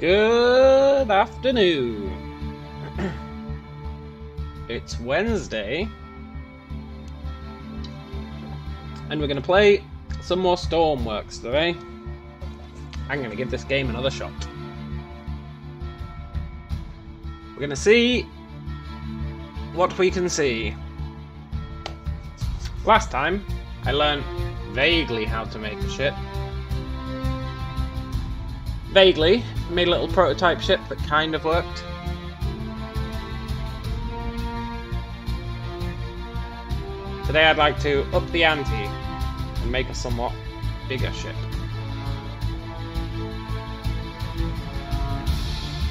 Good afternoon. It's Wednesday, and we're going to play some more Stormworks today. I'm going to give this game another shot. We're going to see what we can see. Last time, I learned vaguely how to make a ship. Vaguely, made a little prototype ship that kind of worked. Today I'd like to up the ante and make a somewhat bigger ship.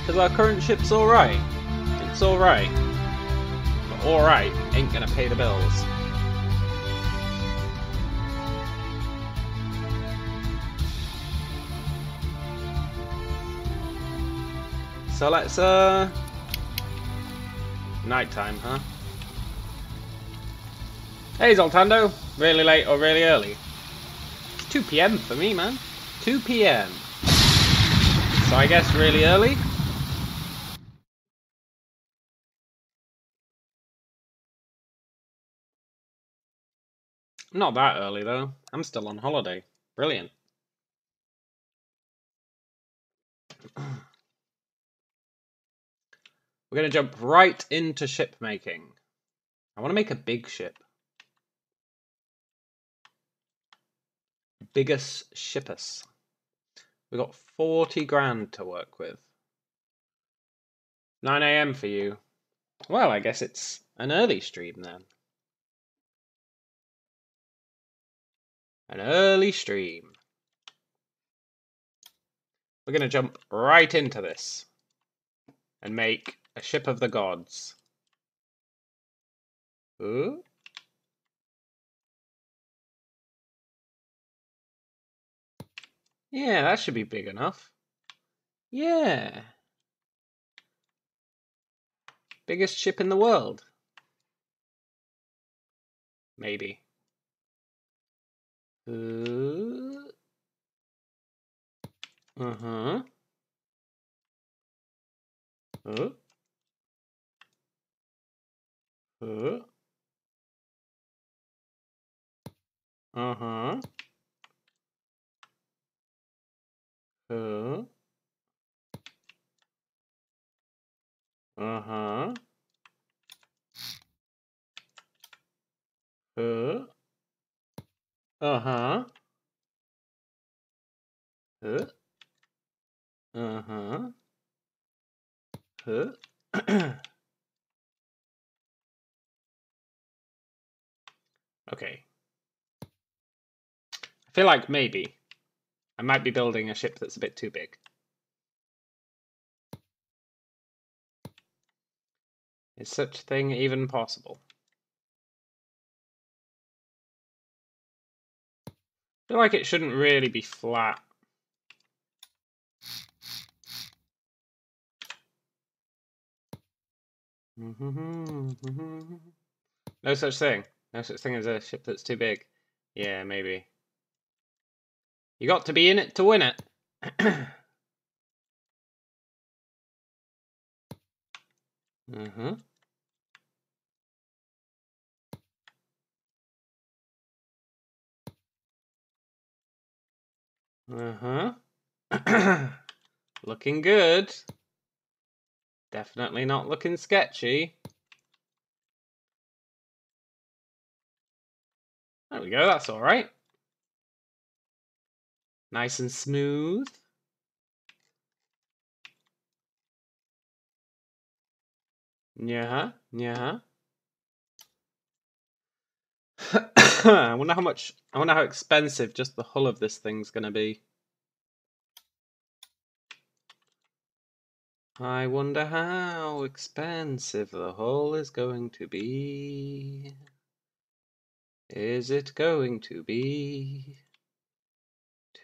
Because our current ship's alright. It's alright. But alright ain't gonna pay the bills. So let's, nighttime, huh? Hey, Zoltando. Really late or really early? It's 2 PM for me, man. 2 PM. So I guess really early? Not that early, though. I'm still on holiday. Brilliant. We're going to jump right into ship making. I want to make a big ship. Biggest shippus. We've got 40 grand to work with. 9 AM for you. Well, I guess it's an early stream then. An early stream. We're going to jump right into this and make a ship of the gods. Ooh. Yeah, that should be big enough. Yeah. Biggest ship in the world. Maybe. Uh-huh. Uh-huh. Uh-huh. Uh-huh. Uh-huh. Uh-huh. Uh-huh. Uh-huh. Uh-huh. Okay. I feel like maybe I might be building a ship that's a bit too big. Is such a thing even possible? I feel like it shouldn't really be flat. No such thing. No such thing as a ship that's too big. Yeah, maybe. You got to be in it to win it. Uh-huh. Uh-huh. Looking good. Definitely not looking sketchy. There we go, that's alright. Nice and smooth. Yeah, yeah. I wonder how expensive just the hull of this thing's gonna be. I wonder how expensive the hull is going to be. Is it going to be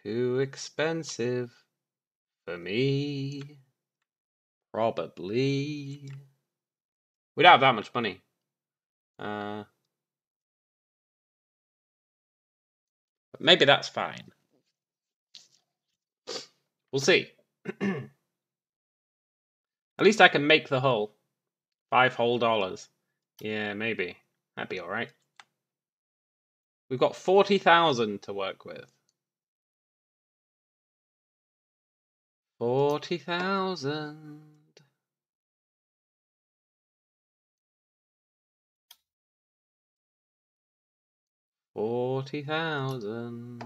too expensive for me? Probably. We don't have that much money. But maybe that's fine. We'll see. At least I can make the hull. $5 whole. Yeah, maybe. That'd be alright. We've got 40,000 to work with. 40,000. 40,000.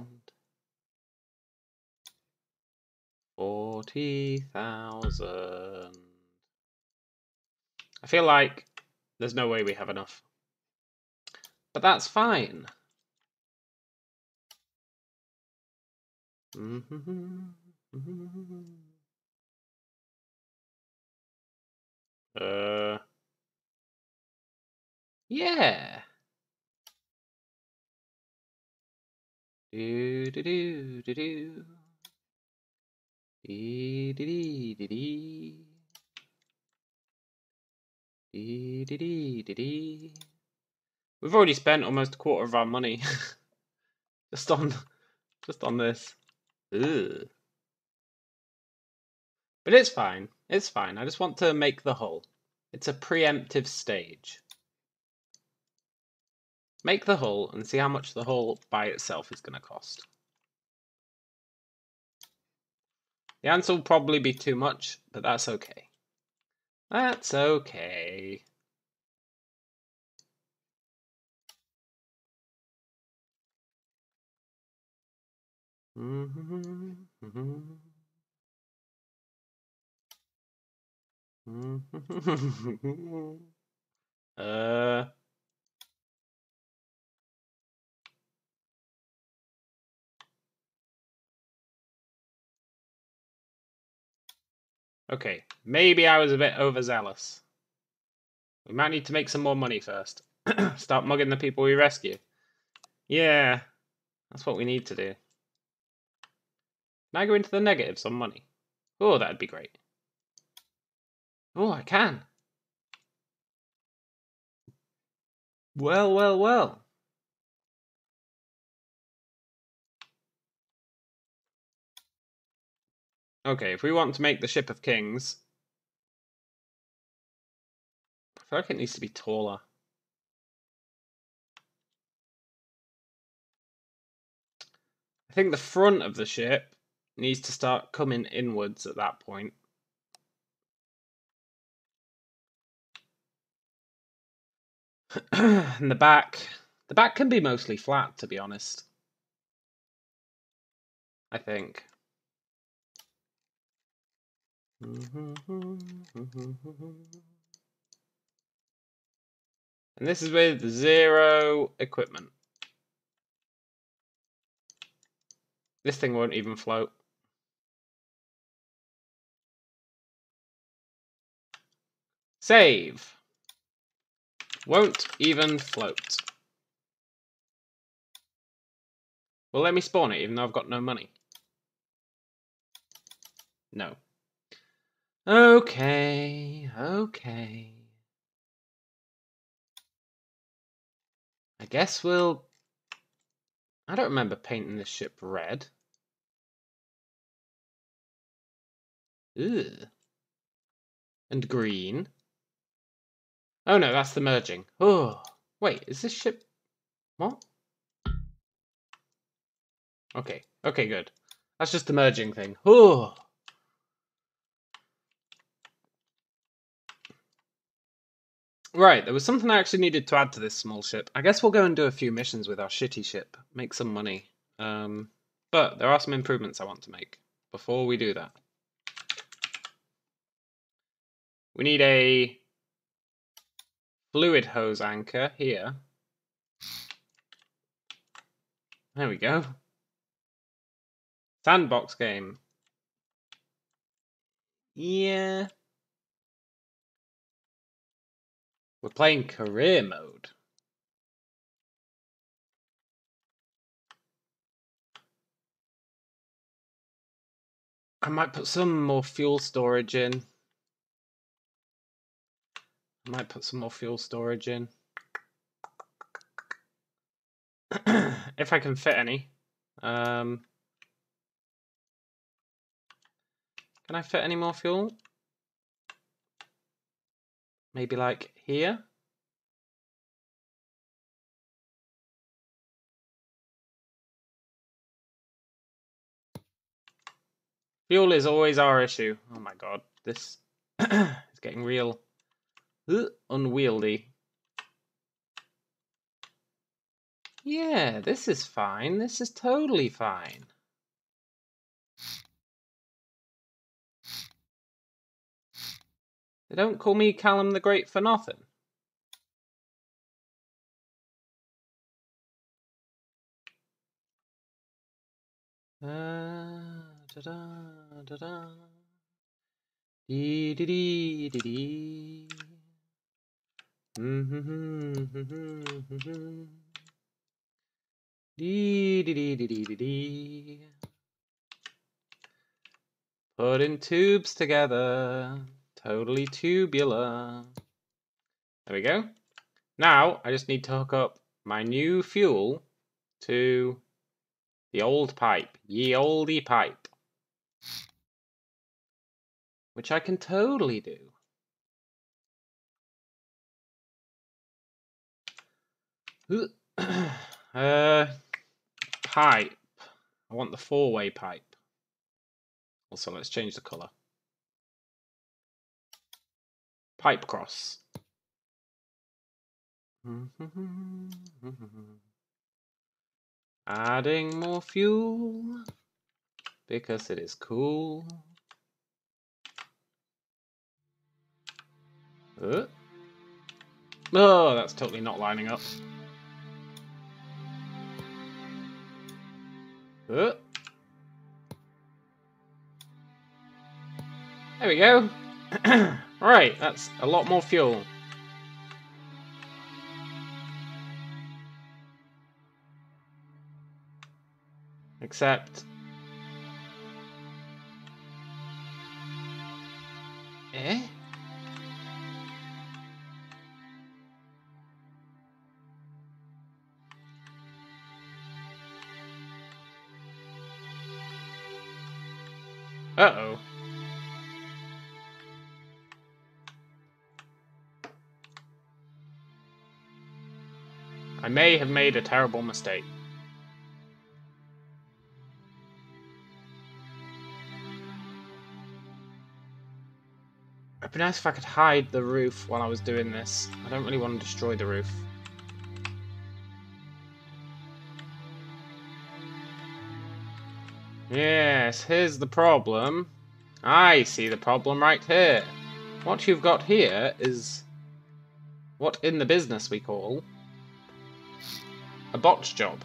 40,000. I feel like there's no way we have enough. But that's fine. Yeah. Do do do do do. Dee dee dee dee dee. Dee dee dee dee dee. We've already spent almost a quarter of our money just on this. Ugh. But it's fine. It's fine. I just want to make the hull. It's a preemptive stage. Make the hull and see how much the hull by itself is going to cost. The answer will probably be too much, but that's okay. That's okay. Okay, maybe I was a bit overzealous. We might need to make some more money first. Start mugging the people we rescue. Yeah, that's what we need to do. Can I go into the negatives on money? Oh, that'd be great. Oh, I can. Well, well, well. Okay, if we want to make the Ship of Kings, I feel like it needs to be taller. I think the front of the ship needs to start coming inwards at that point. And the back can be mostly flat, to be honest. I think. And this is with 0 equipment. This thing won't even float. Save. Won't even float. Well, let me spawn it, even though I've got no money. No. Okay, okay. I guess we'll... I don't remember painting this ship red. Ugh. And green. Oh no, that's the merging. Oh, wait, is this ship... What? Okay, okay, good. That's just the merging thing. Oh. Right, there was something I actually needed to add to this small ship. I guess we'll go and do a few missions with our shitty ship. Make some money. But there are some improvements I want to make before we do that. We need a fluid hose anchor here. There we go. Sandbox game. Yeah. We're playing career mode. I might put some more fuel storage in. If I can fit any. Can I fit any more fuel? Maybe like here? Fuel is always our issue. Oh my god, this is getting real unwieldy. Yeah, this is fine. This is totally fine. They don't call me Callum the Great for nothing. Da da da da. Dee dee dee dee dee. Dee dee dee dee dee dee dee. Putting tubes together, totally tubular. There we go. Now I just need to hook up my new fuel to the old pipe, ye olde pipe, which I can totally do. Pipe. I want the four-way pipe. Also, let's change the color. Pipe cross. Adding more fuel because it is cool. Oh, that's totally not lining up. There we go. Right, that's a lot more fuel. Except... Eh? Uh-oh. I may have made a terrible mistake. It'd be nice if I could hide the roof while I was doing this. I don't really want to destroy the roof. Yes, here's the problem. I see the problem right here. What you've got here is what in the business we call a botch job.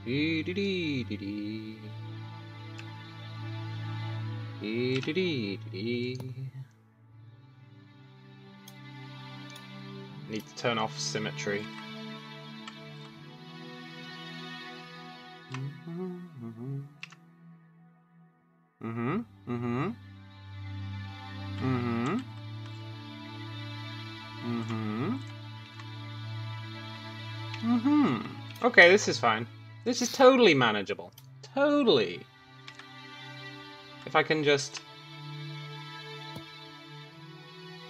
Dee dee dee dee dee. Dee dee dee dee dee. Need to turn off symmetry. Okay, this is fine. This is totally manageable. Totally. If I can just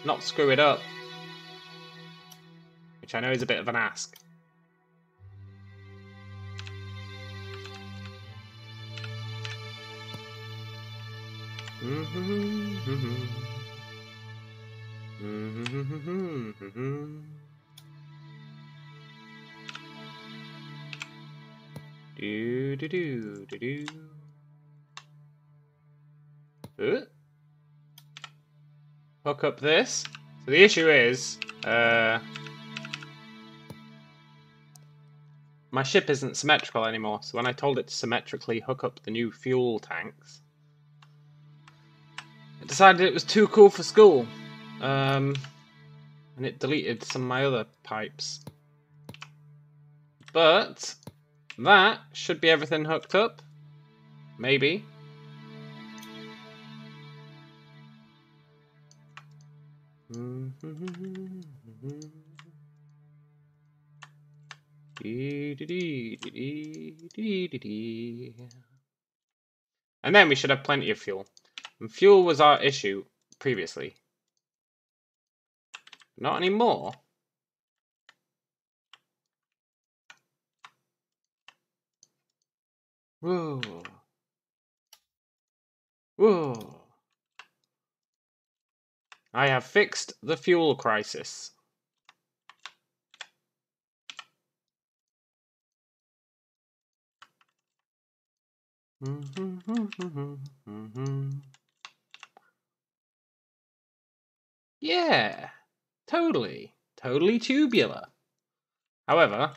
not screw it up. Which I know is a bit of an ask. Do do do do do. Hook up this. So the issue is, my ship isn't symmetrical anymore. So when I told it to symmetrically hook up the new fuel tanks, it decided it was too cool for school, and it deleted some of my other pipes. But that should be everything hooked up. Maybe. And And then we should have plenty of fuel. And fuel was our issue previously. Not anymore. Whoa. Whoa. I have fixed the fuel crisis. Yeah, totally. Totally tubular. However,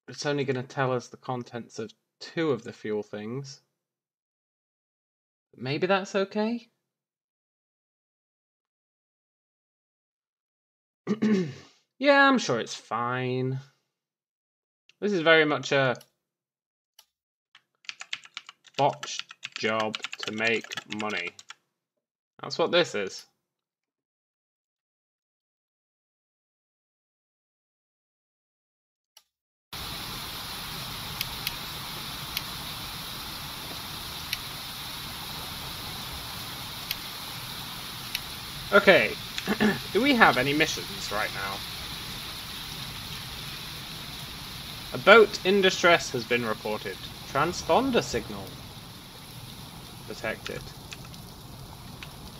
it's only going to tell us the contents of 2 of the fuel things. Maybe that's okay? Yeah, I'm sure it's fine. This is very much a botched job to make money. That's what this is. Okay, do we have any missions right now? A boat in distress has been reported. Transponder signal detected.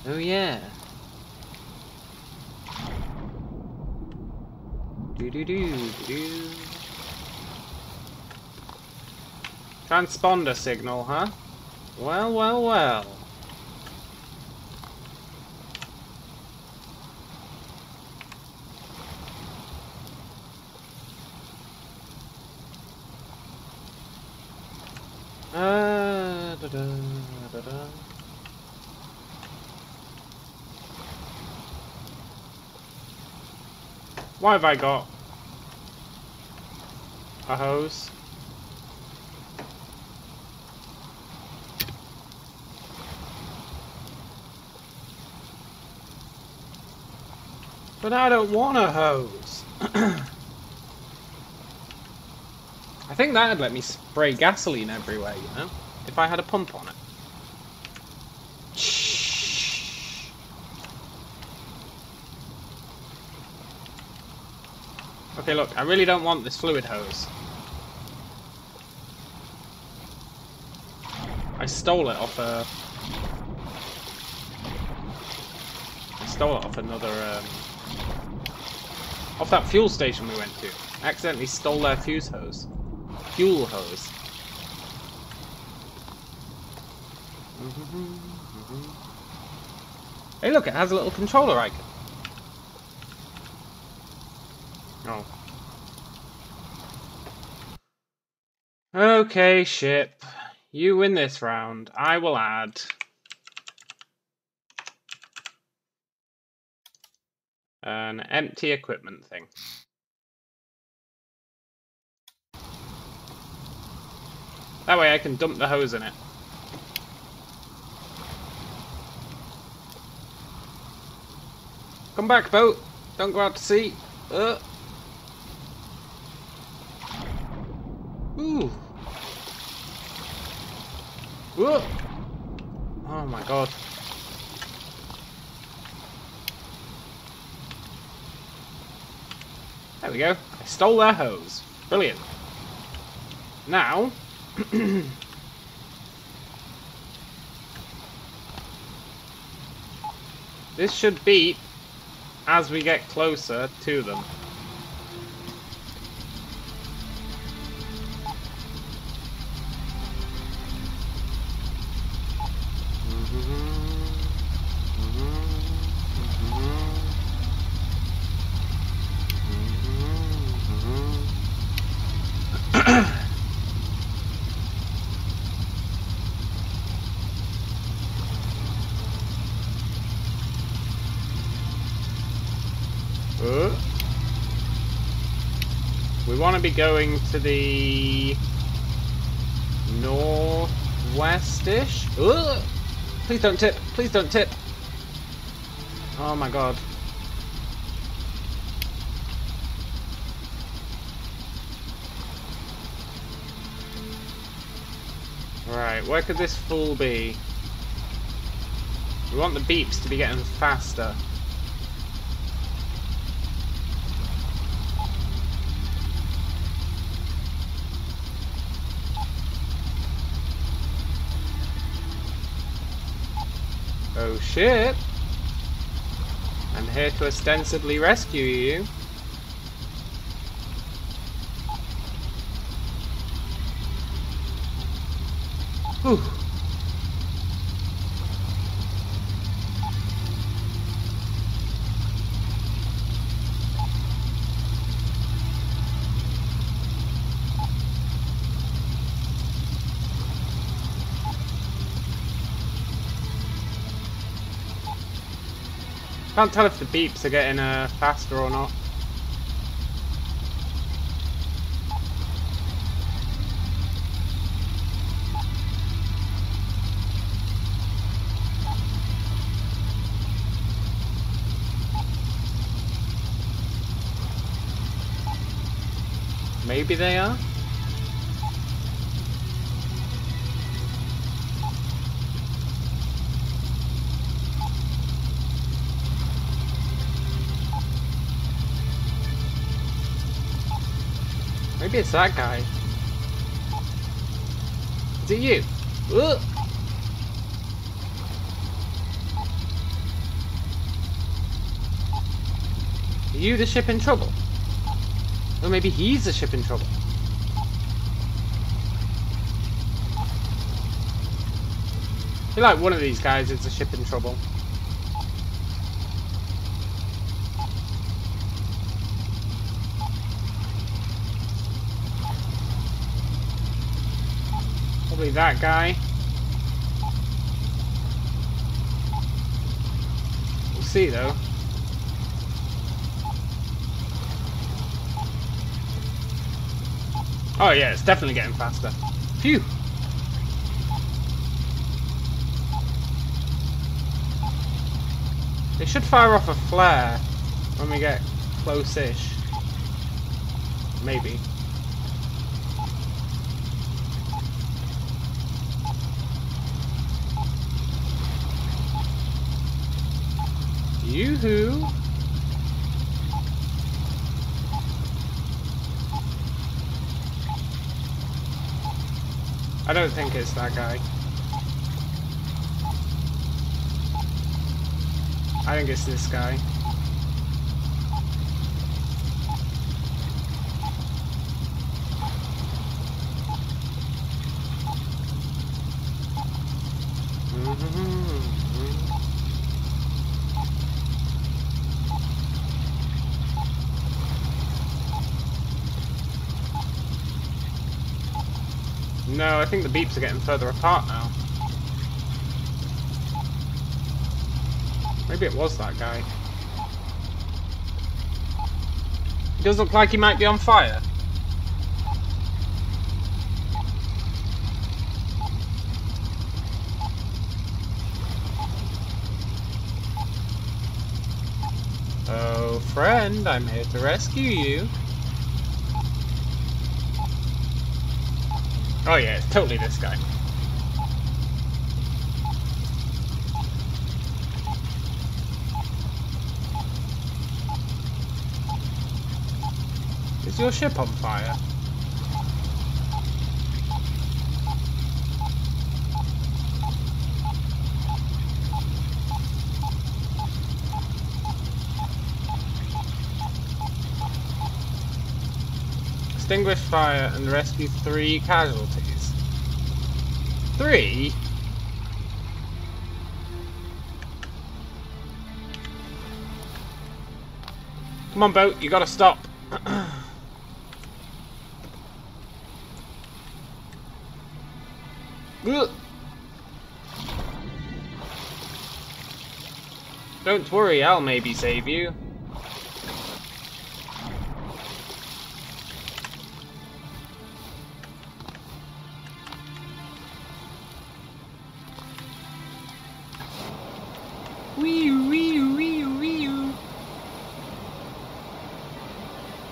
Oh yeah. Do. Transponder signal, huh? Well, well, well. Da. Why have I got a hose? But I don't want a hose. I think that'd let me spray gasoline everywhere, you know? If I had a pump on it. Okay, look, I really don't want this fluid hose. I stole it off another, off that fuel station we went to. I accidentally stole their fuse hose. Fuel hose. Hey look, it has a little controller icon. Oh. Okay, ship. You win this round. I will add an empty equipment thing. That way I can dump the hose in it. Come back, boat. Don't go out to sea. Ooh. Whoa. Oh my god. There we go. I stole their hose. Brilliant. Now... this should beep as we get closer to them. We want to be going to the northwest-ish. Please don't tip. Please don't tip. Oh my god. Right, where could this fool be? We want the beeps to be getting faster. Oh shit! I'm here to ostensibly rescue you. Whew. Can't tell if the beeps are getting faster or not. Maybe they are? Maybe it's that guy. Is it you? Ugh. Are you the ship in trouble? Or maybe he's the ship in trouble. I feel like one of these guys is the ship in trouble. Probably that guy. We'll see though. Oh yeah, it's definitely getting faster. Phew! They should fire off a flare when we get close-ish. Maybe. Yoo-hoo! I don't think it's that guy. I think it's this guy. No, I think the beeps are getting further apart now. Maybe it was that guy. He does look like he might be on fire. Oh, friend, I'm here to rescue you. Oh yeah, it's totally this guy. Is your ship on fire? Extinguish fire and rescue 3 casualties. 3? Come on, boat, you gotta stop. Don't worry, I'll maybe save you.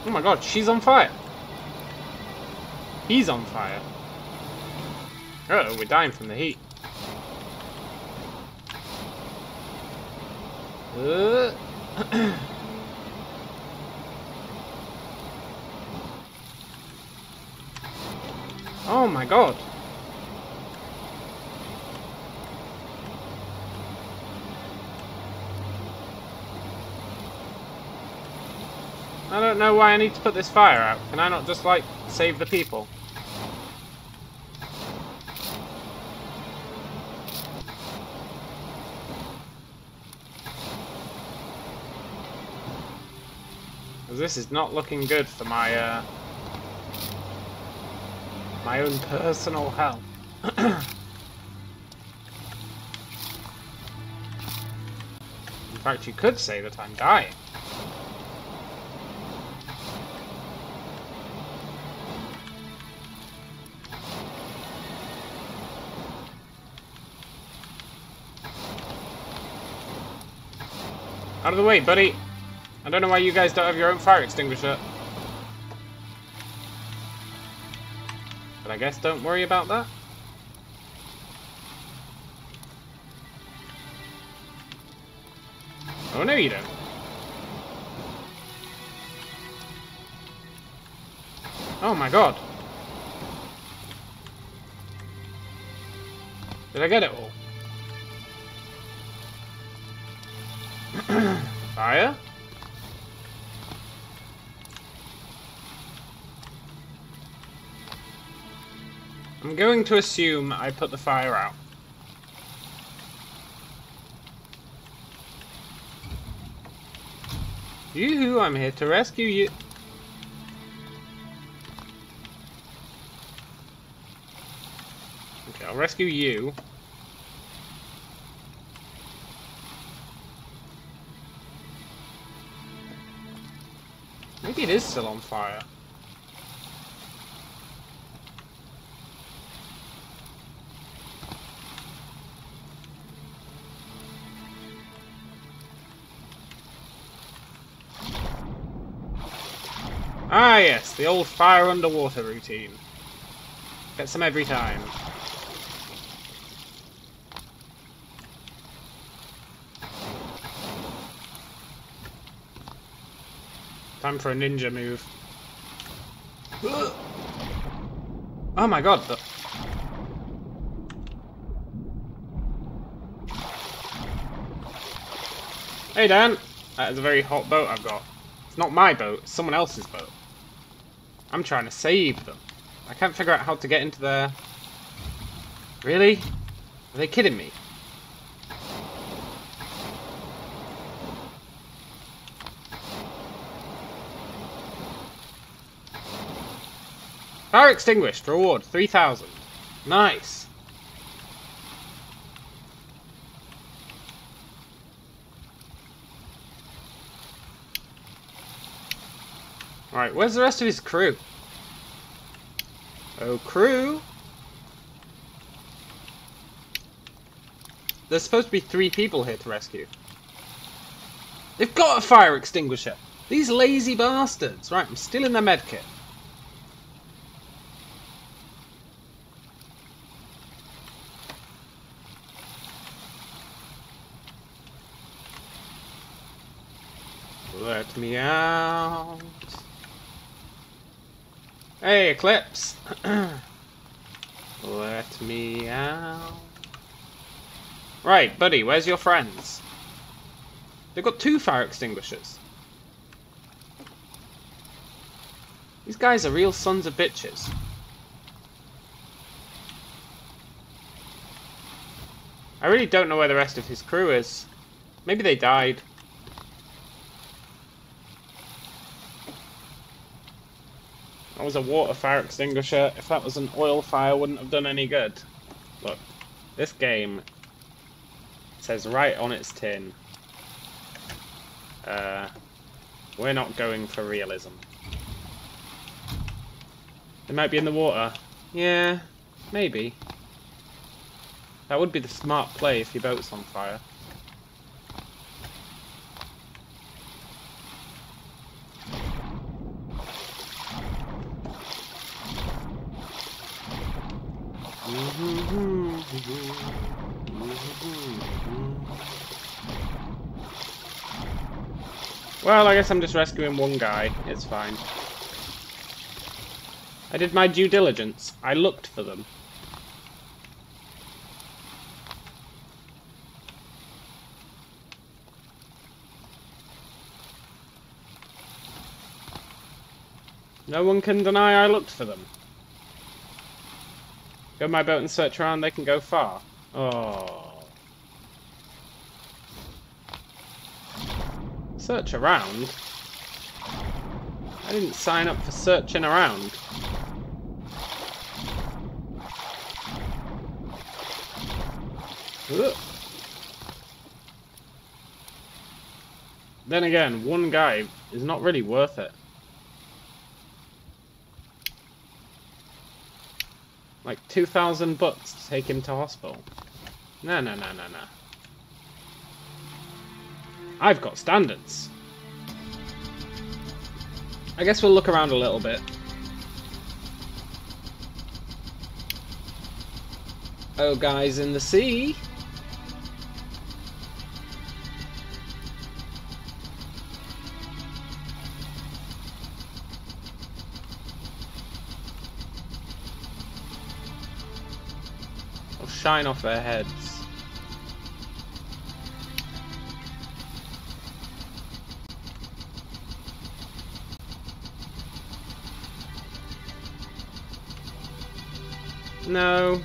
Oh my god, she's on fire. He's on fire. Oh, we're dying from the heat. Oh my god. I don't know why I need to put this fire out. Can I not just, like, save the people? Because this is not looking good for my, my own personal health. In fact, you could say that I'm dying. Out of the way, buddy! I don't know why you guys don't have your own fire extinguisher. But I guess don't worry about that. Oh no you don't. Oh my god. Did I get it all? Fire? I'm going to assume I put the fire out. Yoo-hoo, I'm here to rescue you. Okay, I'll rescue you. Maybe it is still on fire. Ah yes, the old fire underwater routine. Get some every time. Time for a ninja move. Oh my god. Hey Dan! That is a very hot boat I've got. It's not my boat, it's someone else's boat. I'm trying to save them. I can't figure out how to get into their... Really? Are they kidding me? Fire extinguished. Reward 3,000. Nice. Right, where's the rest of his crew? Oh, crew! There's supposed to be 3 people here to rescue. They've got a fire extinguisher! These lazy bastards! Right, I'm still in their medkit. Let me out. Hey, Eclipse. Let me out. Right, buddy, where's your friends? They've got 2 fire extinguishers. These guys are real sons of bitches. I really don't know where the rest of his crew is. Maybe they died. That was a water fire extinguisher. If that was an oil fire, wouldn't have done any good. Look, this game says right on its tin, we're not going for realism. They might be in the water. Yeah, maybe. That would be the smart play if your boat's on fire. Well, I guess I'm just rescuing one guy. It's fine. I did my due diligence. I looked for them. No one can deny I looked for them. Go my boat and search around, they can go far. Oh. Search around? I didn't sign up for searching around. Ugh. Then again, one guy is not really worth it. Like 2,000 bucks to take him to hospital. No. I've got standards. I guess we'll look around a little bit. Oh, guys in the sea. I'll shine off their heads. No.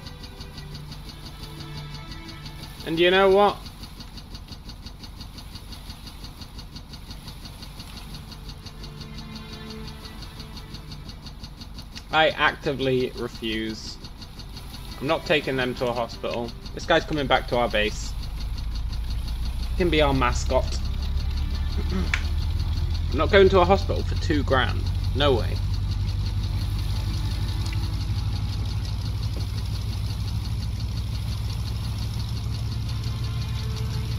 And you know what? I actively refuse. I'm not taking them to a hospital. This guy's coming back to our base. He can be our mascot. I'm not going to a hospital for $2,000. No way.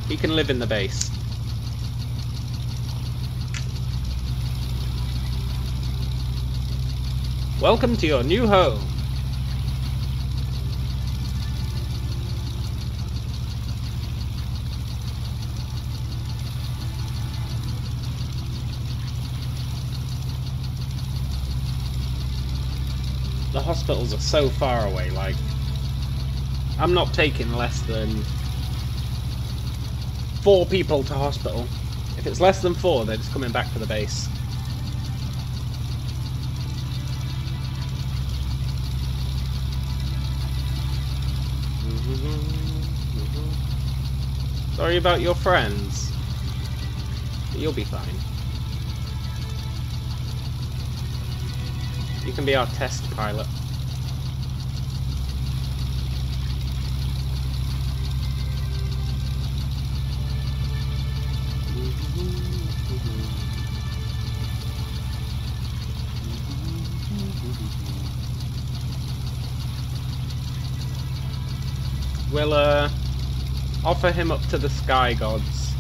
He can live in the base. Welcome to your new home. The hospitals are so far away, like, I'm not taking less than 4 people to hospital. If it's less than 4, they're just coming back to the base. Sorry about your friends, but you'll be fine. You can be our test pilot. We'll offer him up to the sky gods.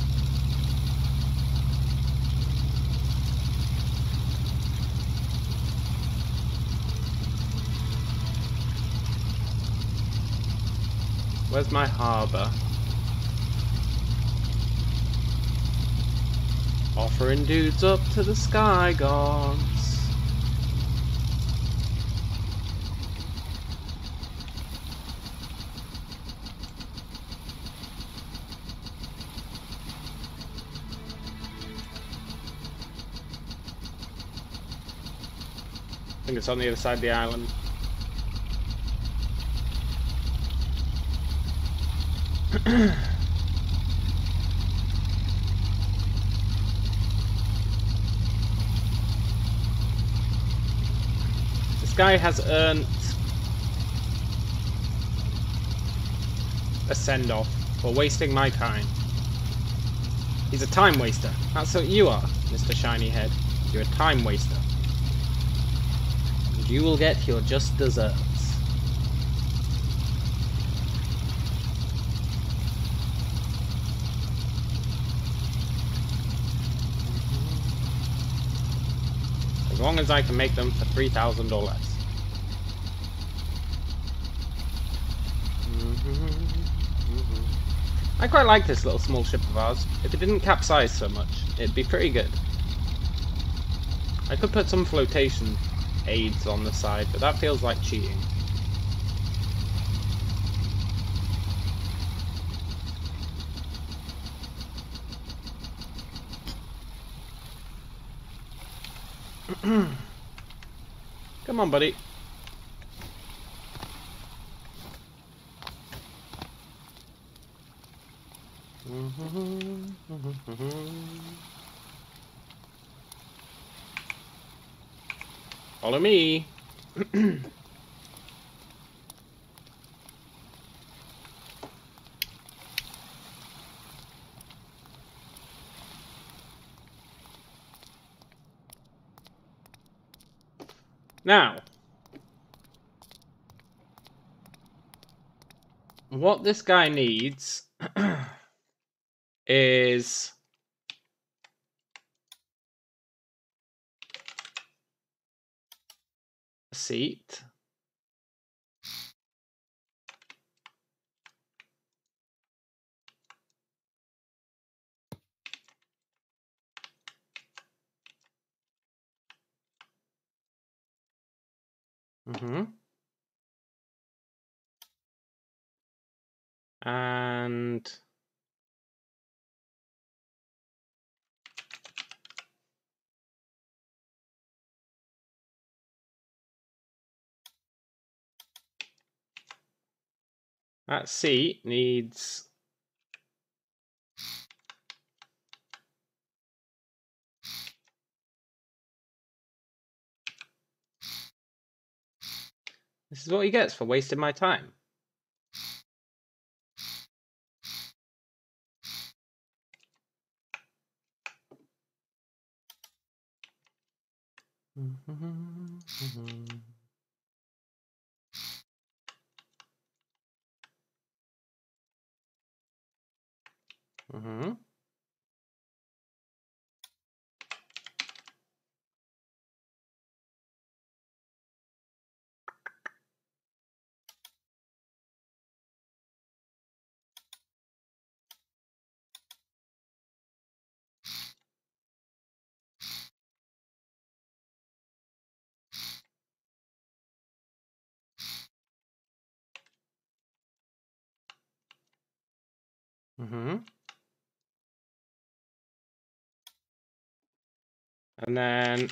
Where's my harbour? Offering dudes up to the sky gods. I think it's on the other side of the island. This guy has earned a send-off for wasting my time. He's a time waster. That's what you are, Mr. Shiny Head. You're a time waster. And you will get your just desserts. As long as I can make them for $3,000 or less. I quite like this little small ship of ours. If it didn't capsize so much, it'd be pretty good. I could put some flotation aids on the side, but that feels like cheating. Come on, buddy. Follow me. Now, what this guy needs is a seat. And that seat needs this is what he gets for wasting my time. And then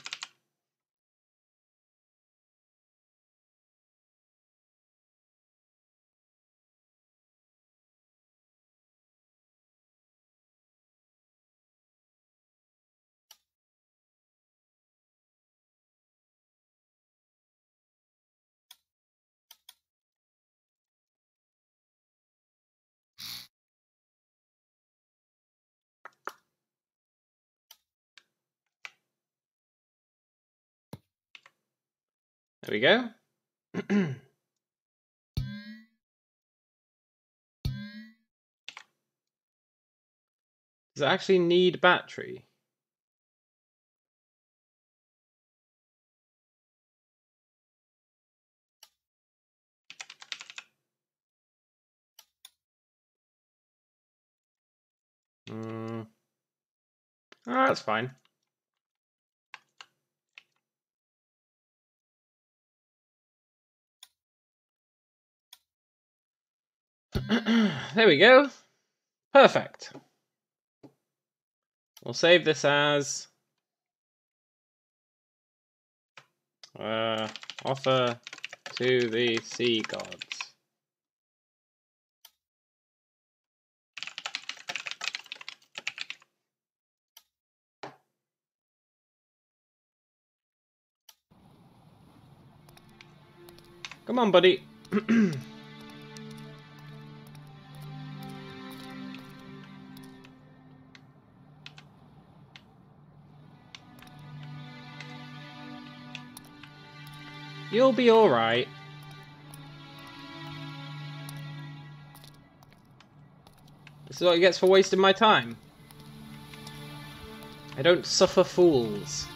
there we go. Does it actually need battery? Oh, that's fine. There we go. Perfect. We'll save this as offer to the sea gods. Come on, buddy. You'll be alright. This is what he gets for wasting my time. I don't suffer fools.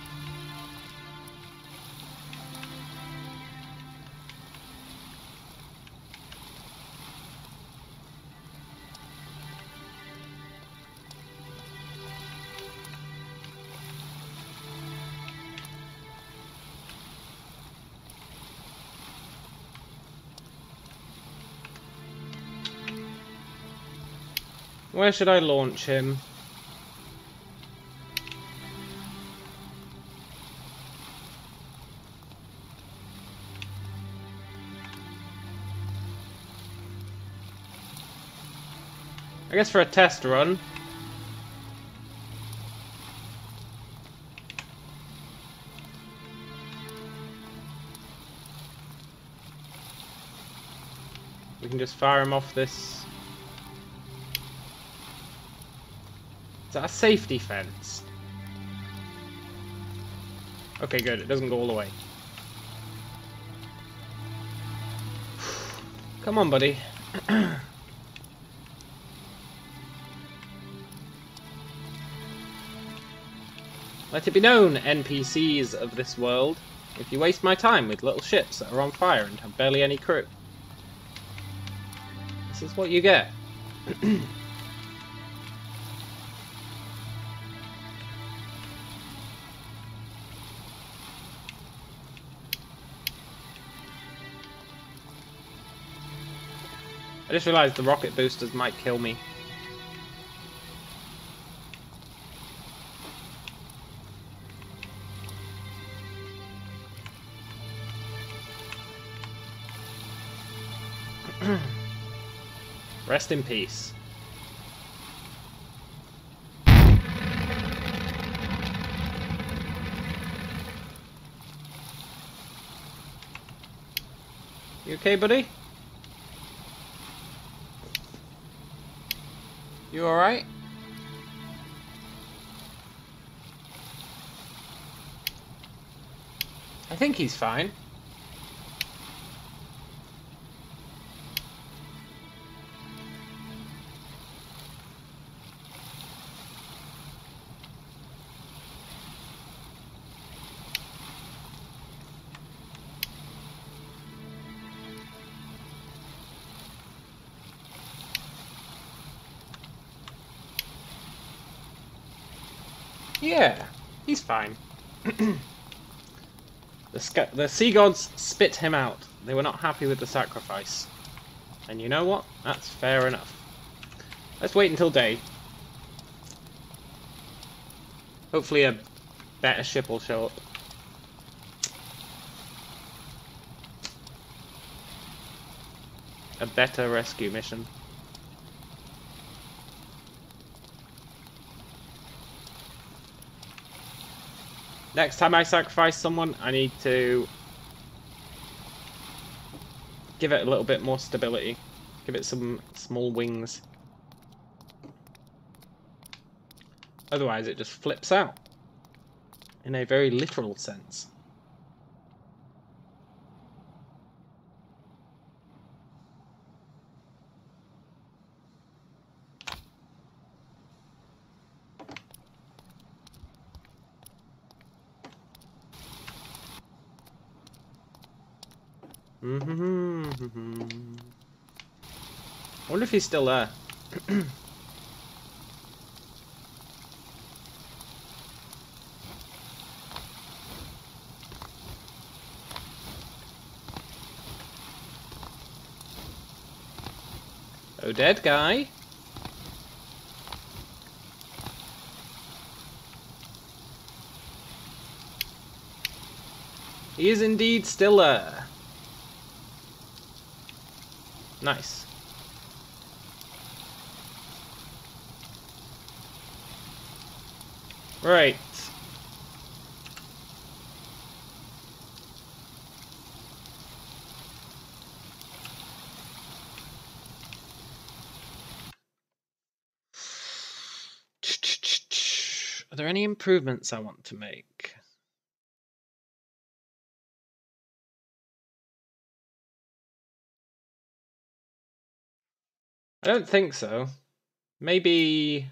Where should I launch him? I guess for a test run. We can just fire him off this. Is that a safety fence? Okay, good. It doesn't go all the way. Come on, buddy. Let it be known, NPCs of this world, if you waste my time with little ships that are on fire and have barely any crew, this is what you get. I just realised the rocket boosters might kill me. Rest in peace. You okay, buddy? You alright? I think he's fine. Yeah, he's fine. The sea gods spit him out. They were not happy with the sacrifice. And you know what? That's fair enough. Let's wait until day. Hopefully a better ship will show up. A better rescue mission. Next time I sacrifice someone, I need to give it a little bit more stability. Give it some small wings. Otherwise it just flips out. In a very literal sense. I wonder if he's still there. Oh, dead guy. He is indeed still there. Nice. Right. Are there any improvements I want to make? I don't think so. Maybe...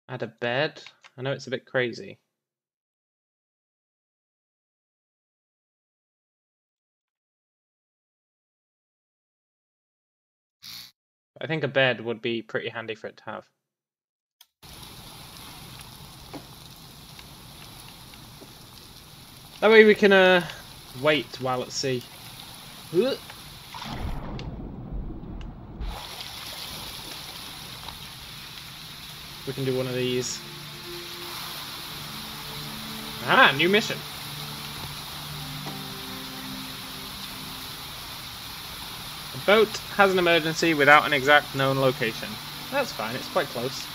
add a bed? I know it's a bit crazy. I think a bed would be pretty handy for it to have. That way we can wait while at sea. Ugh. We can do one of these. Ah, new mission. The boat has an emergency without an exact known location. That's fine, it's quite close.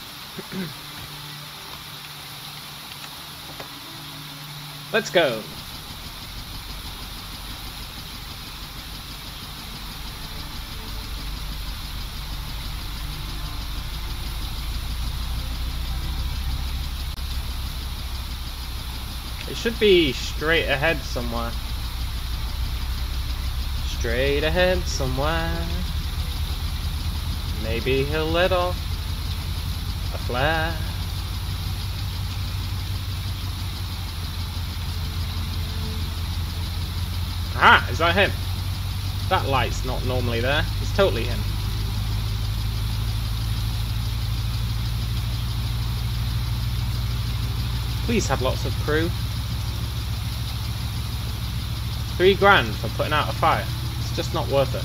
Let's go. It should be straight ahead somewhere. Straight ahead somewhere. Maybe he'll let off a flare. Ah, is that him? That light's not normally there. It's totally him. Please have lots of crew. 3 grand for putting out a fire. It's just not worth it.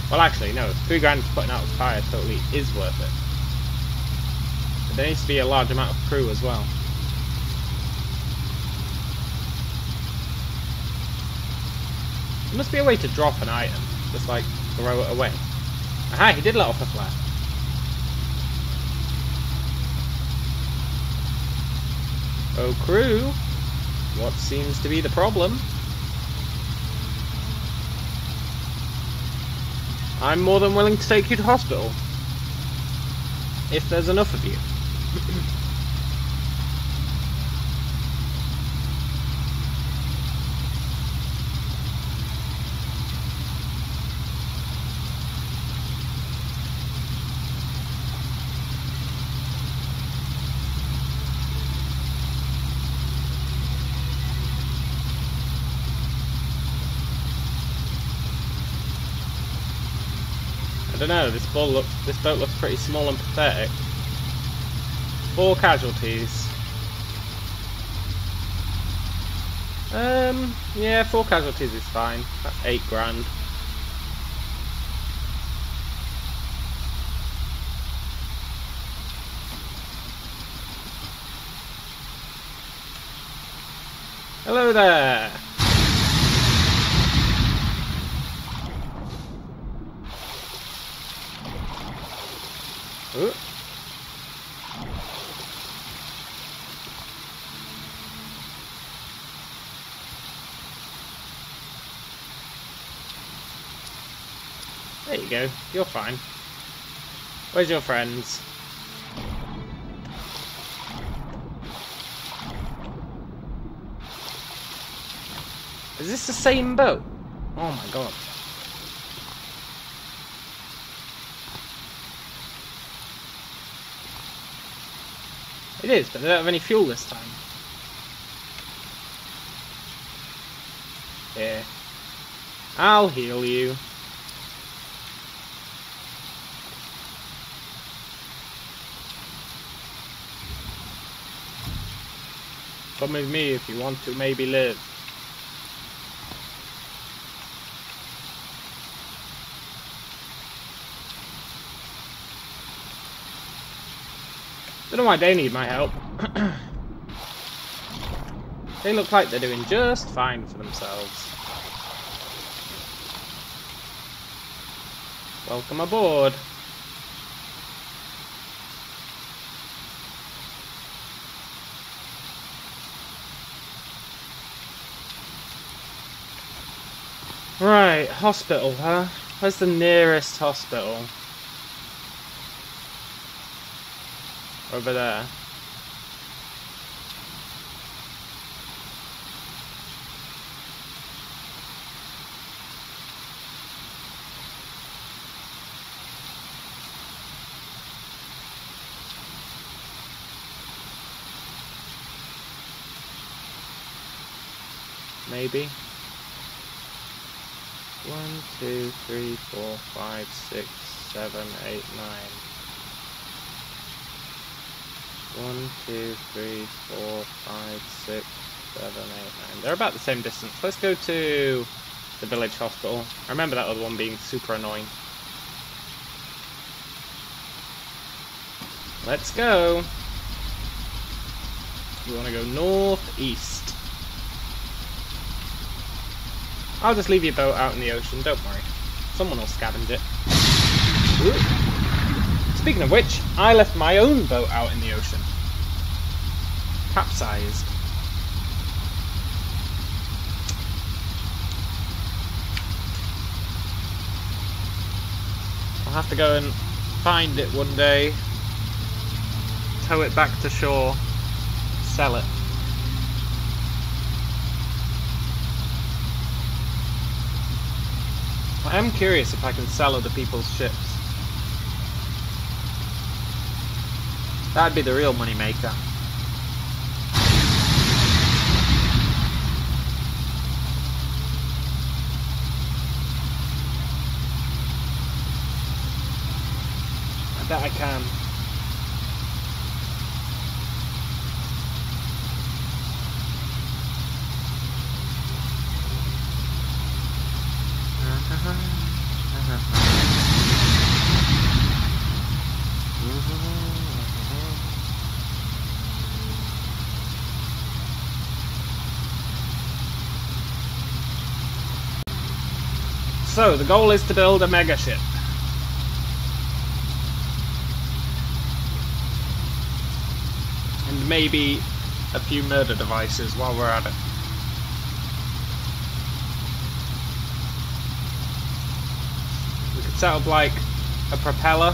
Well, actually, no. 3 grand for putting out a fire totally is worth it. But there needs to be a large amount of crew as well. There must be a way to drop an item. Just like throw it away. Aha, he did let off a flare. Oh, crew. What seems to be the problem? I'm more than willing to take you to hospital. If there's enough of you. I don't know, this boat looks pretty small and pathetic. 4 casualties. Yeah, 4 casualties is fine. That's 8 grand. Hello there! Ooh. There you go, you're fine. Where's your friends? Is this the same boat? Oh my god. It is, but they don't have any fuel this time. Here. I'll heal you. Come with me if you want to maybe live. Don't know why they need my help. They look like they're doing just fine for themselves. Welcome aboard. Right, hospital, huh? Where's the nearest hospital? Over there. Maybe. 1, 2, 3, 4, 5, 6, 7, 8, 9. 1, 2, 3, 4, 5, 6, 7, 8, 9. They're about the same distance. Let's go to the village hospital. I remember that other one being super annoying. Let's go. We want to go northeast. I'll just leave your boat out in the ocean, don't worry. Someone will scavenge it. Ooh. Speaking of which, I left my own boat out in the ocean. Capsized. I'll have to go and find it one day, tow it back to shore, sell it. I am curious if I can sell other people's ships. That'd be the real money maker. I bet I can. So, the goal is to build a mega ship. And maybe a few murder devices while we're at it. We could set up like a propeller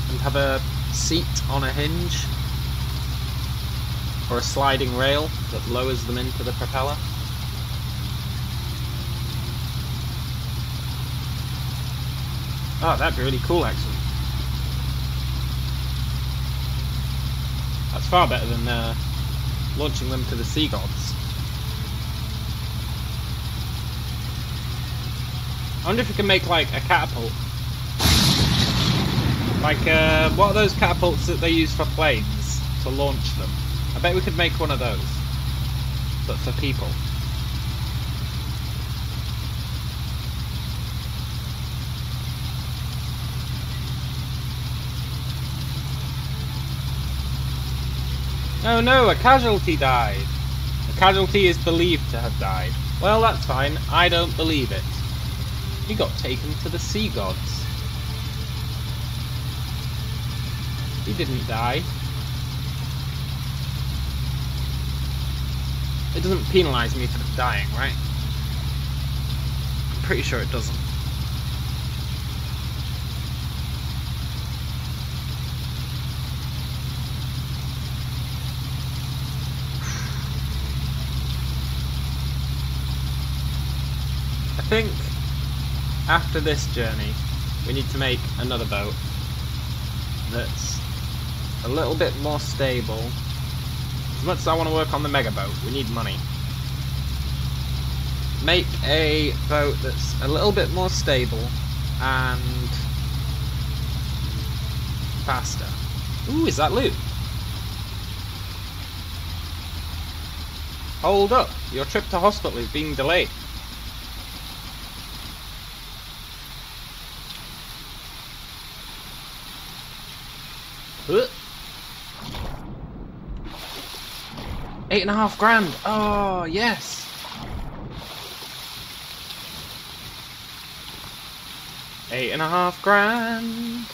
and have a seat on a hinge or a sliding rail that lowers them into the propeller. Oh, that'd be really cool, actually. That's far better than launching them to the sea gods. I wonder if we can make, like, a catapult. Like, what are those catapults that they use for planes to launch them? I bet we could make one of those. But for people. Oh no, a casualty died. A casualty is believed to have died. Well, that's fine. I don't believe it. He got taken to the sea gods. He didn't die. It doesn't penalise me for dying, right? I'm pretty sure it doesn't. I think after this journey we need to make another boat that's a little bit more stable. As much as I want to work on the mega boat, we need money. Make a boat that's a little bit more stable and faster. Ooh, is that loot? Hold up, your trip to hospital is being delayed. $8.5 grand. Oh yes. $8.5 grand.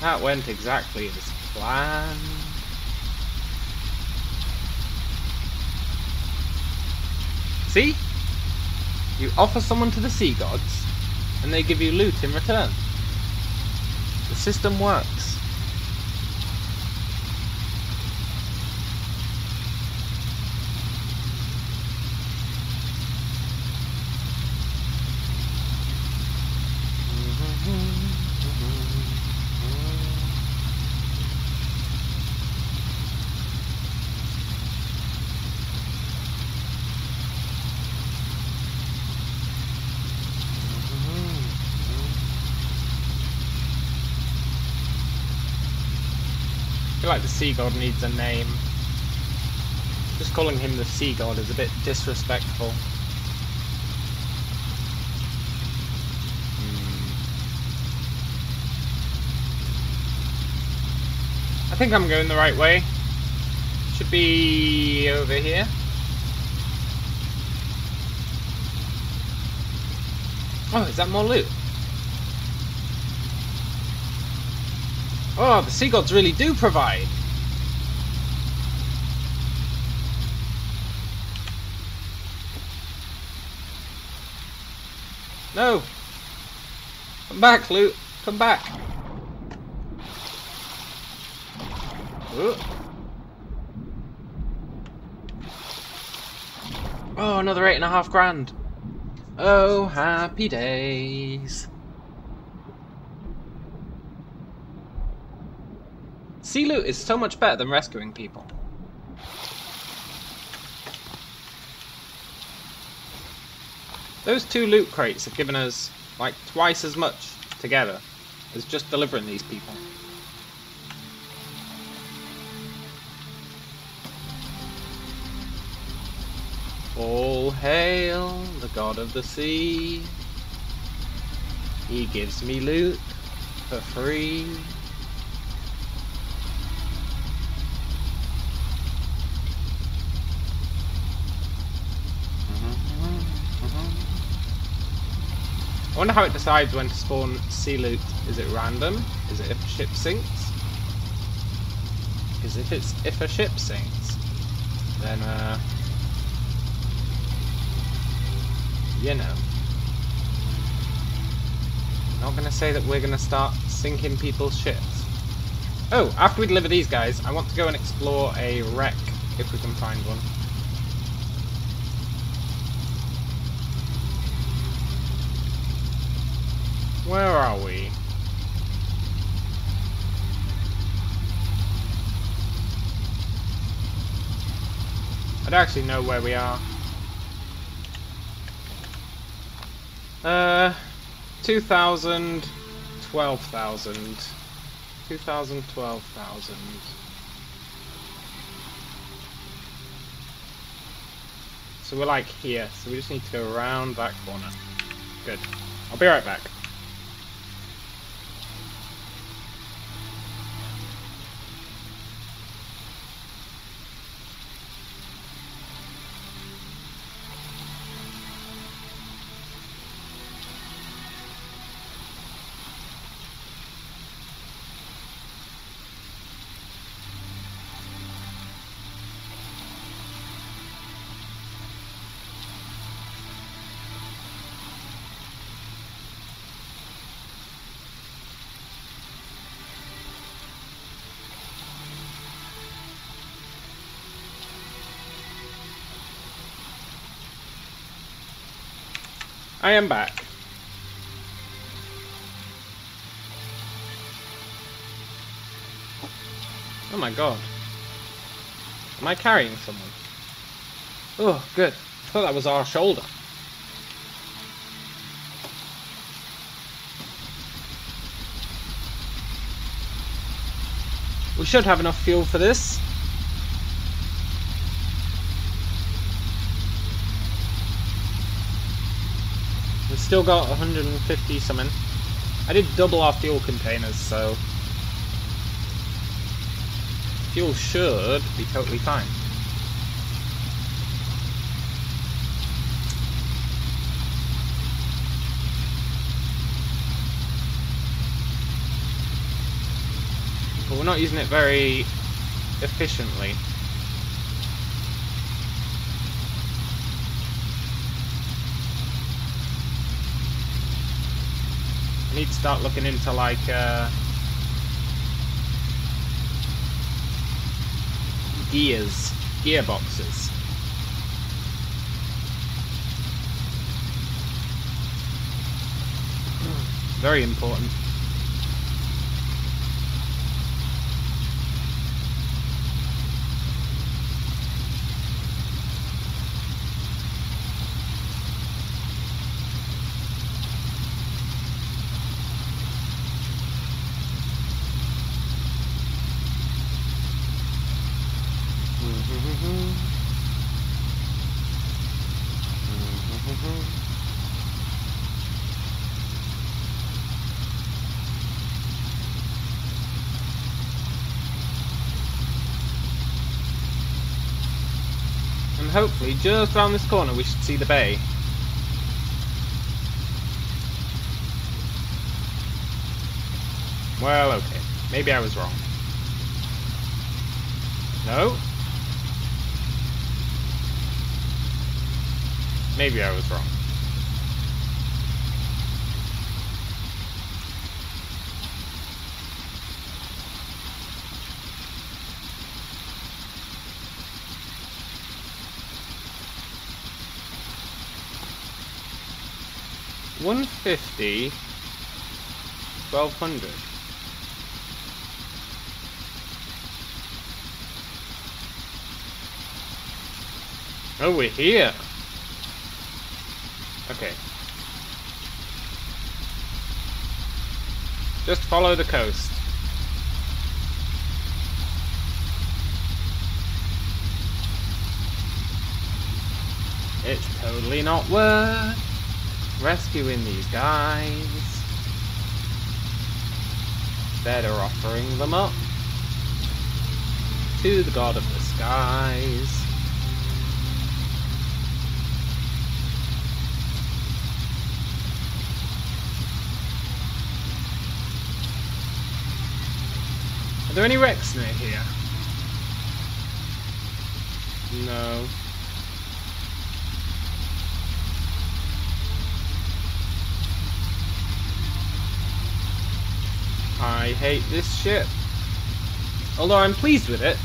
That went exactly as planned. See? You offer someone to the sea gods, and they give you loot in return. The system works. feel like the sea god needs a name. Just calling him the sea god is a bit disrespectful. I think I'm going the right way. Should be over here. Oh, is that more loot? Oh, the sea gods really do provide. No! Come back, loot! Come back! Ooh. Oh, another 8.5 grand! Oh, happy days! Sea loot is so much better than rescuing people. Those 2 loot crates have given us like twice as much together as just delivering these people. All hail the god of the sea. He gives me loot for free. I wonder how it decides when to spawn sea loot. Is it random? Is it if a ship sinks? Because if a ship sinks, then you know. I'm not gonna say that we're gonna start sinking people's ships. Oh, after we deliver these guys, I want to go and explore a wreck if we can find one. Where are we? I don't actually know where we are. 2,000, 12,000. 2,000, 12,000. So we're like here, so we just need to go around that corner. Good. I'll be right back. I am back. Oh my god. Am I carrying someone? Oh, good. I thought that was our shoulder. We should have enough fuel for this. We've still got 150 something. I did double our fuel containers, so fuel should be totally fine. But we're not using it very efficiently. I need to start looking into like gearboxes. Very important. hopefully just around this corner we should see the bay. Well, okay. Maybe I was wrong. No? Maybe I was wrong. $150, 1200. Oh, we're here. Okay. Just follow the coast. It's totally not worth rescuing these guys. Better offering them up to the god of the skies. Are there any wrecks near here? No. I hate this ship. Although I'm pleased with it.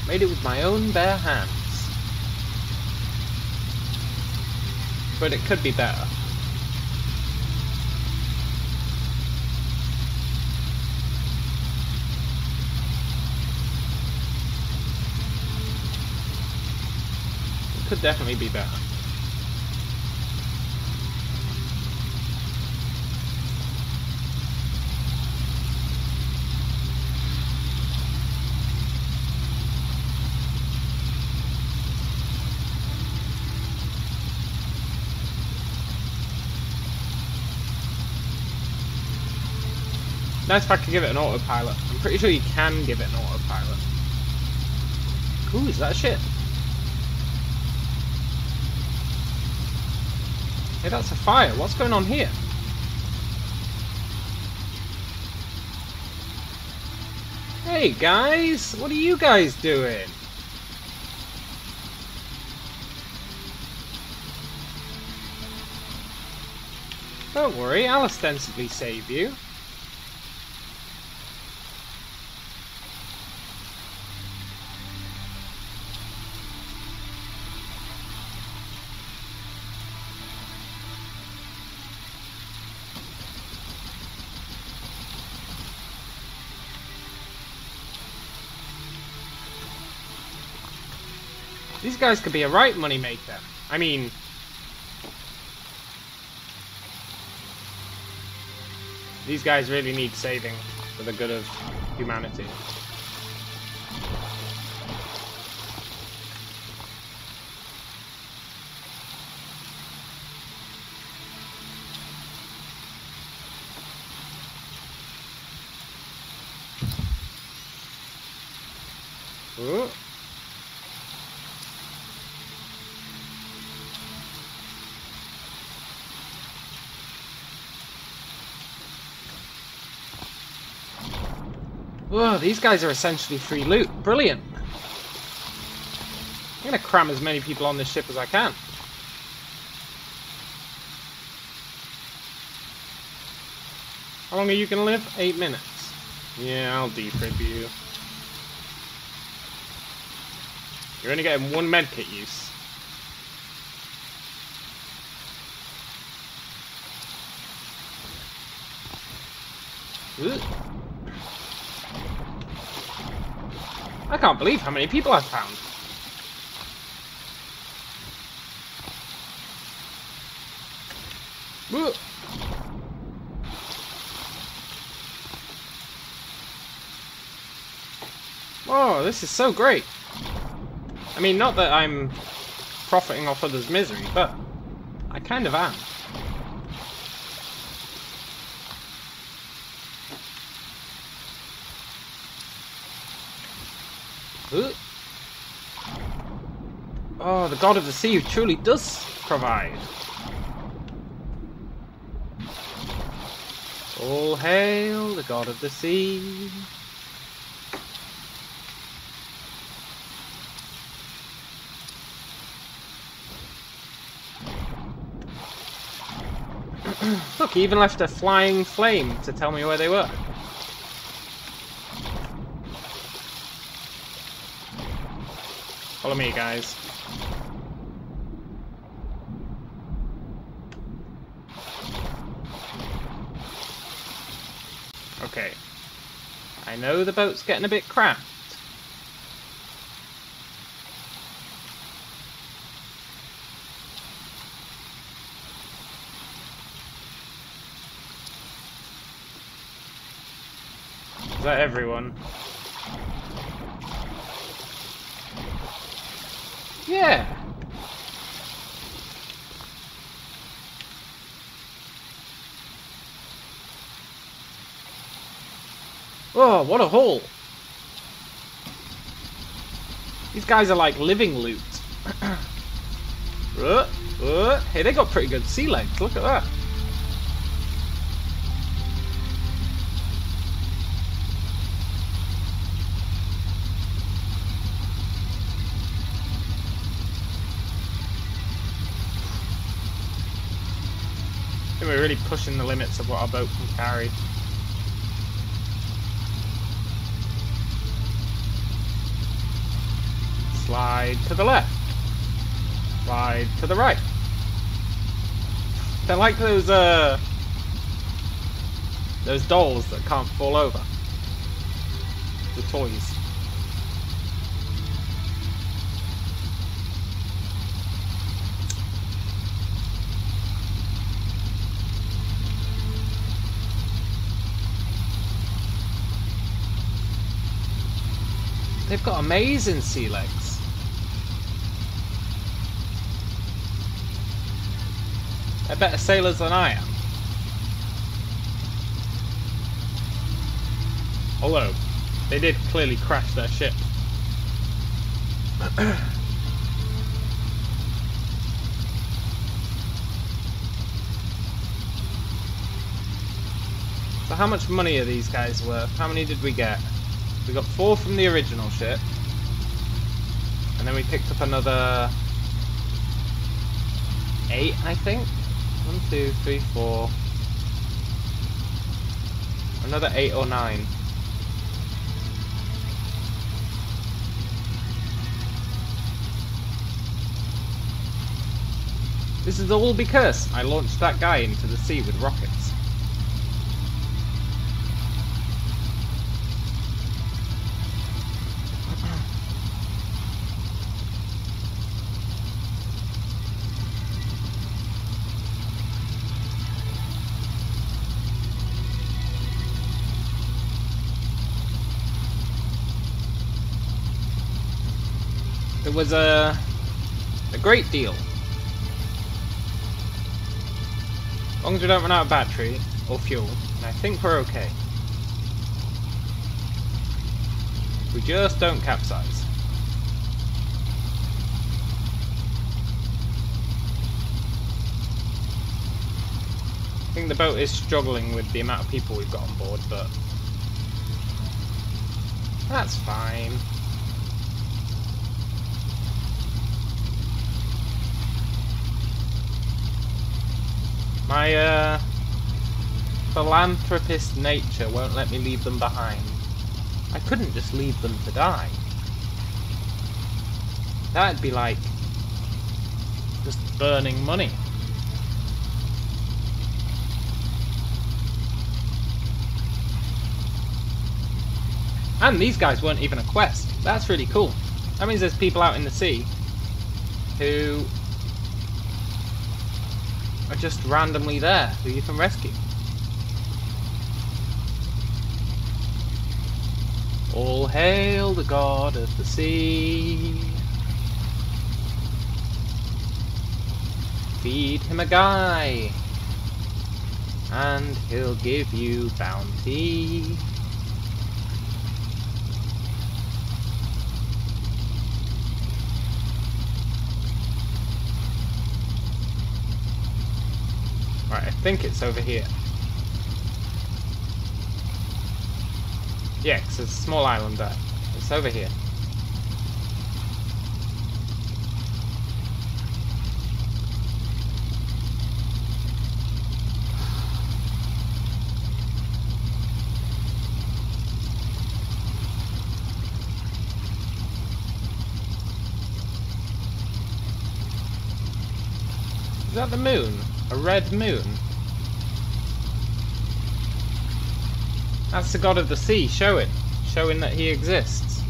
Made it with my own bare hands. But it could be better. It could definitely be better. Nice if I could give it an autopilot. I'm pretty sure you can give it an autopilot. Ooh, is that a ship? Hey, that's a fire. What's going on here? Hey guys, what are you guys doing? Don't worry, I'll ostensibly save you. These guys could be a right money maker. I mean, these guys really need saving for the good of humanity. Ooh. Whoa, these guys are essentially free loot. Brilliant. I'm going to cram as many people on this ship as I can. How long are you going to live? 8 minutes. Yeah, I'll defib you. You're only getting 1 medkit use. Ooh. I can't believe how many people I've found. Ooh. Whoa, this is so great. I mean, not that I'm profiting off others' misery, but I kind of am. Ooh. Oh, the god of the sea truly does provide. All hail the god of the sea. Look, he even left a flying flame to tell me where they were. Follow me, guys. Okay. I know the boat's getting a bit cramped. Is that everyone? Yeah. Oh, what a haul. These guys are like living loot. Hey, they got pretty good sea legs. Look at that. I think we're really pushing the limits of what our boat can carry. Slide to the left. Slide to the right. They're like those dolls that can't fall over. The toys. They've got amazing sea legs. They're better sailors than I am. Although, they did clearly crash their ship. So how much money are these guys worth? How many did we get? We got 4 from the original ship. And then we picked up another 8, I think. 1, 2, 3, 4. Another 8 or 9. This is all because I launched that guy into the sea with rockets. It was a great deal. As long as we don't run out of battery or fuel, and I think we're okay. We just don't capsize. I think the boat is struggling with the amount of people we've got on board, but that's fine. My philanthropist nature won't let me leave them behind. I couldn't just leave them to die. That'd be like just burning money. And these guys weren't even a quest. That's really cool. That means there's people out in the sea who are just randomly there, who you can rescue. All hail the god of the sea. Feed him a guy, and he'll give you bounty. think it's over here. Yeah, 'cause there's a small island there. It's over here. Is that the moon? A red moon? That's the god of the sea showing that he exists.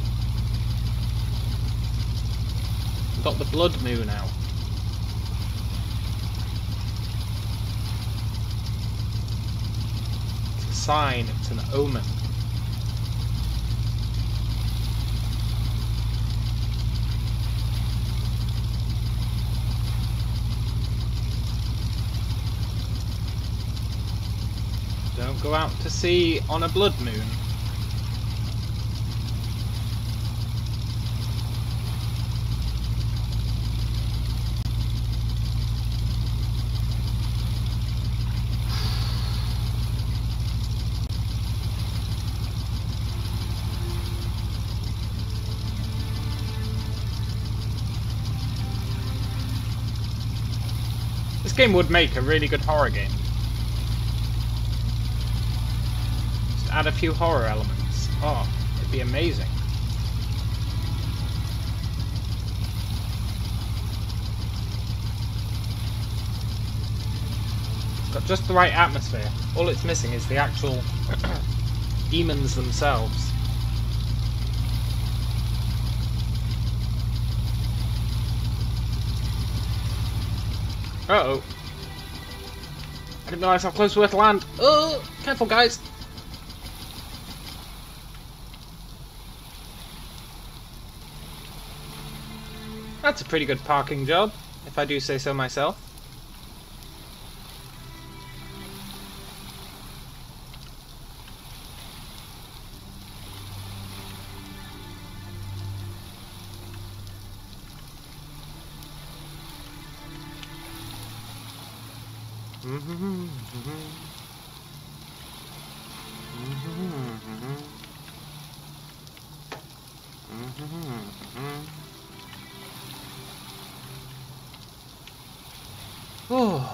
We've got the blood moon out. It's a sign, it's an omen. Don't go out to sea on a blood moon. This game would make a really good horror game. Add a few horror elements. Oh, it'd be amazing. Got just the right atmosphere. All it's missing is the actual demons themselves. Uh-oh. I didn't realise how close we were to land. Oh, careful guys. That's a pretty good parking job, if I do say so myself. Oh.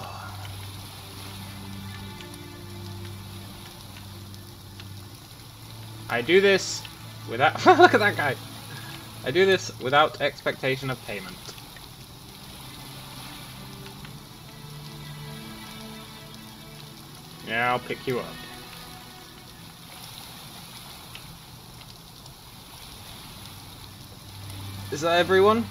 I do this without look at that guy. I do this without expectation of payment. Yeah, I'll pick you up. Is that everyone?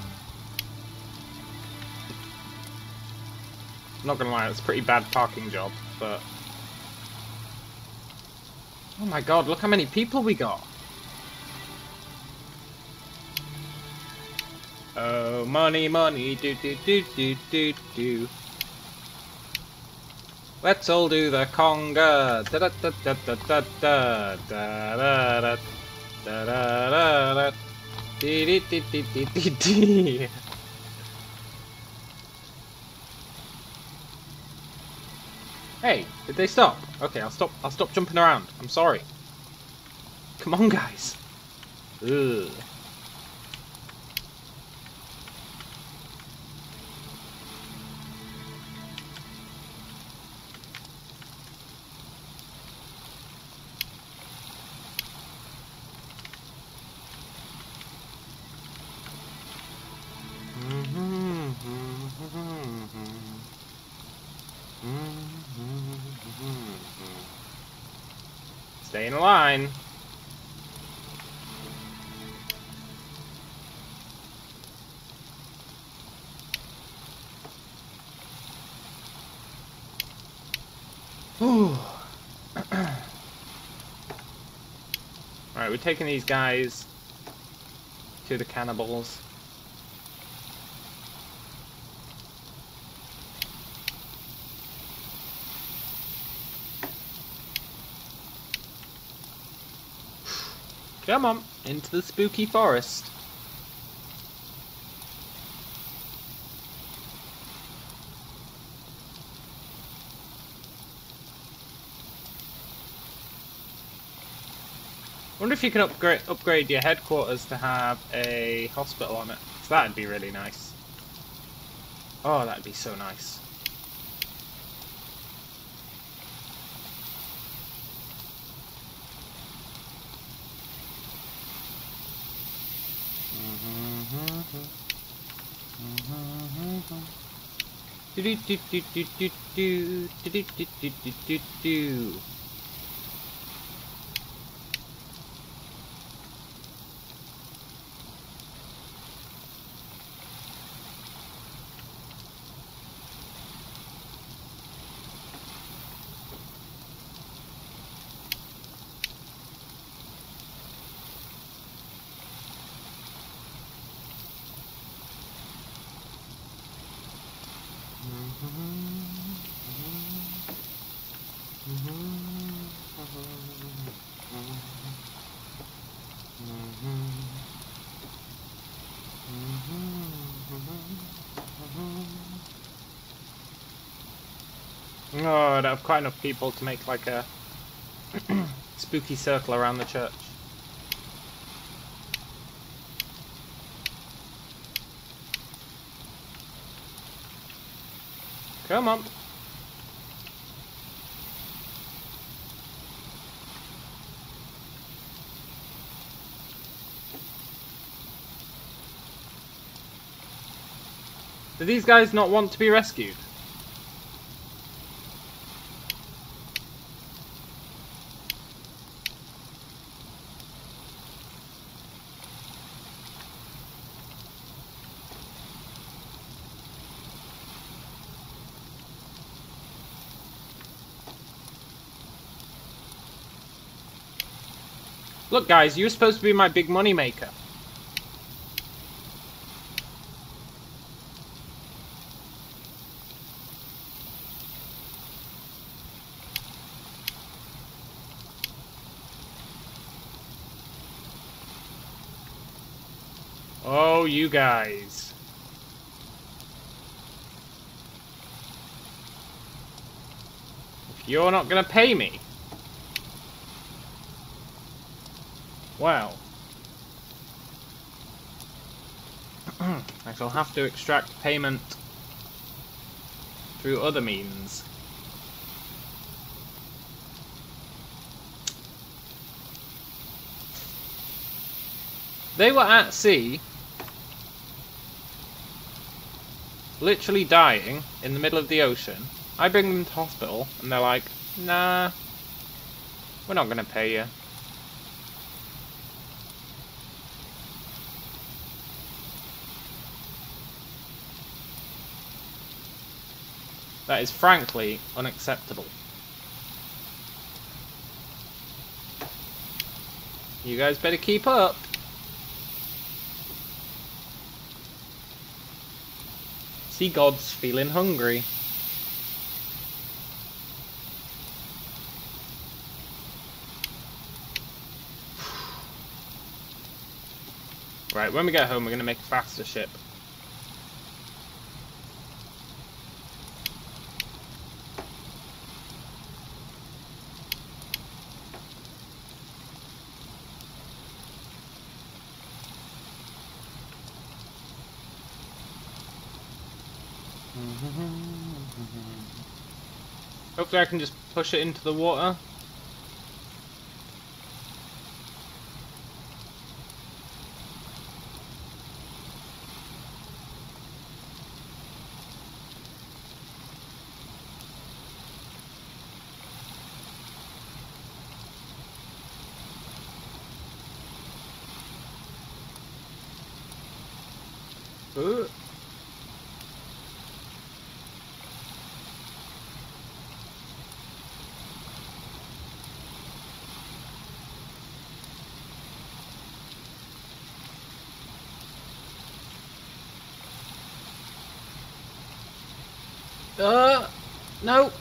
I'm not gonna lie, it's a pretty bad parking job, but... Oh my god, look how many people we got! Oh, money, money, do do do do do do. Let's all do the conga. Da da da da da da da da da da da da. Dee dee dee dee dee dee dee. Hey, did they stop? Okay, I'll stop jumping around. I'm sorry. Come on, guys. Ugh. Stay in line. Alright, we're taking these guys to the cannibals. Come on, into the spooky forest. Wonder if you can upgrade your headquarters to have a hospital on it. 'Cause that'd be really nice. Oh, that'd be so nice. Do do do do do do do do do do do do do. Oh, I don't have quite enough people to make like a spooky circle around the church. Come on. Do these guys not want to be rescued? Look, guys, you were supposed to be my big money maker. Oh, you guys. If you're not gonna pay me, well, I shall have to extract payment through other means. They were at sea, literally dying in the middle of the ocean. I bring them to hospital, and they're like, nah, we're not gonna pay you. That is frankly unacceptable. You guys better keep up. Sea gods feeling hungry. Right, when we get home, we're going to make a faster ship. Hopefully I can just push it into the water. Ooh. No.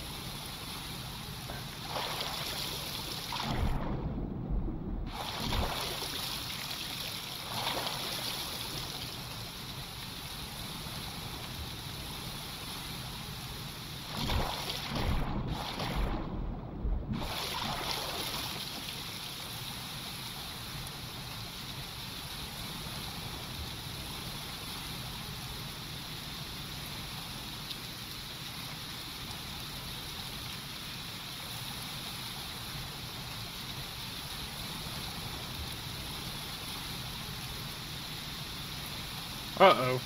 Uh-oh.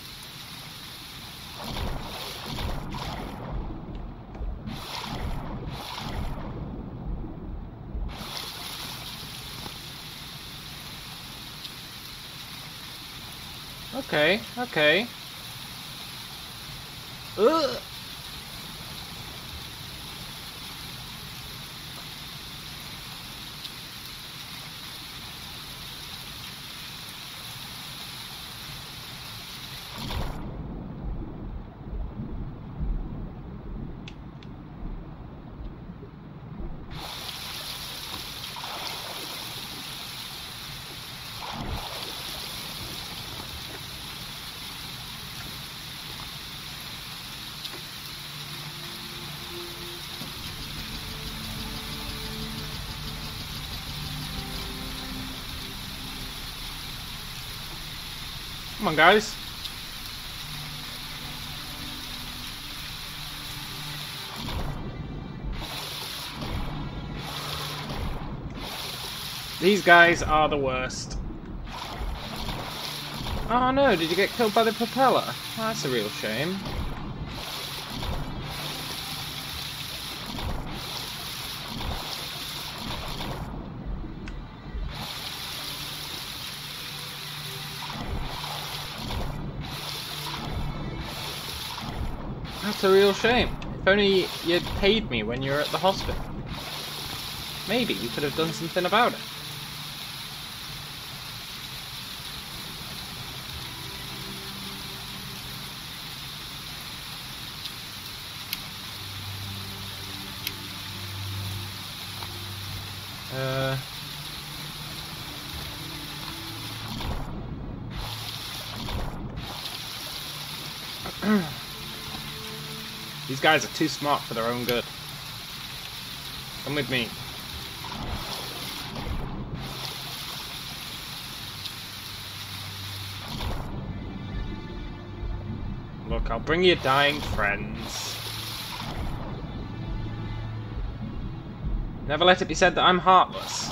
Okay, okay. Ugh. Come on, guys. These guys are the worst. Oh no, did you get killed by the propeller? Oh, that's a real shame. That's a real shame. If only you'd paid me when you were at the hospital. Maybe you could have done something about it. These guys are too smart for their own good. Come with me. Look, I'll bring you dying friends. Never let it be said that I'm heartless.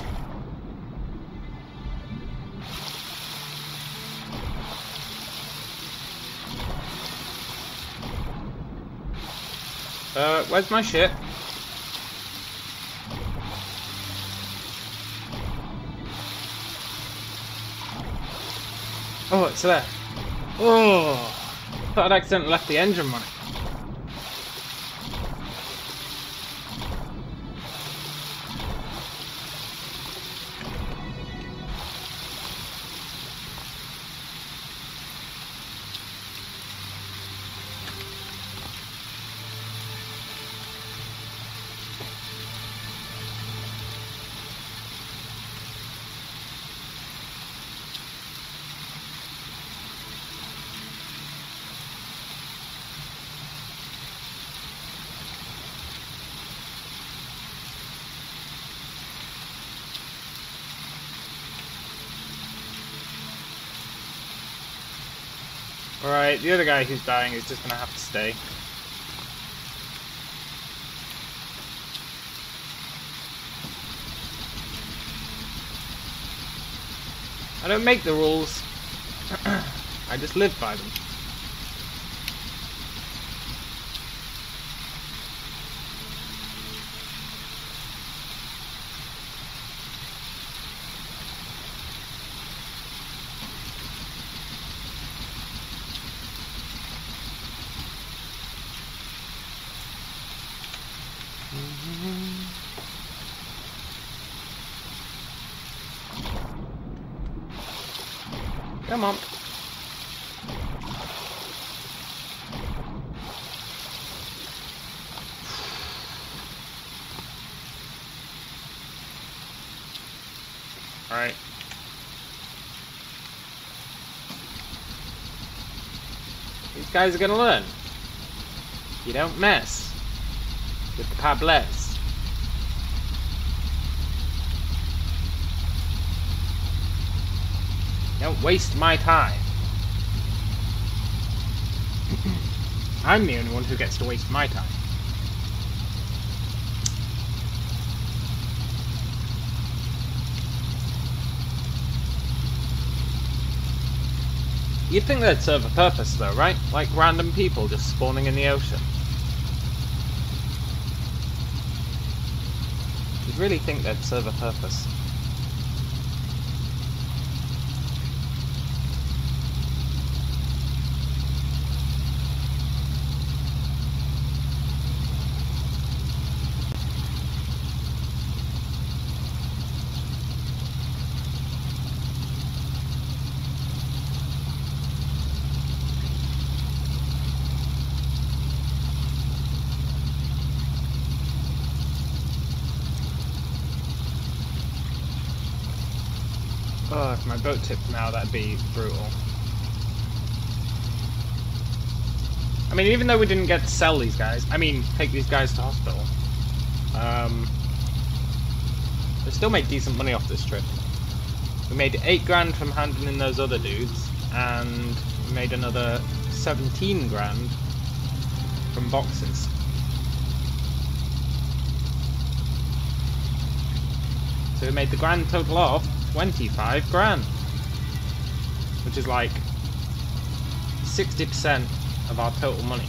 Where's my ship? Oh, it's there. Oh, thought I'd accidentally left the engine running. Alright, the other guy who's dying is just gonna have to stay. I don't make the rules. I just live by them. Come on. Alright. These guys are gonna learn. You don't mess with the Pablets. Don't waste my time. I'm the only one who gets to waste my time. You'd think they'd serve a purpose though, right? Like random people just spawning in the ocean. You'd really think they'd serve a purpose. Oh, if my boat tipped now, that'd be brutal. I mean, even though we didn't get to sell these guys, take these guys to hospital, we still made decent money off this trip. We made 8 grand from handling those other dudes, and we made another 17 grand from boxes. So we made the grand total of 25 grand, which is like 60% of our total money.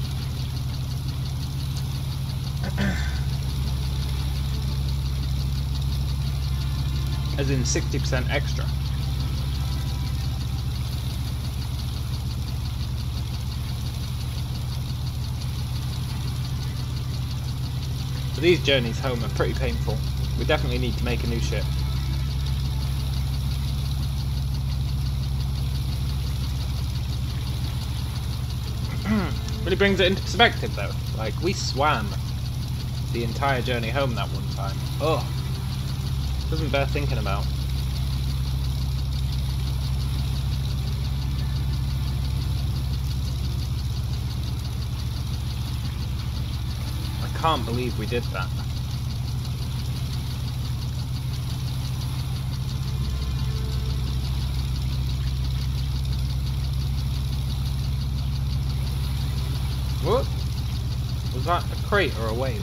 As in 60% extra. But these journeys home are pretty painful. We definitely need to make a new ship. Really brings it into perspective though. Like, we swam the entire journey home that one time. Oh, doesn't bear thinking about. I can't believe we did that. What? Was that a crate or a wave?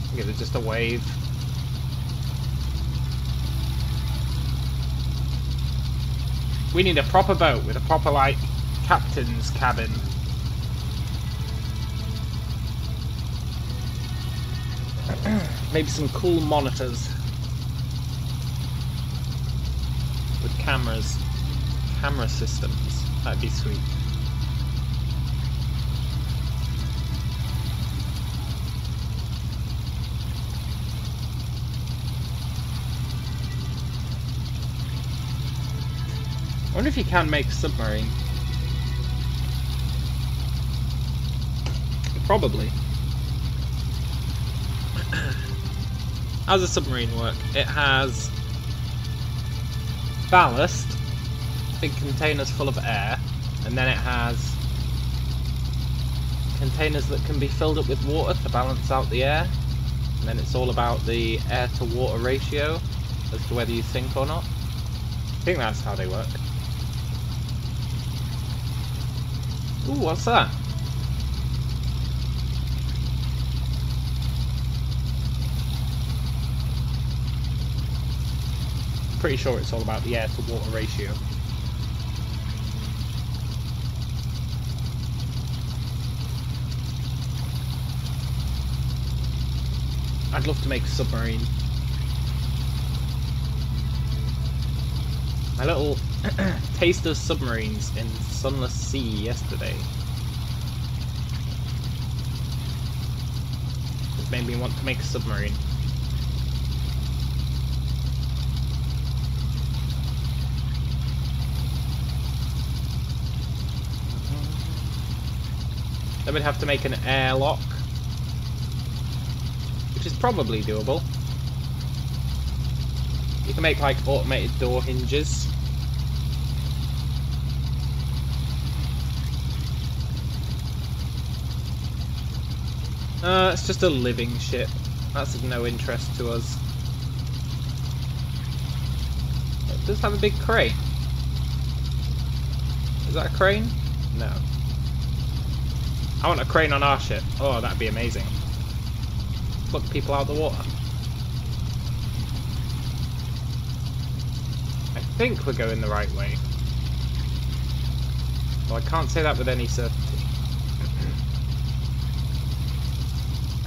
I think it was just a wave. We need a proper boat with a proper, like, captain's cabin. Maybe some cool monitors. With cameras. Camera systems. That'd be sweet. I wonder if you can make a submarine. Probably. How does a submarine work? It has ballast, big containers full of air, and then it has containers that can be filled up with water to balance out the air, and then it's all about the air to water ratio as to whether you sink or not. I think that's how they work. Ooh, what's that? Pretty sure it's all about the air to water ratio. I'd love to make a submarine. My little taste of submarines in Sunless Sea yesterday has made me want to make a submarine. Then we'd have to make an airlock, which is probably doable. You can make like automated door hinges. It's just a living ship. That's of no interest to us. It does have a big crane. Is that a crane? No. I want a crane on our ship. Oh, that'd be amazing. Pluck people out of the water. think we're going the right way. Well, I can't say that with any certainty.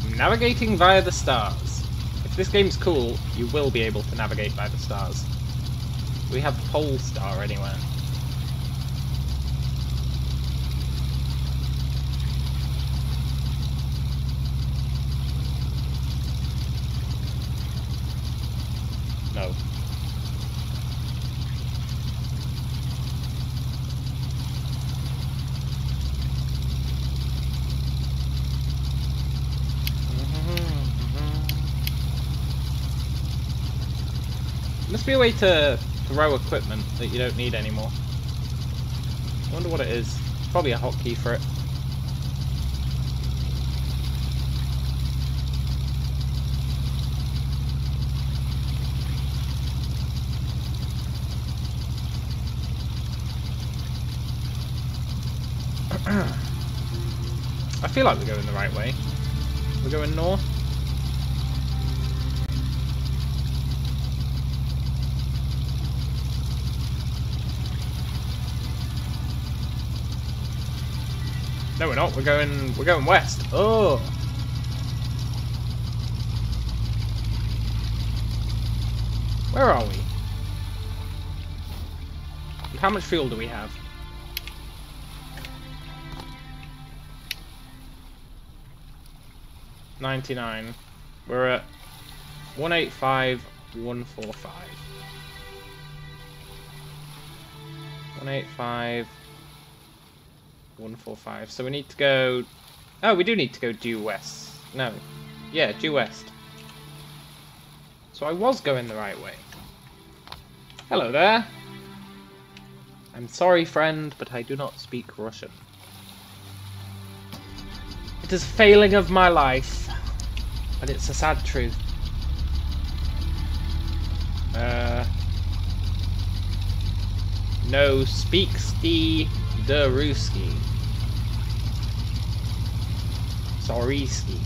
I'm navigating via the stars. If this game's cool, you will be able to navigate by the stars. Do we have Pole Star anywhere? No. Must be a way to throw equipment that you don't need anymore. I wonder what it is. Probably a hotkey for it. I feel like we're going the right way. We're going north. No, we're not. We're going west. Oh. Where are we? How much fuel do we have? 99. We're at 185,145. 185,145. So we need to go. Oh, we do need to go due west. No. Yeah, due west. So I was going the right way. Hello there. I'm sorry, friend, but I do not speak Russian. It is a failing of my life, but it's a sad truth. No speakski de Ruski. Sorryski.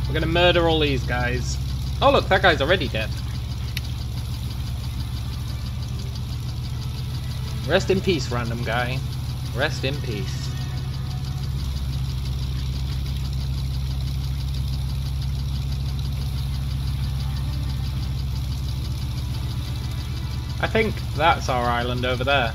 We're gonna murder all these guys. Oh look, that guy's already dead. Rest in peace, random guy. Rest in peace. I think that's our island over there.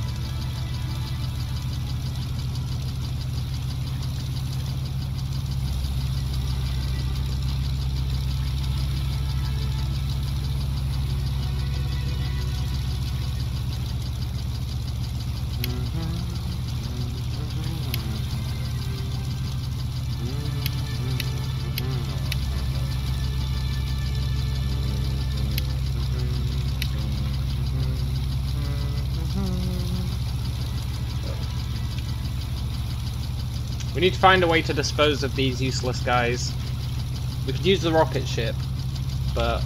We need to find a way to dispose of these useless guys. We could use the rocket ship, but I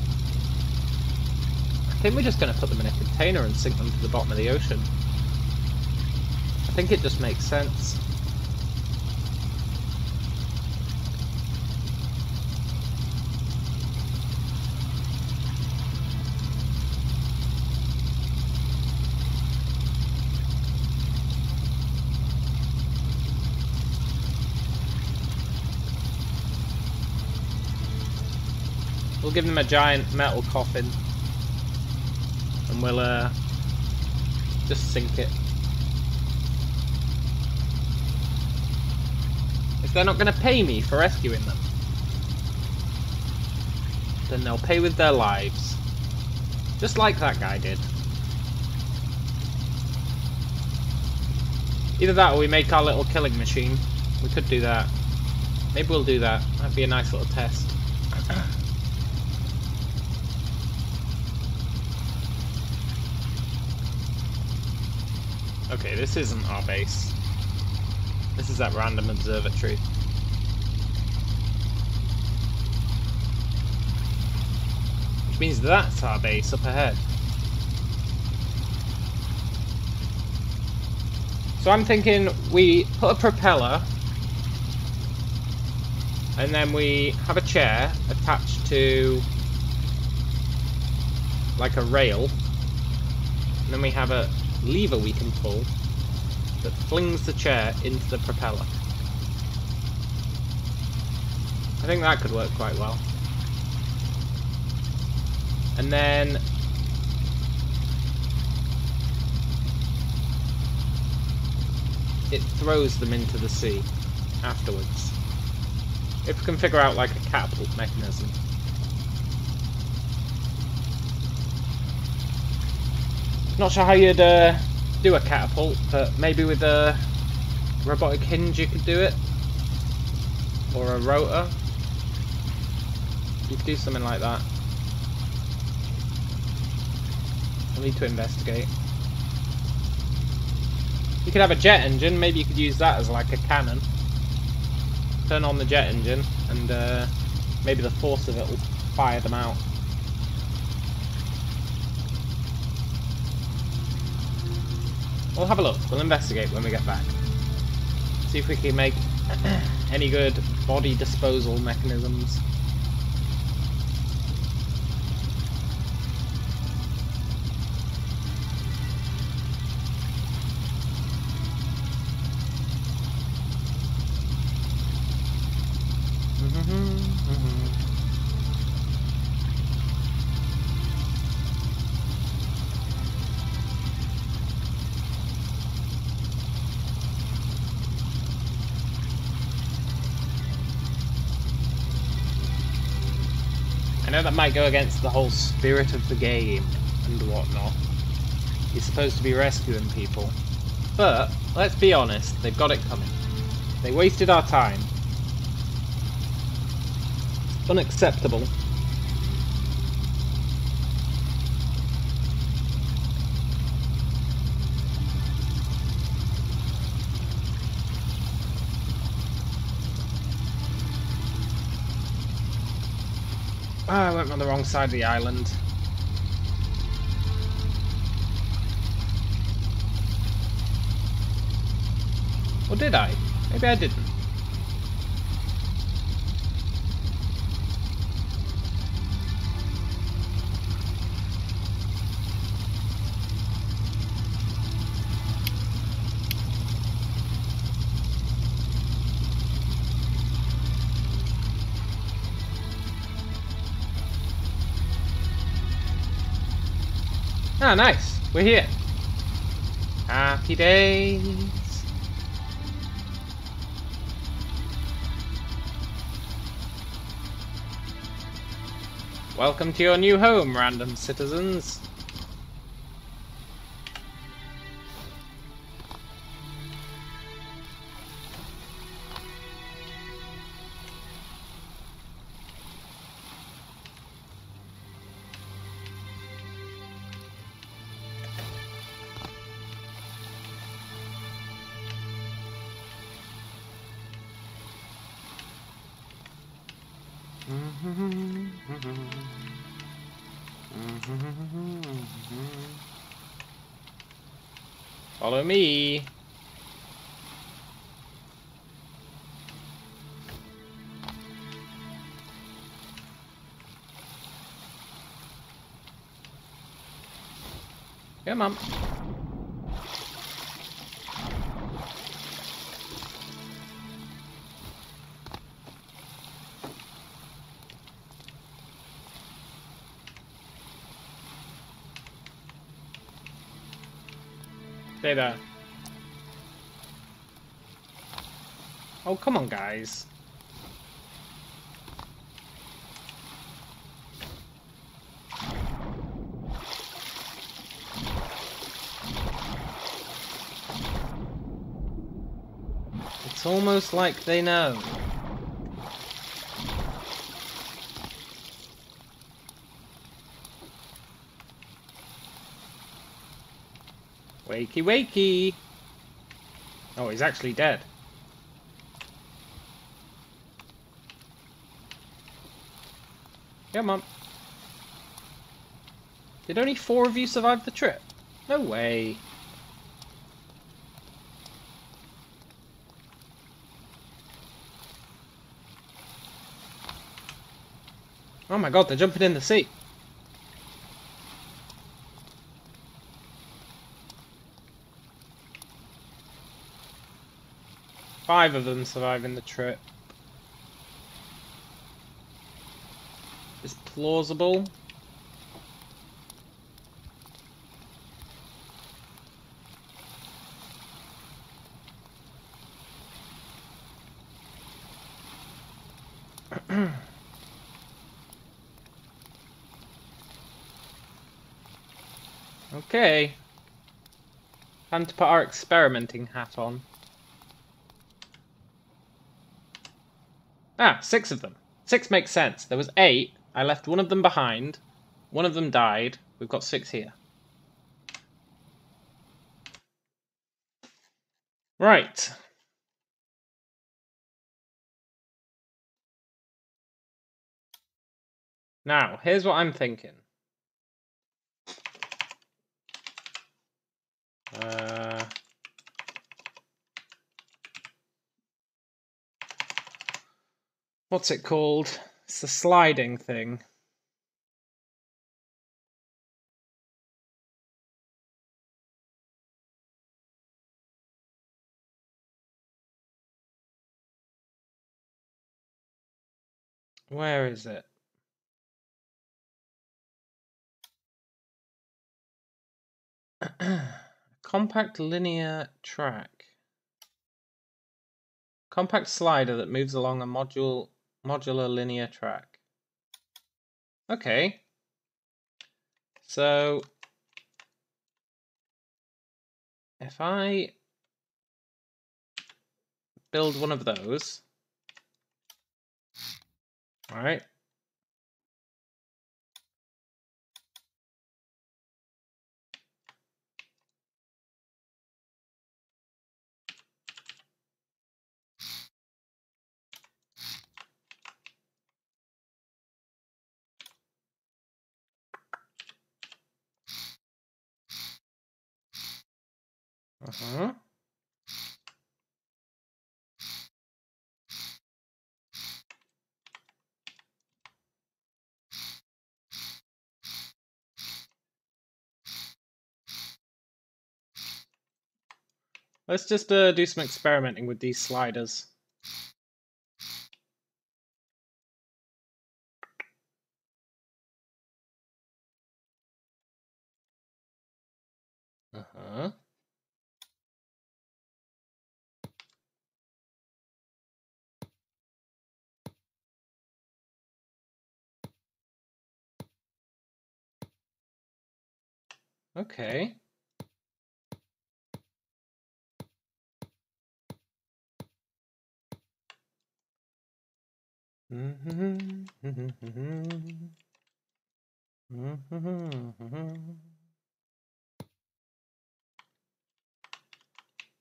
think we're just going to put them in a container and sink them to the bottom of the ocean. I think it just makes sense. We'll give them a giant metal coffin and we'll just sink it. If they're not going to pay me for rescuing them, then they'll pay with their lives. Just like that guy did. Either that or we make our little killing machine. We could do that. Maybe we'll do that. That'd be a nice little test. Okay, this isn't our base. This is that random observatory. Which means that's our base up ahead. So I'm thinking we put a propeller, and then we have a chair attached to like a rail, and then we have a lever we can pull that flings the chair into the propeller. I think that could work quite well. And then it throws them into the sea afterwards. If we can figure out like a catapult mechanism. Not sure how you'd do a catapult, but maybe with a robotic hinge you could do it. Or a rotor. You could do something like that. We'll need to investigate. You could have a jet engine, maybe you could use that as like a cannon. Turn on the jet engine and maybe the force of it will fire them out. We'll have a look, we'll investigate when we get back. See if we can make any good body disposal mechanisms. I know that might go against the whole spirit of the game and whatnot. You're supposed to be rescuing people. But, let's be honest, they've got it coming. They wasted our time. It's unacceptable. Oh, I went on the wrong side of the island. Or did I? Maybe I didn't. Ah, nice. We're here. Happy days. Welcome to your new home, random citizens. Follow me. Come on. Stay there. Oh, come on, guys. It's almost like they know. Wakey, wakey! Oh, he's actually dead. Come on. Did only 4 of you survive the trip? No way. Oh my god, they're jumping in the sea. Five of them surviving the trip. Is plausible. Okay. Time to put our experimenting hat on. Ah, 6 of them. 6 makes sense. There was 8. I left one of them behind. One of them died. We've got 6 here. Right. Now, here's what I'm thinking. What's it called? It's the sliding thing. Where is it? Compact linear track. Compact slider that moves along a modular linear track. Okay. So if I build one of those, all right. Uh-huh. Let's just do some experimenting with these sliders. Uh-huh. Okay.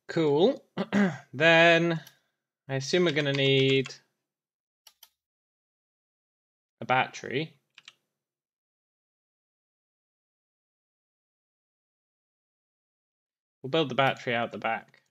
Cool. Then I assume we're going to need a battery. We'll build the battery out the back.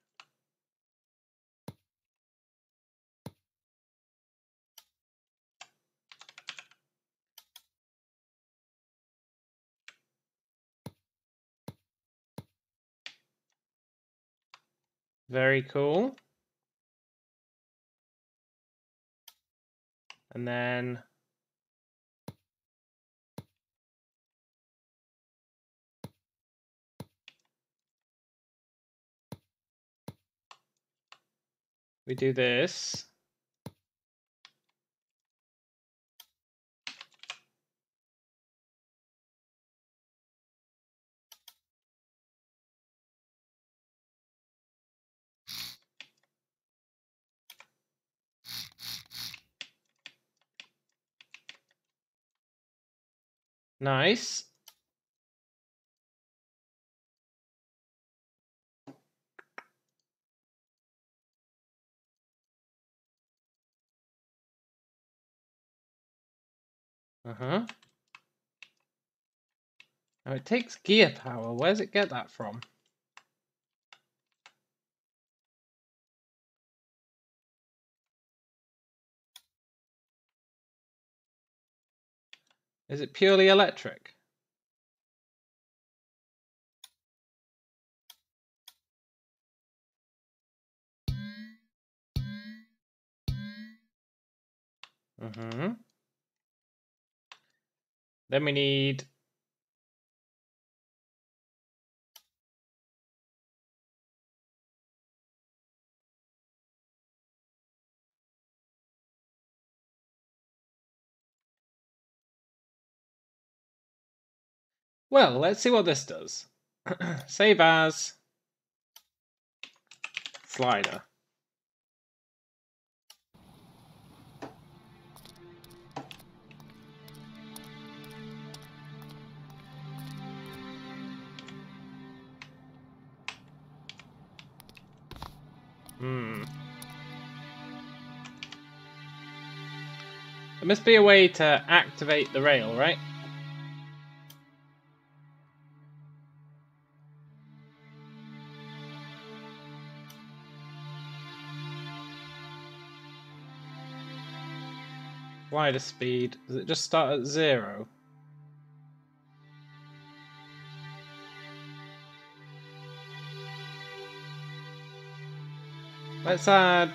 Very cool. And then we do this. Nice. Uh-huh. Now it takes gear power. Where does it get that from? Is it purely electric? Mm-hmm. Then we need... Well, let's see what this does. Save as... slider. Hmm. There must be a way to activate the rail, right? Slider speed. Does it just start at 0? Let's add...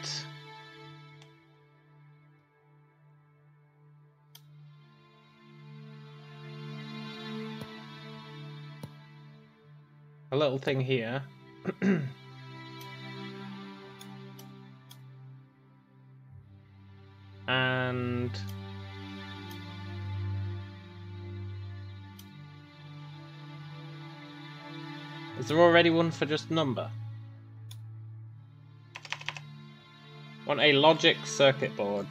a little thing here. And... is there already one for just number? Want a logic circuit board.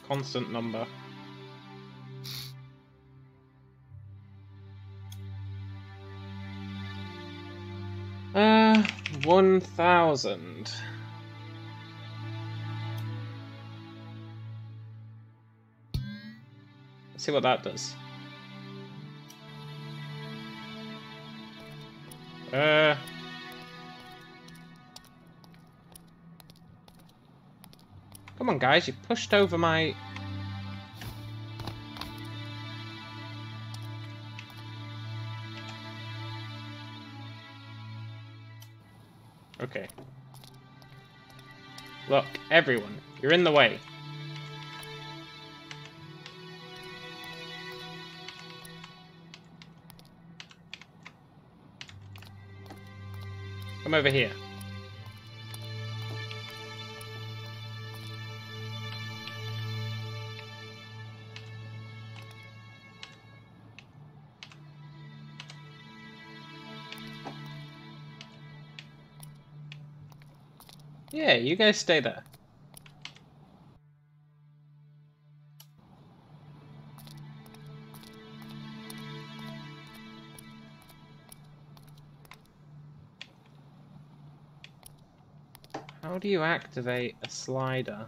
Constant number. 1000. Let's see what that does. Come on, guys, you pushed over my... Okay. Look, everyone, you're in the way. Come over here. Yeah, you guys stay there. How do you activate a slider?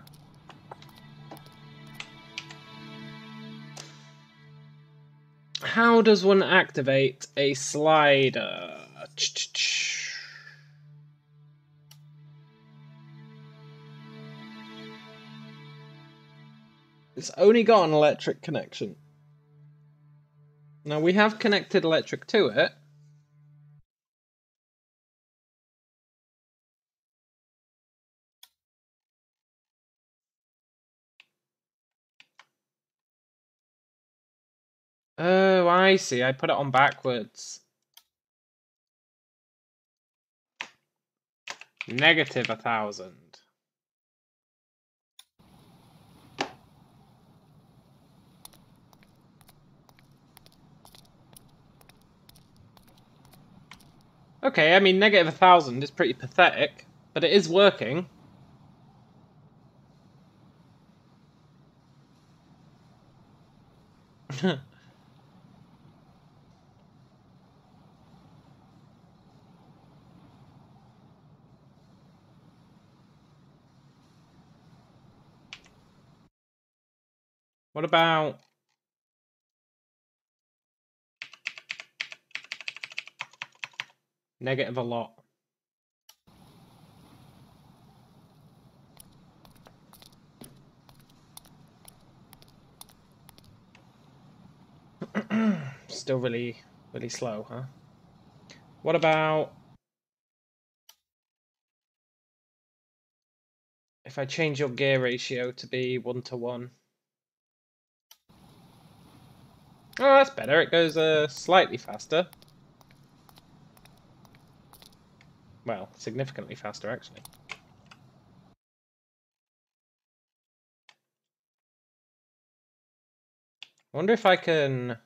How does one activate a slider? It's only got an electric connection. Now we have connected electric to it. Oh, I see. I put it on backwards. Negative 1000. Okay, I mean, negative 1000 is pretty pathetic, but it is working. What about... negative a lot? Still really, really slow, huh? What about if I change your gear ratio to be 1:1? Oh, that's better. It goes slightly faster. Well, significantly faster, actually. I wonder if I can...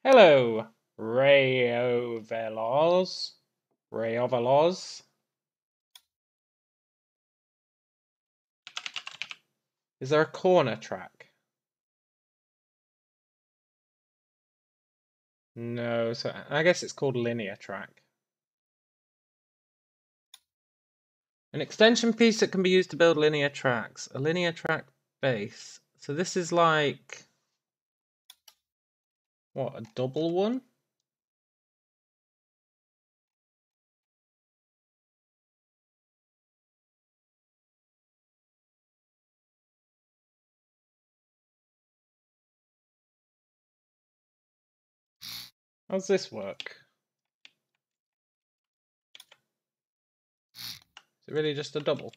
Hello, Rayovelos. Rayovelos. Is there a corner track? No, so I guess it's called linear track. An extension piece that can be used to build linear tracks. A linear track base. So this is like... what, a double one? How's this work? Is it really just a double?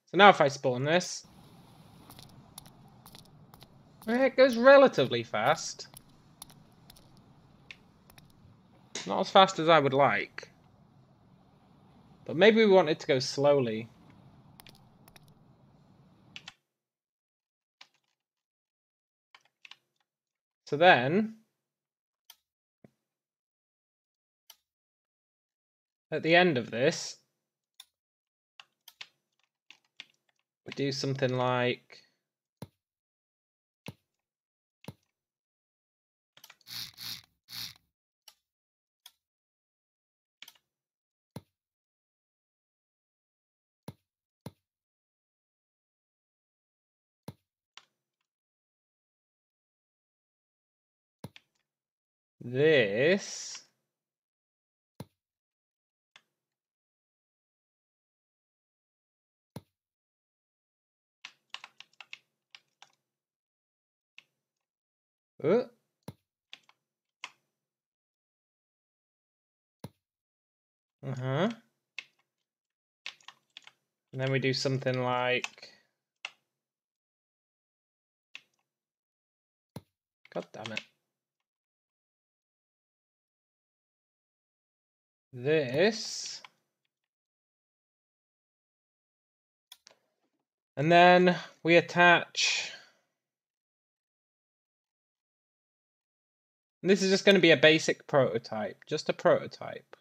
So now if I spawn this, it goes relatively fast. Not as fast as I would like. But maybe we want it to go slowly. So then, at the end of this, we do something like... this. Uh, uh-huh. And then we do something like... God damn it. This. And then we attach... And this is just going to be a basic prototype. Just a prototype.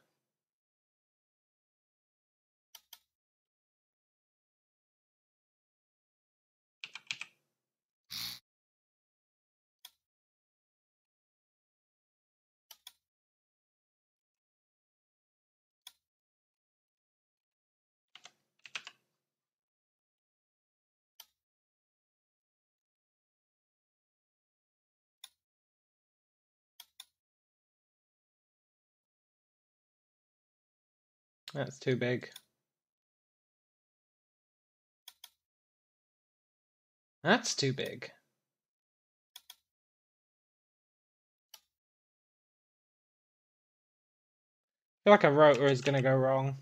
That's too big. That's too big. I feel like a rotor is going to go wrong.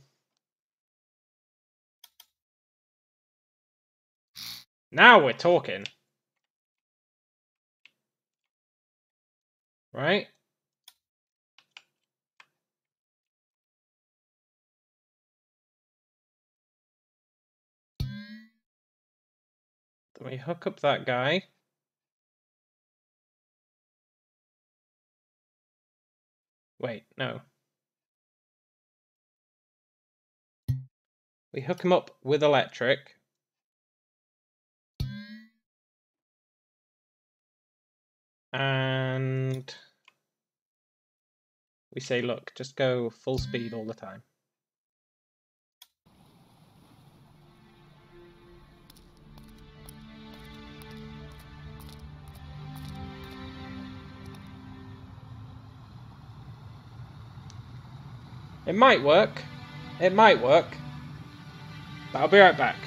Now we're talking. Right? Then we hook up that guy. Wait, no. We hook him up with electric. And we say, look, just go full speed all the time. It might work. It might work. But I'll be right back.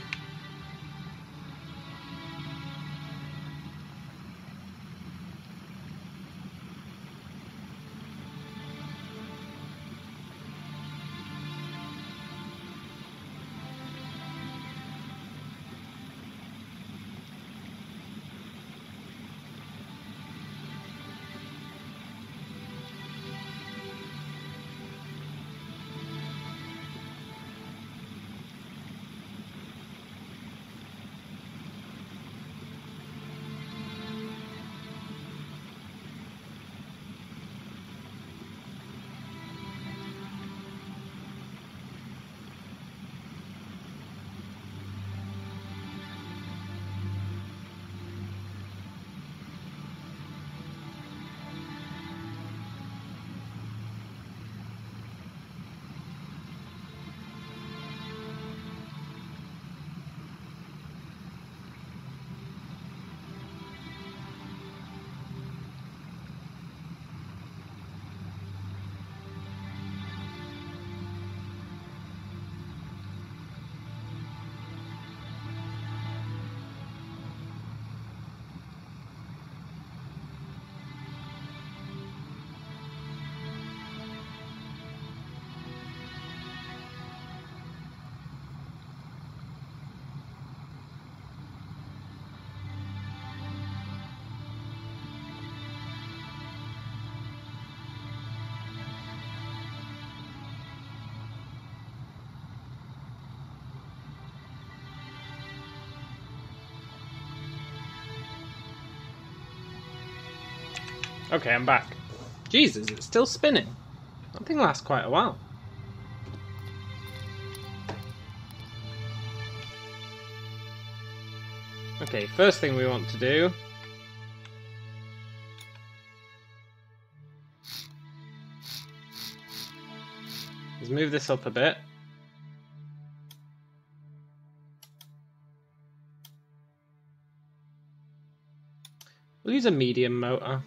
Okay, I'm back. Jesus, it's still spinning. That thing lasts quite a while. Okay, first thing we want to do is move this up a bit. We'll use a medium motor.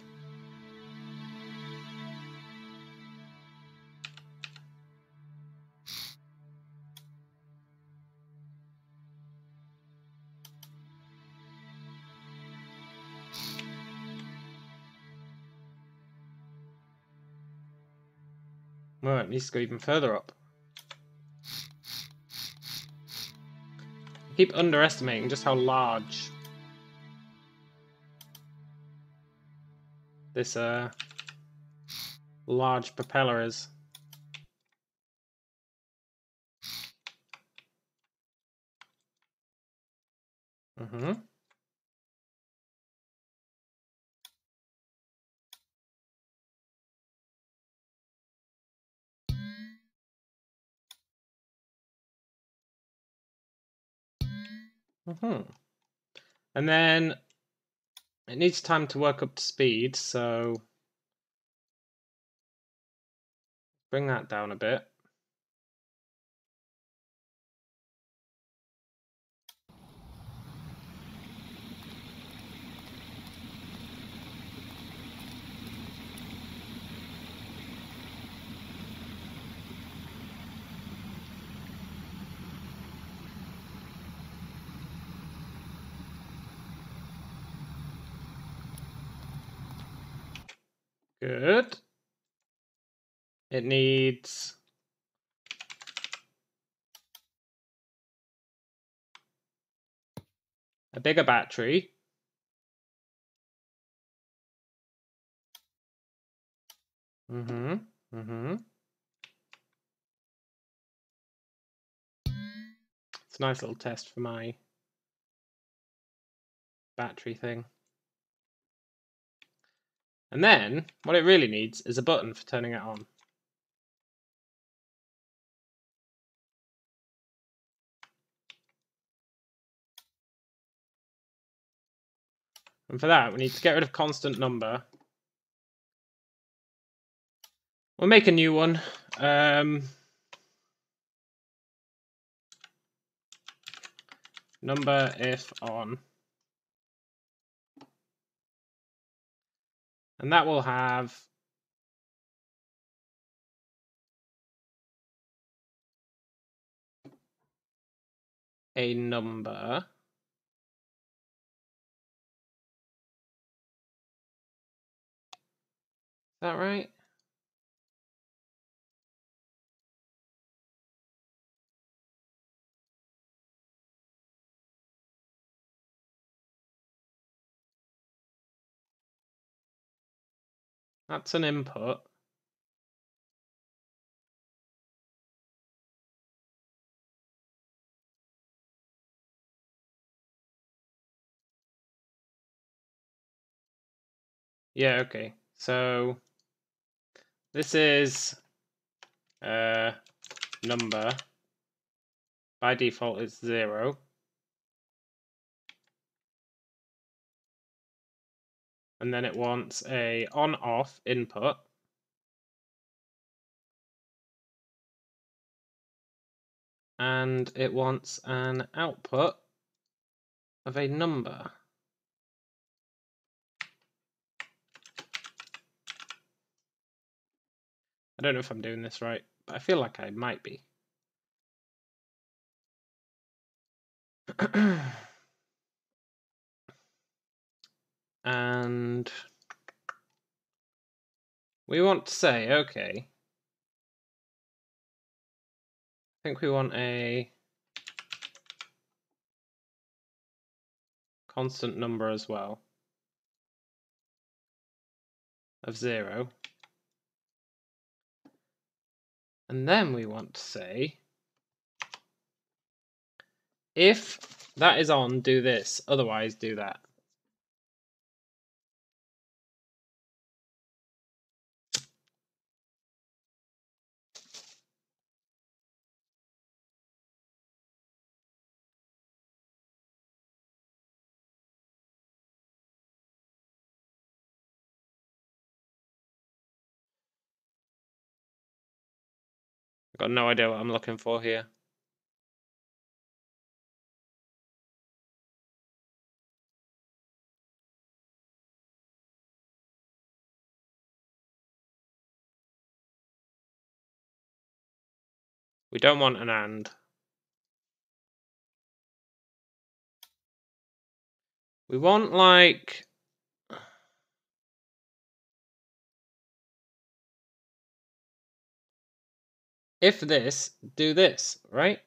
Well, it needs to go even further up. I keep underestimating just how large this large propeller is. Mm-hmm. Mm-hmm. And then it needs time to work up to speed, so bring that down a bit. Good. It needs a bigger battery. Mm-hmm. Mm-hmm. It's a nice little test for my battery thing. And then, what it really needs is a button for turning it on. And for that, we need to get rid of constant number We'll make a new one. Number if on. And that will have a number. Is that right? That's an input. Yeah, okay. So this is number. By default, it's 0. And then it wants a on-off input. And it wants an output of a number. I don't know if I'm doing this right, but I feel like I might be. And we want to say, okay, I think we want a constant number as well of 0. And then we want to say, if that is on, do this, otherwise do that. I've got no idea what I'm looking for here. We don't want an and. We want like if this, do this, right?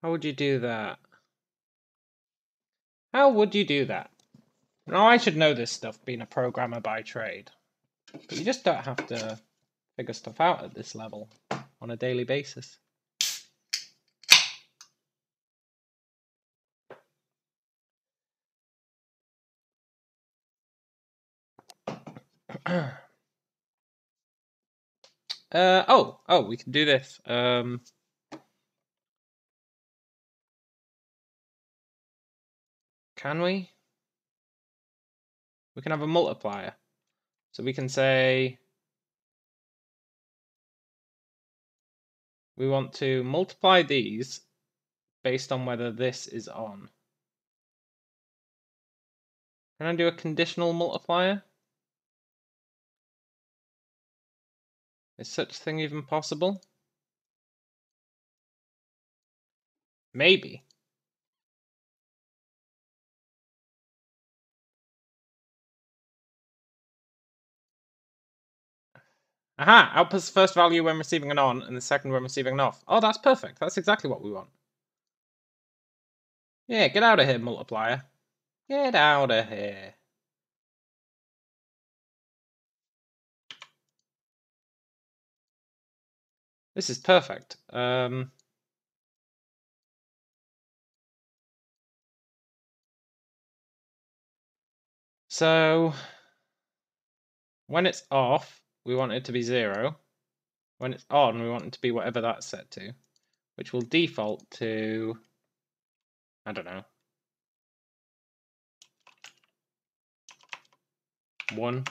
How would you do that? How would you do that? Now, I should know this stuff, being a programmer by trade. But you just don't have to figure stuff out at this level on a daily basis. We can do this. Can we? We can have a multiplier. So we can say we want to multiply these based on whether this is on. Can I do a conditional multiplier? Is such a thing even possible? Maybe. Aha! Outputs the first value when receiving an on and the second when receiving an off. Oh, that's perfect. That's exactly what we want. Yeah, get out of here, multiplier. Get out of here. This is perfect. So when it's off, we want it to be 0. When it's on, we want it to be whatever that's set to, which will default to, I don't know, 1.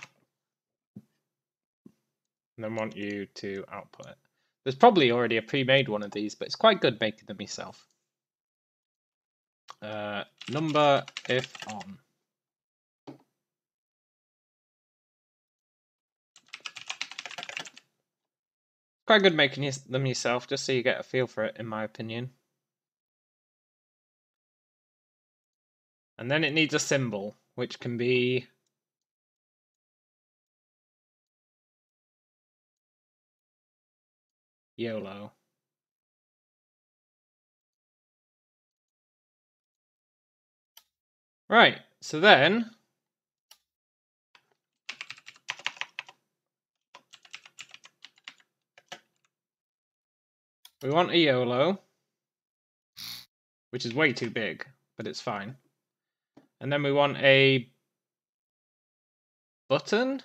And then want you to output it. There's probably already a pre-made one of these, but it's quite good making them yourself. Number if on. Quite good making them yourself, just so you get a feel for it, in my opinion. And then it needs a symbol, which can be YOLO. Right, so then we want a YOLO, which is way too big, but it's fine. And then we want a button.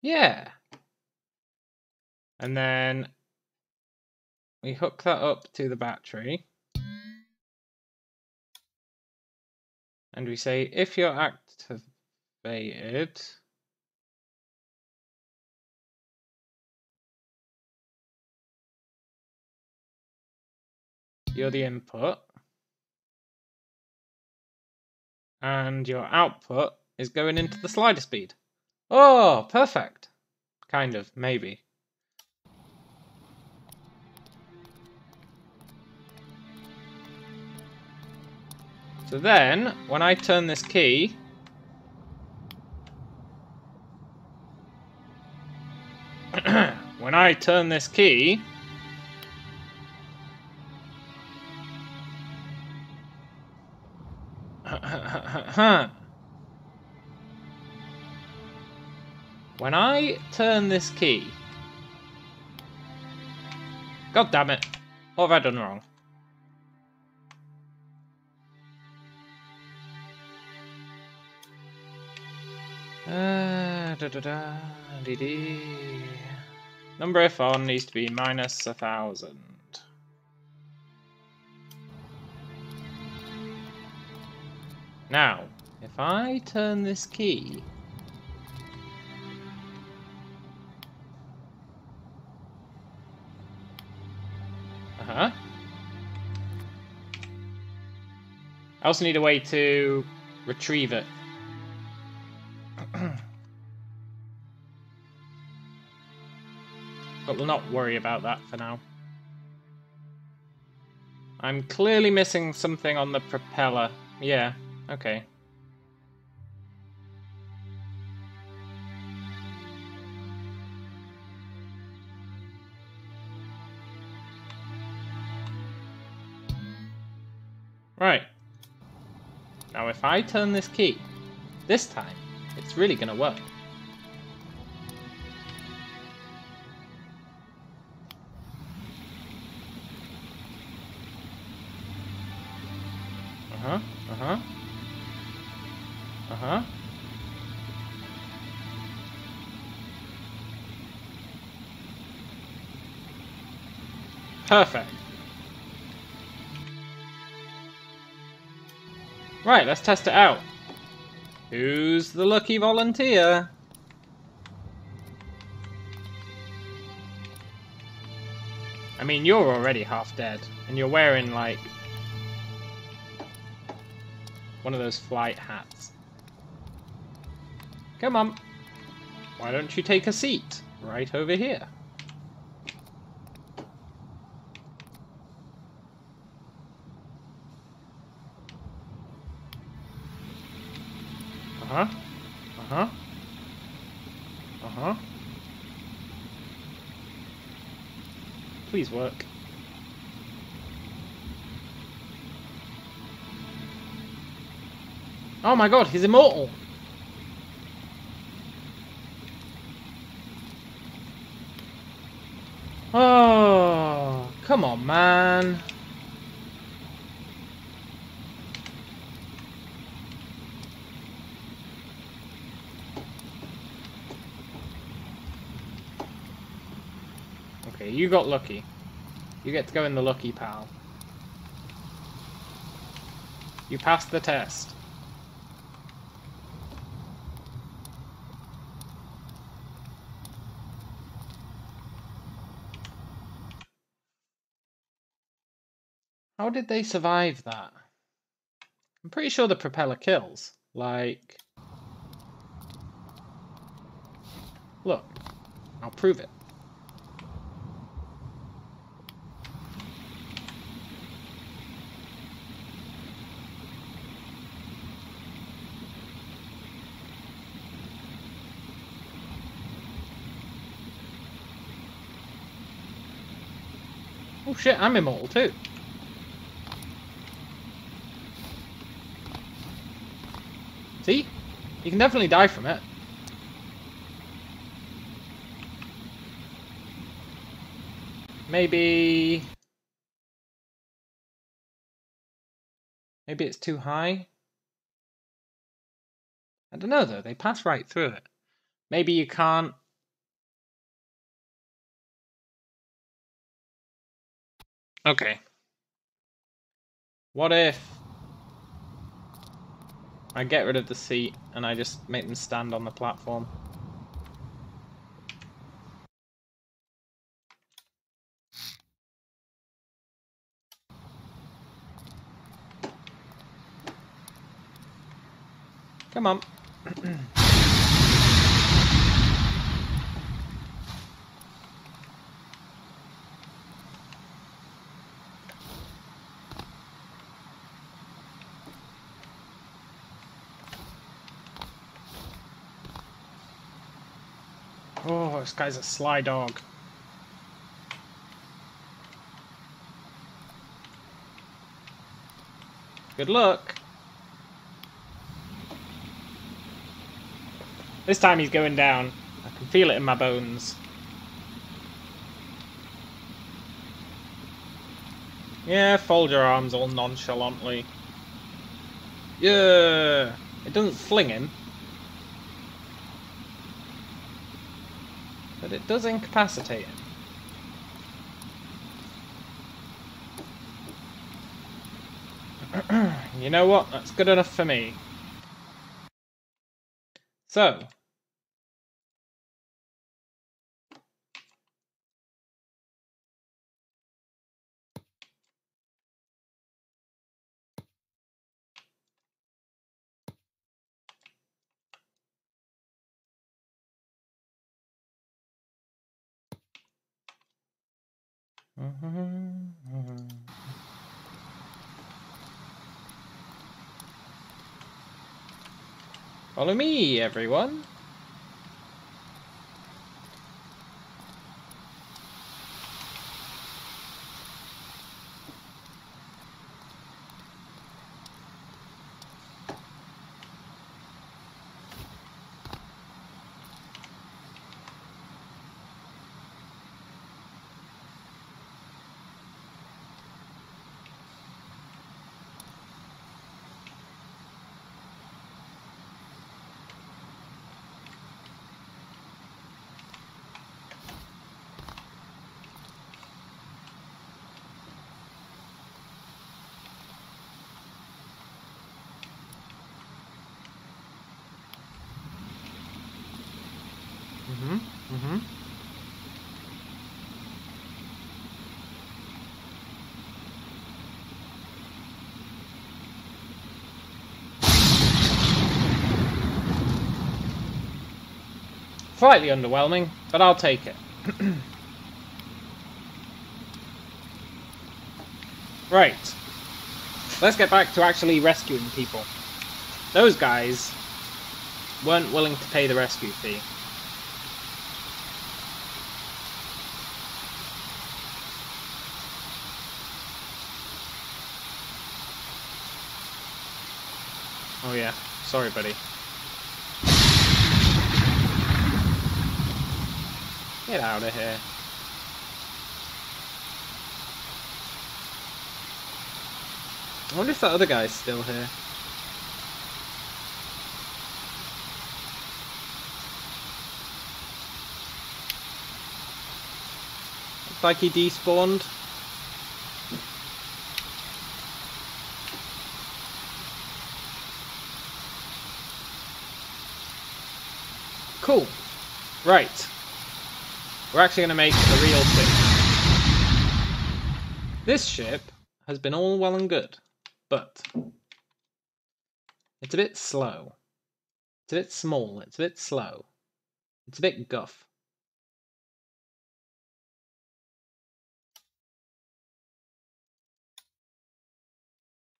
Yeah. And then we hook that up to the battery. And we say, if you're activated, you're the input. And your output is going into the slider speed. Oh, perfect. Kind of, maybe. So then, when I turn this key, when I turn this key, when I turn this key, God damn it, what have I done wrong? Number if on needs to be minus 1,000. Now, if I turn this key, I also need a way to retrieve it. But we'll not worry about that for now. I'm clearly missing something on the propeller. Yeah, okay. Right. Now if I turn this key, this time, it's really gonna work. Perfect. Right, let's test it out. Who's the lucky volunteer? I mean, you're already half dead, and you're wearing, like, one of those flight hats. Come on. Why don't you take a seat right over here? Please work. Oh my god, he's immortal! Oh, come on, man. you got lucky. You get to go in the lucky pal. You passed the test. How did they survive that? I'm pretty sure the propeller kills. Like... Look. I'll prove it. Oh shit, I'm immortal too. See? You can definitely die from it. Maybe it's too high? I don't know though, they pass right through it. Maybe you can't... Okay. What if I get rid of the seat and I just make them stand on the platform? Come on. Oh, this guy's a sly dog. Good luck. This time he's going down. I can feel it in my bones. Yeah, fold your arms all nonchalantly. Yeah! It doesn't fling him. But it does incapacitate him. You know what? That's good enough for me. So. Follow me, everyone. Slightly underwhelming, but I'll take it. Right. Let's get back to actually rescuing people. Those guys weren't willing to pay the rescue fee. Oh yeah, sorry buddy. Get out of here. I wonder if that other guy's still here. Looks like he despawned. Cool. Right. We're actually going to make the real thing. This ship has been all well and good, but it's a bit slow. It's a bit small. It's a bit slow. It's a bit guff.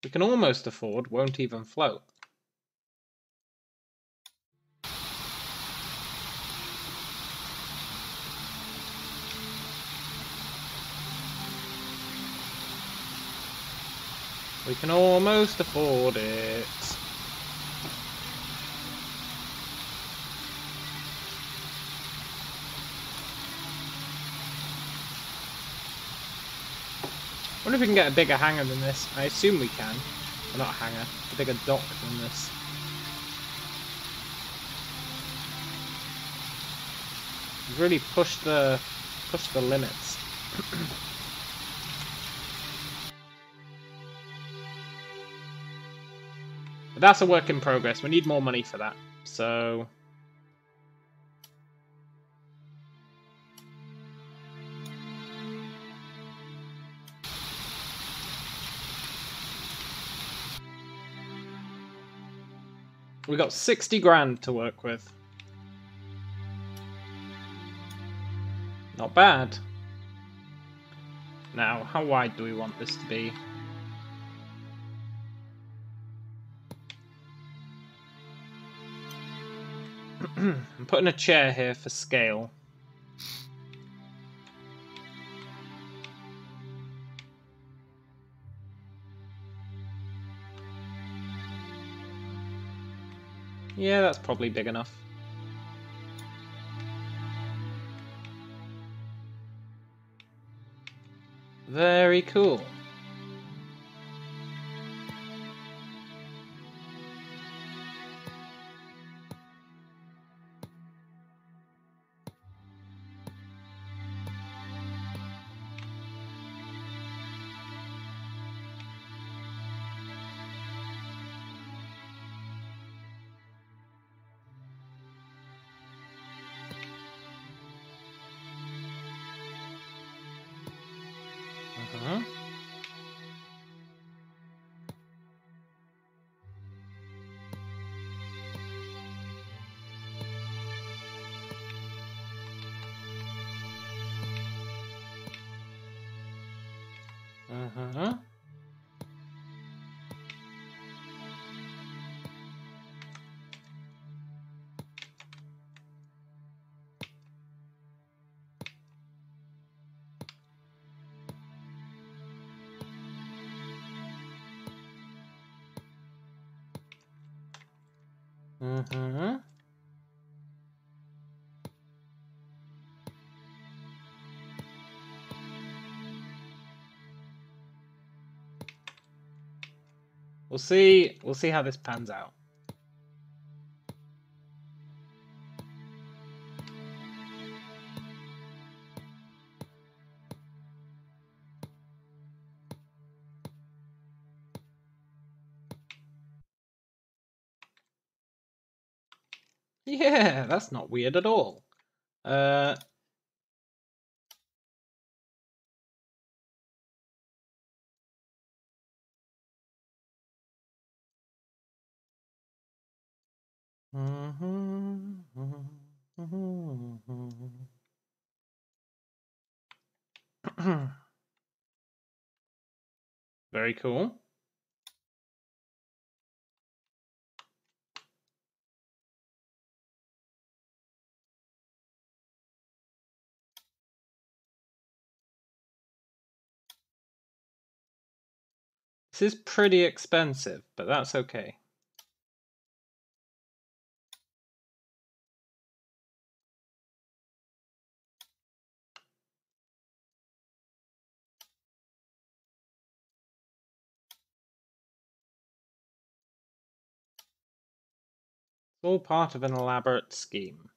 We can almost afford won't even float. We can almost afford it. I wonder if we can get a bigger hangar than this. I assume we can. Well, not a hangar, a bigger dock than this. We've really pushed the limits. But that's a work in progress. We need more money for that. So we got 60 grand to work with. Not bad. Now, how wide do we want this to be? I'm putting a chair here for scale. Yeah, that's probably big enough. Very cool. Uh-huh. Uh-huh. Uh-huh. We'll see how this pans out. Yeah, that's not weird at all. Very cool. This is pretty expensive, but that's okay. It's all part of an elaborate scheme.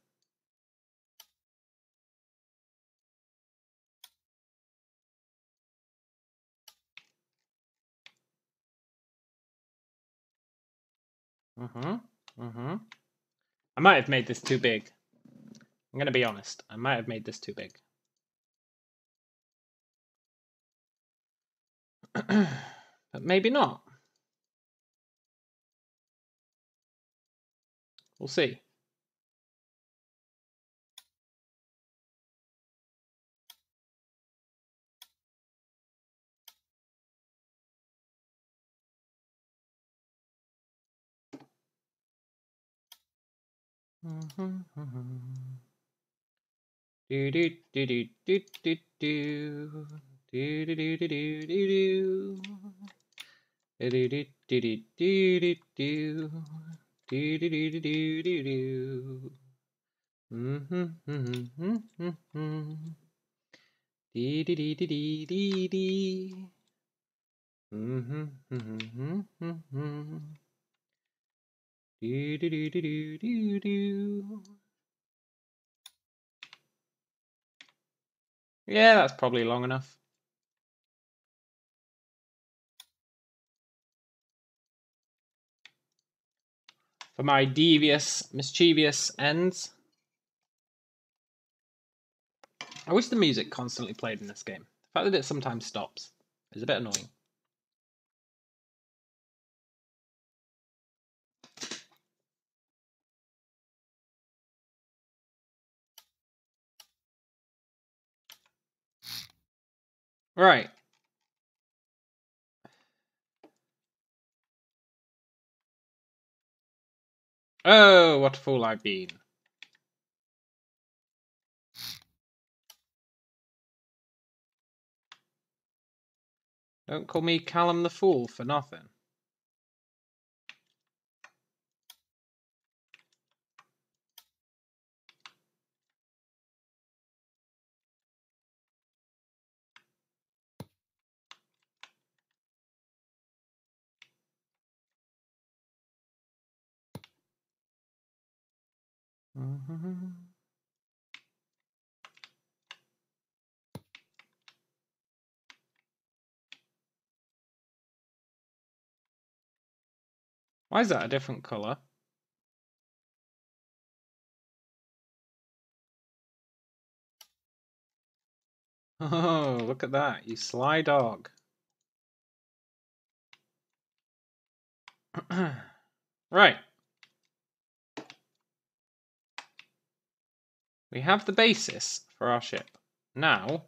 I might have made this too big. I'm gonna be honest. I might have made this too big. But maybe not. We'll see. Do do do do do do do do do do do do do. Do do do do do do do. Do do do do do do do. Dee dee dee dee dee dee dee. Do do do do do do do. Yeah, that's probably long enough. For my devious, mischievous ends. I wish the music constantly played in this game. The fact that it sometimes stops is a bit annoying. Right. Oh, what a fool I've been. Don't call me Callum the Fool for nothing. Why is that a different colour? Oh, look at that, you sly dog. Right. We have the basis for our ship. Now,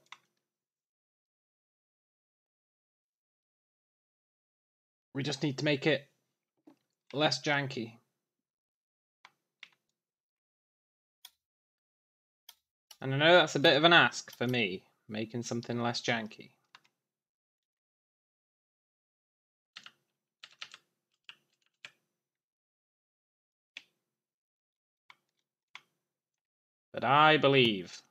we just need to make it less janky. And I know that's a bit of an ask for me, making something less janky. But I believe.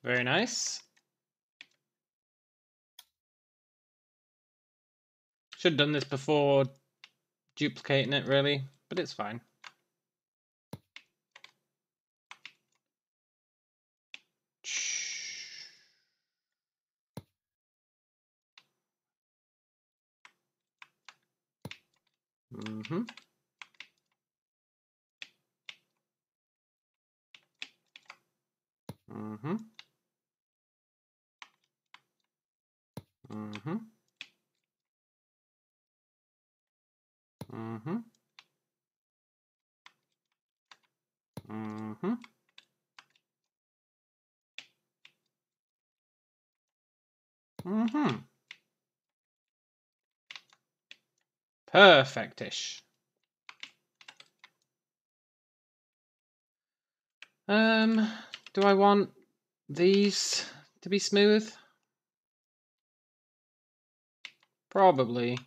Very nice. Should have done this before duplicating it, really, but it's fine. Perfect-ish. Do I want these to be smooth? Probably.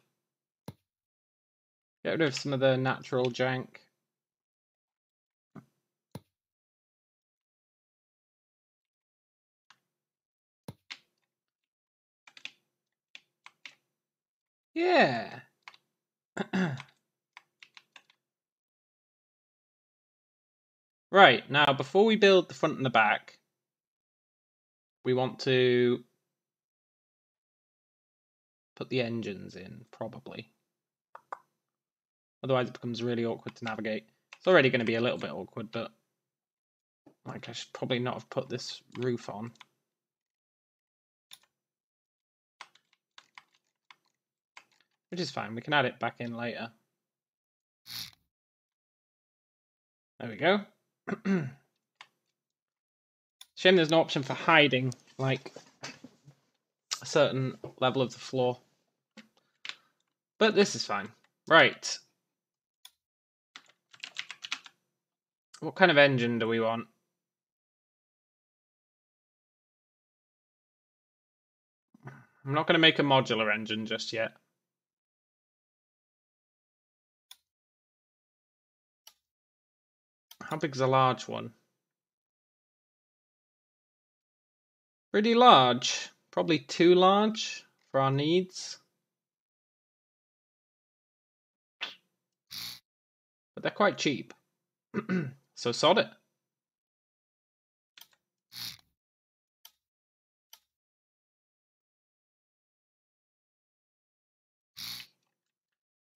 Get rid of some of the natural jank. Yeah. Right, now before we build the front and the back, we want to put the engines in, probably. Otherwise it becomes really awkward to navigate. It's already going to be a little bit awkward, but like I should probably not have put this roof on. Which is fine, we can add it back in later. There we go. Shame there's no option for hiding, like a certain level of the floor. But this is fine. Right. What kind of engine do we want? I'm not going to make a modular engine just yet. How big's a large one? Pretty large. Probably too large for our needs. But they're quite cheap. So sod it.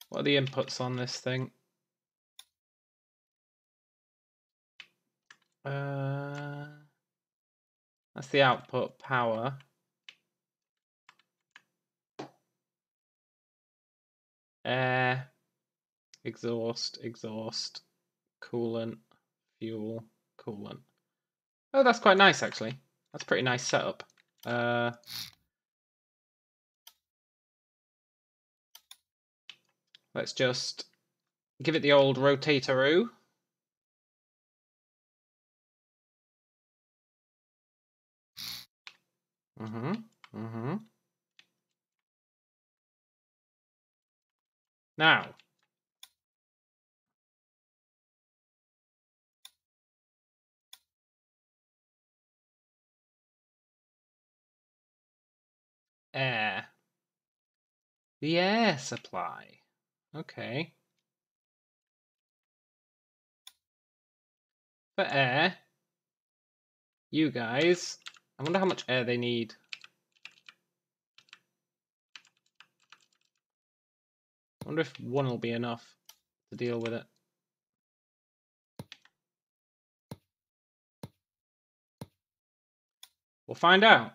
What are the inputs on this thing? That's the output power. Air, exhaust, coolant, fuel, coolant. Oh, that's quite nice actually. That's a pretty nice setup. Let's just give it the old rotatoroo. Now, air. The air supply. Okay. For air, you guys, I wonder how much air they need. I wonder if one will be enough to deal with it. We'll find out.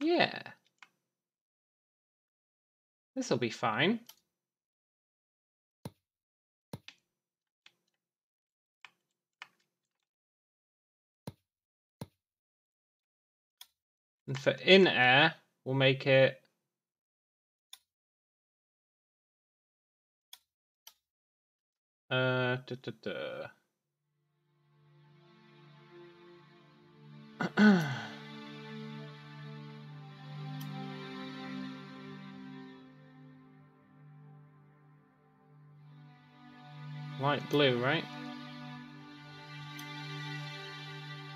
Yeah. This'll be fine. And for in air, we'll make it light blue, right?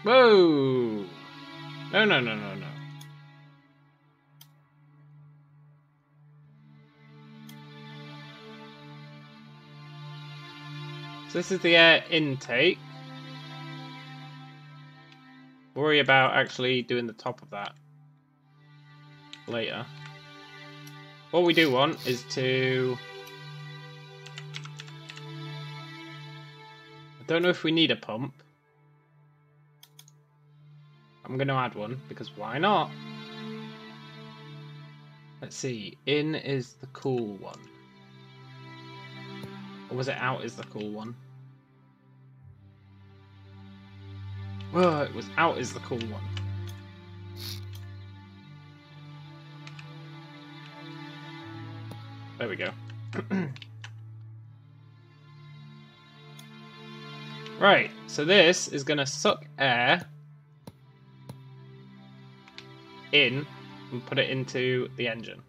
Whoa! No. So this is the air intake. Worry about actually doing the top of that later. What we do want is to... I don't know if we need a pump. I'm going to add one, because why not? Let's see. In is the cool one. Or was it out is the cool one? Well, it was out is the cool one. There we go. Right, so this is going to suck air in and put it into the engine.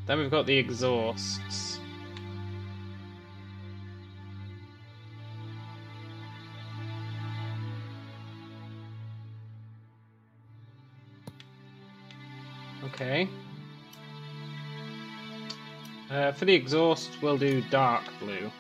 Then we've got the exhausts. Okay. For the exhaust, we'll do dark blue.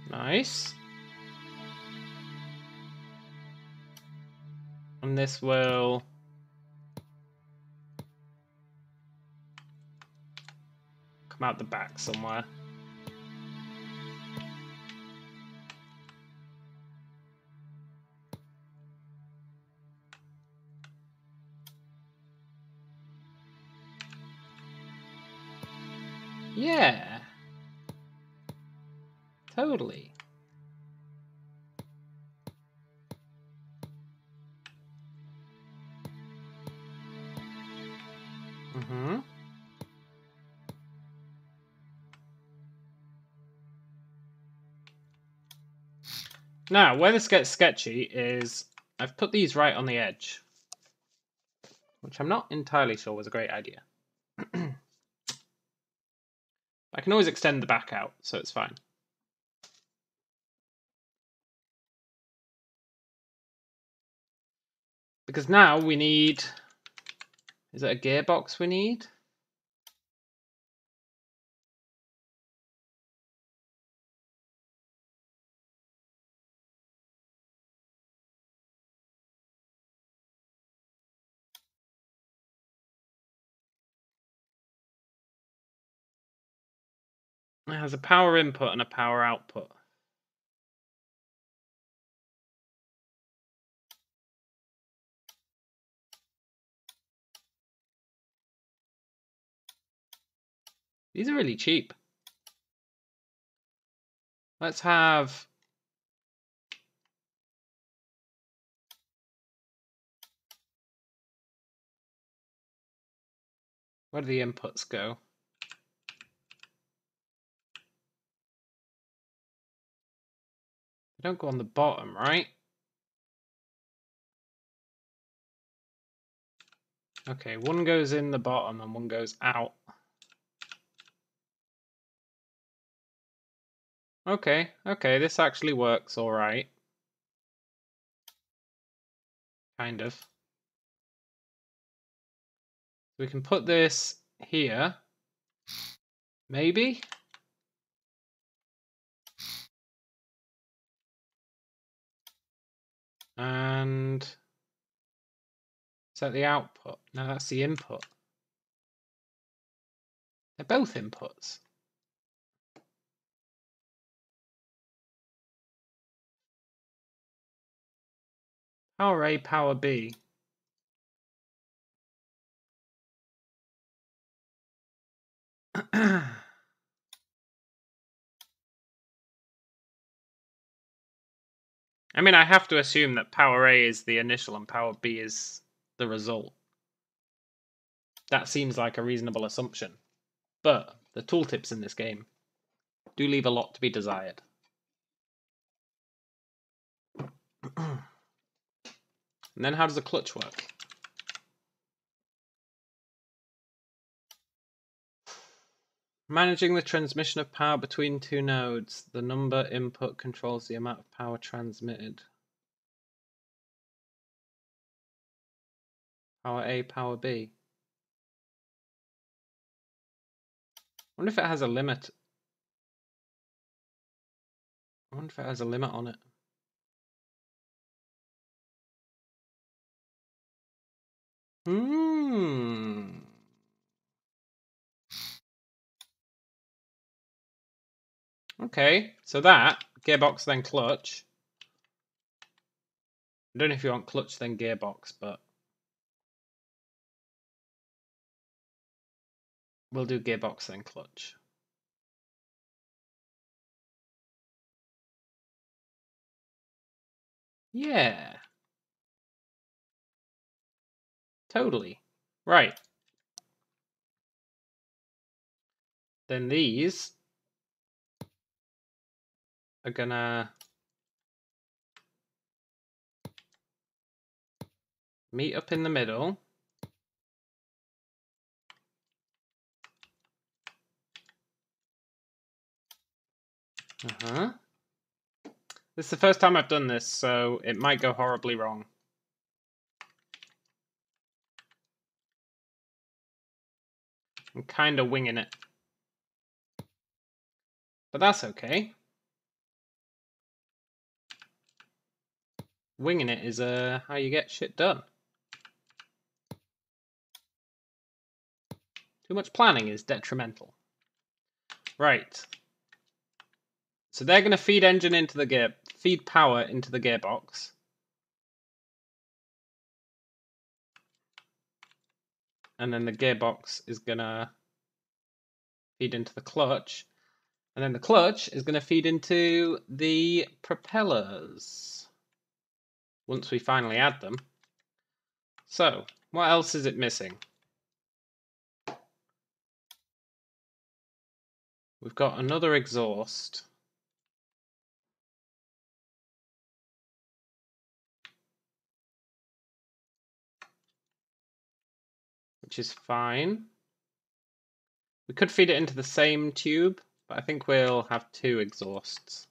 Nice. And this will come out the back somewhere. Yeah. Totally. Mm-hmm. Now, where this gets sketchy is I've put these right on the edge, which I'm not entirely sure was a great idea. I can always extend the back out, so it's fine. Because now we need... Is it a gearbox we need? It has a power input and a power output. These are really cheap. Let's have... Where do the inputs go? They don't go on the bottom, right? Okay, one goes in the bottom and one goes out. Okay, this actually works all right. Kind of. We can put this here. Maybe? And... Is that the output? No, that's the input. They're both inputs. Power A, power B. I mean, I have to assume that power A is the initial and power B is the result. That seems like a reasonable assumption. But the tooltips in this game do leave a lot to be desired. And then how does the clutch work? Managing the transmission of power between two nodes. The number input controls the amount of power transmitted. Power A, power B. I wonder if it has a limit. I wonder if it has a limit on it. Okay, so that, gearbox then clutch. I don't know if you want clutch then gearbox, but we'll do gearbox then clutch. Yeah. Totally. Right. Then these are gonna meet up in the middle. This is the first time I've done this, so it might go horribly wrong. I'm kind of winging it. But that's okay. Winging it is how you get shit done. Too much planning is detrimental. Right. So they're going to feed feed power into the gearbox. And then the gearbox is going to feed into the clutch. And then the clutch is going to feed into the propellers. Once we finally add them. So, what else is it missing? We've got another exhaust. Which is fine. We could feed it into the same tube, but I think we'll have two exhausts.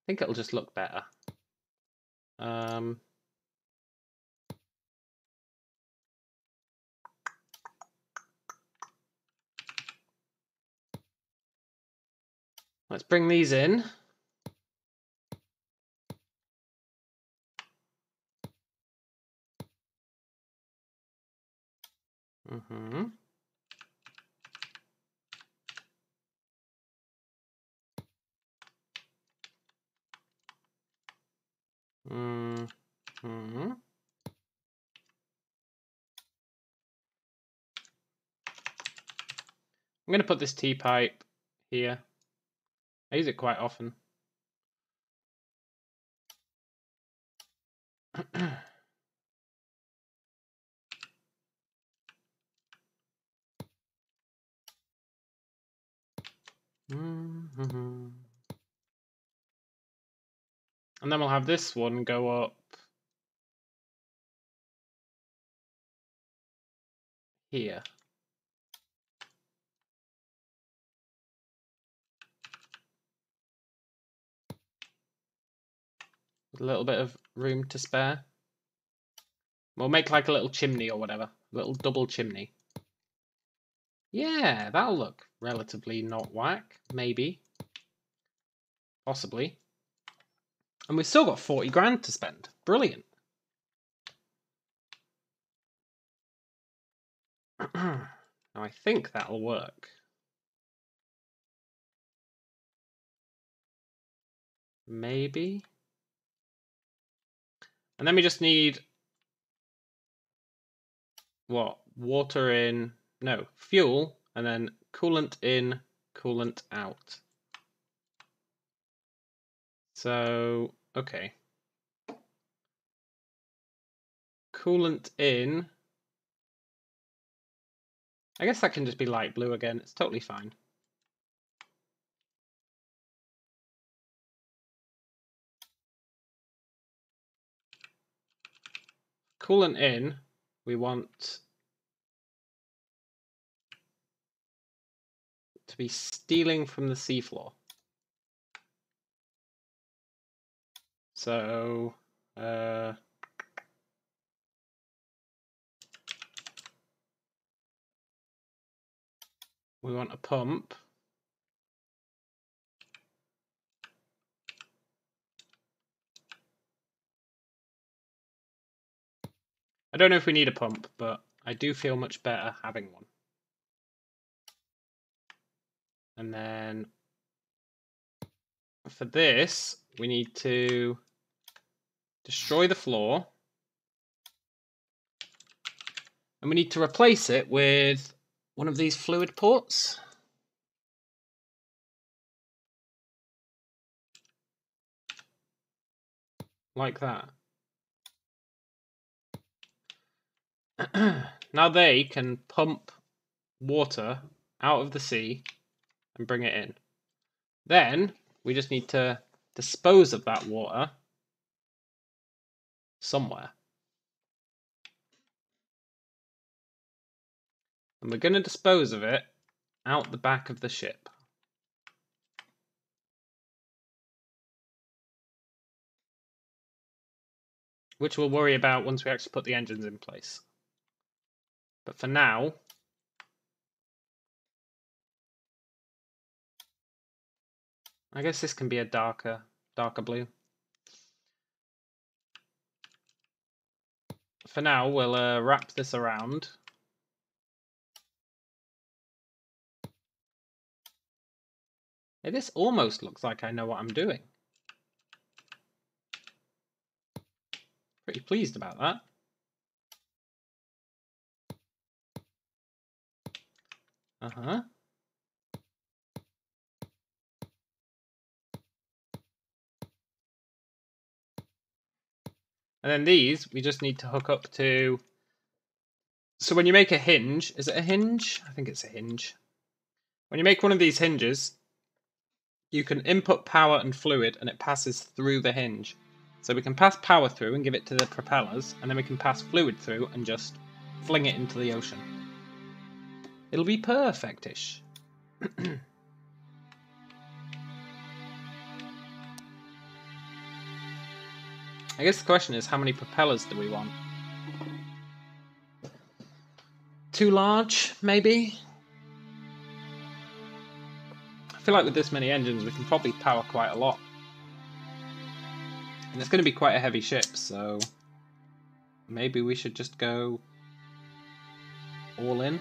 I think it'll just look better. Let's bring these in. I'm going to put this T-pipe here. I use it quite often. And then we'll have this one go up here. With a little bit of room to spare. We'll make like a little chimney or whatever. A little double chimney. Yeah, that'll look relatively not whack. Maybe. Possibly. And we've still got 40 grand to spend. Brilliant. Now I think that'll work. Maybe. And then we just need what? Water in, no, fuel, and then coolant in, coolant out. So, okay. Coolant in. I guess that can just be light blue again. It's totally fine. Coolant in, we want to be stealing from the seafloor. So, we want a pump. I don't know if we need a pump, but I do feel much better having one. And then for this, we need to destroy the floor. And we need to replace it with one of these fluid ports. Like that. Now they can pump water out of the sea and bring it in. Then we just need to dispose of that water somewhere. And we're going to dispose of it out the back of the ship. Which we'll worry about once we actually put the engines in place. But for now, I guess this can be a darker blue. For now, we'll wrap this around. Hey, this almost looks like I know what I'm doing. Pretty pleased about that. Uh-huh. And then these, we just need to hook up to... So when you make a hinge, is it a hinge? I think it's a hinge. When you make one of these hinges, you can input power and fluid and it passes through the hinge. So we can pass power through and give it to the propellers, and then we can pass fluid through and just fling it into the ocean. It'll be perfect-ish. I guess the question is, how many propellers do we want? Too large, maybe? I feel like with this many engines, we can probably power quite a lot. And it's going to be quite a heavy ship, so maybe we should just go all in.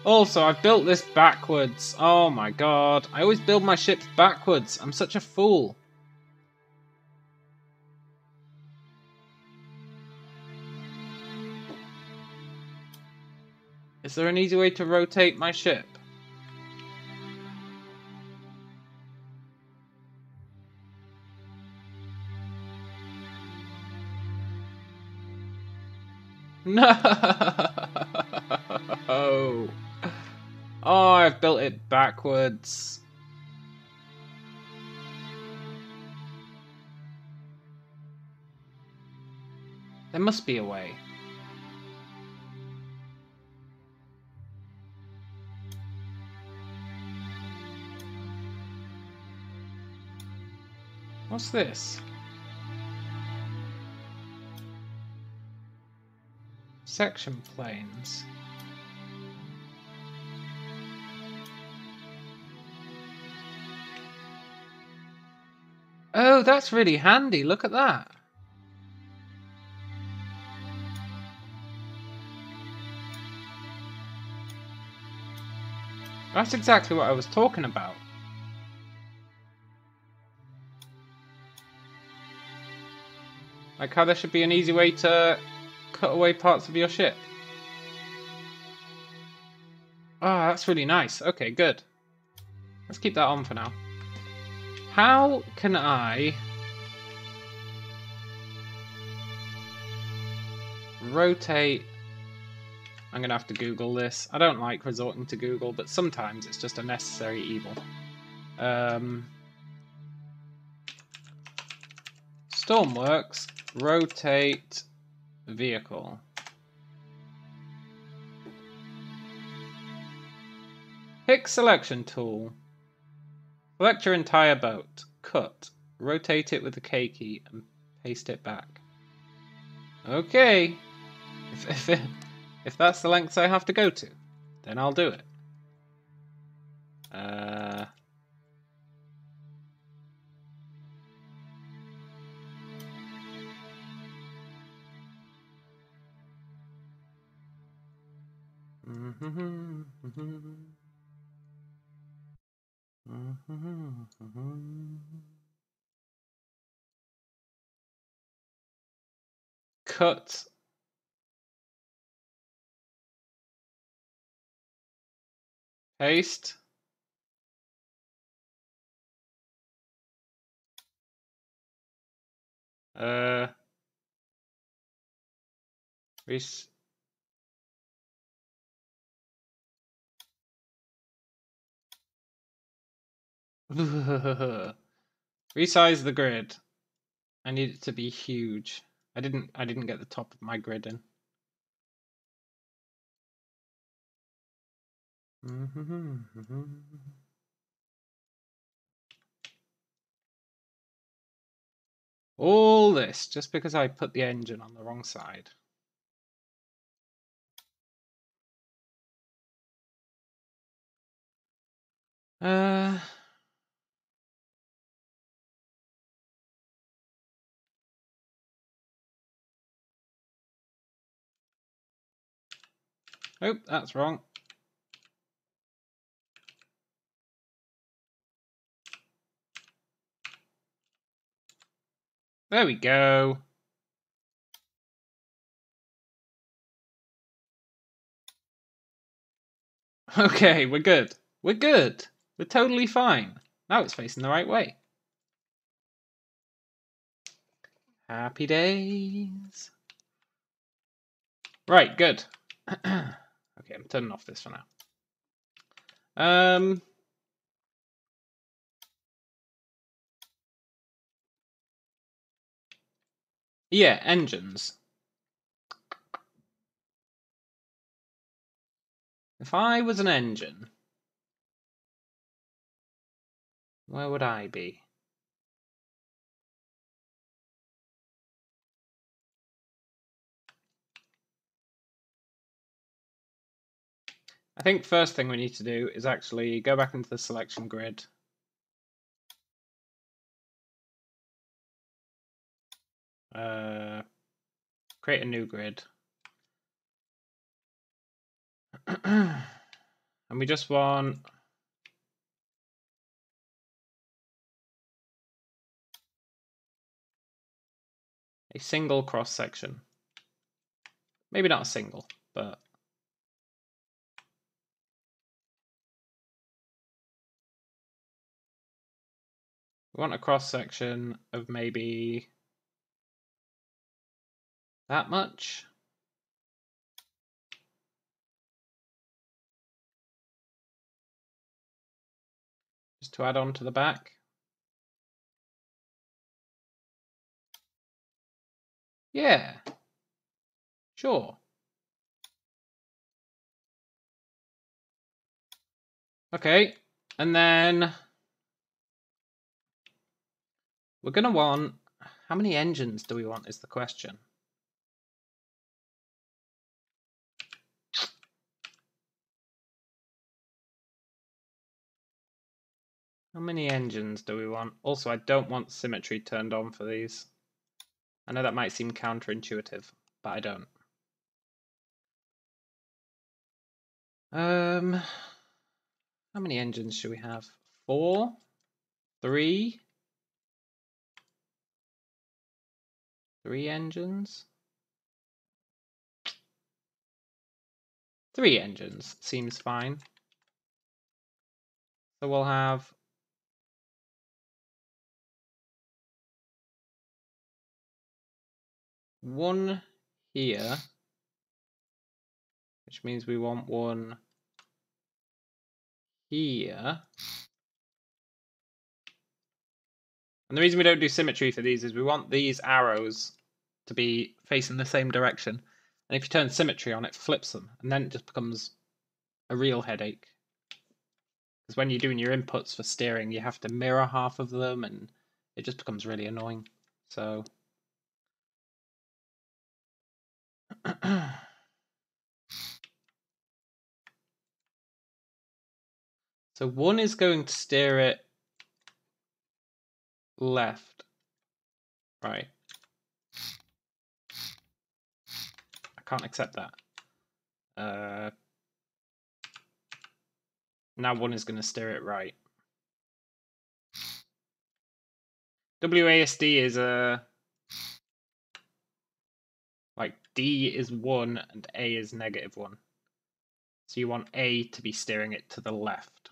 Also, I've built this backwards. Oh my god. I always build my ships backwards. I'm such a fool. Is there an easy way to rotate my ship? No! Oh, I've built it backwards. There must be a way. What's this? Section planes. Oh, that's really handy. Look at that. That's exactly what I was talking about. Like how there should be an easy way to cut away parts of your ship. Ah, that's really nice. Okay, good. Let's keep that on for now. How can I rotate... I'm going to have to Google this. I don't like resorting to Google, but sometimes it's just a necessary evil. Stormworks, rotate vehicle. Pick selection tool. Select your entire boat. Cut. Rotate it with the K key and paste it back. Okay. If that's the lengths I have to go to, then I'll do it. Cut. Paste. Resize the grid. I need it to be huge. I didn't get the top of my grid in. All this just because I put the engine on the wrong side. Oh, that's wrong. There we go. Okay, we're good. We're good. We're totally fine. Now it's facing the right way. Happy days. Right, good. Okay, I'm turning off this for now. Yeah, engines. If I was an engine, where would I be? I think first thing we need to do is actually go back into the selection grid. Create a new grid. And we just want a single cross section. Maybe not a single, but we want a cross section of maybe that much. Just to add on to the back. Yeah, sure. Okay, and then we're going to want, how many engines do we want is the question. How many engines do we want? Also, I don't want symmetry turned on for these. I know that might seem counterintuitive, but I don't. How many engines should we have? 4? 3? 3 engines? 3 engines seems fine. So we'll have one here, which means we want one here. And the reason we don't do symmetry for these is we want these arrows to be facing the same direction. And if you turn symmetry on, it flips them. And then it just becomes a real headache. Because when you're doing your inputs for steering, you have to mirror half of them, and it just becomes really annoying. So so one is going to steer it left. Right. I can't accept that. Now 1 is going to steer it right. WASD is like D is 1 and A is -1. So you want A to be steering it to the left.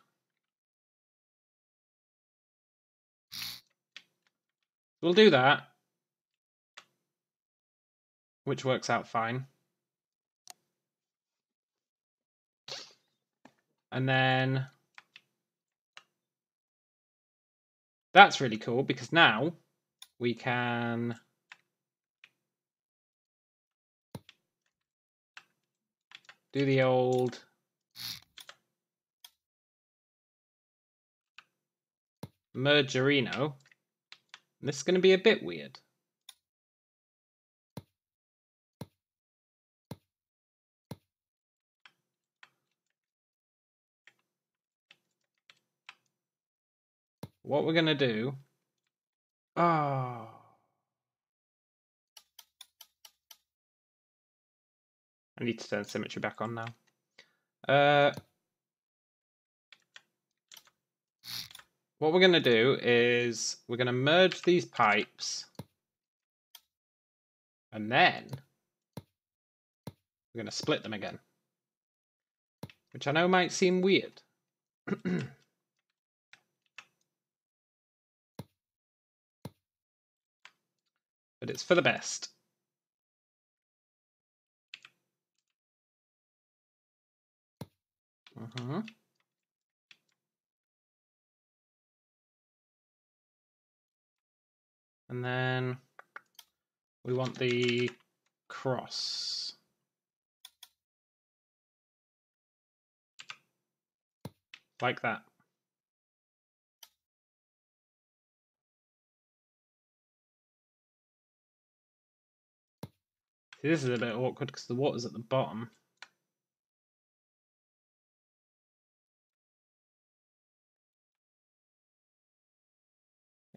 We'll do that, which works out fine. And then that's really cool because now we can do the old mergerino. This is going to be a bit weird. What we're going to do... Oh... I need to turn symmetry back on now. What we're going to do is we're going to merge these pipes, and then we're going to split them again, which I know might seem weird. But it's for the best. And then we want the cross. Like that. See, this is a bit awkward because the water's at the bottom.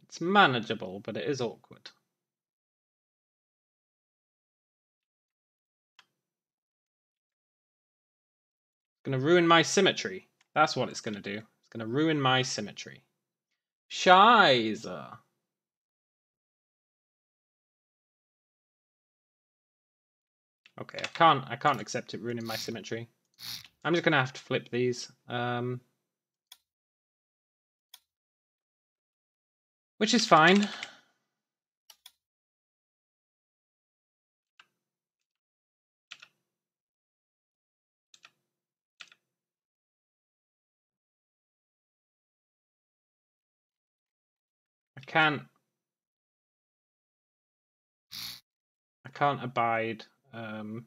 It's manageable, but it is awkward. It's going to ruin my symmetry. That's what it's going to do. It's going to ruin my symmetry. Scheiße. Okay, I can't accept it ruining my symmetry. I'm just going to have to flip these. Which is fine. I can't abide the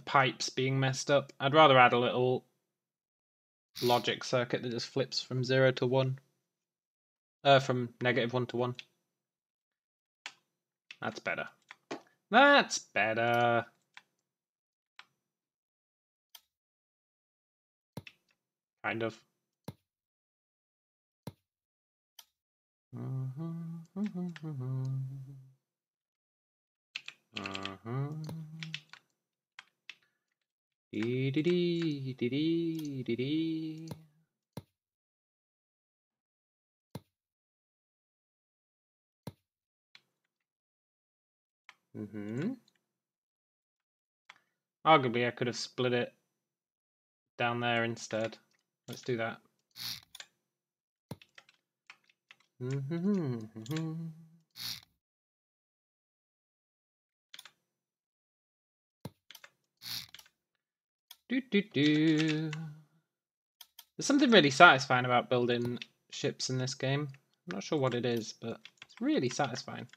pipes being messed up. I'd rather add a little logic circuit that just flips from 0 to 1. From -1 to 1. That's better. That's better. Kind of. Dee dee dee dee dee dee dee. Arguably, I could have split it down there instead. Let's do that. There's something really satisfying about building ships in this game. I'm not sure what it is, but it's really satisfying.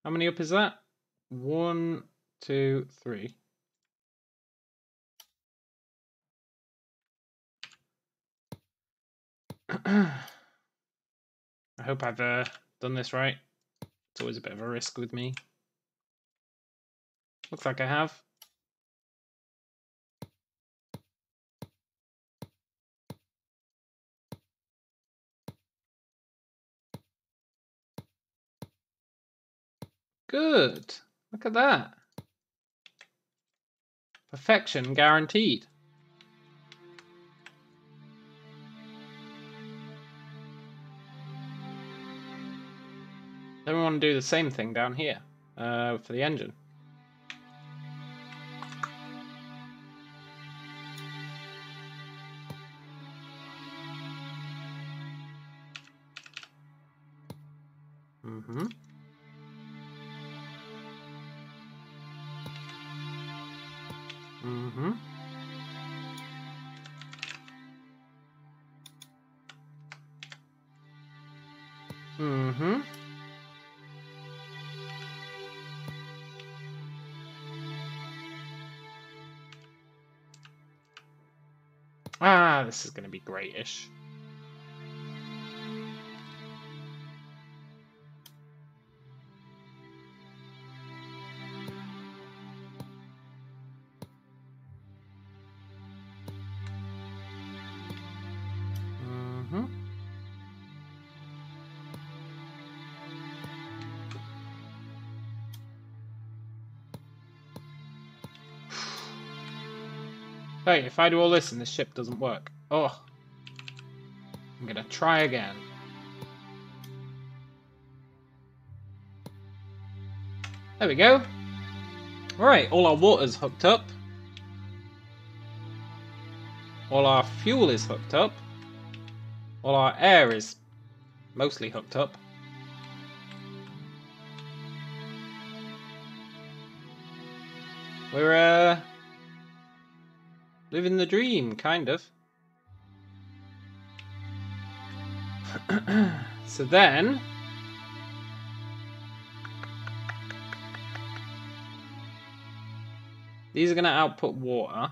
How many up is that? 1, 2, 3. I hope I've done this right. It's always a bit of a risk with me. Looks like I have. Good. Look at that. Perfection guaranteed. Then we want to do the same thing down here for the engine. Mm-hmm. Mm-hmm. Mm-hmm. Ah, this is going to be great-ish. Mm-hmm. Hey, if I do all this and this ship doesn't work, oh, I'm gonna try again. There we go. Right, all our water's hooked up. All our fuel is hooked up. All our air is mostly hooked up. We're, living the dream, kind of. So then... these are going to output water.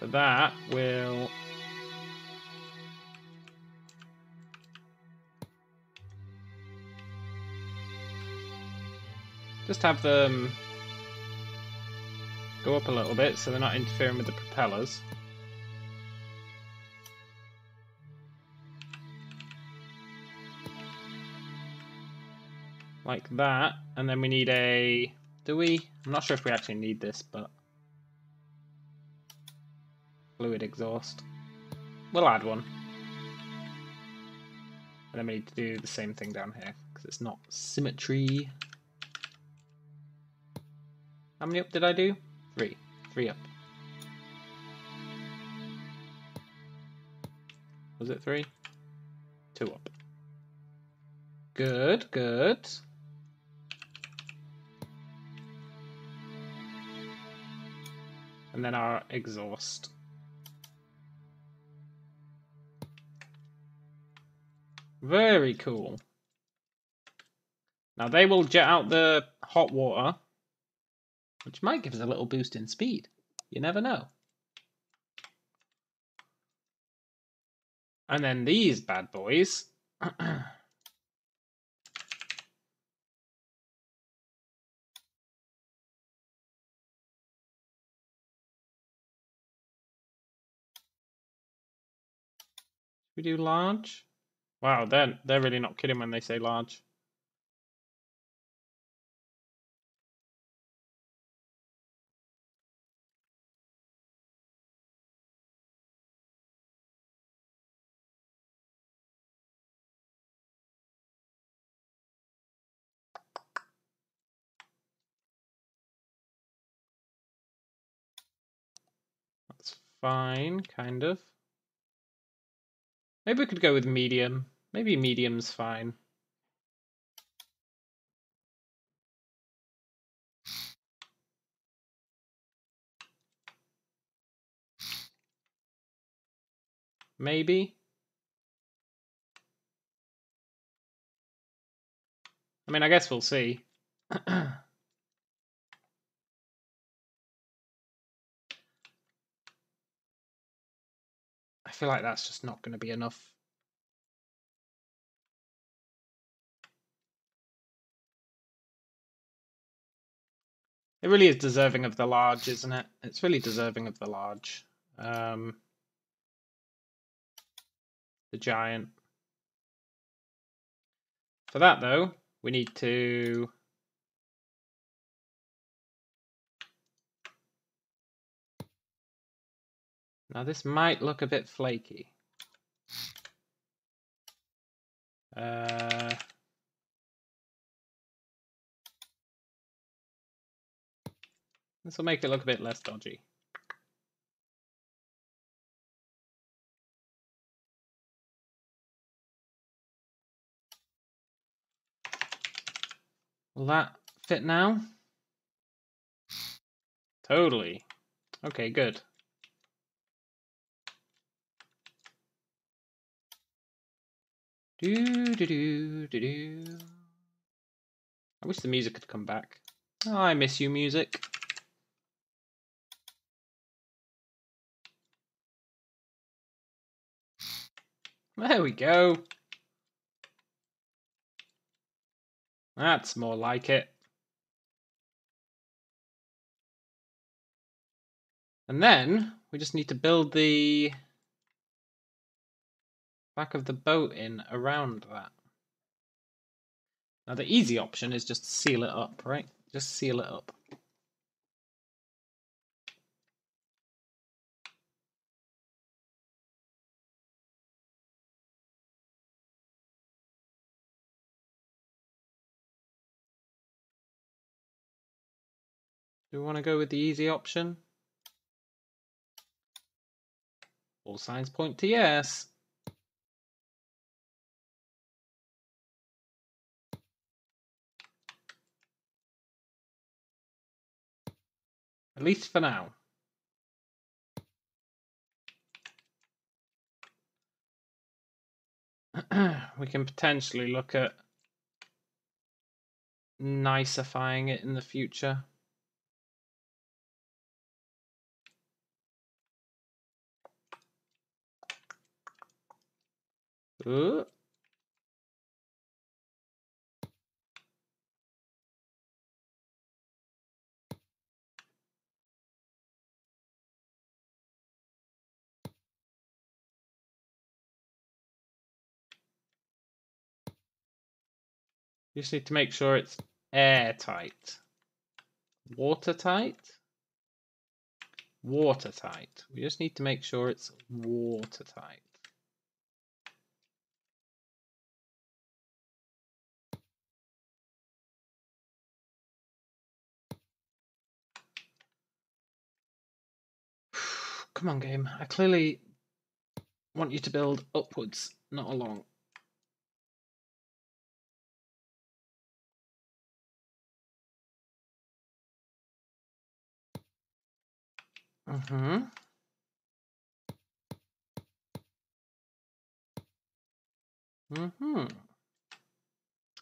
So that will... just have them go up a little bit so they're not interfering with the propellers. Like that. And then we need a... do we? I'm not sure if we actually need this, but... fluid exhaust. We'll add one. And then we need to do the same thing down here, because it's not symmetry. How many up did I do? 3. 3 up. Was it 3? 2 up. Good, good. And then our exhaust. Very cool. Now they will jet out the hot water, which might give us a little boost in speed. You never know. And then these bad boys. We do large? Wow, they're really not kidding when they say large. That's fine, kind of. Maybe we could go with medium. Maybe medium's fine. Maybe. I mean, I guess we'll see. I feel like that's just not going to be enough. It really is deserving of the large, isn't it? It's really deserving of the large. The giant. For that, though, we need to... Now, this might look a bit flaky. This will make it look a bit less dodgy. Will that fit now? Totally. Okay, good. Do. I wish the music could come back. Oh, I miss you, music. There we go. That's more like it. And then we just need to build the back of the boat in around that. Now the easy option is just seal it up, right? Just seal it up. Do we want to go with the easy option? All signs point to yes. At least for now. We can potentially look at nicifying it in the future. Ooh. You just need to make sure it's airtight. Watertight? Watertight. We just need to make sure it's watertight. Come on, game. I clearly want you to build upwards, not along.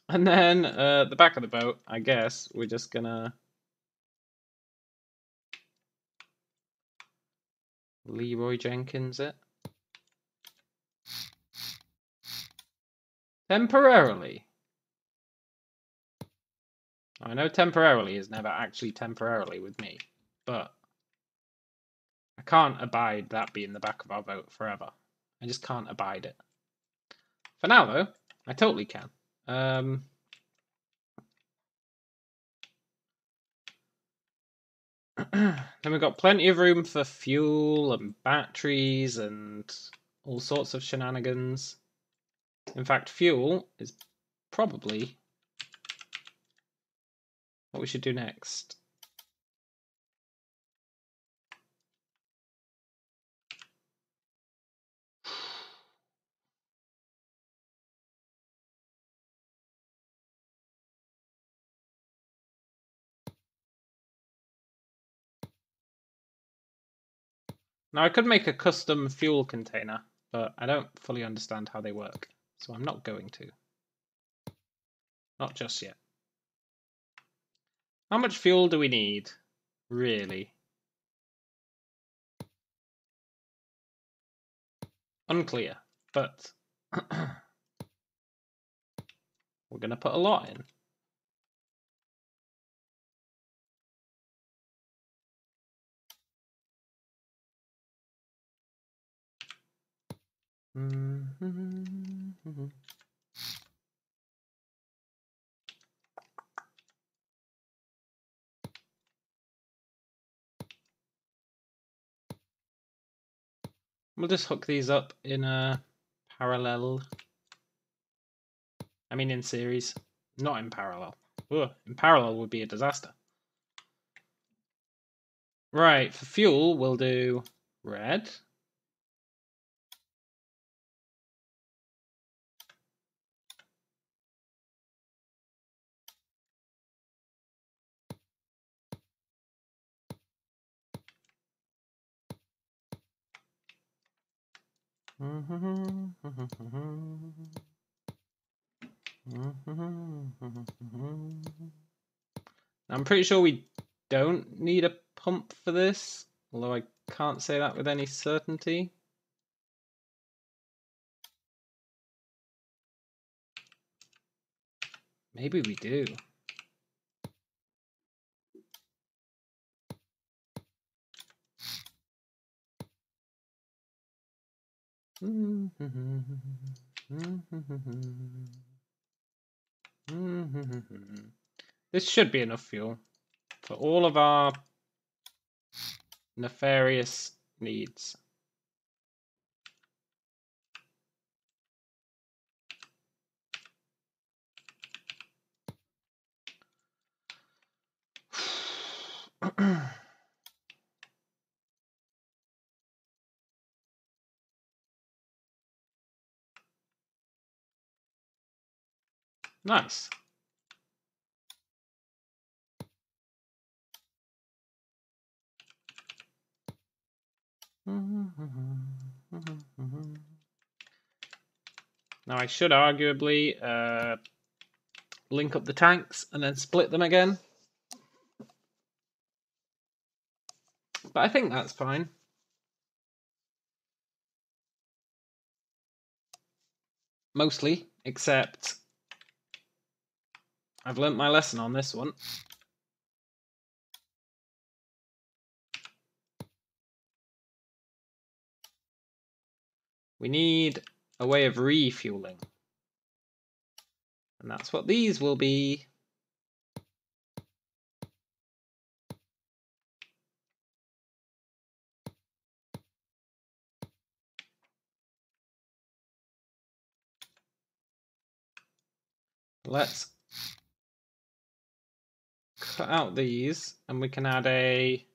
And then the back of the boat, I guess, we're just gonna Leroy Jenkins it. Temporarily. I know temporarily is never actually temporarily with me, but I can't abide that being the back of our boat forever. I just can't abide it. For now, though, I totally can. Then we've got plenty of room for fuel and batteries and all sorts of shenanigans. In fact, fuel is probably what we should do next. Now, I could make a custom fuel container, but I don't fully understand how they work, so I'm not going to. Not just yet. How much fuel do we need, really? Unclear, but we're going to put a lot in. We'll just hook these up in a parallel. I mean in series, not in parallel. Ugh, in parallel would be a disaster. Right, for fuel, we'll do red. I'm pretty sure we don't need a pump for this, although I can't say that with any certainty. Maybe we do. This should be enough fuel for all of our nefarious needs. Nice. Now I should arguably link up the tanks and then split them again. But I think that's fine. Mostly, except I've learnt my lesson on this one. We need a way of refueling. And that's what these will be. Let's cut out these and we can add a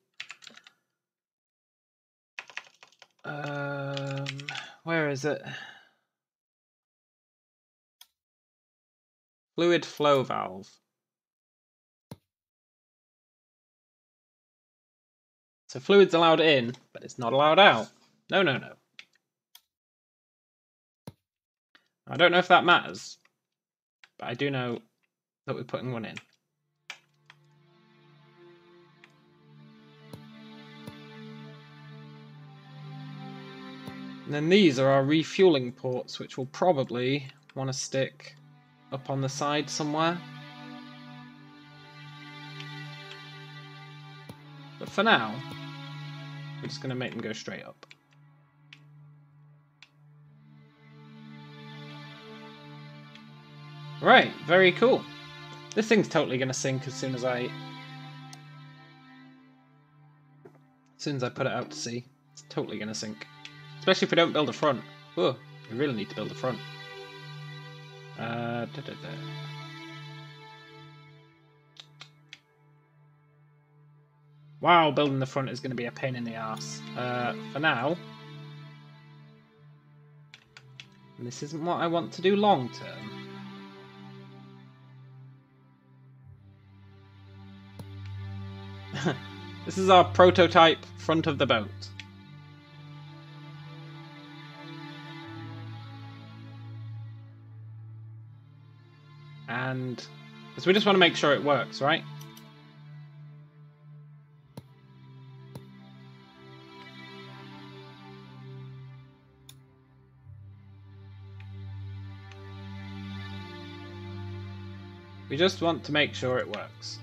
where is it? Fluid flow valve. So fluid's allowed in, but it's not allowed out. No, no, no. I don't know if that matters, but I do know that we're putting one in. And then these are our refueling ports, which we'll probably want to stick up on the side somewhere. But for now, we're just going to make them go straight up. Right, very cool. This thing's totally going to sink as soon as I put it out to sea. It's totally going to sink. Especially if we don't build a front. Oh, we really need to build a front. Wow, building the front is going to be a pain in the arse. For now, and this isn't what I want to do long term. This is our prototype front of the boat. And because we just want to make sure it works, right? We just want to make sure it works.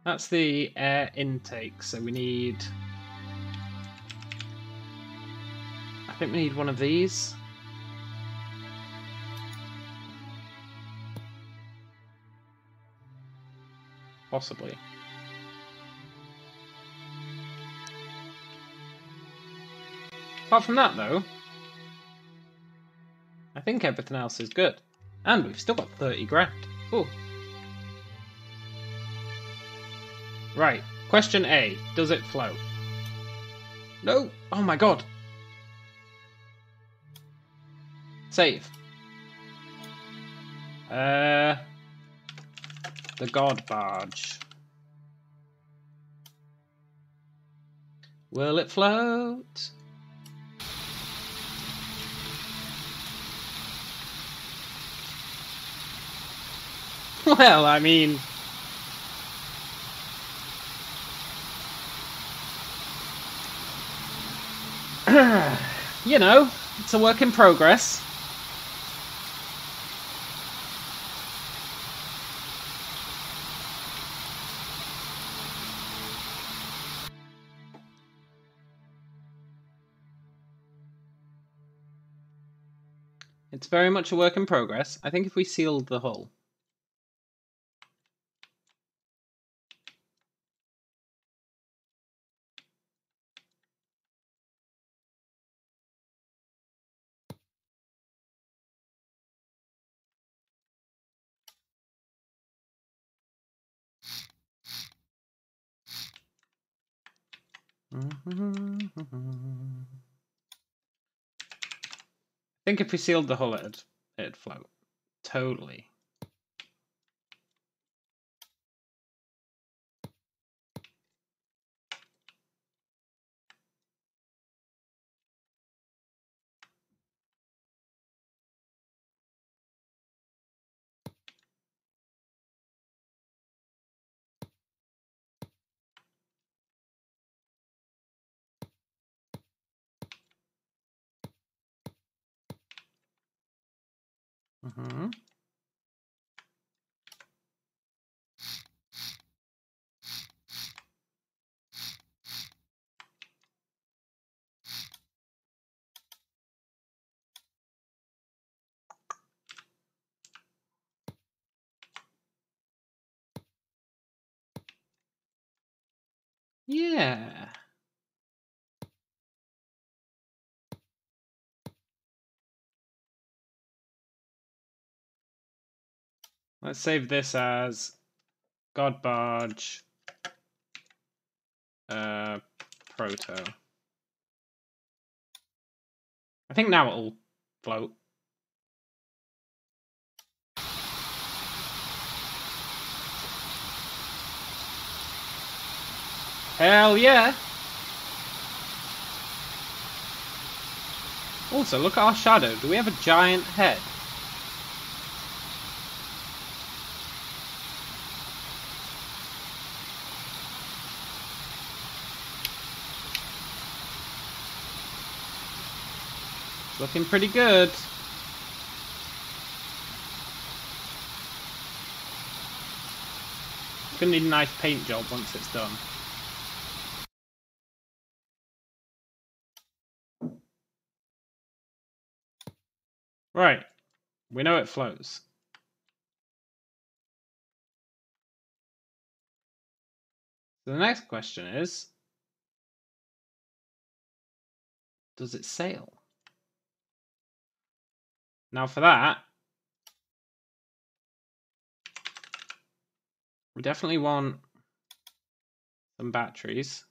That's the air intake, so we need... I think we need one of these. Possibly. Apart from that, though, I think everything else is good. And we've still got 30 grand. Ooh. Right. Question A. Does it float? No! Oh my god! Save. The God Barge. Will it float? Well, I mean... you know, it's a work in progress. It's very much a work in progress. I think if we sealed the hull... I think if we sealed the hull, it'd float. Totally. Yeah. Let's save this as God Barge Proto. I think now it'll float. Hell yeah! Also, look at our shadow. Do we have a giant head? It's looking pretty good. It's gonna need a nice paint job once it's done. Right. We know it floats. So the next question is, does it sail? Now for that, we definitely want some batteries.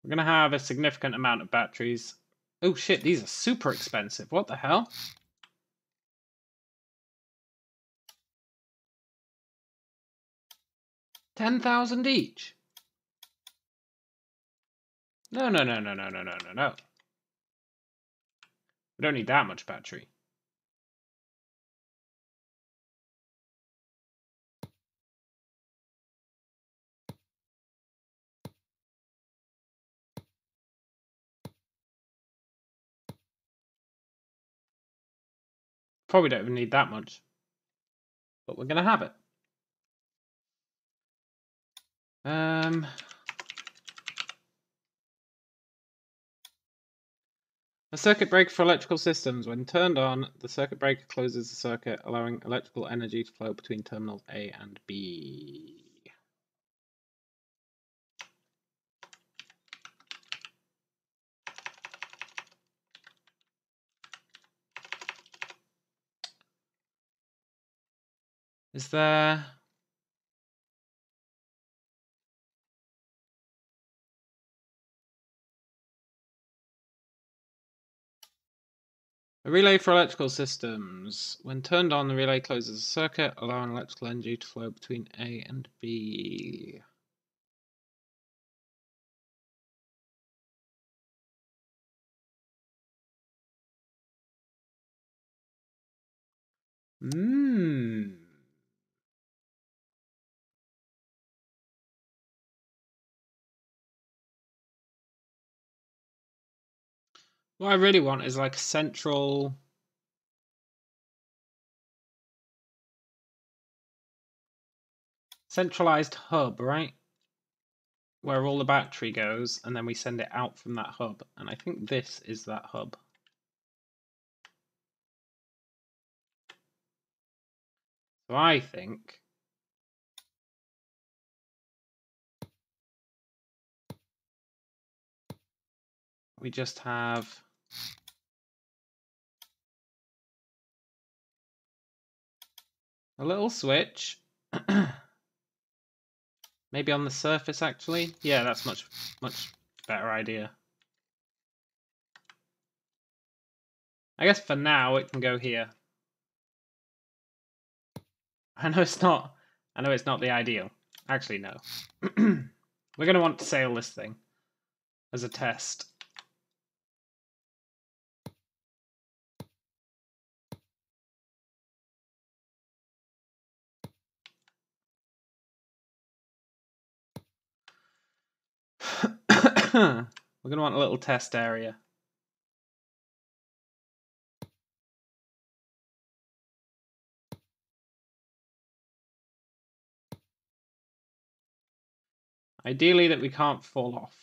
We're going to have a significant amount of batteries. Oh shit, these are super expensive. What the hell? $10,000 each. No. We don't need that much battery. Probably don't even need that much, but we're going to have it. A circuit breaker for electrical systems. When turned on, the circuit breaker closes the circuit, allowing electrical energy to flow between terminals A and B. Is there... A relay for electrical systems. When turned on, the relay closes the circuit, allowing electrical energy to flow between A and B. What I really want is like a centralized hub, right? Where all the battery goes, and then we send it out from that hub. And I think this is that hub. So I think we just have a little switch. Maybe on the surface, actually. Yeah, that's much better idea. I guess for now it can go here. I know it's not the ideal. Actually, no. We're going to want to sail this thing as a test. We're going to want a little test area. Ideally that we can't fall off.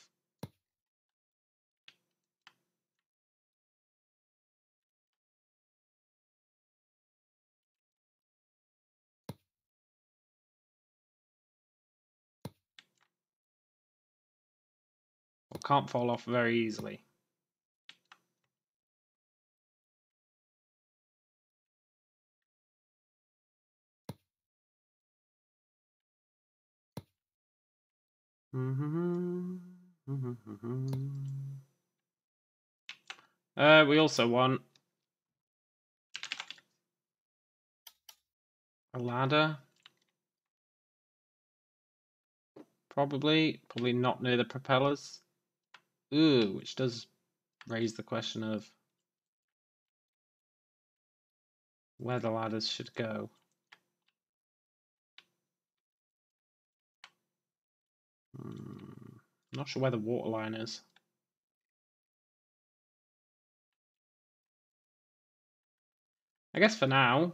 Or can't fall off very easily. We also want a ladder. Probably not near the propellers. Ooh, which does raise the question of where the ladders should go. Not sure where the water line is. I guess for now,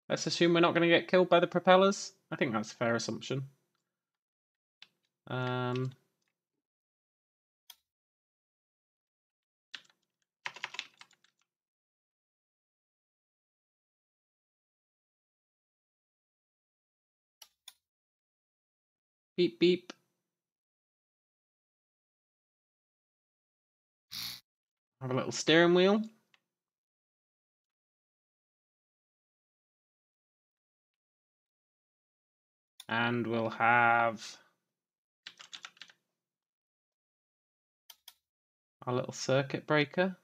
let's assume we're not going to get killed by the propellers. I think that's a fair assumption. Beep, beep. Have a little steering wheel. And we'll have our little circuit breaker.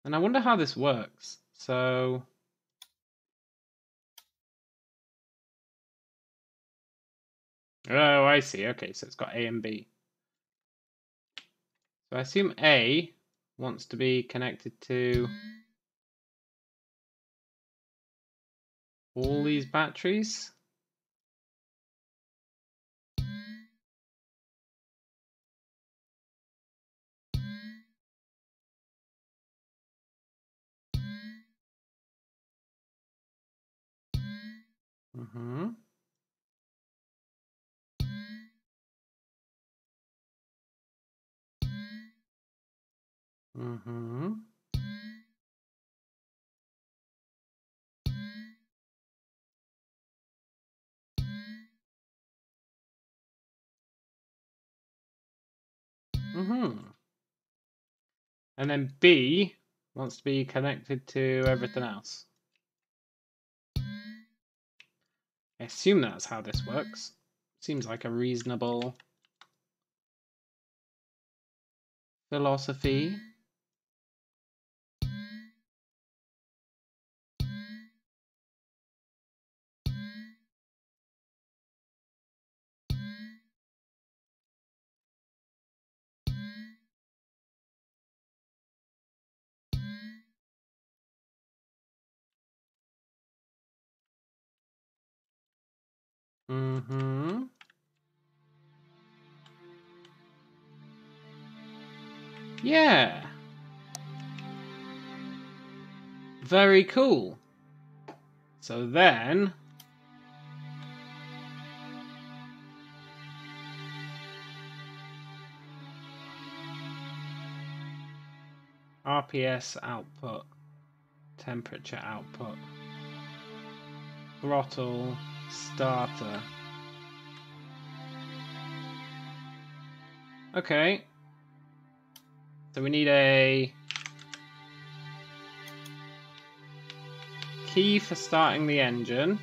And I wonder how this works. So Oh, I see. Okay, so it's got A and B. So I assume A wants to be connected to all these batteries. Mm-hmm. Mm-hmm. Mm-hmm. And then B wants to be connected to everything else. I assume that's how this works. Seems like a reasonable philosophy. Mm-hmm. Yeah. Very cool. So then RPS output, temperature output, throttle, starter. Okay. So we need a key for starting the engine.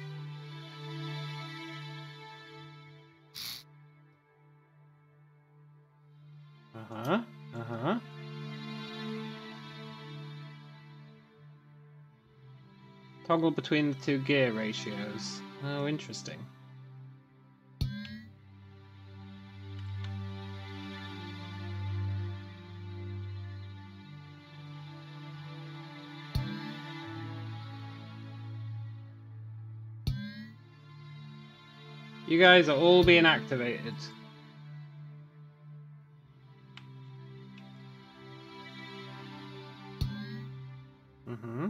Uh-huh. Uh-huh. Toggle between the two gear ratios. Oh, interesting. You guys are all being activated. Mm-hmm.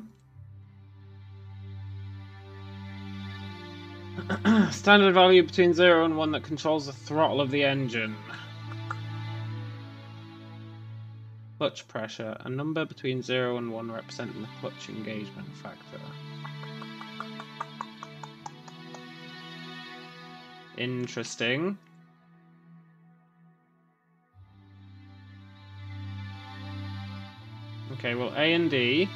Standard value between 0 and 1 that controls the throttle of the engine. Clutch pressure. A number between 0 and 1 representing the clutch engagement factor. Interesting. Okay, well, A and D.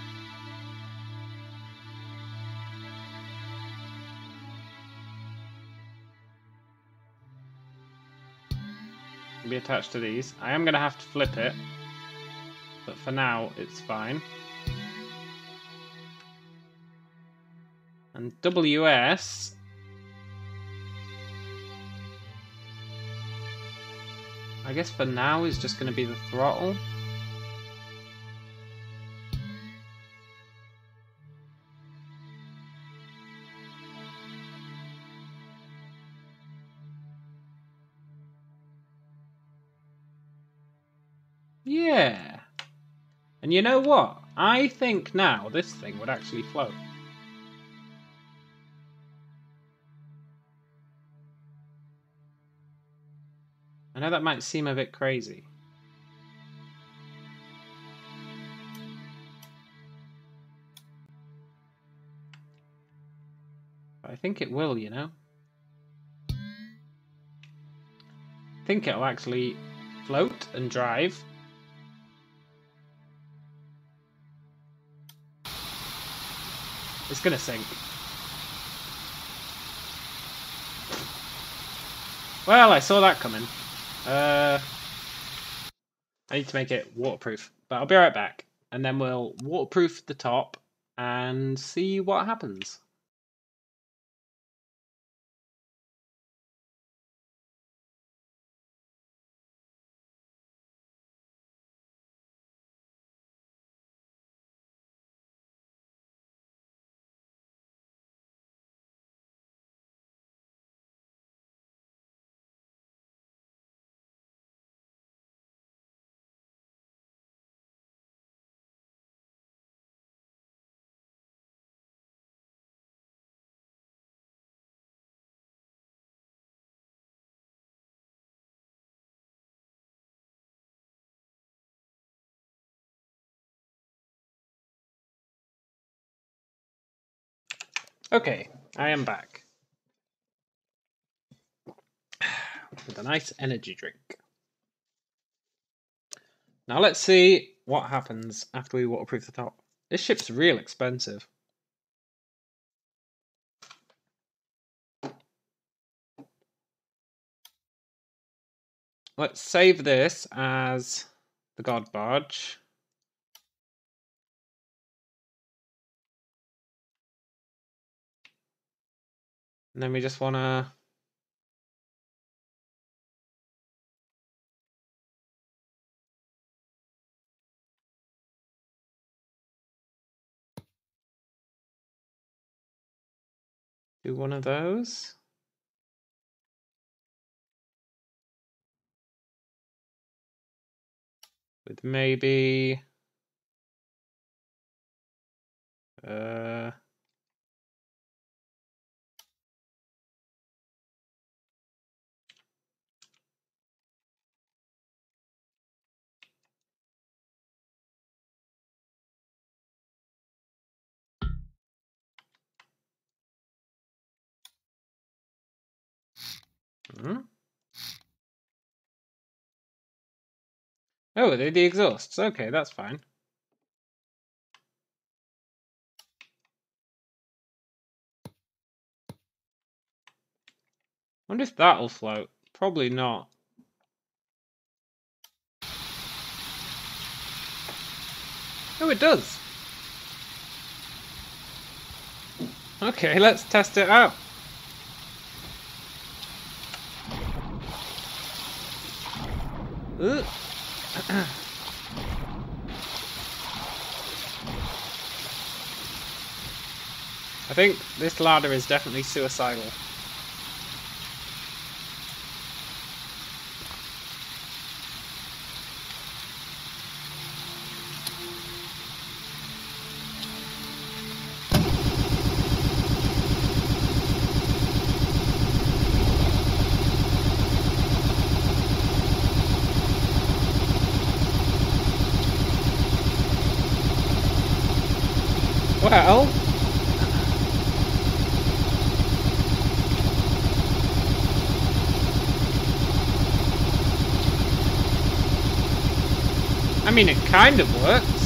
Can be attached to these. I am going to have to flip it. But for now, it's fine. And WS... I guess for now is just going to be the throttle. Yeah. And you know what? I think now this thing would actually float. I know that might seem a bit crazy. But I think it will, you know? I think it'll actually float and drive. It's gonna sink. Well, I saw that coming. I need to make it waterproof. But I'll be right back. And then we'll waterproof the top and see what happens. Okay, I am back. With a nice energy drink. Now let's see what happens after we waterproof the top. This ship's real expensive. Let's save this as the God Barge. And then we just want to... do one of those. With maybe... Oh, they're the exhausts. Okay, that's fine. Wonder if that'll float. Probably not. Oh, it does. Okay, let's test it out. I think this ladder is definitely suicidal. Well... I mean, it kind of works.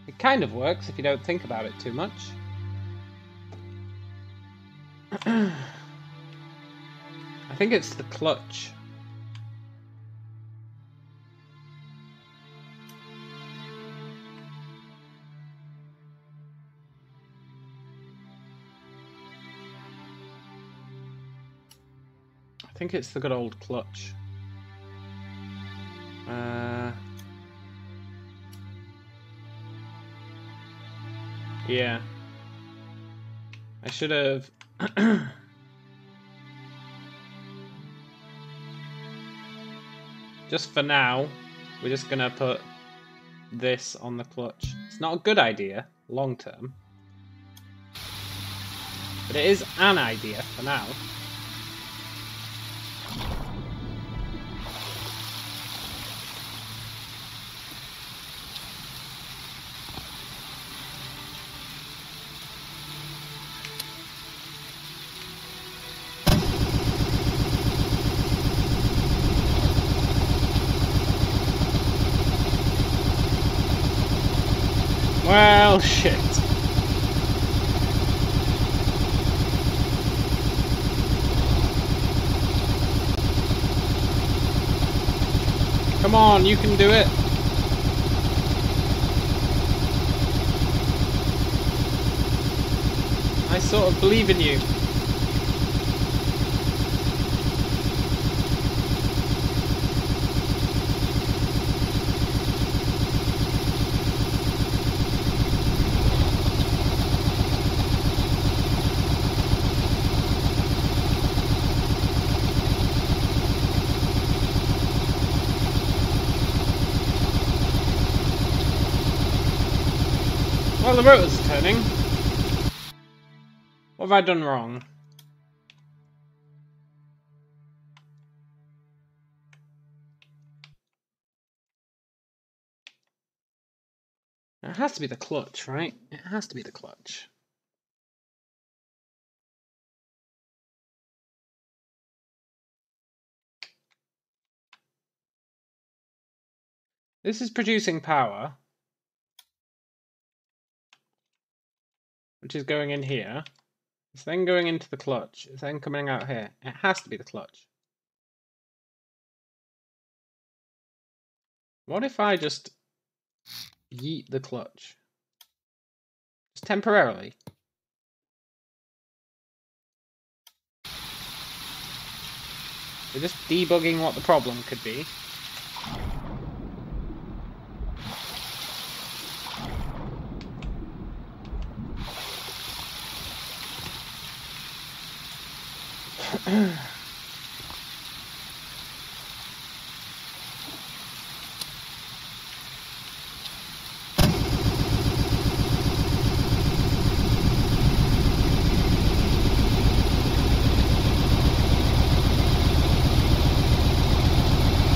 It kind of works if you don't think about it too much. I think it's the clutch. I think it's the good old clutch. Yeah. I should have... Just for now, we're just gonna put this on the clutch. It's not a good idea, long term. But it is an idea for now. Well, shit. Come on, you can do it. I sort of believe in you. Well, the rotor's turning. What have I done wrong? It has to be the clutch, right? It has to be the clutch. This is producing power, which is going in here. It's then going into the clutch. It's then coming out here. It has to be the clutch. What if I just yeet the clutch? Just temporarily. We're just debugging what the problem could be.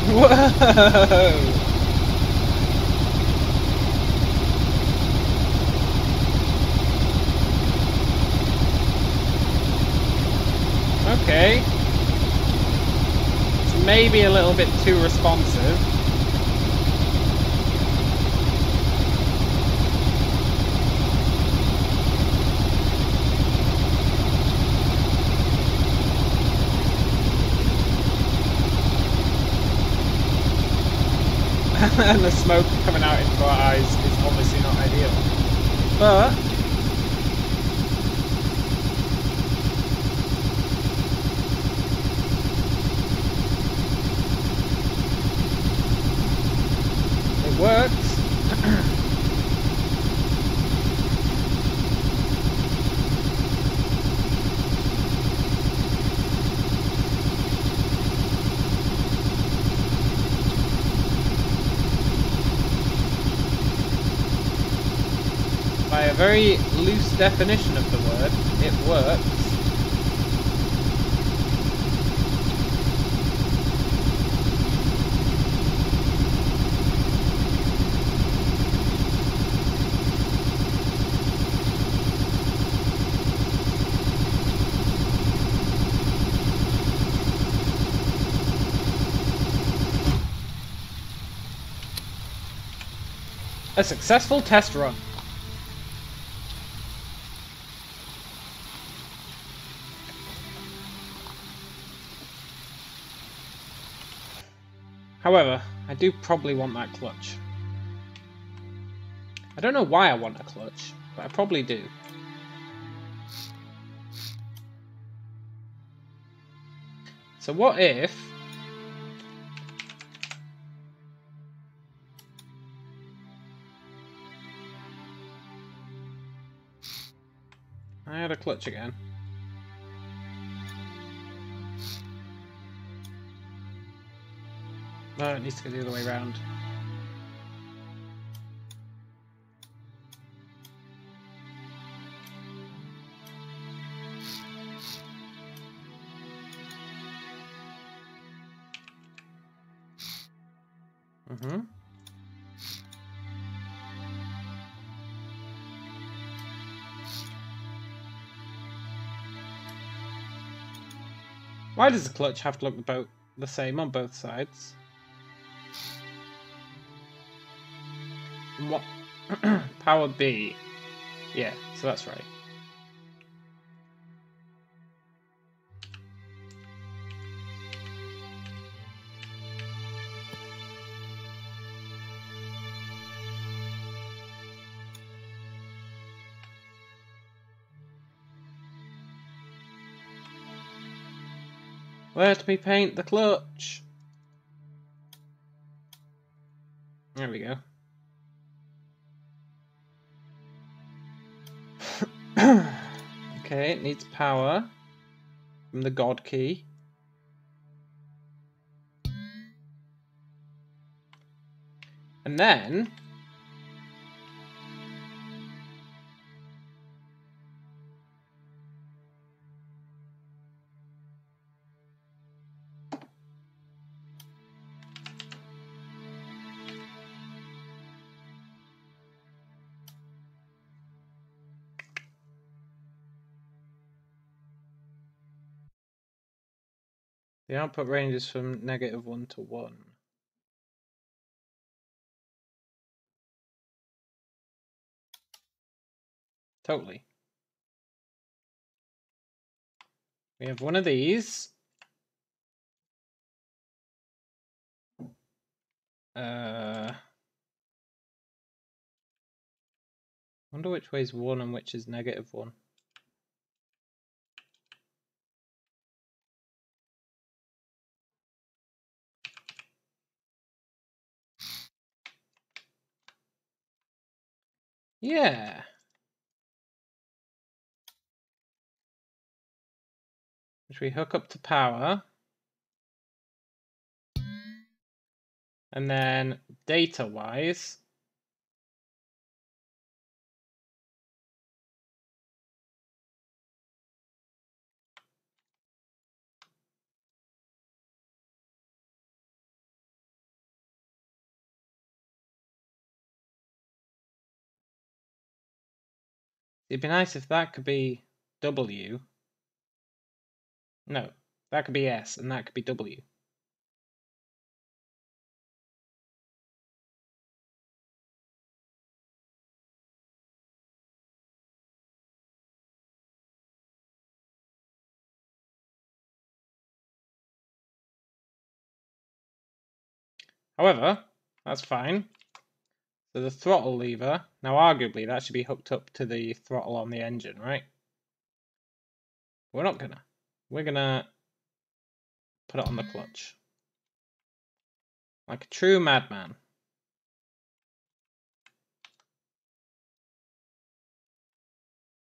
Whoa! Okay. It's maybe a little bit too responsive. And the smoke coming out into our eyes is obviously not ideal. But it works. By a very loose definition of the word, it works. A successful test run. However, I do probably want that clutch. I don't know why I want a clutch, but I probably do. So what if I had a clutch again? No, it needs to go the other way around. Why does the clutch have to look the same on both sides? What? Power B. Yeah, so that's right. Let me paint the clutch. There we go. Okay, it needs power from the God key. And then The output ranges from -1 to 1. Totally. We have one of these. Wonder which way is 1 and which is -1. Yeah. Which we hook up to power. And then data-wise, it'd be nice if that could be W. No, that could be S and that could be W. However, that's fine. So the throttle lever, now arguably that should be hooked up to the throttle on the engine, right? We're not gonna. We're gonna put it on the clutch. Like a true madman.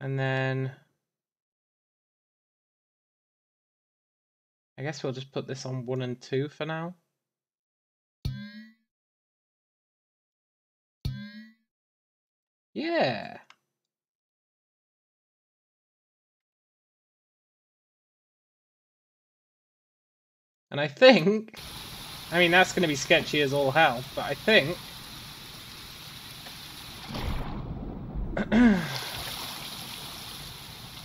And then I guess we'll just put this on 1 and 2 for now. Yeah. And I think, I mean, that's going to be sketchy as all hell, but I think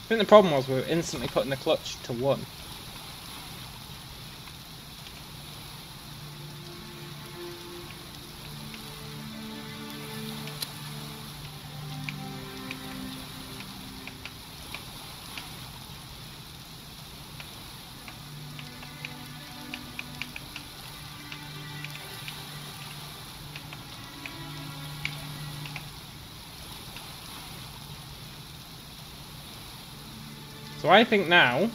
the problem was we were instantly putting the clutch to 1. So I think now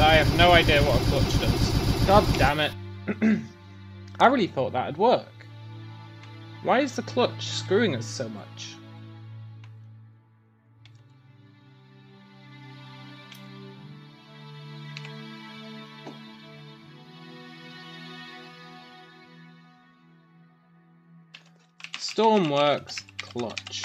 I have no idea what a clutch does. God damn it. I really thought that'd work. Why is the clutch screwing us so much? Stormworks clutch.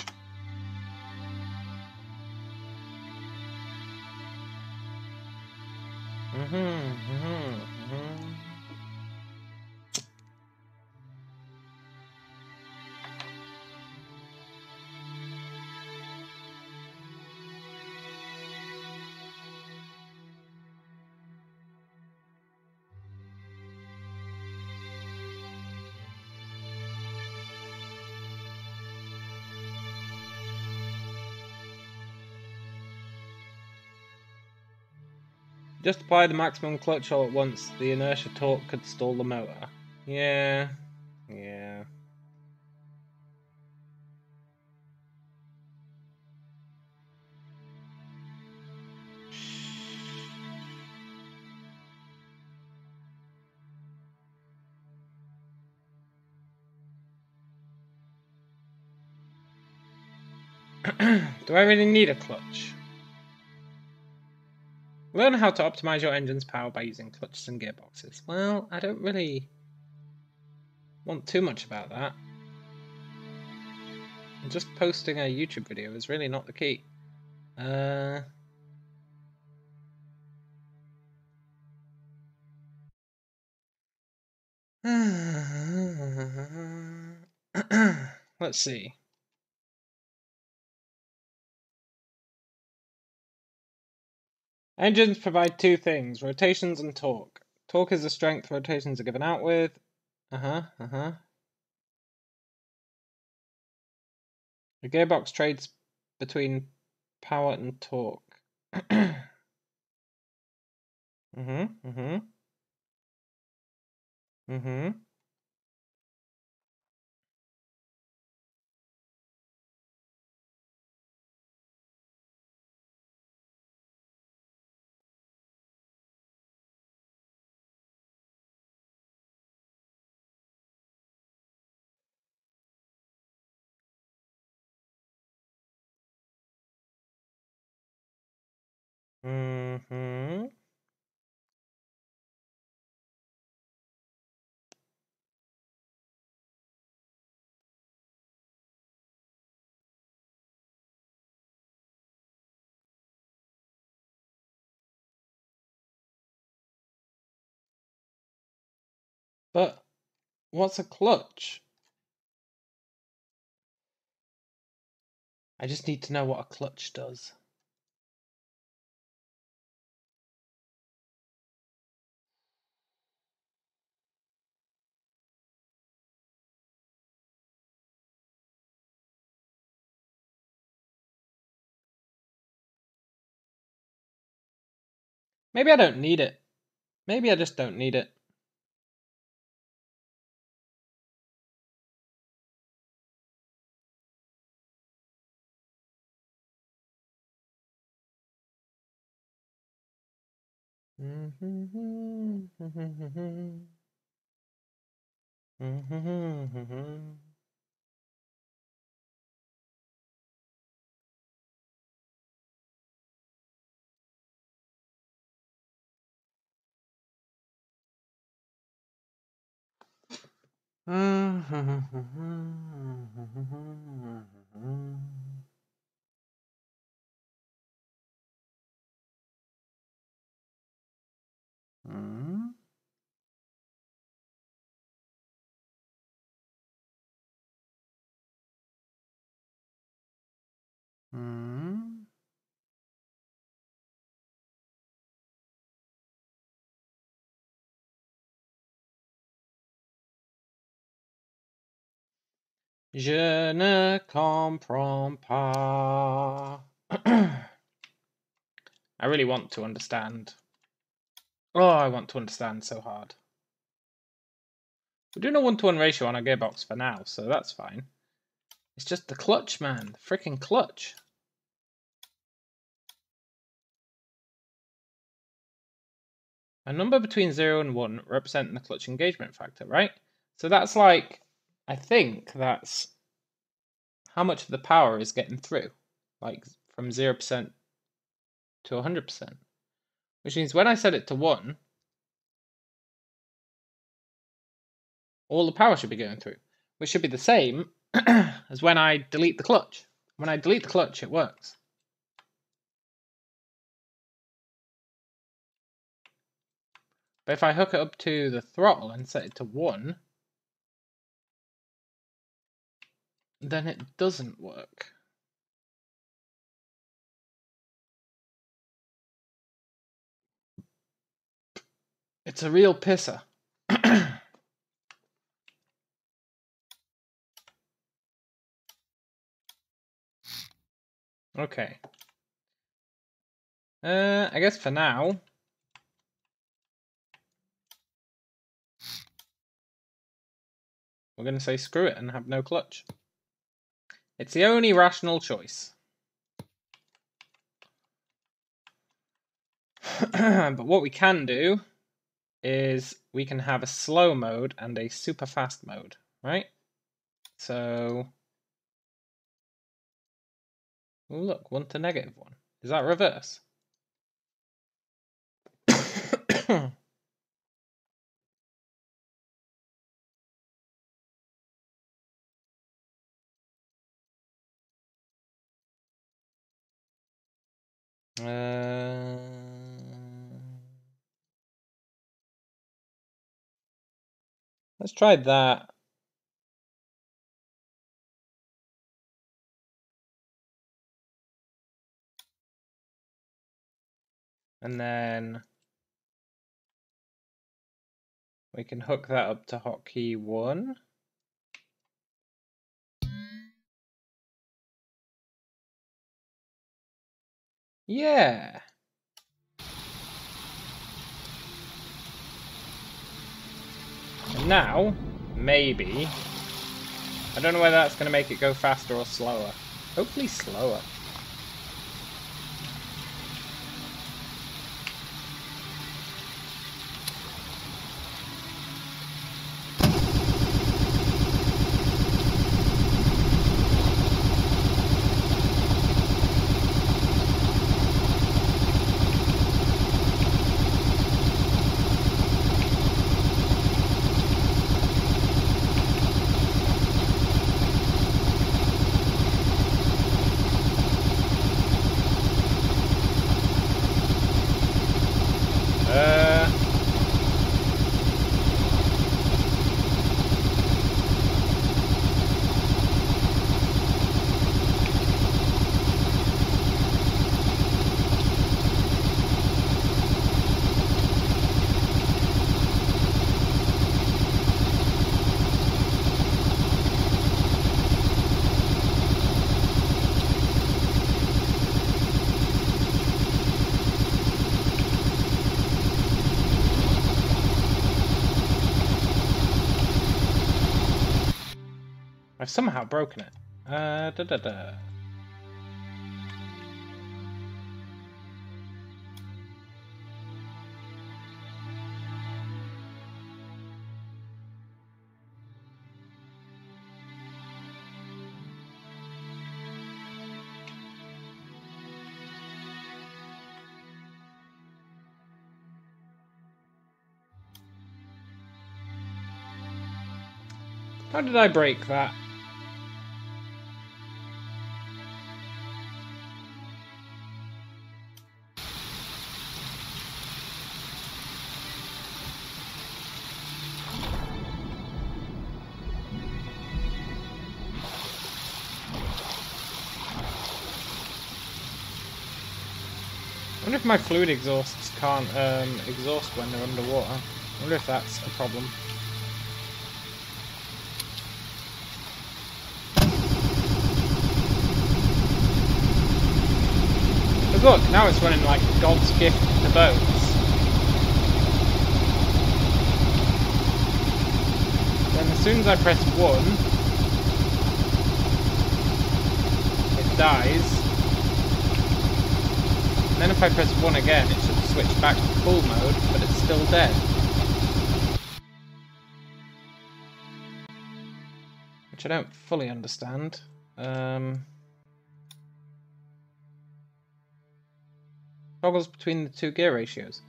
Just apply the maximum clutch all at once. The inertia torque could stall the motor. Yeah. Yeah. Do I really need a clutch? Learn how to optimize your engine's power by using clutches and gearboxes. Well, I don't really want too much about that. Just posting a YouTube video is really not the key. Let's see. Engines provide two things, rotations and torque. Torque is the strength rotations are given out with. The gearbox trades between power and torque. Mm-hmm. But what's a clutch? I just need to know what a clutch does. Maybe I don't need it. Maybe I just don't need it. Je ne comprends pas. I really want to understand. Oh, I want to understand so hard. We're doing a 1-to-1 ratio on our gearbox for now, so that's fine. It's just the clutch, man. The freaking clutch. A number between 0 and 1 representing the clutch engagement factor, right? So that's like, I think that's how much of the power is getting through. Like from 0% to 100%. Which means when I set it to 1, all the power should be going through. Which should be the same as when I delete the clutch. When I delete the clutch, it works. But if I hook it up to the throttle and set it to 1, then it doesn't work. It's a real pisser. Okay. I guess for now, We're going to say screw it and have no clutch. It's the only rational choice. But what we can do is we can have a slow mode and a super fast mode, right? So, oh look, 1 to -1. Is that reverse? Let's try that. And then we can hook that up to hotkey 1. Yeah. And now, maybe, I don't know whether that's going to make it go faster or slower. Hopefully slower. I've somehow broken it. Da da da. How did I break that? I wonder if my fluid exhausts can't exhaust when they're underwater. I wonder if that's a problem. But look, now it's running like God's gift to boats. Then as soon as I press 1, it dies. And then if I press 1 again, it should switch back to full mode, but it's still dead. Which I don't fully understand. Toggles between the 2 gear ratios.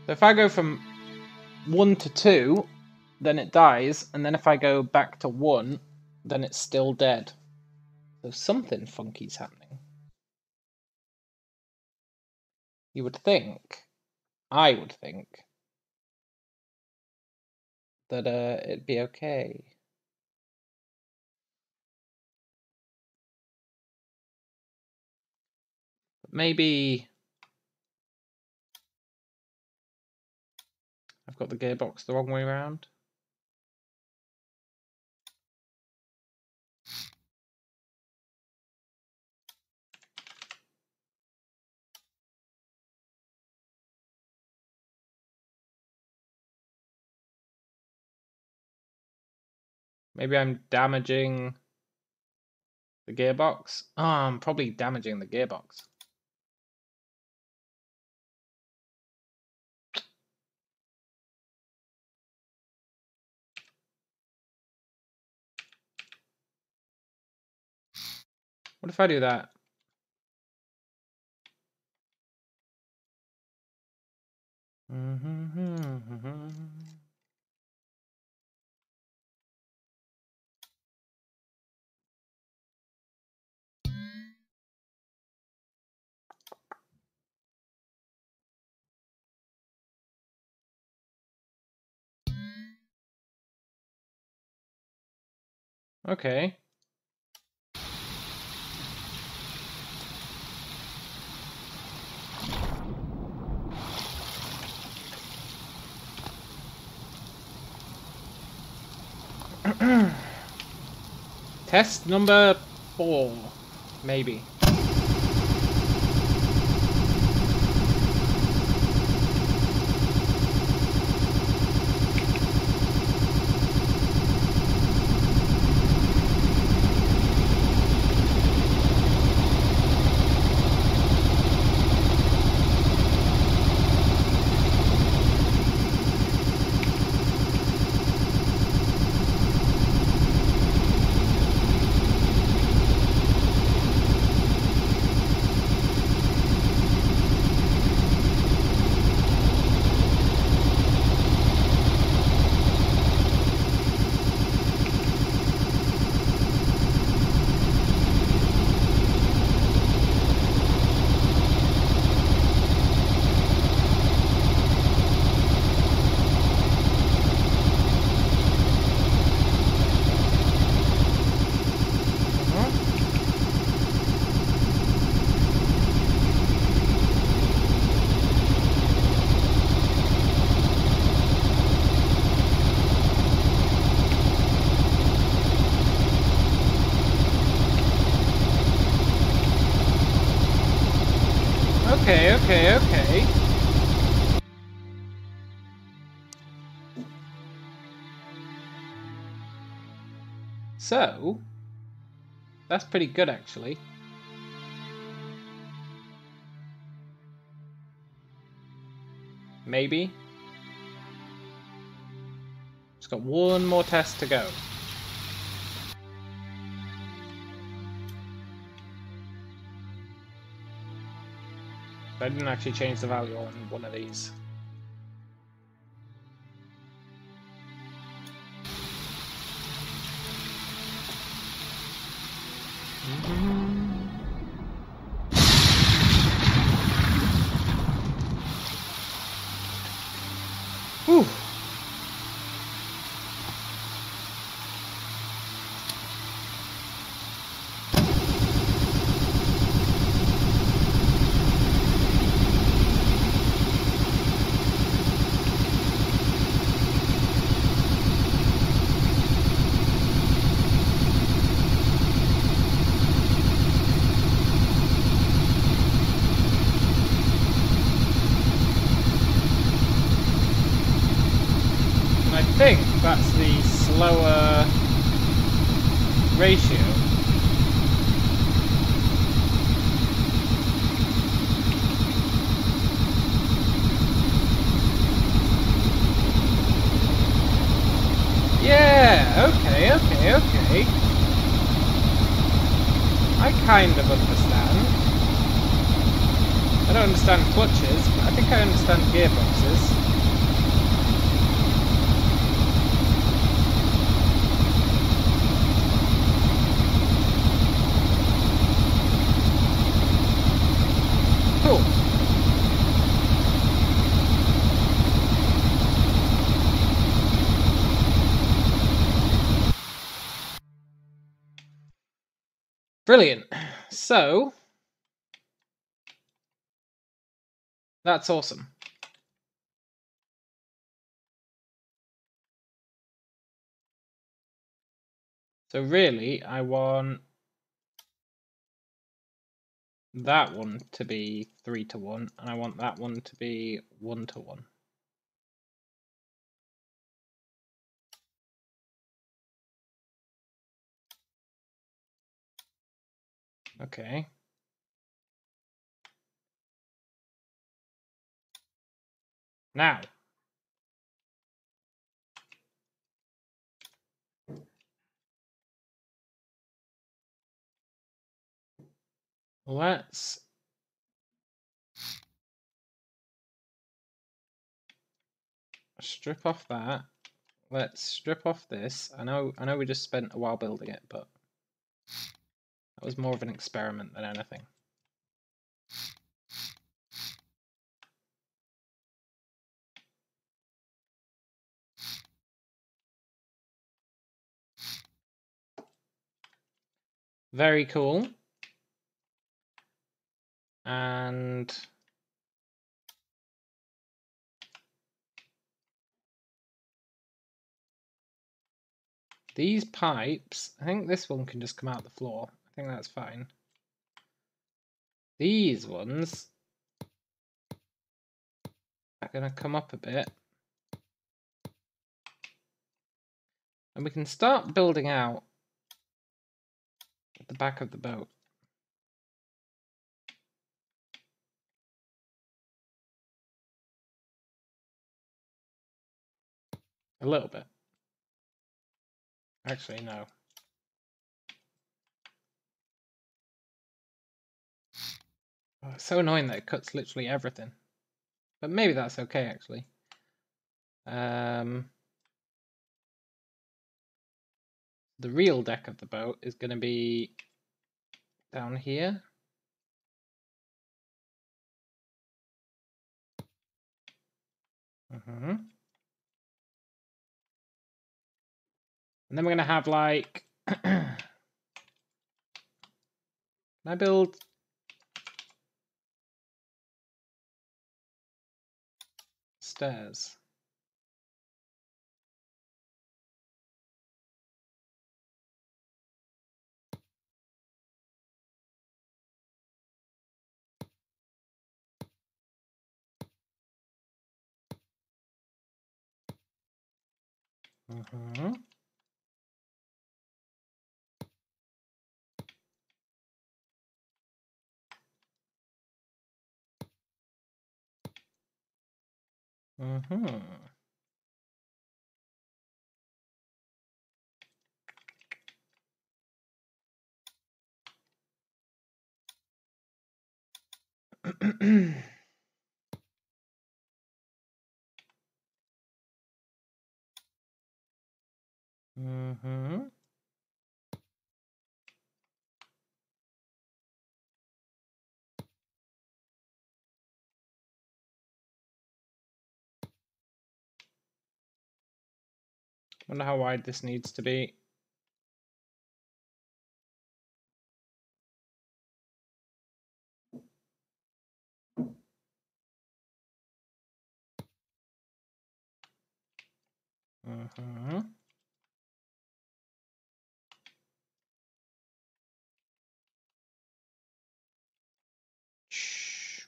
So if I go from 1 to 2, then it dies, and then if I go back to 1, then it's still dead. So something funky's happening. You would think, I would think, that it'd be okay. But maybe I've got the gearbox the wrong way around. Maybe I'm damaging the gearbox. Oh, I'm probably damaging the gearbox. What if I do that? Okay. Test number 4, maybe. Okay. So, that's pretty good actually. Maybe. Just got one more test to go. I didn't actually change the value on one of these. Whew. I think that's the slower ratio. Yeah, okay. I kind of understand. I don't understand clutches, but I think I understand gearboxes. Cool. Brilliant. So, that's awesome. So really, I want that one to be 3-1, and I want that one to be 1-1. Okay. Now. Let's strip off that. Let's strip off this. I know we just spent a while building it, but that was more of an experiment than anything. Very cool. And these pipes, I think this one can just come out the floor. I think that's fine. These ones are going to come up a bit. And we can start building out at the back of the boat. A little bit. Actually, no. Oh, it's so annoying that it cuts literally everything. But maybe that's okay, actually. The real deck of the boat is going to be down here. And then we're going to have like... Can I build... stairs? Wonder how wide this needs to be.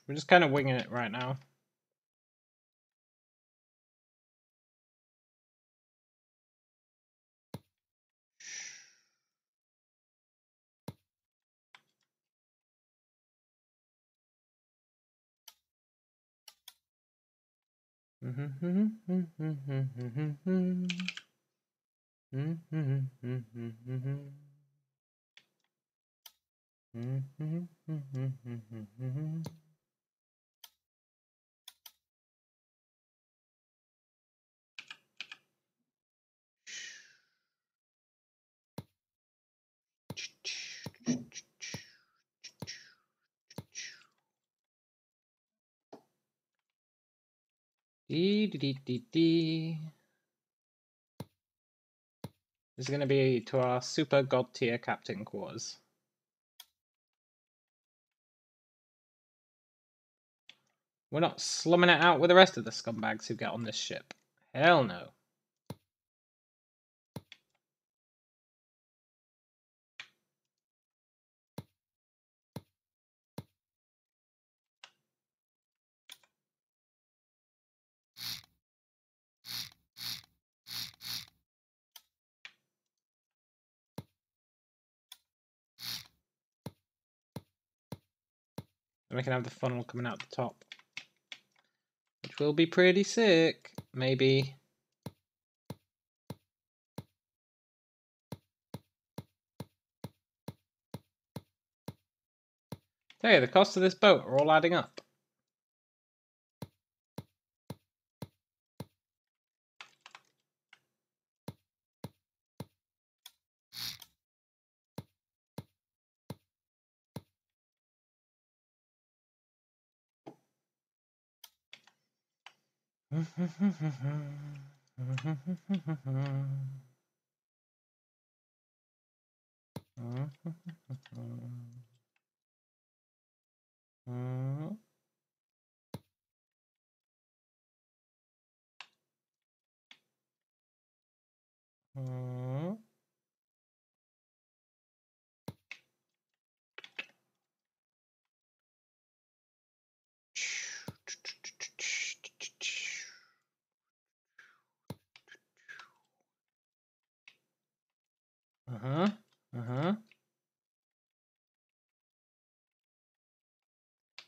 We're just kind of winging it right now. This is going to be to our super god tier captain quarters. We're not slumming it out with the rest of the scumbags who get on this ship. Hell no. Then we can have the funnel coming out the top, which will be pretty sick, maybe. Hey, the cost of this boat are all adding up.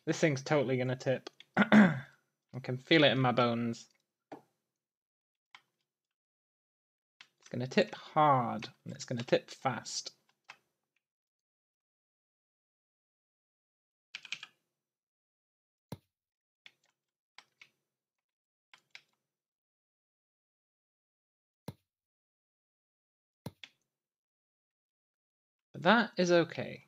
This thing's totally gonna tip. I can feel it in my bones. It's gonna tip hard, and it's gonna tip fast. But that is okay.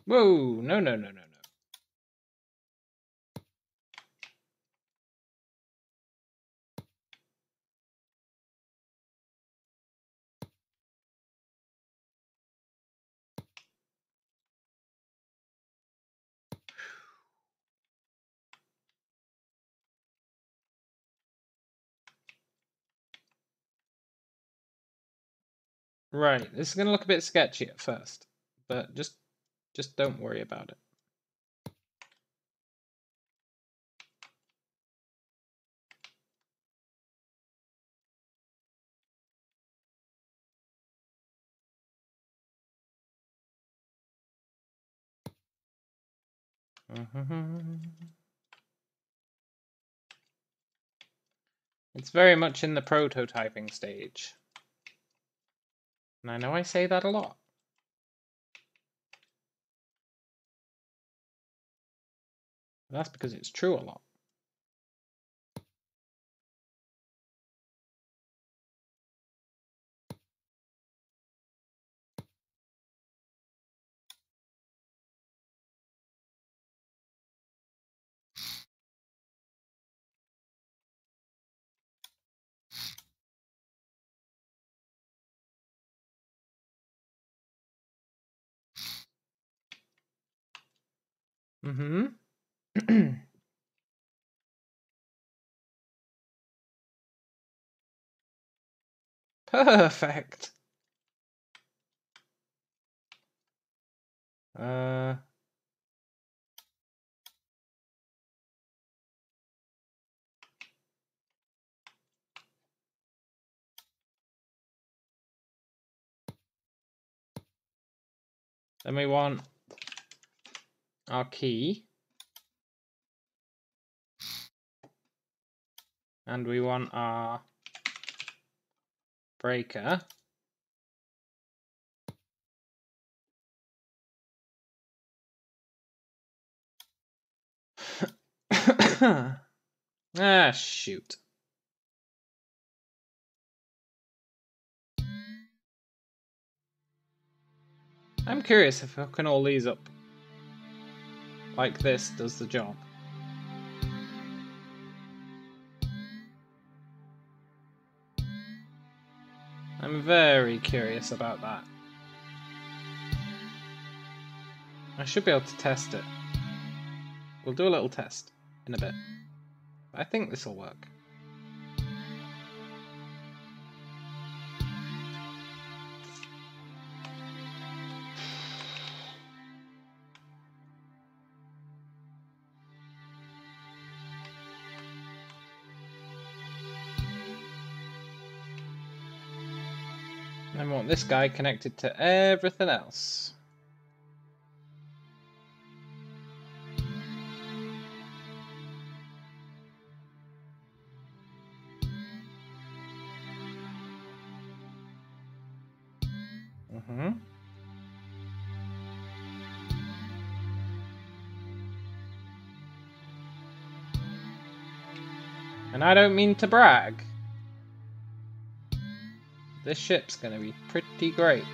Whoa, no, no, no, no, no. Right, this is gonna look a bit sketchy at first, but just don't worry about it. It's very much in the prototyping stage. And I know I say that a lot. But that's because it's true a lot. Perfect. Then we want our key. And we want our breaker. Ah, shoot. I'm curious if hooking all these up like this does the job. I'm very curious about that. I should be able to test it. We'll do a little test in a bit. I think this will work. I want this guy connected to everything else. And I don't mean to brag. This ship's gonna be pretty great.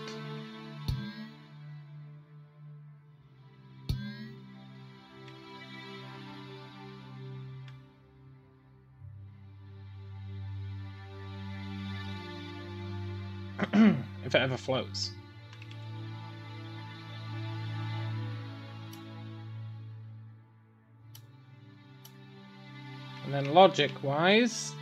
If it ever floats. And then logic-wise,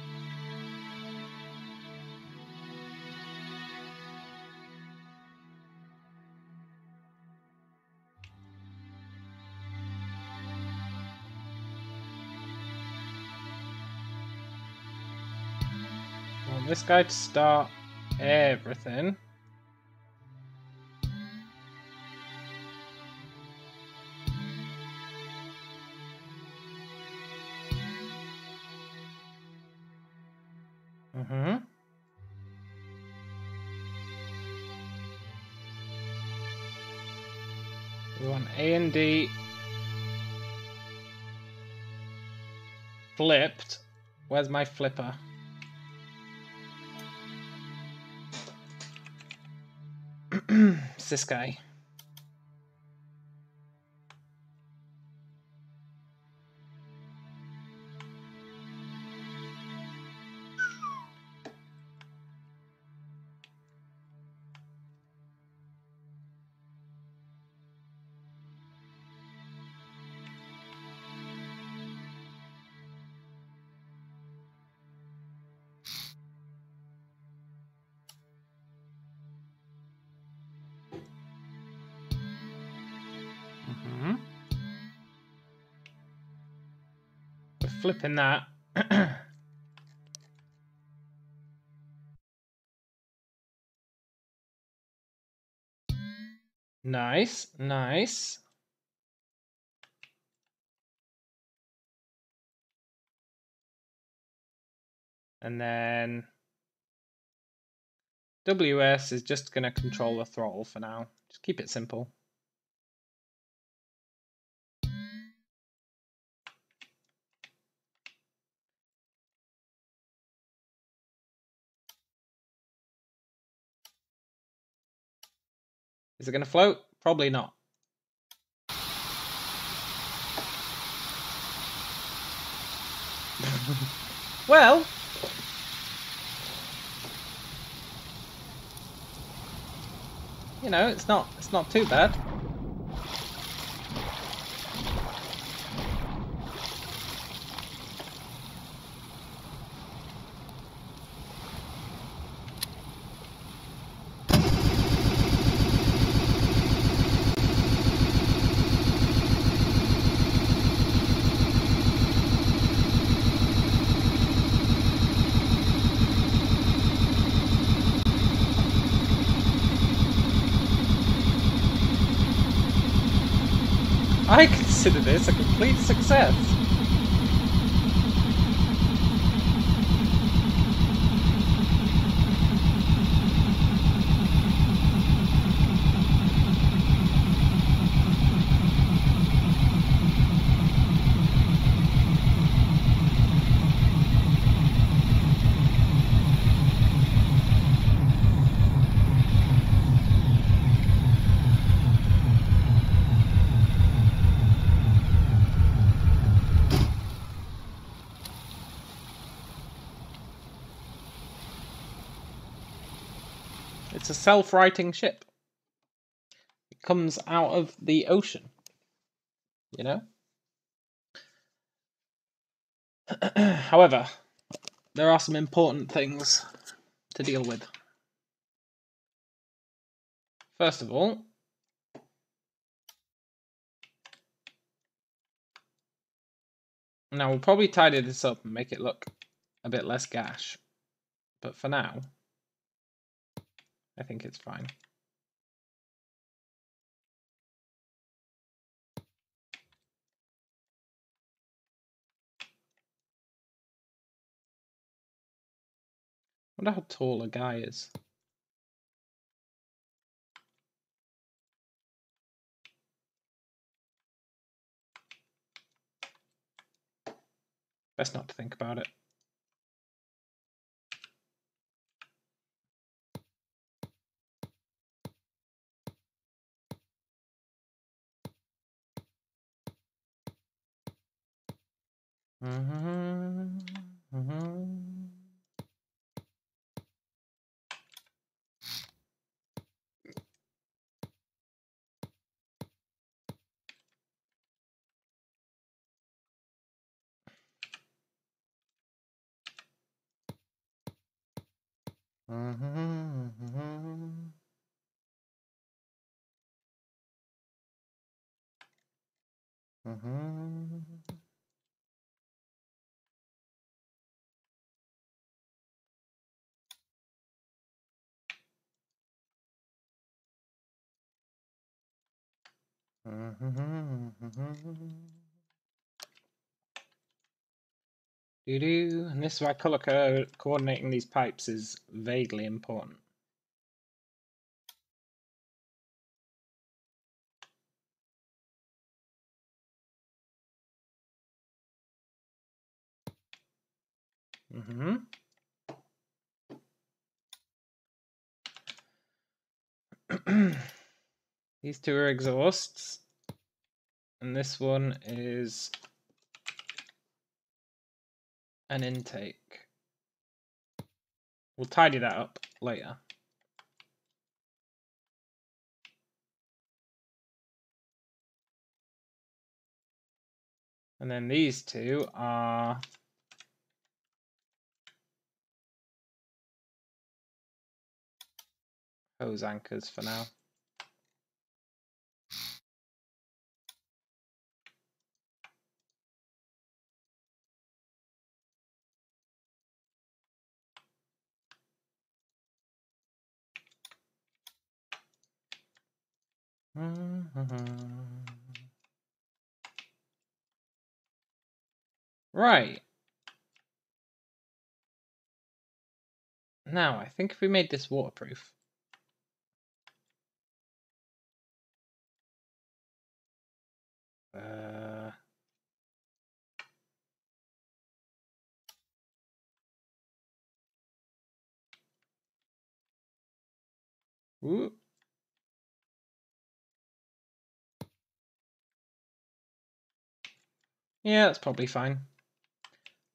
I want this guy to start everything. We want A and D flipped. Where's my flipper? It's this guy. We're flipping that. Nice, nice. And then WS is just going to control the throttle for now. Just keep it simple. Is it going to float? Probably not. Well, you know, it's not too bad. I consider this a complete success. It's a self-righting ship. It comes out of the ocean, you know? However, there are some important things to deal with. First of all, now we'll probably tidy this up and make it look a bit less gash, but for now, I think it's fine. I wonder how tall a guy is. Best not to think about it. And this is why color coordinating these pipes is vaguely important. These two are exhausts, and this one is an intake. We'll tidy that up later. And then these two are hose anchors for now. Right. Now, I think if we made this waterproof. Ooh. Yeah, that's probably fine.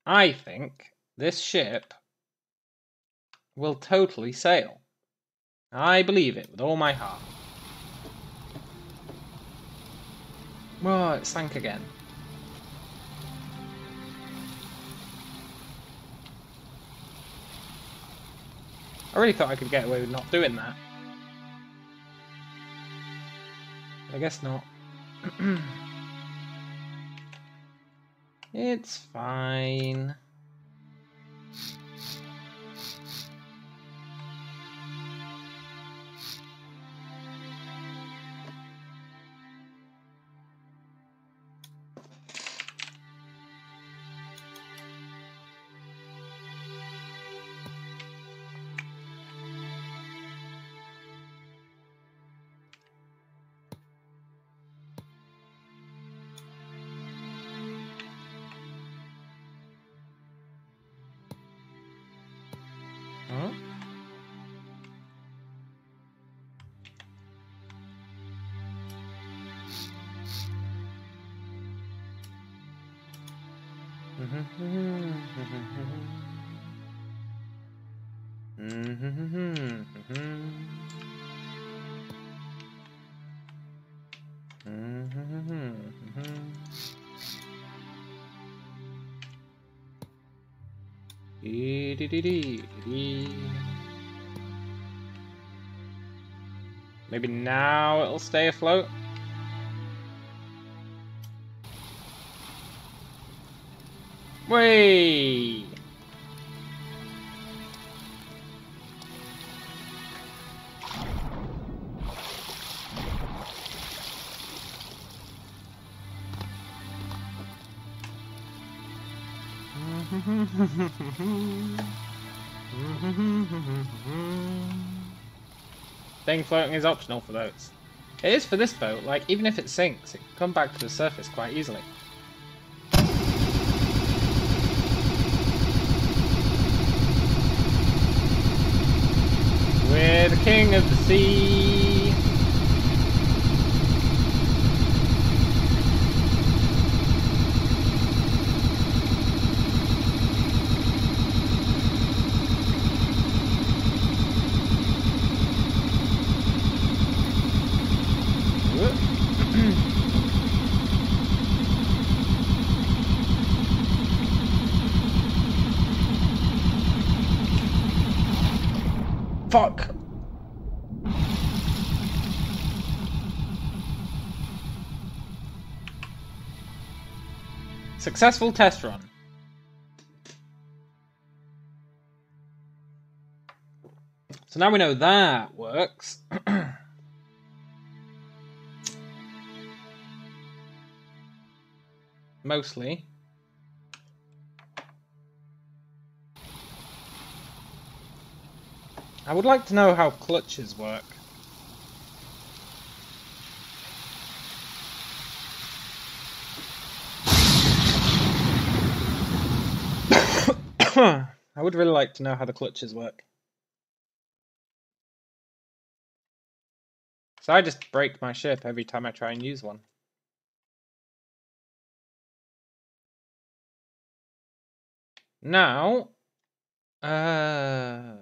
I think this ship will totally sail. I believe it with all my heart. Whoa, it sank again. I really thought I could get away with not doing that. I guess not. It's fine. Huh? Maybe now it'll stay afloat. Way. Staying floating is optional for boats. It is for this boat, like, even if it sinks, it can come back to the surface quite easily. We're the king of the sea. Fuck! Successful test run. So now we know that works. Mostly. I would like to know how clutches work. I would really like to know how the clutches work. So I just break my ship every time I try and use one. Now, I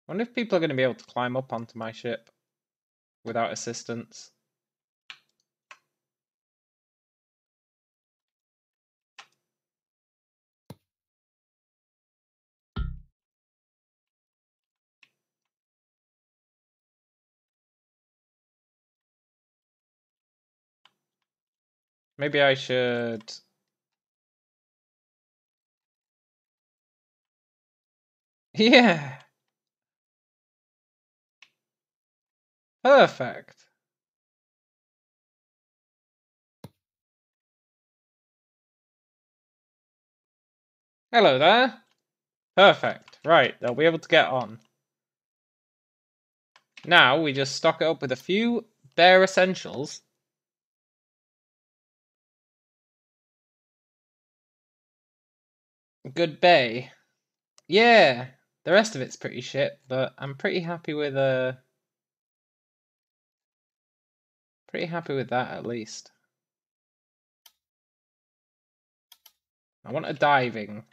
wonder if people are going to be able to climb up onto my ship without assistance. Maybe I should... Yeah! Perfect! Hello there! Perfect. Right, they'll be able to get on. Now we just stock it up with a few bare essentials. Good bay. Yeah! The rest of it's pretty shit, but I'm pretty happy with that at least. I want a diving.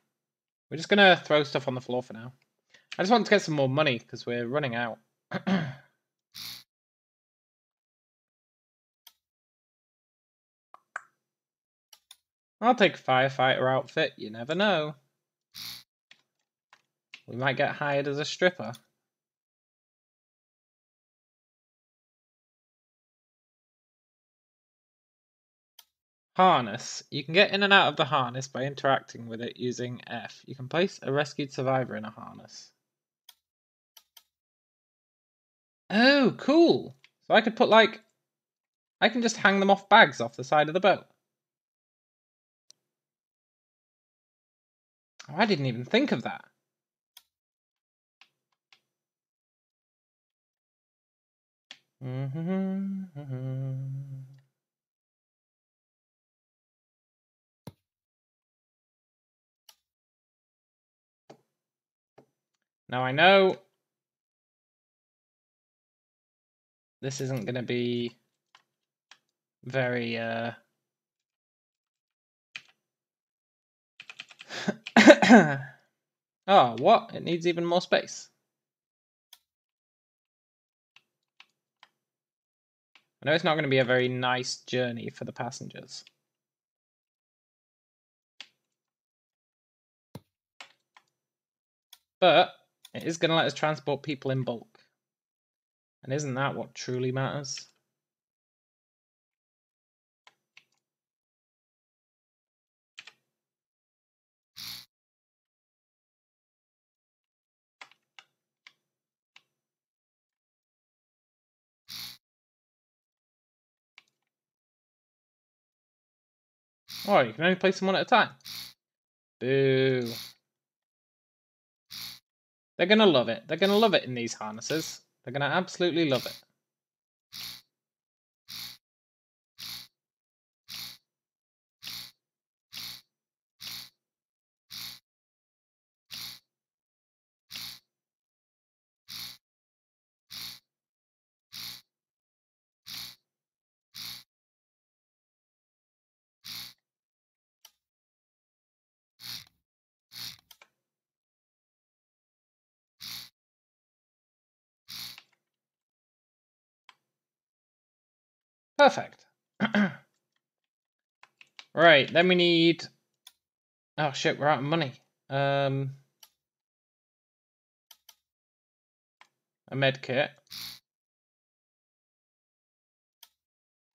We're just gonna throw stuff on the floor for now. I just want to get some more money because we're running out. I'll take a firefighter outfit, you never know. We might get hired as a stripper. Harness. You can get in and out of the harness by interacting with it using F. You can place a rescued survivor in a harness. Oh, cool. So I could put I can just hang them off bags off the side of the boat. Oh, I didn't even think of that. Now I know this isn't going to be very Oh, what? It needs even more space. I know it's not going to be a very nice journey for the passengers. But it is going to let us transport people in bulk. And isn't that what truly matters? Oh, you can only place them one at a time. Boo. They're gonna love it. They're gonna love it in these harnesses. They're gonna absolutely love it. Perfect. Right, then we need... Oh shit, we're out of money. A med kit.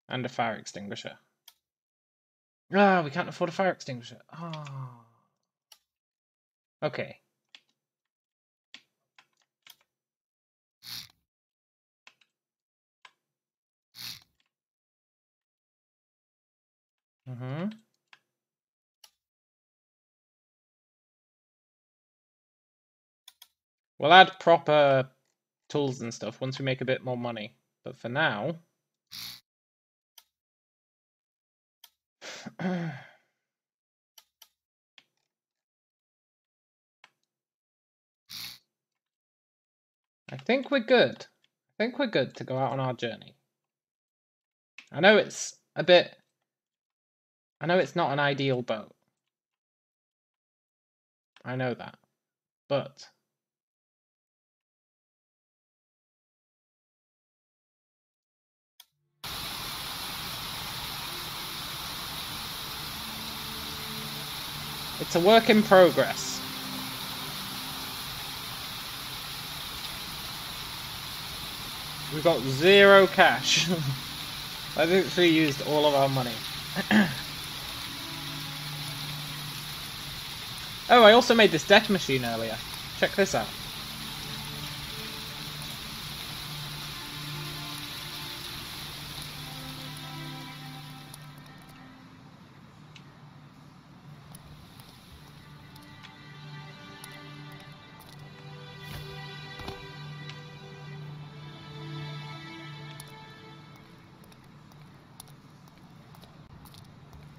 And a fire extinguisher. Ah, we can't afford a fire extinguisher. Ah. Okay. We'll add proper tools and stuff once we make a bit more money. But for now... I think we're good. I think we're good to go out on our journey. I know it's a bit... I know it's not an ideal boat. I know that. But... it's a work in progress. We've got 0 cash. I literally used all of our money. Oh, I also made this death machine earlier. Check this out.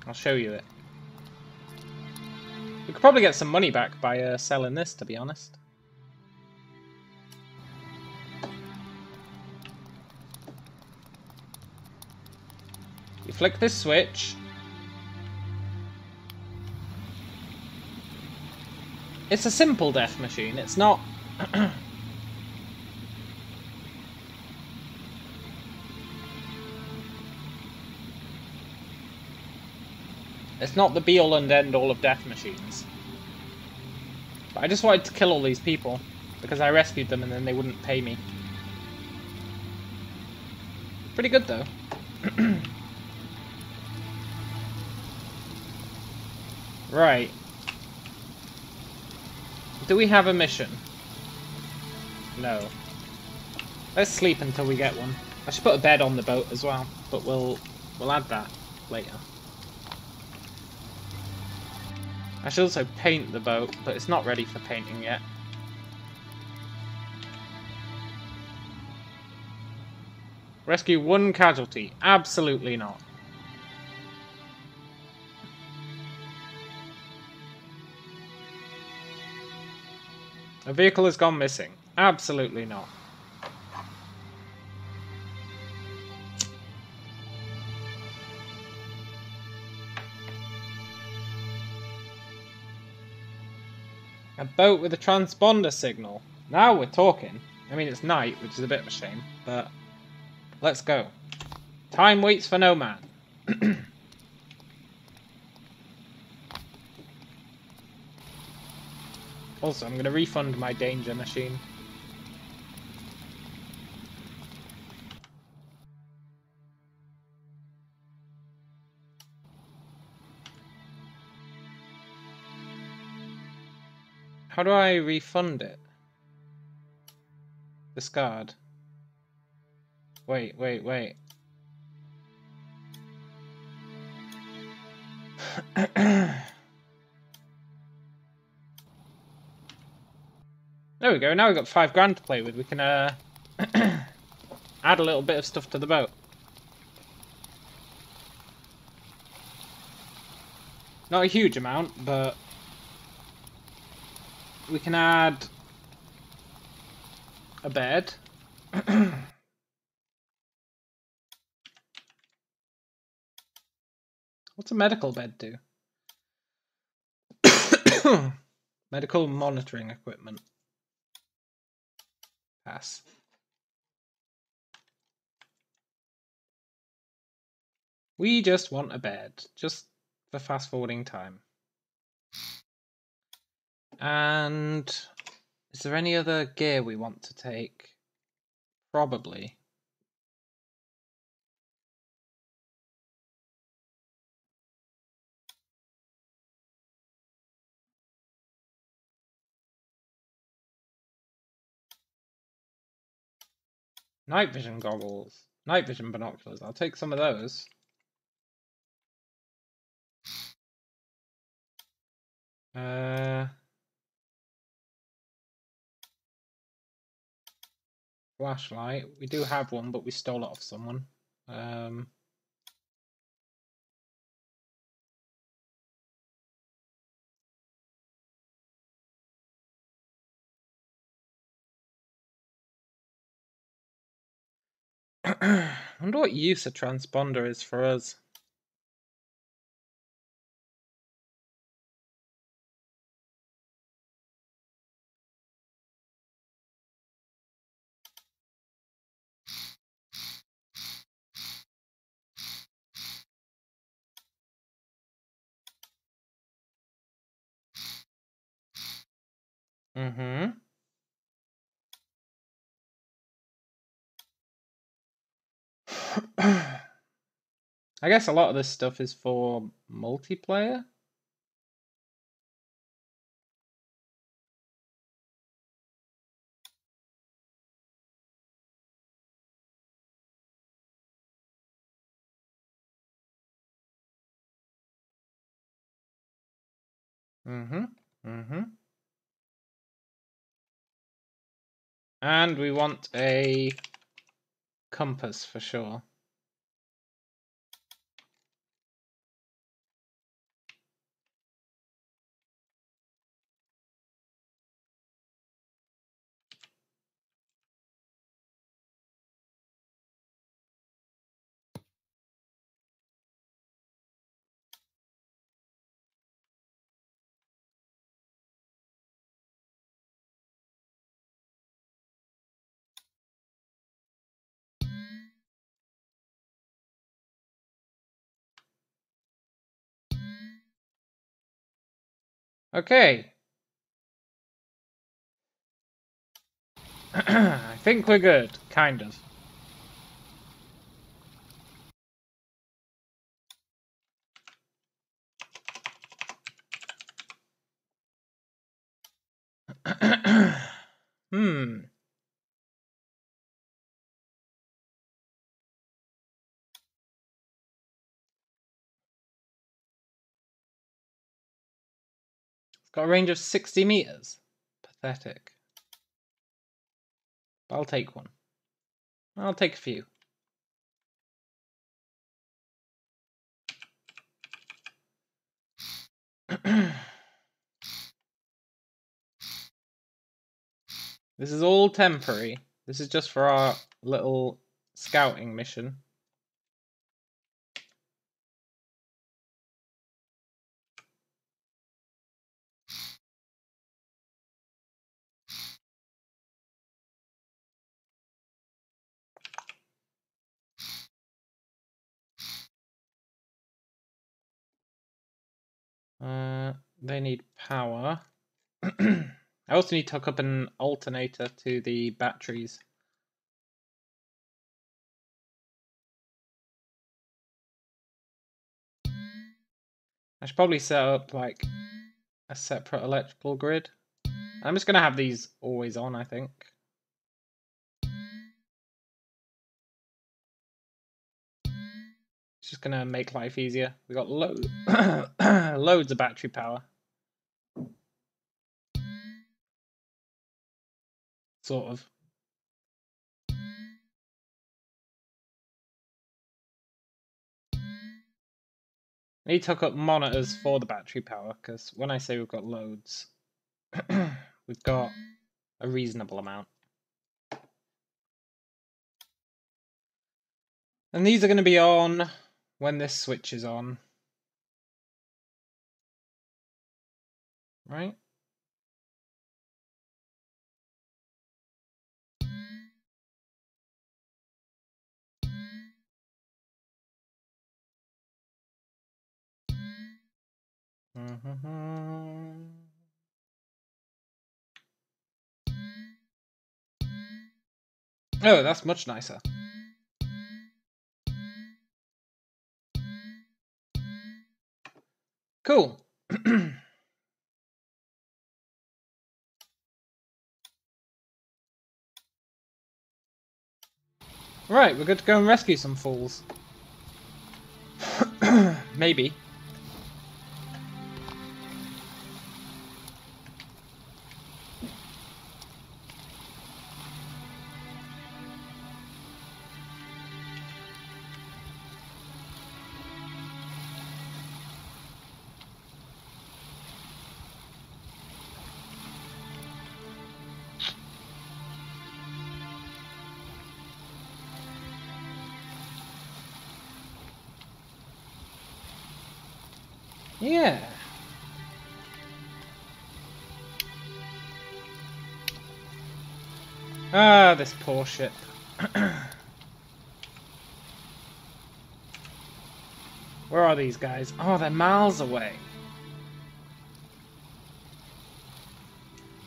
I'll show you it. We could probably get some money back by selling this, to be honest. You flick this switch. It's a simple death machine. It's not... It's not the be-all and end-all of death machines. But I just wanted to kill all these people, because I rescued them and then they wouldn't pay me. Pretty good, though. Right. Do we have a mission? No. Let's sleep until we get one. I should put a bed on the boat as well, but we'll add that later. I should also paint the boat, but it's not ready for painting yet. Rescue 1 casualty. Absolutely not. A vehicle has gone missing. Absolutely not. A boat with a transponder signal. Now we're talking. I mean, it's night, which is a bit of a shame, but let's go. Time waits for no man. Also, I'm going to refund my danger machine. How do I refund it? Discard. Wait. There we go. Now we've got £5 to play with. We can add a little bit of stuff to the boat. Not a huge amount, but we can add a bed. What's a medical bed do? Medical monitoring equipment. Pass. We just want a bed, just for fast forwarding time. And is there any other gear we want to take? Probably. Night vision goggles. Night vision binoculars. I'll take some of those. Flashlight. We do have one, but we stole it off someone. I wonder what use a transponder is for us. I guess a lot of this stuff is for multiplayer. And we want a compass for sure. Okay. I think we're good, kind of. It's got a range of 60 meters. Pathetic. I'll take one. I'll take a few. This is all temporary. This is just for our little scouting mission. They need power. I also need to hook up an alternator to the batteries. I should probably set up like a separate electrical grid. I'm just gonna have these always on, I think. It's just gonna make life easier. We got loads of battery power. Sort of. I need to hook up monitors for the battery power, because when I say we've got loads, we've got a reasonable amount. And these are going to be on when this switch is on. Right? Oh, that's much nicer. Cool. Right, we're good to go and rescue some fools. Maybe. Yeah. Ah, this poor ship. Where are these guys? Oh, they're miles away.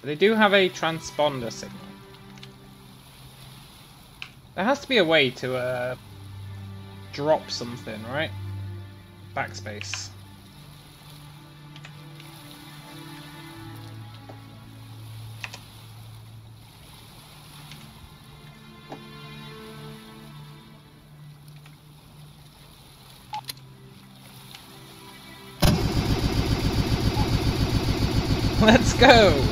But they do have a transponder signal. There has to be a way to drop something, right? Backspace. Let's go!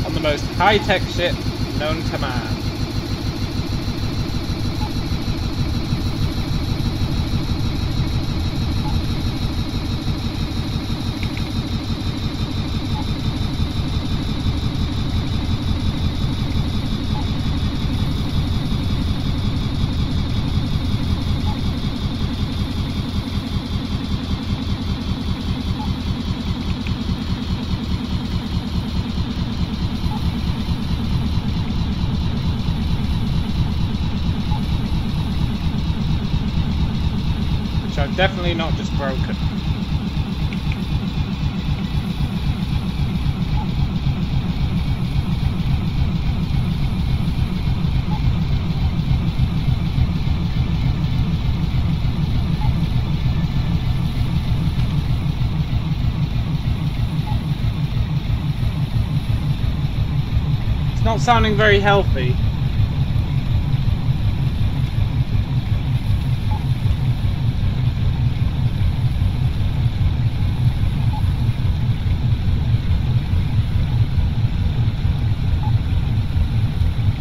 On the most high-tech ship known to man. Definitely not just broken. It's not sounding very healthy.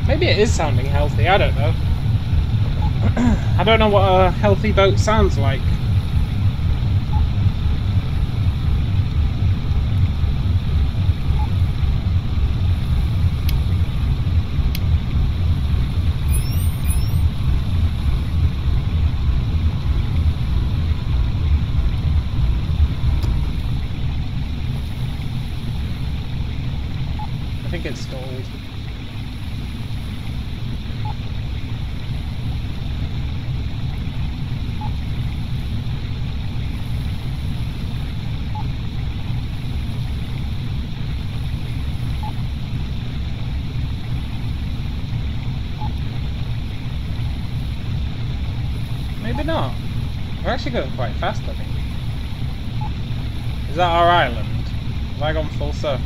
Maybe it is sounding healthy, I don't know. I don't know what a healthy boat sounds like. I think it's stalled. Maybe not. We're actually going quite fast, I think. Is that our island? Have I gone full circle?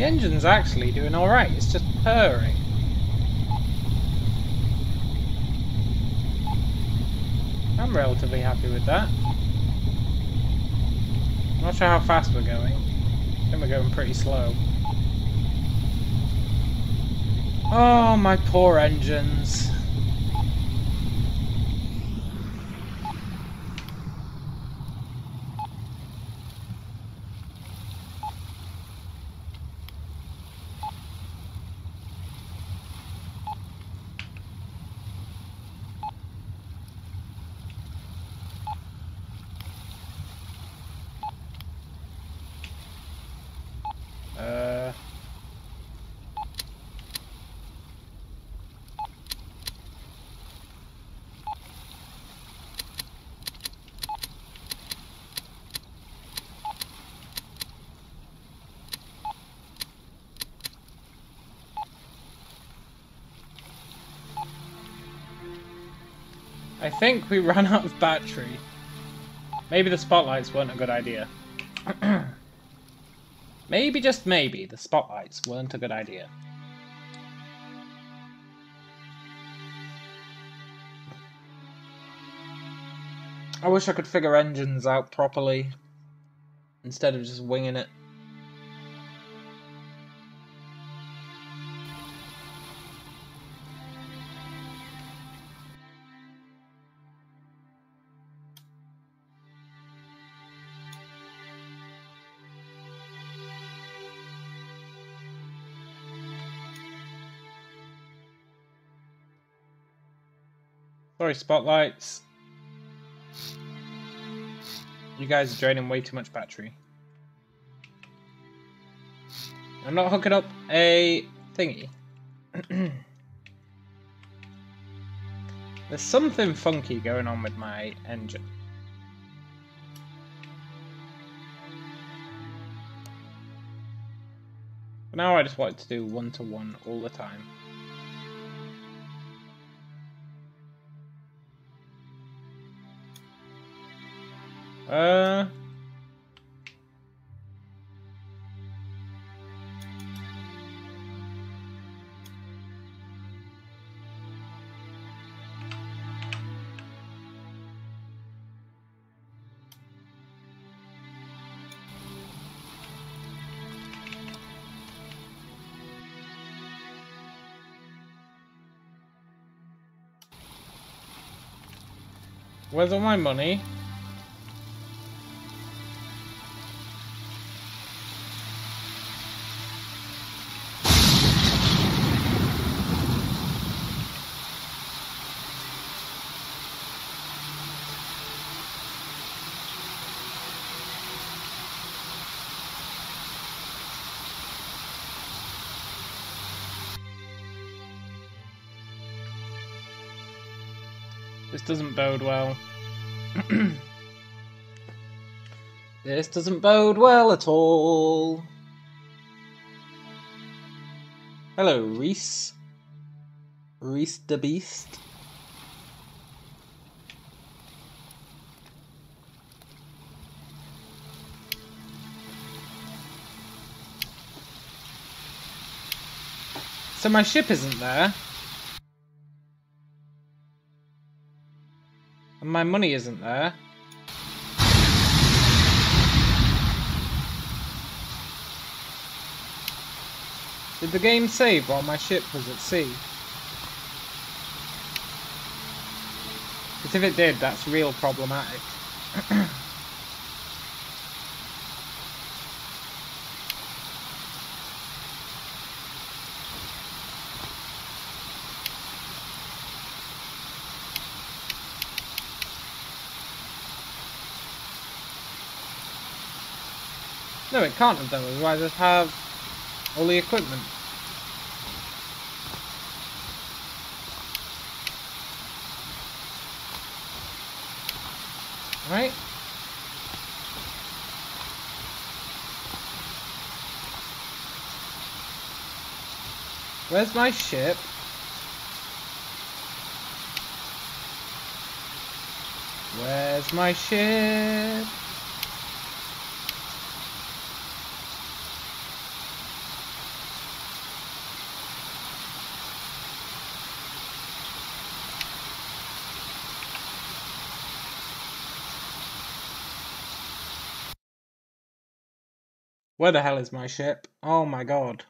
The engine's actually doing alright, it's just purring. I'm relatively happy with that. Not sure how fast we're going. I think we're going pretty slow. Oh, my poor engines. I think we ran out of battery. Maybe the spotlights weren't a good idea. Maybe, just maybe, the spotlights weren't a good idea. I wish I could figure engines out properly, instead of just winging it. Sorry, spotlights. You guys are draining way too much battery. I'm not hooking up a thingy. There's something funky going on with my engine. But now I just want it to do 1-to-1 all the time. Where's all my money? This doesn't bode well. This doesn't bode well at all. Hello, Reese. Reese the Beast. So my ship isn't there. And my money isn't there. Did the game save while my ship was at sea? Because if it did, that's real problematic. No, it can't have done, otherwise I'd have all the equipment. Right? Where's my ship? Where's my ship? Where the hell is my ship? Oh my god.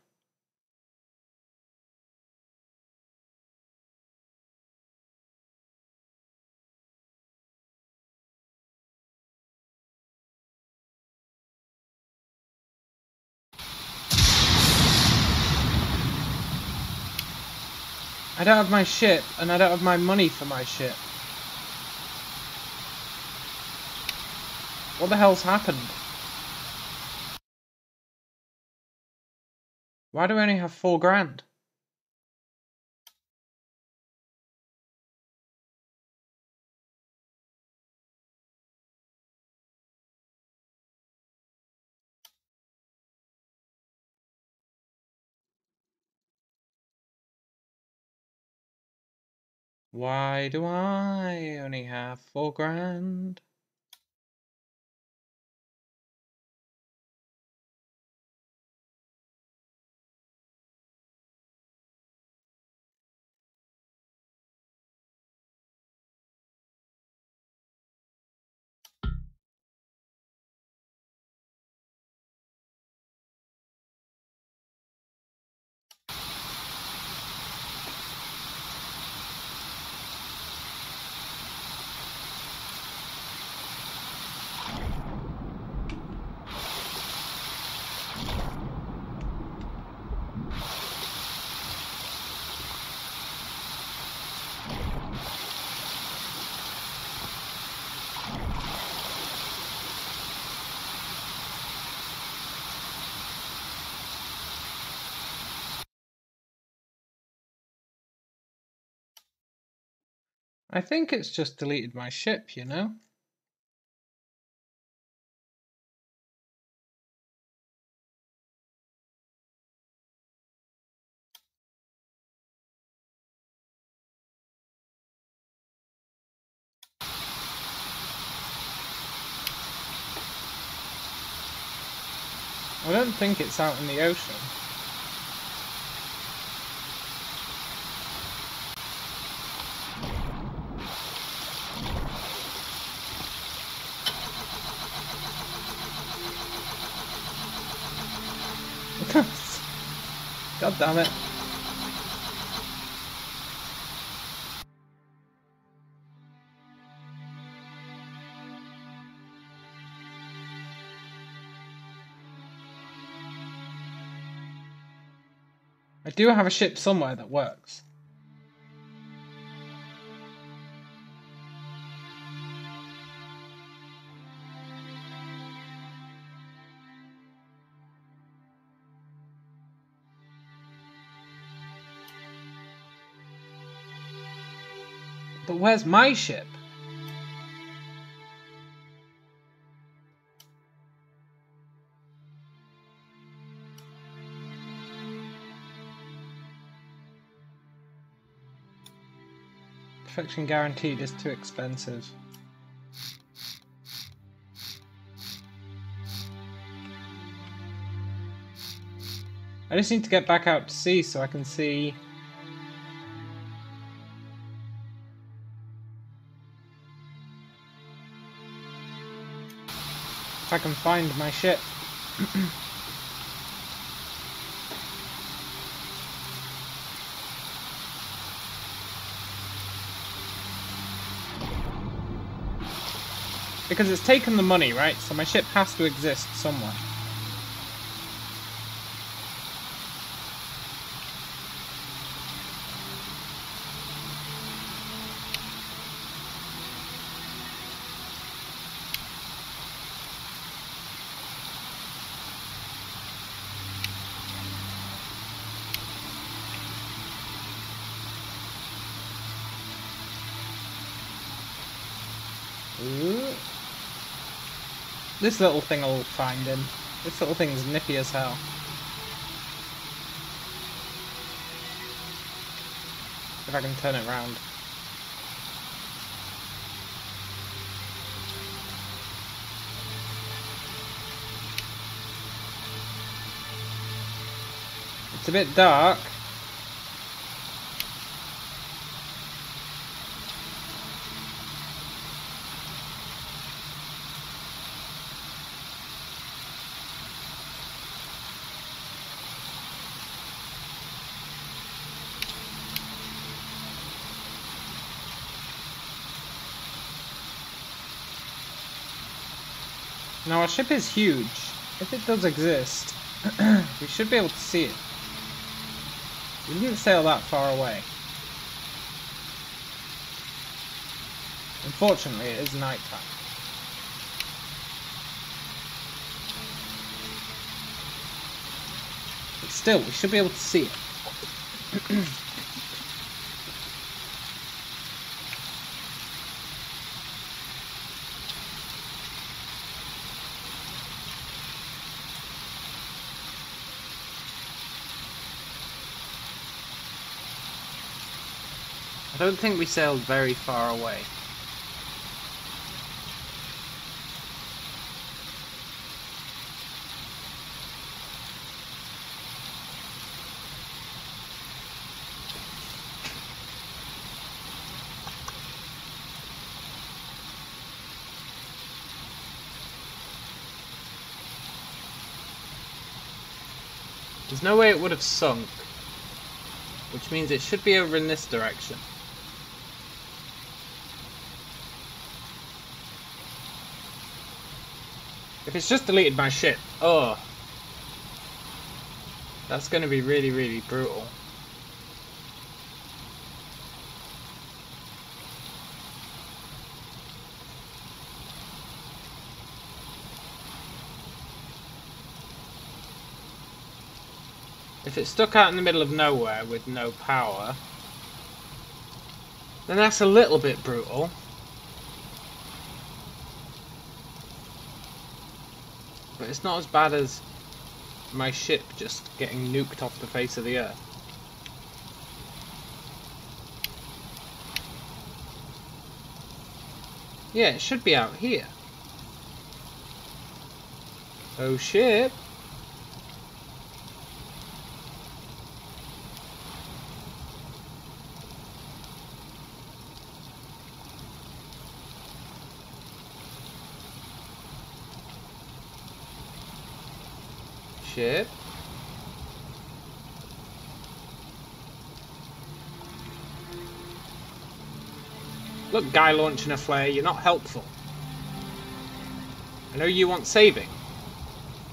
I don't have my ship, and I don't have my money for my ship. What the hell's happened? Why do I only have 4 grand? Why do I only have 4 grand? I think it's just deleted my ship, you know? I don't think it's out in the ocean. God damn it. I do have a ship somewhere that works. But where's my ship? Perfection guaranteed is too expensive. I just need to get back out to sea so I can see... if I can find my ship. Because it's taken the money, right? So my ship has to exist somewhere. Ooh. This little thing will find him. This little thing's nippy as hell. If I can turn it round. It's a bit dark. Now our ship is huge. If it does exist, we should be able to see it. We didn't sail that far away. Unfortunately, it is night time. But still, we should be able to see it. I don't think we sailed very far away. There's no way it would have sunk, which means it should be over in this direction. If it's just deleted my ship, oh, that's going to be really, really brutal. If it's stuck out in the middle of nowhere with no power, then that's a little bit brutal. But it's not as bad as my ship just getting nuked off the face of the earth. Yeah, it should be out here. Oh, ship. Ship. Look, guy launching a flare, you're not helpful. I know you want saving.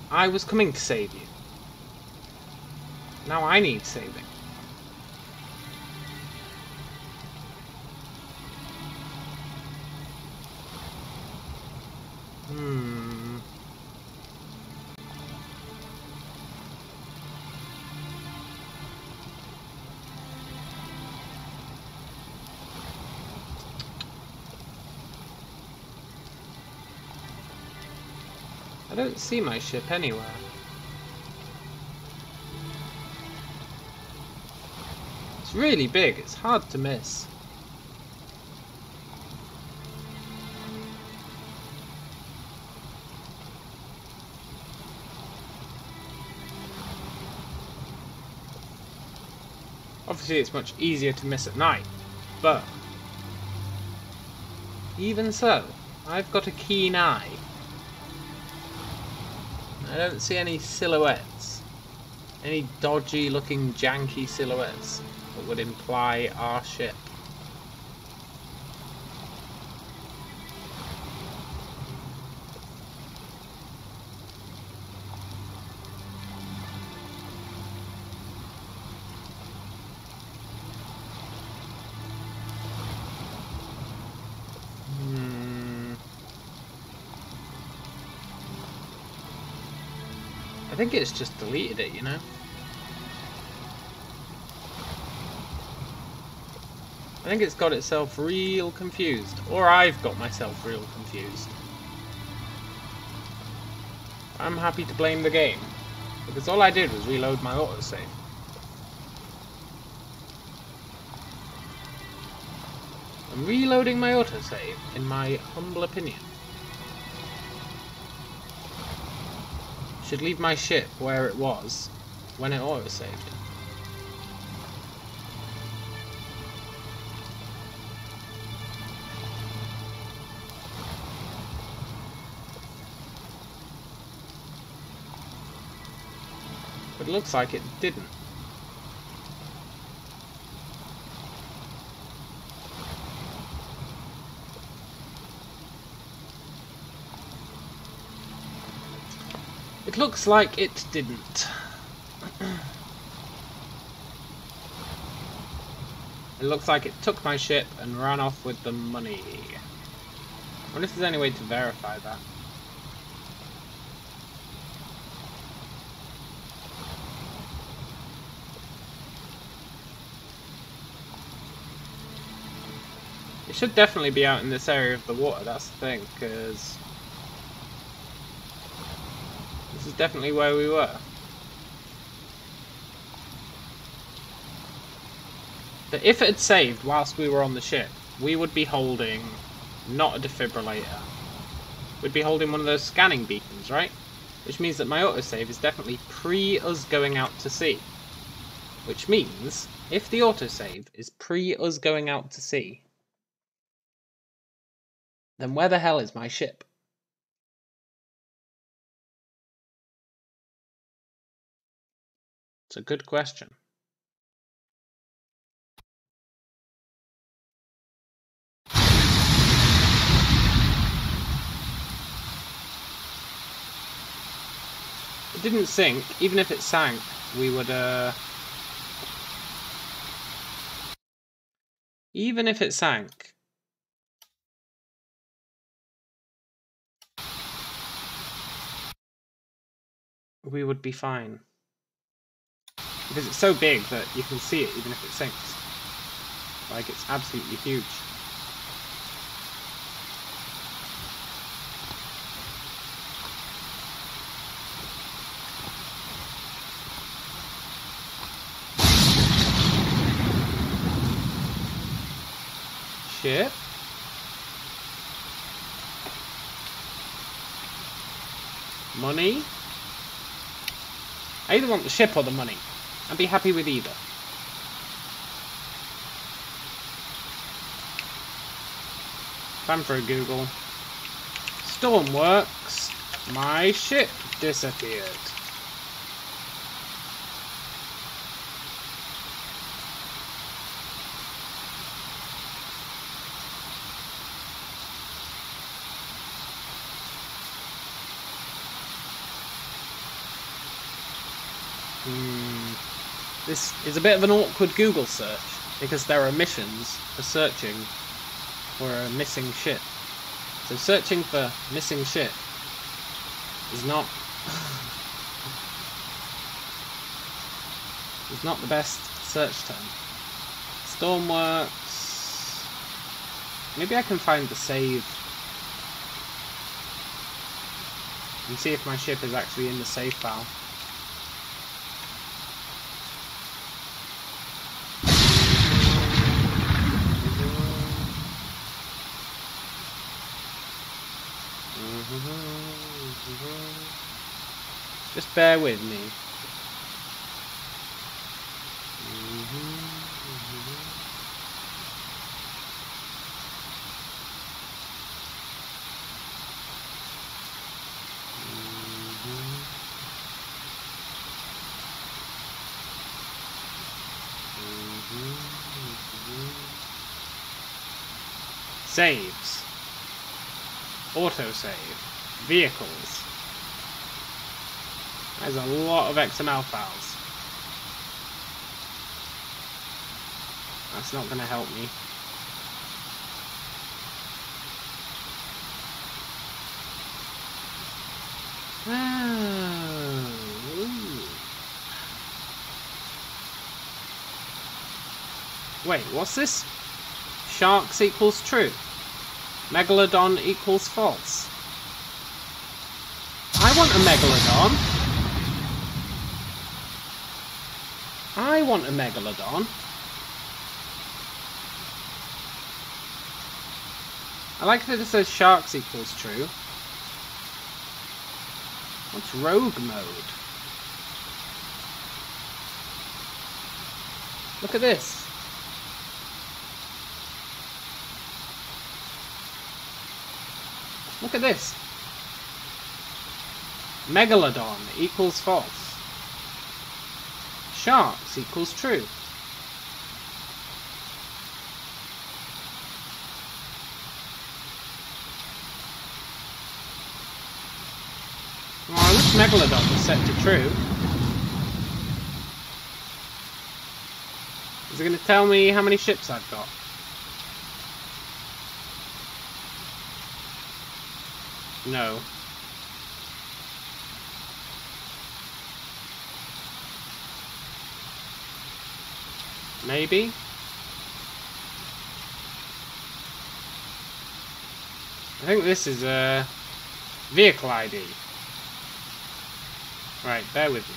I was coming to save you. Now I need saving. I don't see my ship anywhere. It's really big, it's hard to miss. Obviously it's much easier to miss at night, but even so, I've got a keen eye. I don't see any silhouettes. Any dodgy looking janky silhouettes that would imply our ship. I think it's just deleted it, you know? I think it's got itself real confused. Or I've got myself real confused. I'm happy to blame the game, because all I did was reload my autosave. I'm reloading my autosave, in my humble opinion. Should leave my ship where it was when it autosaved. But it looks like it didn't. It looks like it didn't. It looks like it took my ship and ran off with the money. I wonder if there's any way to verify that. It should definitely be out in this area of the water, that's the thing, because this is definitely where we were. But if it had saved whilst we were on the ship, we would be holding not a defibrillator. We'd be holding one of those scanning beacons, right? Which means that my autosave is definitely pre us going out to sea. Which means, if the autosave is pre us going out to sea, then where the hell is my ship? It's a good question. It didn't sink. Even if it sank, we would, even if it sank, we would be fine. Because it's so big that you can see it even if it sinks. Like, it's absolutely huge. Ship. Money. I either want the ship or the money. I'd be happy with either. Time for a Google. Stormworks. My ship disappeared. This is a bit of an awkward Google search, because there are missions for searching for a missing ship. So searching for missing ship is not is not the best search term. Stormworks. Maybe I can find the save and see if my ship is actually in the save file. Just bear with me. Saves. Autosave. Vehicles. There's a lot of XML files. That's not going to help me. Wait, what's this? Sharks equals true. Megalodon equals false. I want a megalodon. I want a megalodon. I like that it says sharks equals true. What's rogue mode? Look at this. Look at this. Megalodon equals false. Sharks equals true. Oh, I wish Megalodon was set to true. Is it going to tell me how many ships I've got? No. Maybe? I think this is a vehicle ID. Right, bear with me.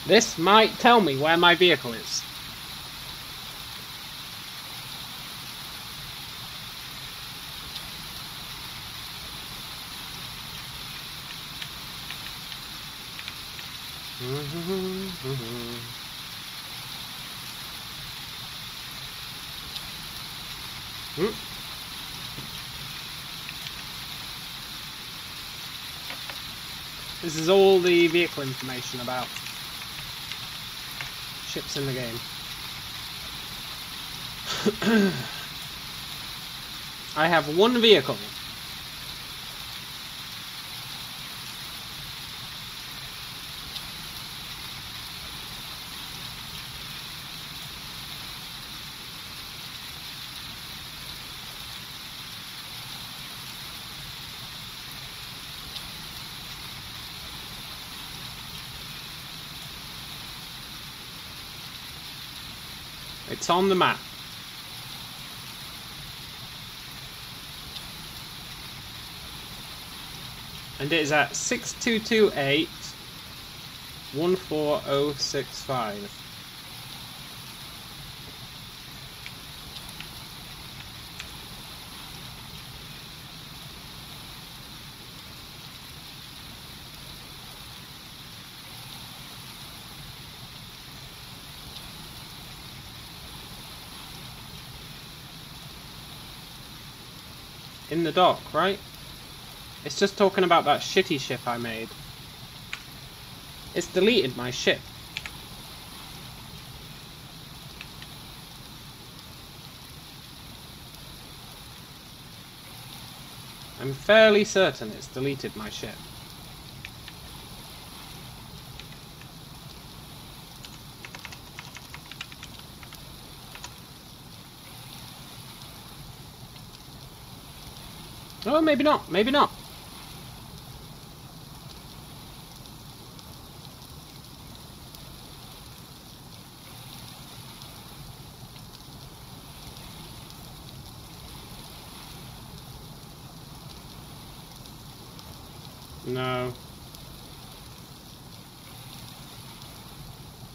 This might tell me where my vehicle is. This is all the vehicle information about ships in the game. I have one vehicle. It's on the map. And it is at 6228 14065. In the dock, right? It's just talking about that shitty ship I made. It's deleted my ship. I'm fairly certain it's deleted my ship. Oh, maybe not. Maybe not. No.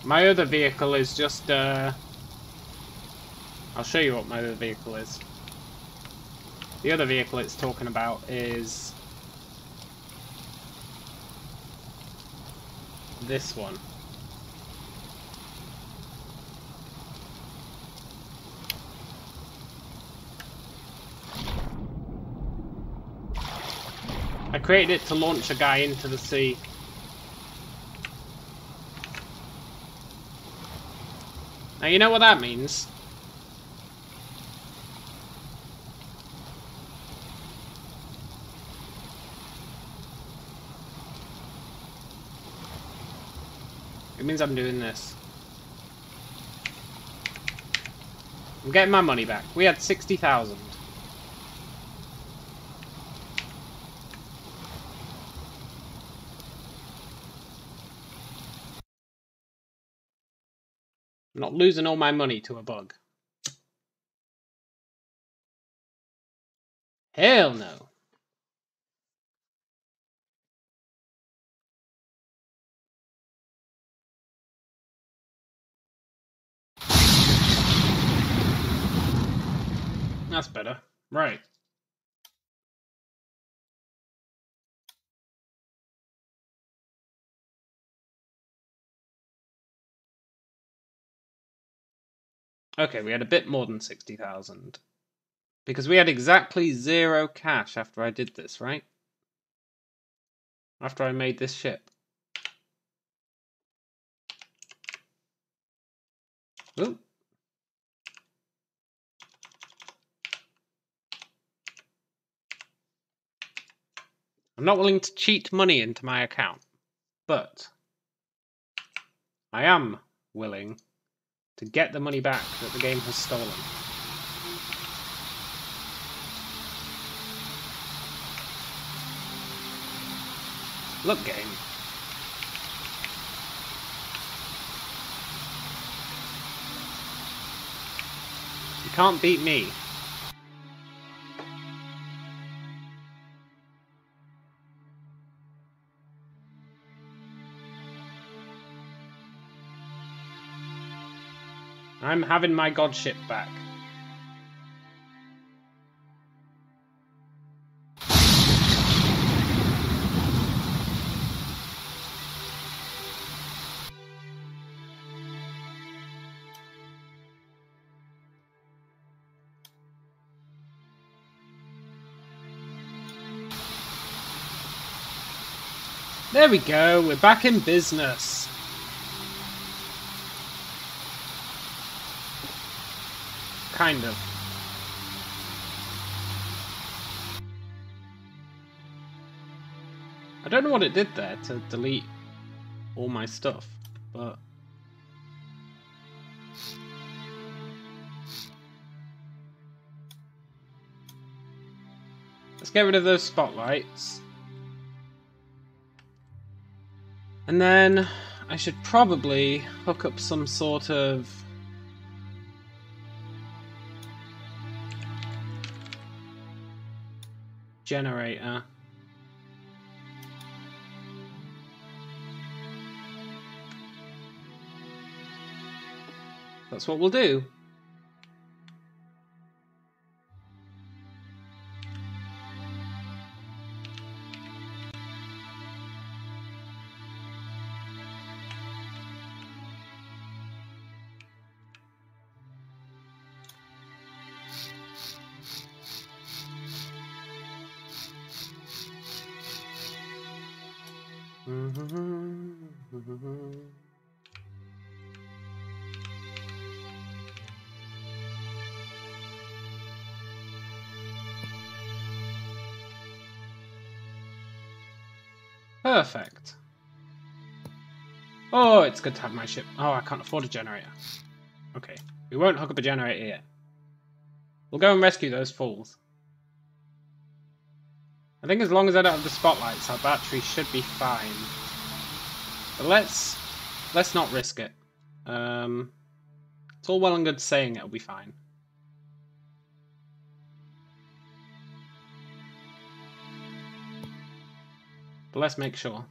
My other vehicle is just, I'll show you what my other vehicle is. The other vehicle it's talking about is this one. I created it to launch a guy into the sea. Now you know what that means? It means I'm doing this. I'm getting my money back. We had 60,000. I'm not losing all my money to a bug. Hell no. That's better. Right. Okay, we had a bit more than 60,000. Because we had exactly 0 cash after I did this, right? After I made this ship. Ooh. I'm not willing to cheat money into my account, but I am willing to get the money back that the game has stolen. Look, game. You can't beat me. I'm having my godship back. There we go, we're back in business. Kind of. I don't know what it did there to delete all my stuff, but... Let's get rid of those spotlights. And then I should probably hook up some sort of generator. That's what we'll do. Perfect. Oh, it's good to have my ship. Oh, I can't afford a generator. Okay, we won't hook up a generator yet. We'll go and rescue those fools. I think as long as I don't have the spotlights, our battery should be fine. But let's not risk it. It's all well and good saying it'll be fine. But let's make sure.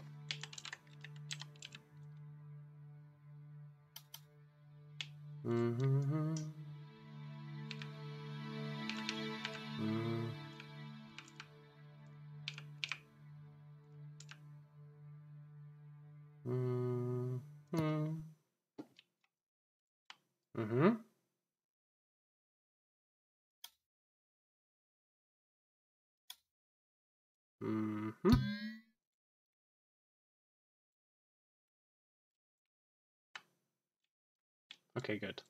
Okay, good.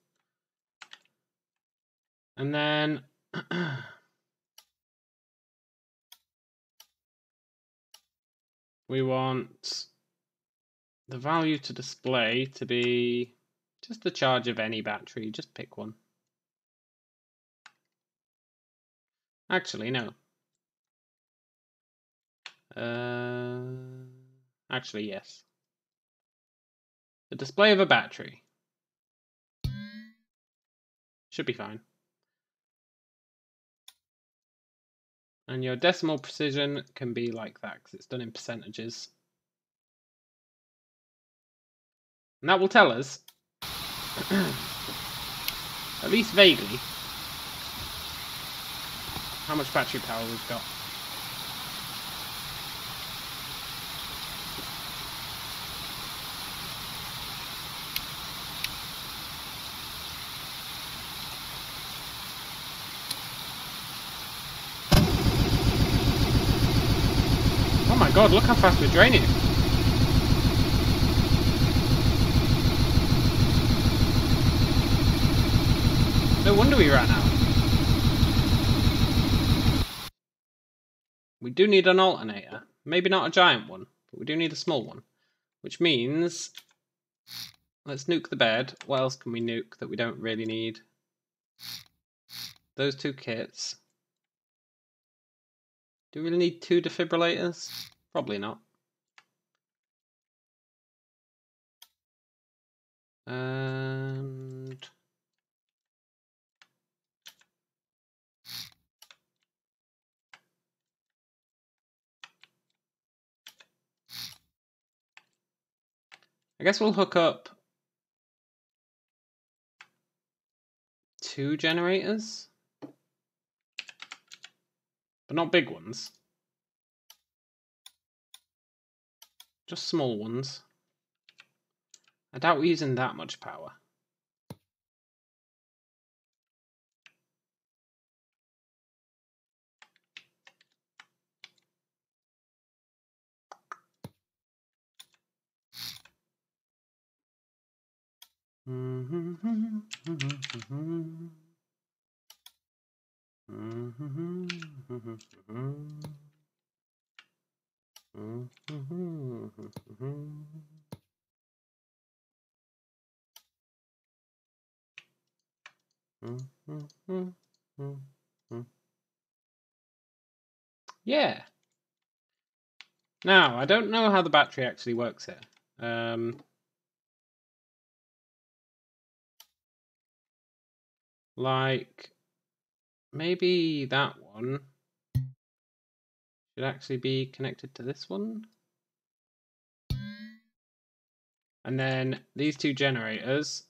And then we want the value to display to be just the charge of any battery. Just pick one. Actually, no. Actually, yes. The display of a battery. Should be fine. And your decimal precision can be like that because it's done in percentages. And that will tell us, at least vaguely, how much battery power we've got. Oh my God, look how fast we're draining it. No wonder we ran out. We do need an alternator. Maybe not a giant one, but we do need a small one. Which means... let's nuke the bed. What else can we nuke that we don't really need? Those two kits. Do we really need 2 defibrillators? Probably not. And... I guess we'll hook up 2 generators. But not big ones. Just small ones. I doubt we're using that much power. Yeah. Now, I don't know how the battery actually works here. Like, maybe that one should actually be connected to this one. And then these 2 generators.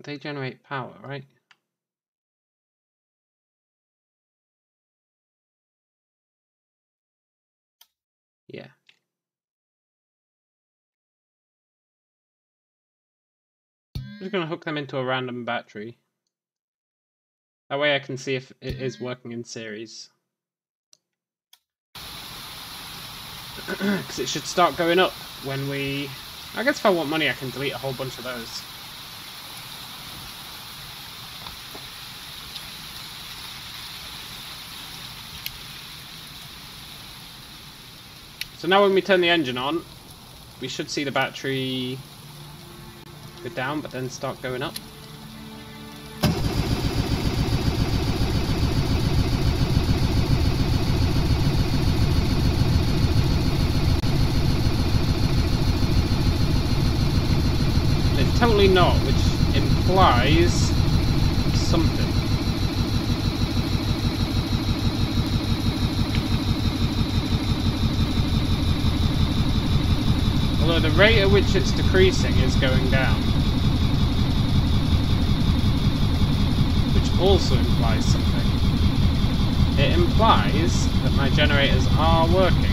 They generate power, right? Yeah. I'm just going to hook them into a random battery. That way I can see if it is working in series. Because it should start going up when we... I guess if I want money I can delete a whole bunch of those. So now when we turn the engine on, we should see the battery go down but then start going up. It's totally not, which implies something. Although the rate at which it's decreasing is going down. Which also implies something. It implies that my generators are working.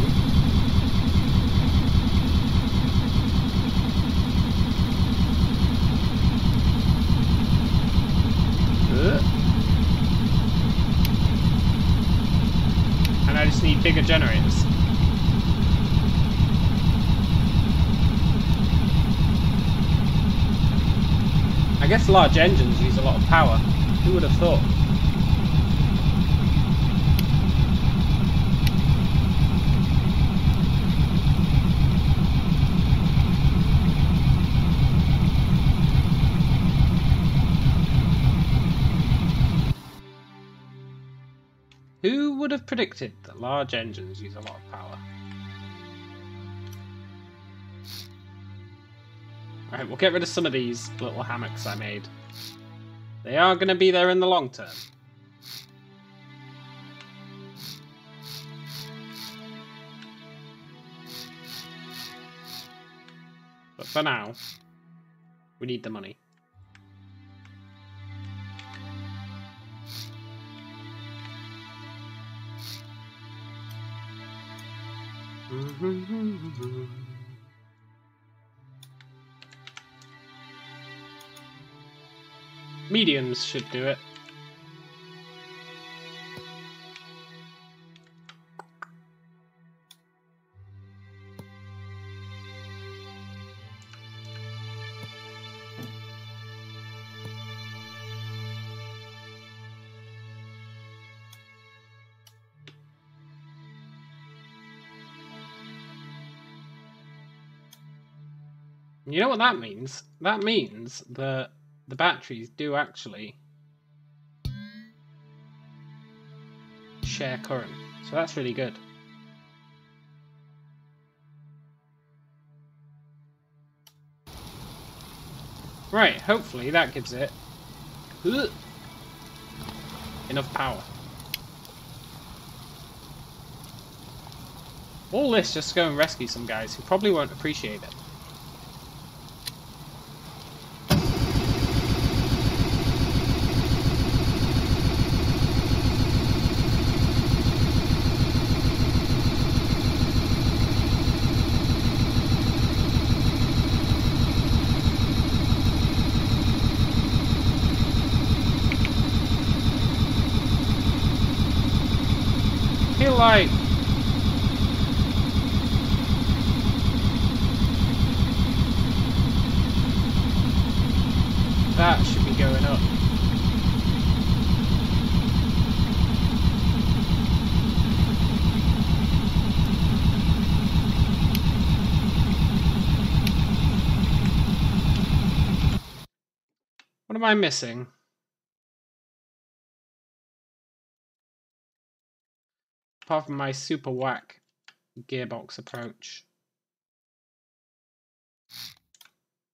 And I just need bigger generators. I guess large engines use a lot of power. Who would have thought? Who would have predicted that large engines use a lot of power? Alright, we'll get rid of some of these little hammocks I made. They are going to be there in the long term. But for now, we need the money. Mediums should do it. You know what that means? That means that the batteries do actually share current. So that's really good. Right, hopefully that gives it enough power. All this just to go and rescue some guys who probably won't appreciate it. I feel like that should be going up. What am I missing? Apart from my super whack gearbox approach.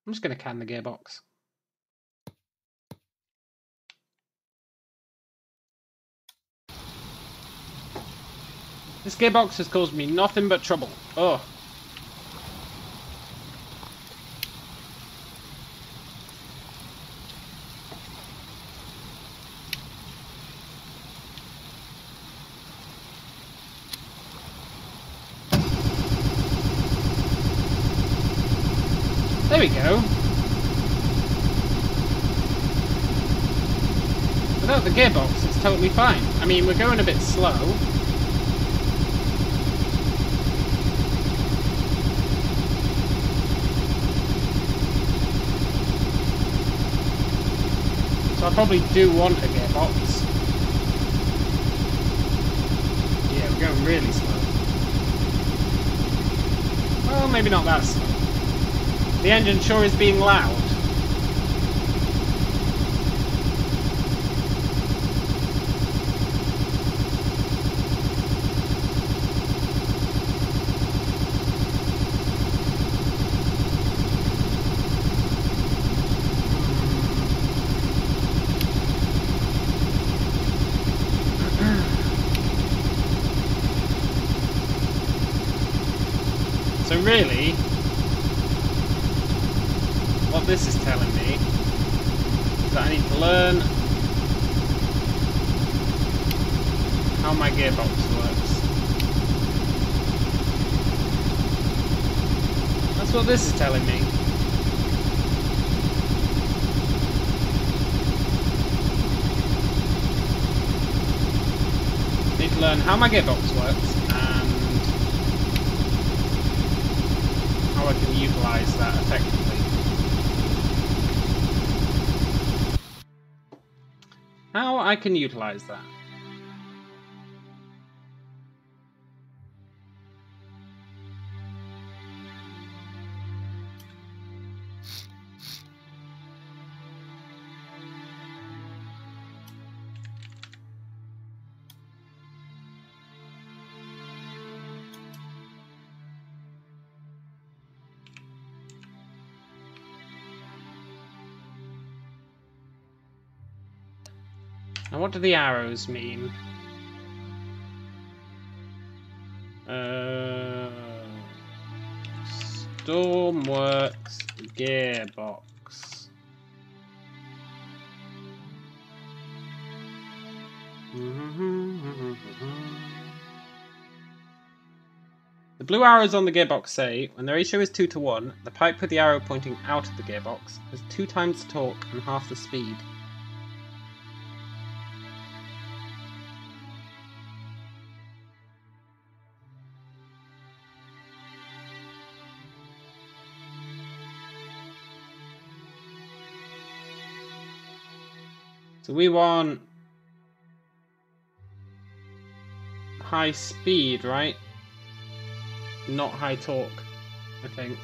I'm just going to can the gearbox. This gearbox has caused me nothing but trouble. Oh. There we go. Without the gearbox, it's totally fine. I mean, we're going a bit slow. So I probably do want a gearbox. Yeah, we're going really slow. Well, maybe not that slow. The engine sure is being loud. So really, what this is telling me is that I need to learn how my gearbox works. That's what this is telling me. I need to learn how my gearbox works and how I can utilise that effectively. How I can utilise that. Now what do the arrows mean? Stormworks gearbox. The blue arrows on the gearbox say, when the ratio is 2 to 1, the pipe with the arrow pointing out of the gearbox has 2 times the torque and half the speed. So we want high speed, right? Not high torque, I think.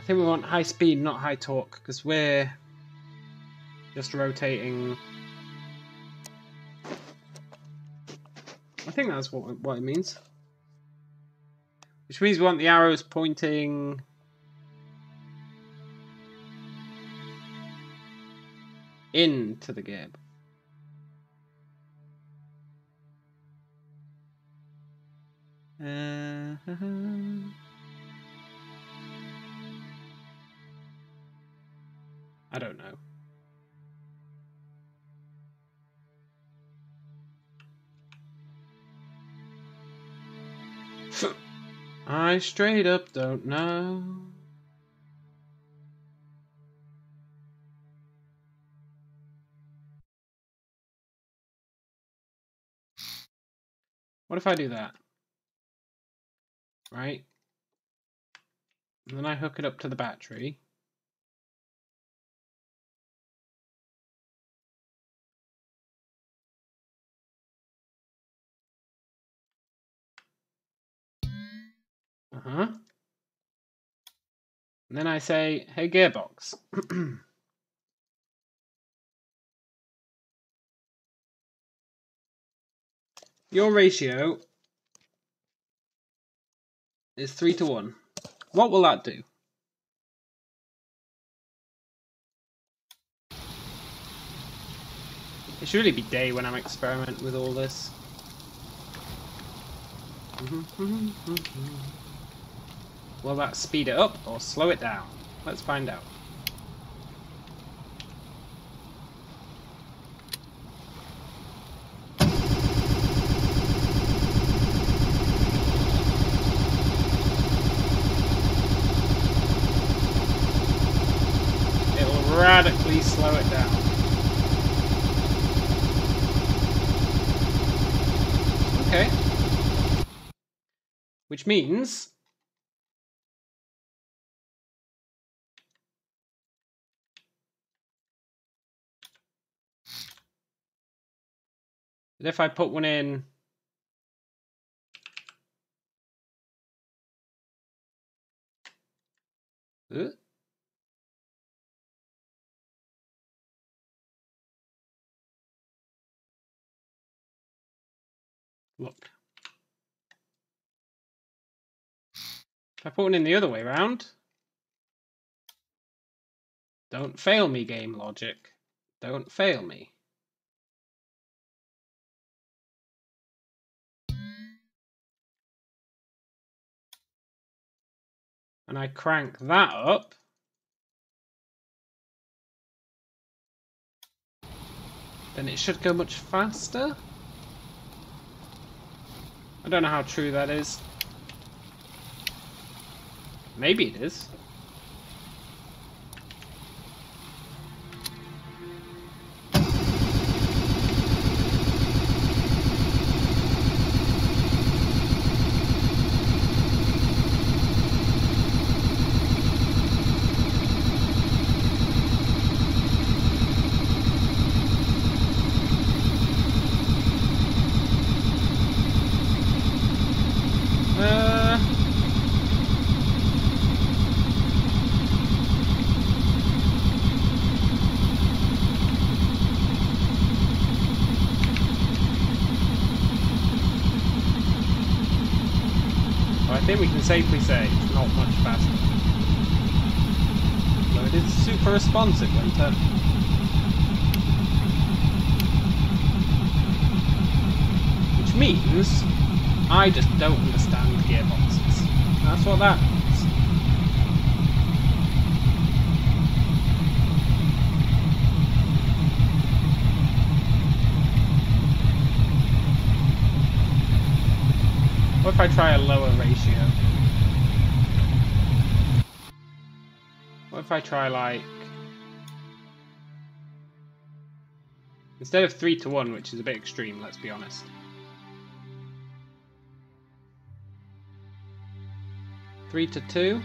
I think we want high speed, not high torque, because we're just rotating. I think that's what it means. Which means we want the arrows pointing into the gear. I don't know. I straight up don't know. What if I do that? Right? And then I hook it up to the battery. And then I say, hey gearbox. Your ratio is 3:1. What will that do? It should really be day when I'm experimenting with all this. Will that speed it up or slow it down? Let's find out. It'll radically slow it down. Okay. Which means that if I put one in look. If I put one in the other way around, don't fail me, game logic. Don't fail me. And I crank that up. Then it should go much faster. I don't know how true that is. Maybe it is. I think we can safely say it's not much faster. Though it is super responsive when turning. Which means I just don't understand gearboxes. That's what that means. What if I try a lower ratio? What if I try like... instead of 3:1, which is a bit extreme, let's be honest. 3:2?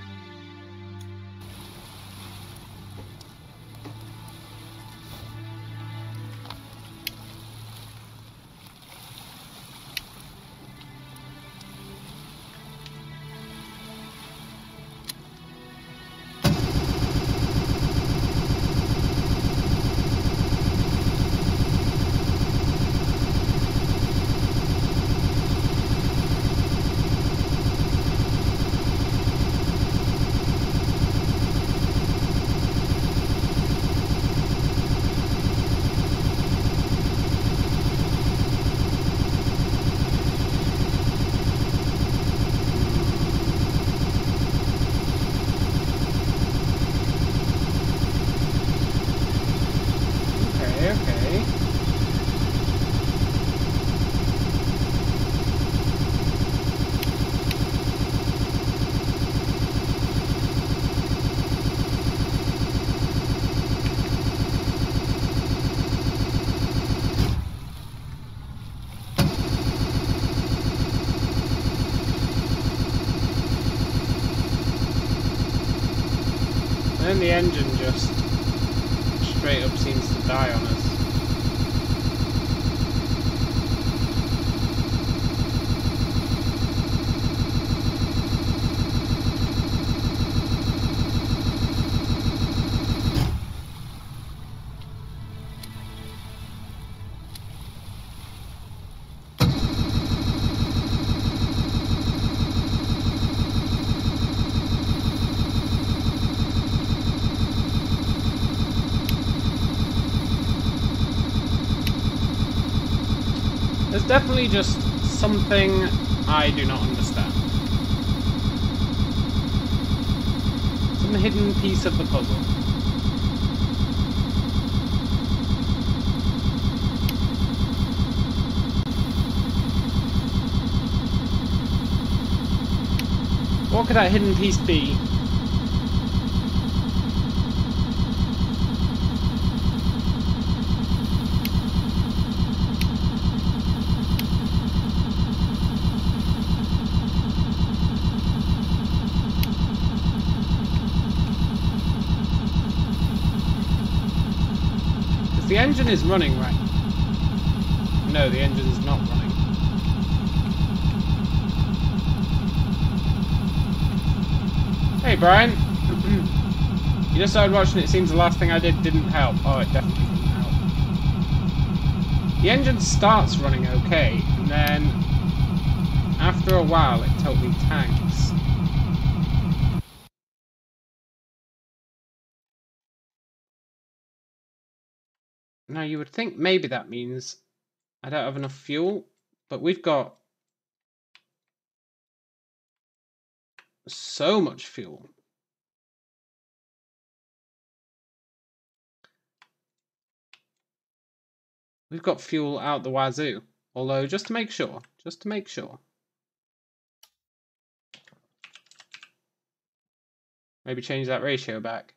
then the engine just straight up seems to die on us. There's definitely just something I do not understand. Some hidden piece of the puzzle. What could that hidden piece be? The engine is running, right? No, the engine is not running. Hey, Brian. You just started watching it. Seems the last thing I did didn't help. Oh, it definitely didn't help. The engine starts running okay, and then after a while it totally tanks. Now, you would think maybe that means I don't have enough fuel, but we've got so much fuel. We've got fuel out the wazoo. Although, just to make sure. Maybe change that ratio back.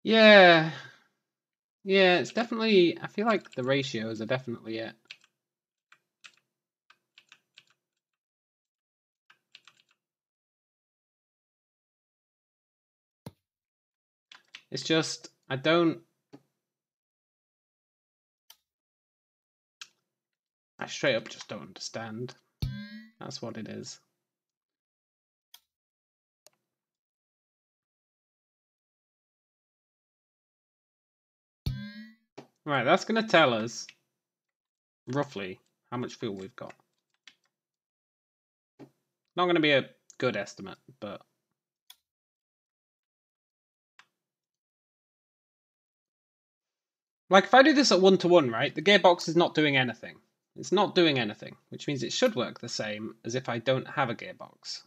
Yeah. Yeah, it's definitely... I feel like the ratios are definitely it. It's just... I straight up just don't understand. That's what it is. Right, that's going to tell us roughly how much fuel we've got. Not going to be a good estimate, but... Like, if I do this at 1-to-1, right, the gearbox is not doing anything. It's not doing anything, which means it should work the same as if I don't have a gearbox.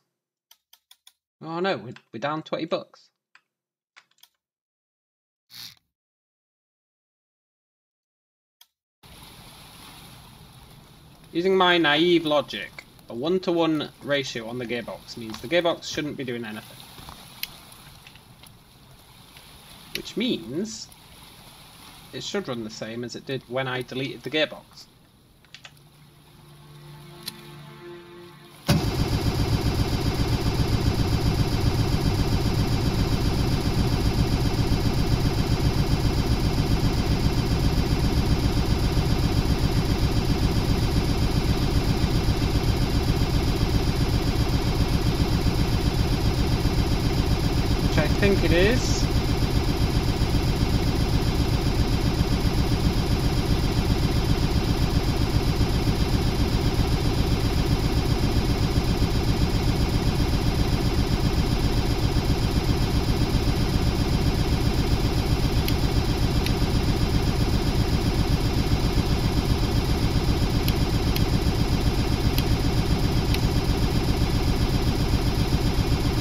Oh no, we're down $20. Using my naive logic, a 1-to-1 ratio on the gearbox means the gearbox shouldn't be doing anything. Which means it should run the same as it did when I deleted the gearbox. I think it is.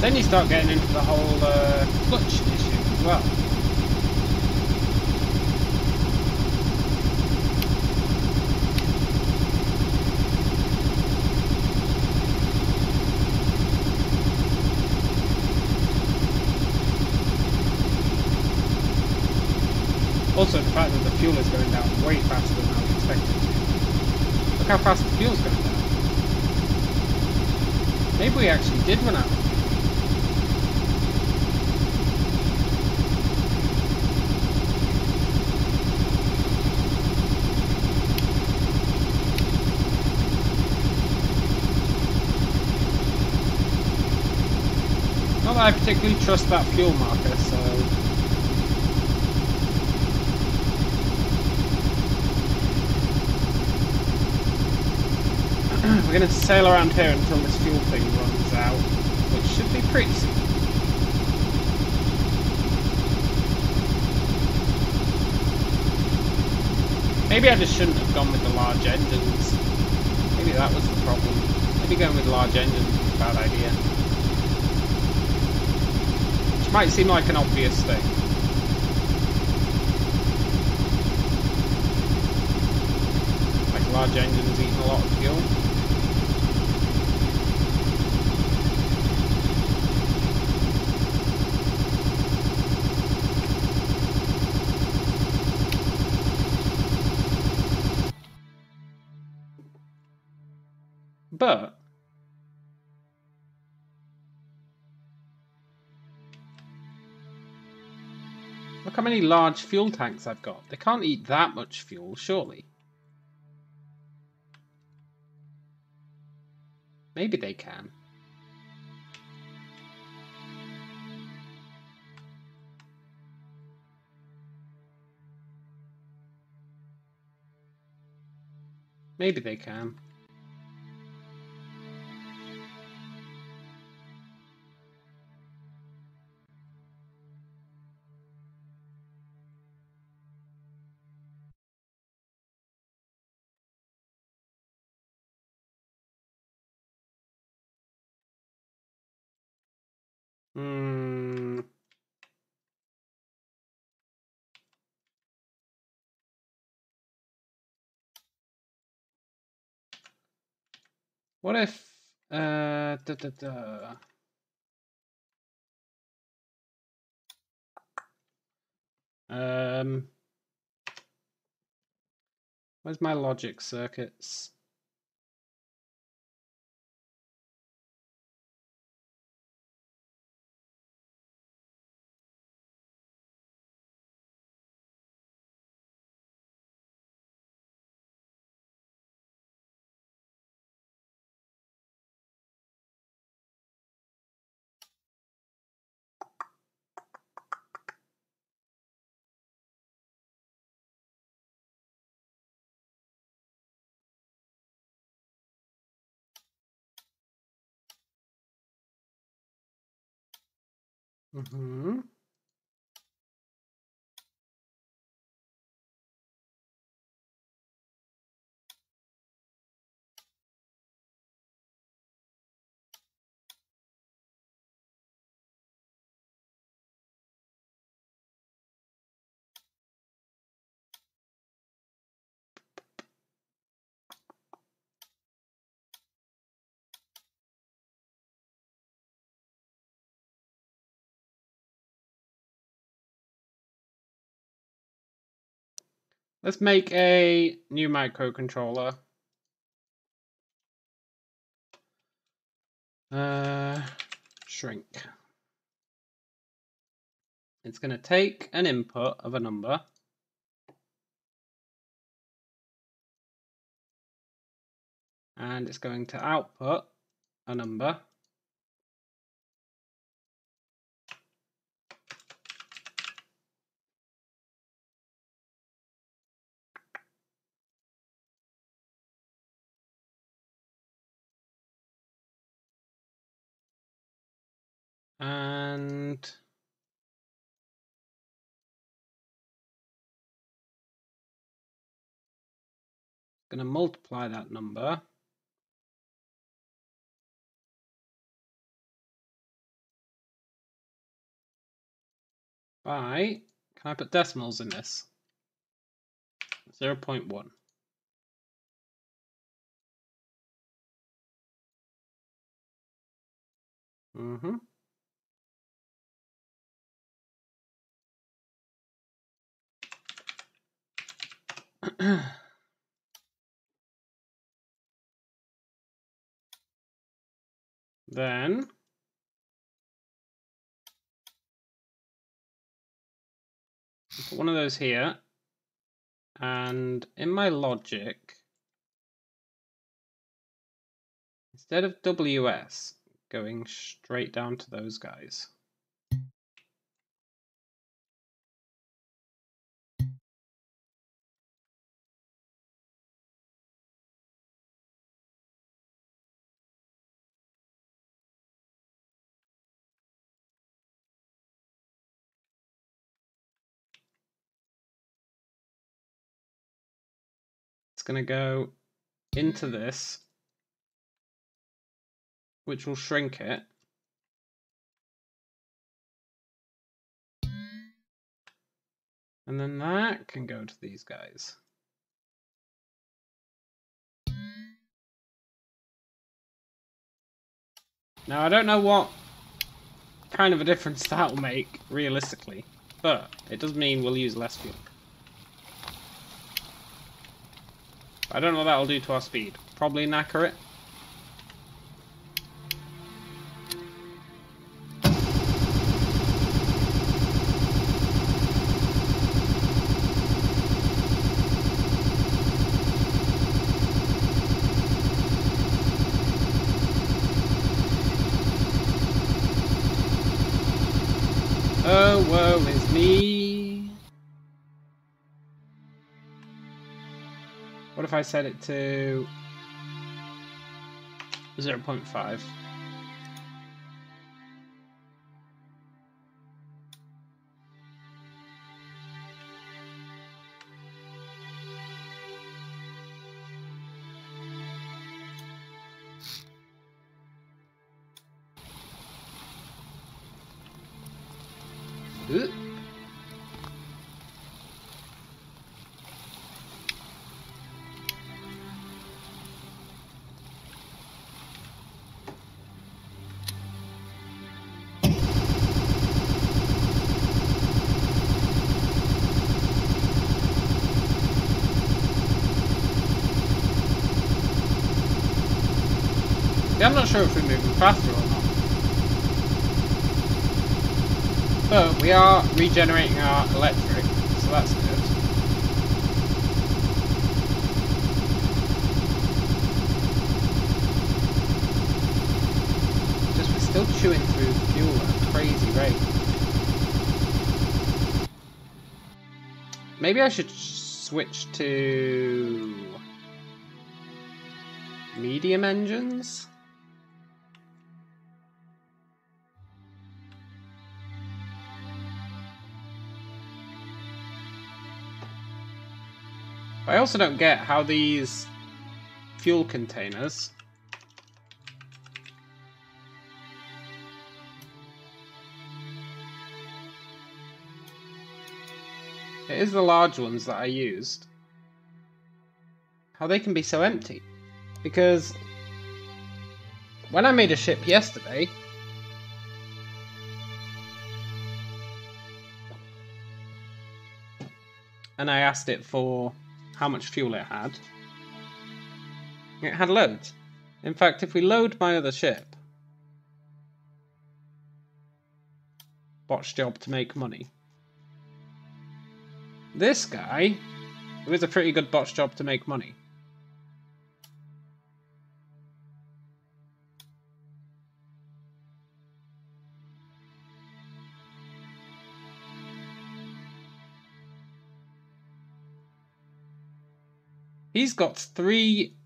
Then you start getting into the whole clutch issue as well. Also, the fact that the fuel is going down way faster than I was expecting to. Look how fast the fuel's going down. Maybe we actually did run out of fuel. that I particularly trust that fuel marker, so... We're going to sail around here until this fuel thing runs out, which should be pretty soon. Maybe I just shouldn't have gone with the large engines. Maybe that was the problem. Maybe going with large engines was a bad idea. Which might seem like an obvious thing. Like large engines eating a lot of fuel. But look how many large fuel tanks I've got. They can't eat that much fuel, surely. Maybe they can. Maybe they can. What if where's my logic circuits? Let's make a new microcontroller. Shrink. It's going to take an input of a number. And it's going to output a number. And it's going to multiply that number by, can I put decimals in this? 0.1. Then put one of those here, and in my logic, instead of WS, going straight down to those guys. It's going to go into this, which will shrink it. And then that can go to these guys. Now, I don't know what kind of a difference that will make, realistically, but it does mean we'll use less fuel. I don't know what that'll do to our speed. Probably inaccurate. Oh, woe is me. What if I set it to 0.5? Ooh. See, I'm not sure if we're moving faster or not. But we are regenerating our electric, so that's good. Just we're still chewing through fuel at a crazy rate. Maybe I should switch to medium engines? I also don't get how these fuel containers it is the large ones that I used, how they can be so empty. Because when I made a ship yesterday, and I asked it for how much fuel it had loads. In fact, if we load my other ship, botch job to make money, this guy, who is a pretty good botch job to make money, he's got 3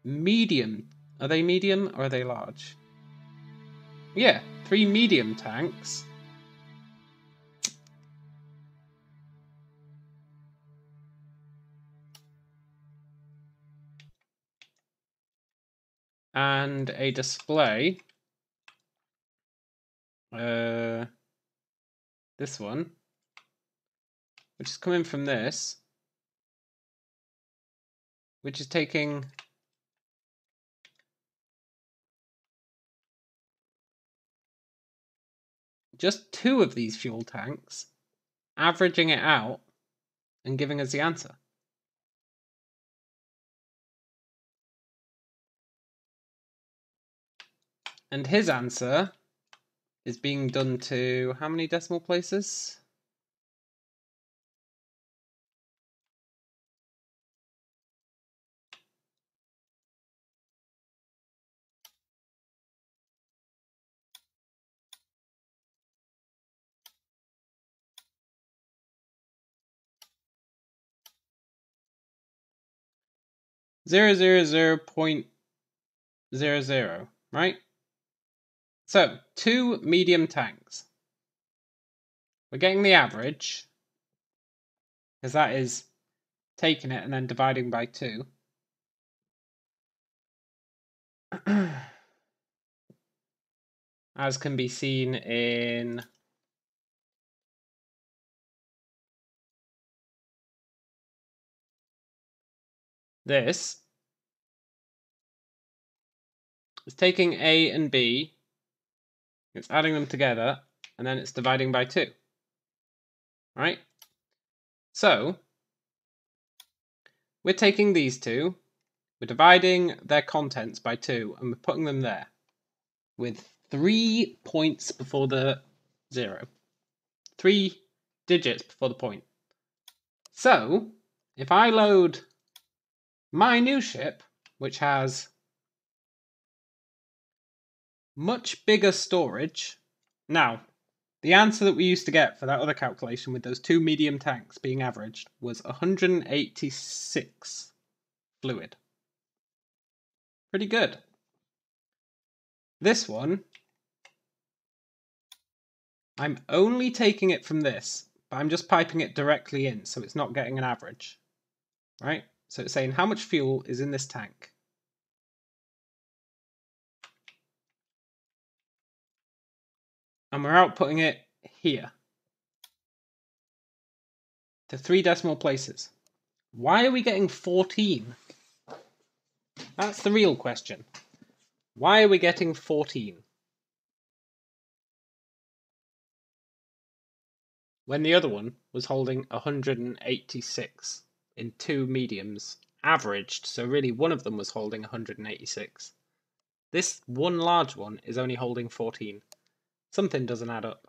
medium. Are they medium or are they large? Yeah, 3 medium tanks. And a display. This one, which is coming from this, which is taking just 2 of these fuel tanks, averaging it out, and giving us the answer. And his answer is being done to how many decimal places? 0.00, right? So 2 medium tanks. We're getting the average, because that is taking it and then dividing by 2. As can be seen in this. It's taking A and B, it's adding them together, and then it's dividing by 2. Right? So, we're taking these two, we're dividing their contents by 2, and we're putting them there, with 3 points before the 0. 3 digits before the point. So, if I load my new ship, which has much bigger storage. Now, the answer that we used to get for that other calculation with those 2 medium tanks being averaged was 186 fluid. Pretty good. This one, I'm only taking it from this, but I'm just piping it directly in, so it's not getting an average. Right? So it's saying how much fuel is in this tank. And we're outputting it here to 3 decimal places. Why are we getting 14? That's the real question. Why are we getting 14? When the other one was holding 186 in 2 mediums, averaged, so really one of them was holding 186. This one large one is only holding 14. Something doesn't add up.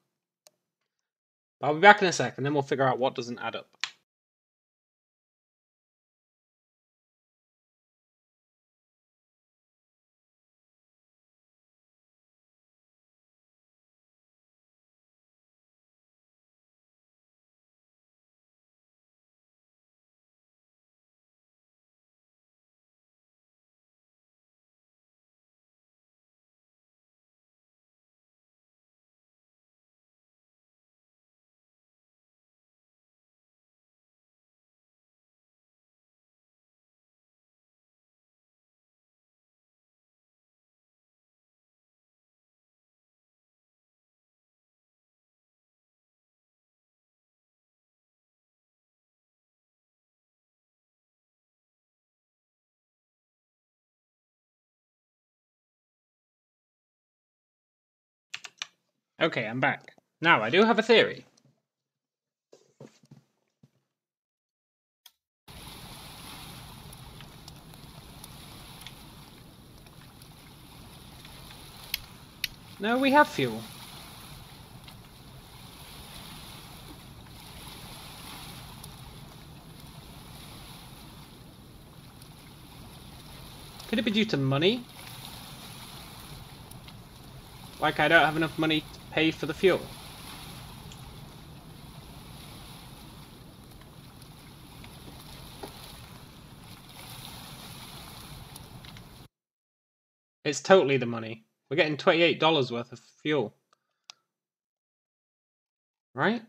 But I'll be back in a sec and then we'll figure out what doesn't add up. Okay, I'm back. Now, I do have a theory. No, we have fuel. Could it be due to money? Like I don't have enough money to pay for the fuel? It's totally the money. We're getting $28 worth of fuel. Right?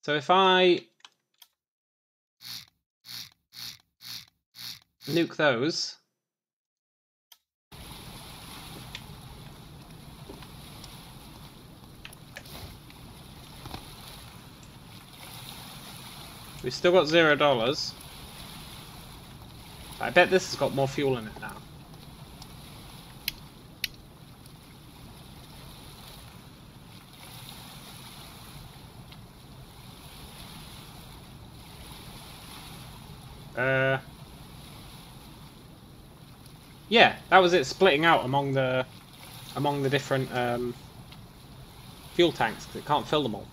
So if I nuke those, we've still got $0. I bet this has got more fuel in it now. Yeah, that was it splitting out among the different fuel tanks because it can't fill them all.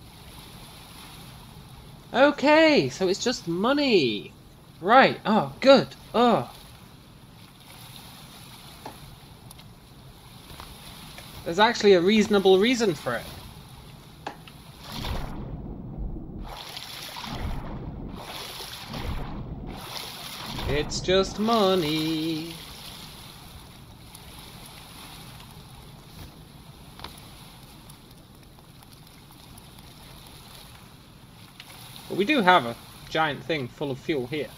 Okay, so it's just money. Right. Oh, good. Oh. There's actually a reasonable reason for it. It's just money. But we do have a giant thing full of fuel here.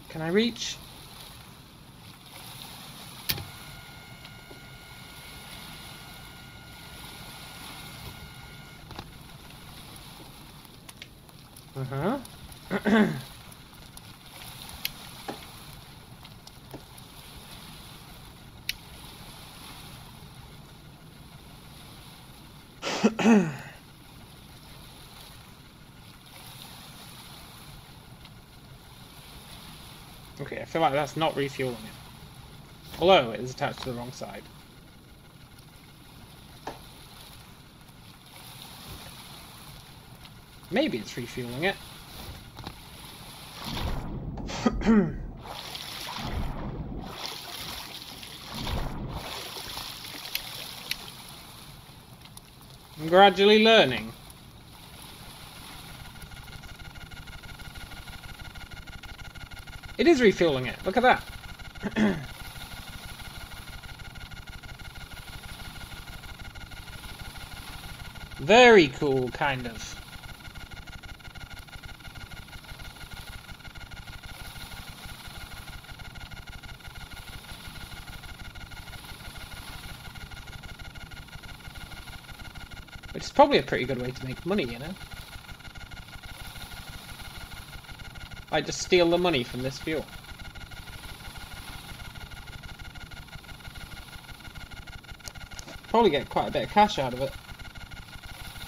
Can I reach? Uh-huh. Okay, I feel like that's not refueling it. Although it is attached to the wrong side. Maybe it's refueling it. I'm gradually learning. It is refueling it. Look at that. Very cool, kind of. Which is probably a pretty good way to make money, you know? I just steal the money from this fuel. Probably get quite a bit of cash out of it.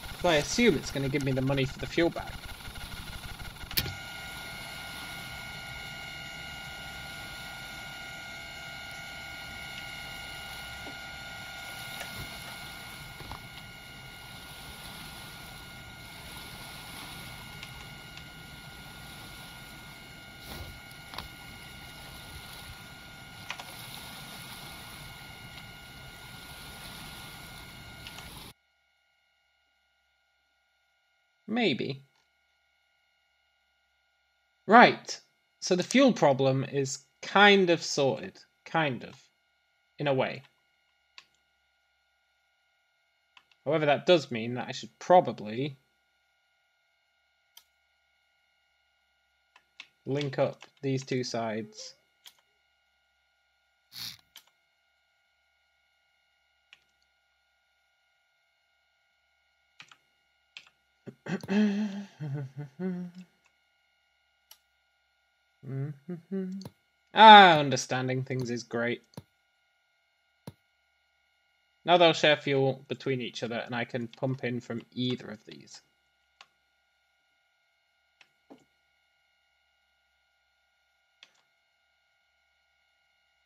Because I assume it's going to give me the money for the fuel back. Maybe. Right. So the fuel problem is kind of sorted. Kind of. In a way. However, that does mean that I should probably link up these two sides. Understanding things is great. Now they'll share fuel between each other and I can pump in from either of these.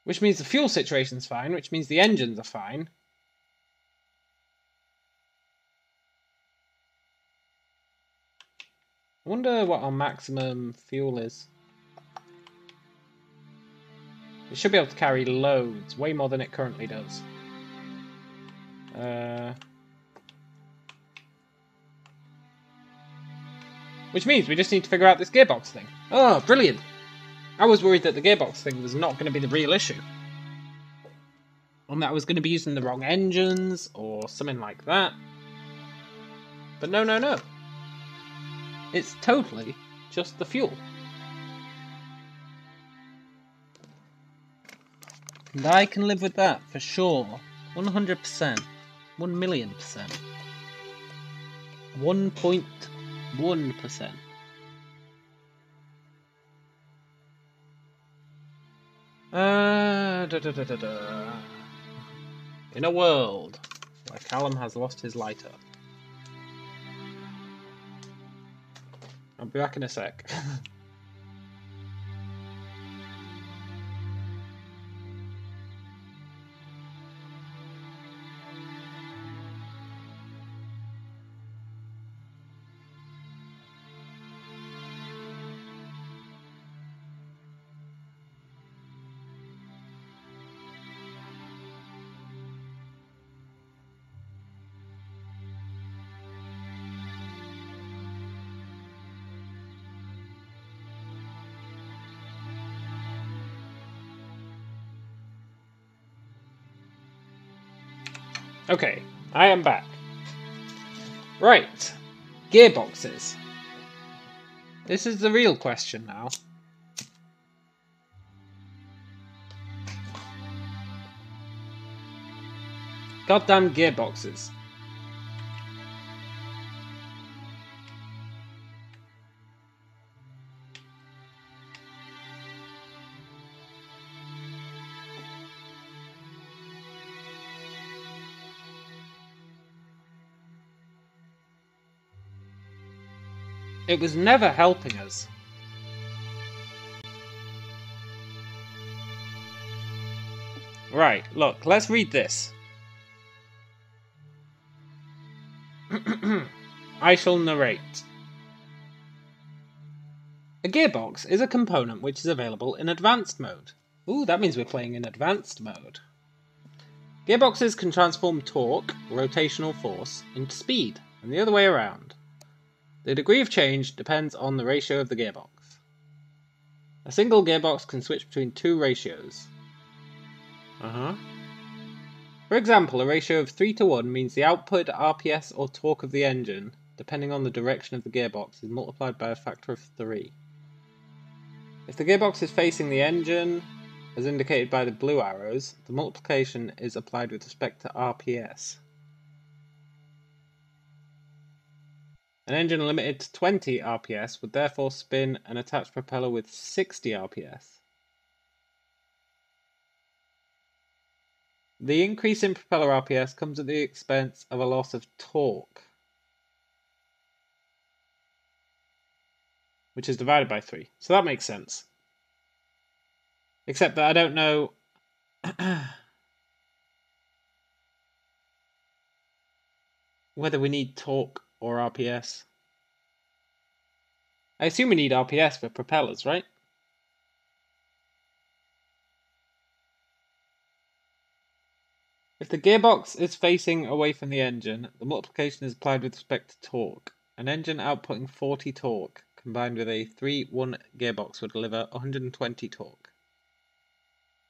Which means the fuel situation's fine, which means the engines are fine. I wonder what our maximum fuel is. It should be able to carry loads, way more than it currently does. Which means we just need to figure out this gearbox thing. Oh, brilliant! I was worried that the gearbox thing was not going to be the real issue. And that I was going to be using the wrong engines, or something like that. But no, no, no. It's totally just the fuel. And I can live with that, for sure. 100%. 1,000,000%. 1.1%. In a world where Callum has lost his lighter. I'll be back in a sec. Okay, I am back. Right, gearboxes. This is the real question now. Goddamn gearboxes. It was never helping us. Right, look, let's read this. I shall narrate. A gearbox is a component which is available in advanced mode. Ooh, that means we're playing in advanced mode. Gearboxes can transform torque, rotational force, into speed, and the other way around. The degree of change depends on the ratio of the gearbox. A single gearbox can switch between two ratios. For example, a ratio of 3 to 1 means the output RPS or torque of the engine, depending on the direction of the gearbox, is multiplied by a factor of 3. If the gearbox is facing the engine, as indicated by the blue arrows, the multiplication is applied with respect to RPS. An engine limited to 20 RPS would therefore spin an attached propeller with 60 RPS. The increase in propeller RPS comes at the expense of a loss of torque, which is divided by 3. So that makes sense. Except that I don't know whether we need torque or RPS. I assume we need RPS for propellers, right? If the gearbox is facing away from the engine, the multiplication is applied with respect to torque. An engine outputting 40 torque, combined with a 3-1 gearbox, will deliver 120 torque.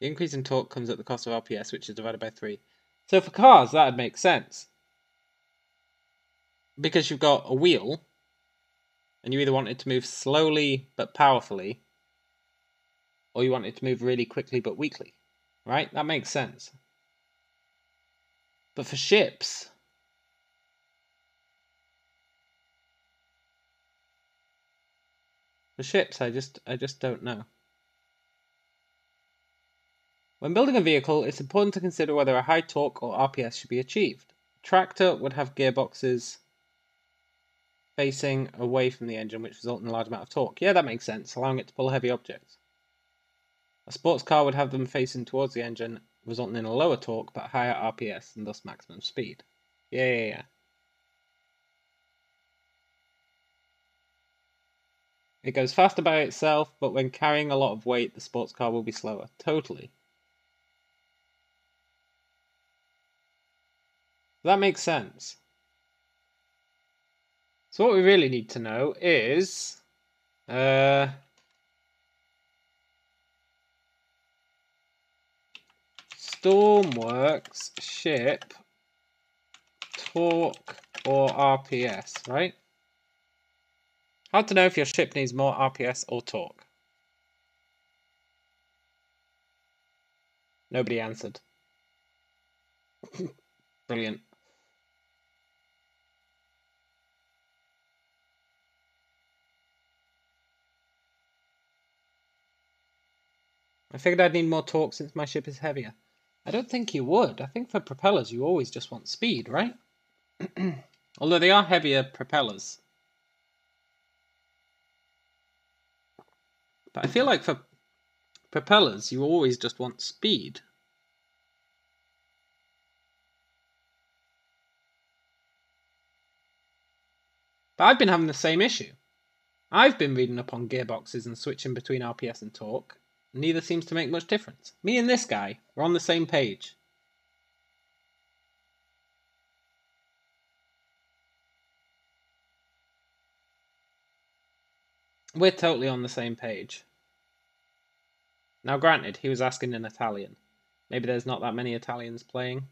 The increase in torque comes at the cost of RPS, which is divided by 3. So for cars, that would make sense. Because you've got a wheel, and you either want it to move slowly but powerfully, or you want it to move really quickly but weakly. Right? That makes sense. But for ships, I just don't know. When building a vehicle, it's important to consider whether a high torque or RPS should be achieved. A tractor would have gearboxes facing away from the engine, which result in a large amount of torque. Yeah, that makes sense, allowing it to pull heavy objects. A sports car would have them facing towards the engine, resulting in a lower torque but higher RPS and thus maximum speed. Yeah. It goes faster by itself, but when carrying a lot of weight, the sports car will be slower. Totally. That makes sense. So what we really need to know is Stormworks ship torque or RPS, right? How to know if your ship needs more RPS or torque? Nobody answered. Brilliant. I figured I'd need more torque since my ship is heavier. I don't think you would. I think for propellers you always just want speed, right? Although they are heavier propellers. But I feel like for propellers you always just want speed. But I've been having the same issue. I've been reading up on gearboxes and switching between RPS and torque. Neither seems to make much difference. Me and this guy, we're on the same page. We're totally on the same page. Now granted, he was asking in Italian. Maybe there's not that many Italians playing.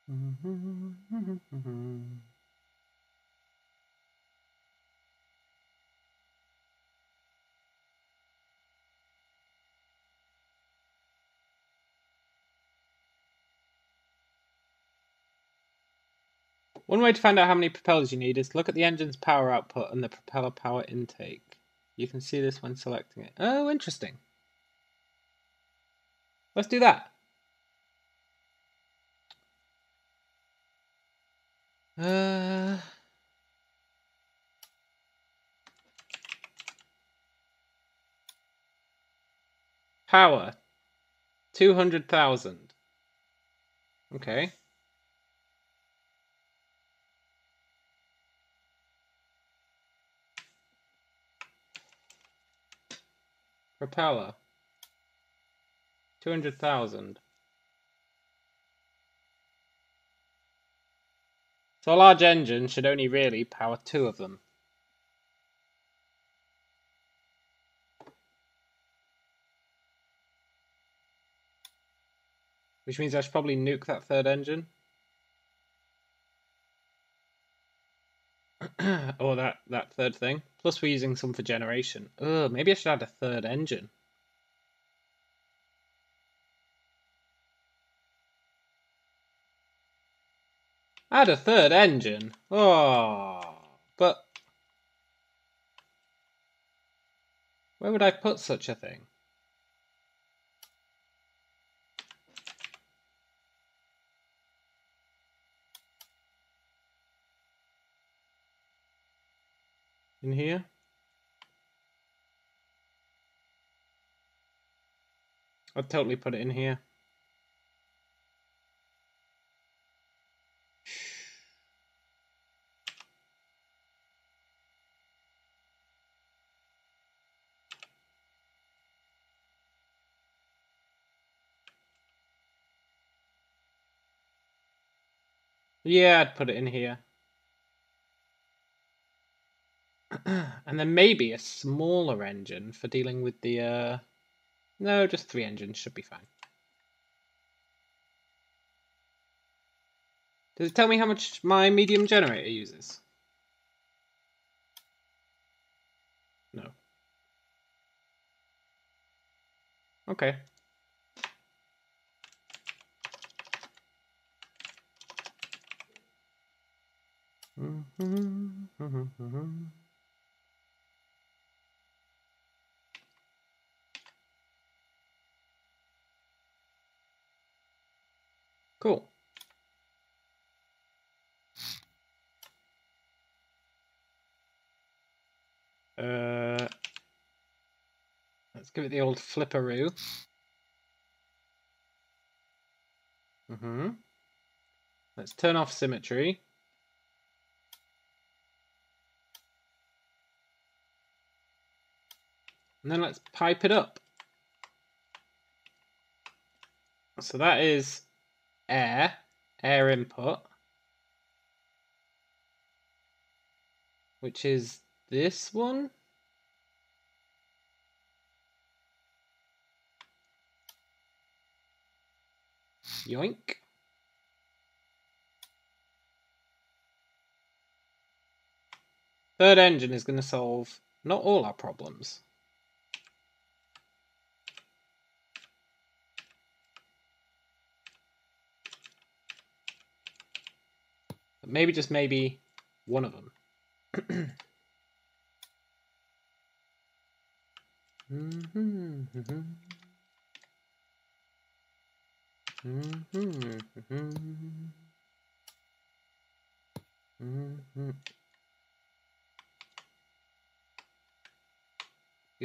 One way to find out how many propellers you need is to look at the engine's power output and the propeller power intake. You can see this when selecting it. Oh, interesting. Let's do that. Power. 200,000. Okay. Propeller. 200,000. So a large engine should only really power 2 of them. Which means I should probably nuke that third engine. Or that third thing. Plus we're using some for generation. Ugh, maybe I should add a third engine. Add a third engine? Oh, but where would I put such a thing? In here? I'd totally put it in here. Yeah, I'd put it in here. And then maybe a smaller engine for dealing with the, no, just 3 engines should be fine. Does it tell me how much my medium generator uses? No. Okay. Cool. Let's give it the old flipperoo. Let's turn off symmetry. And then let's pipe it up. So that is air input, which is this one. Yoink. Third engine is going to solve not all our problems. But maybe, just maybe, one of them.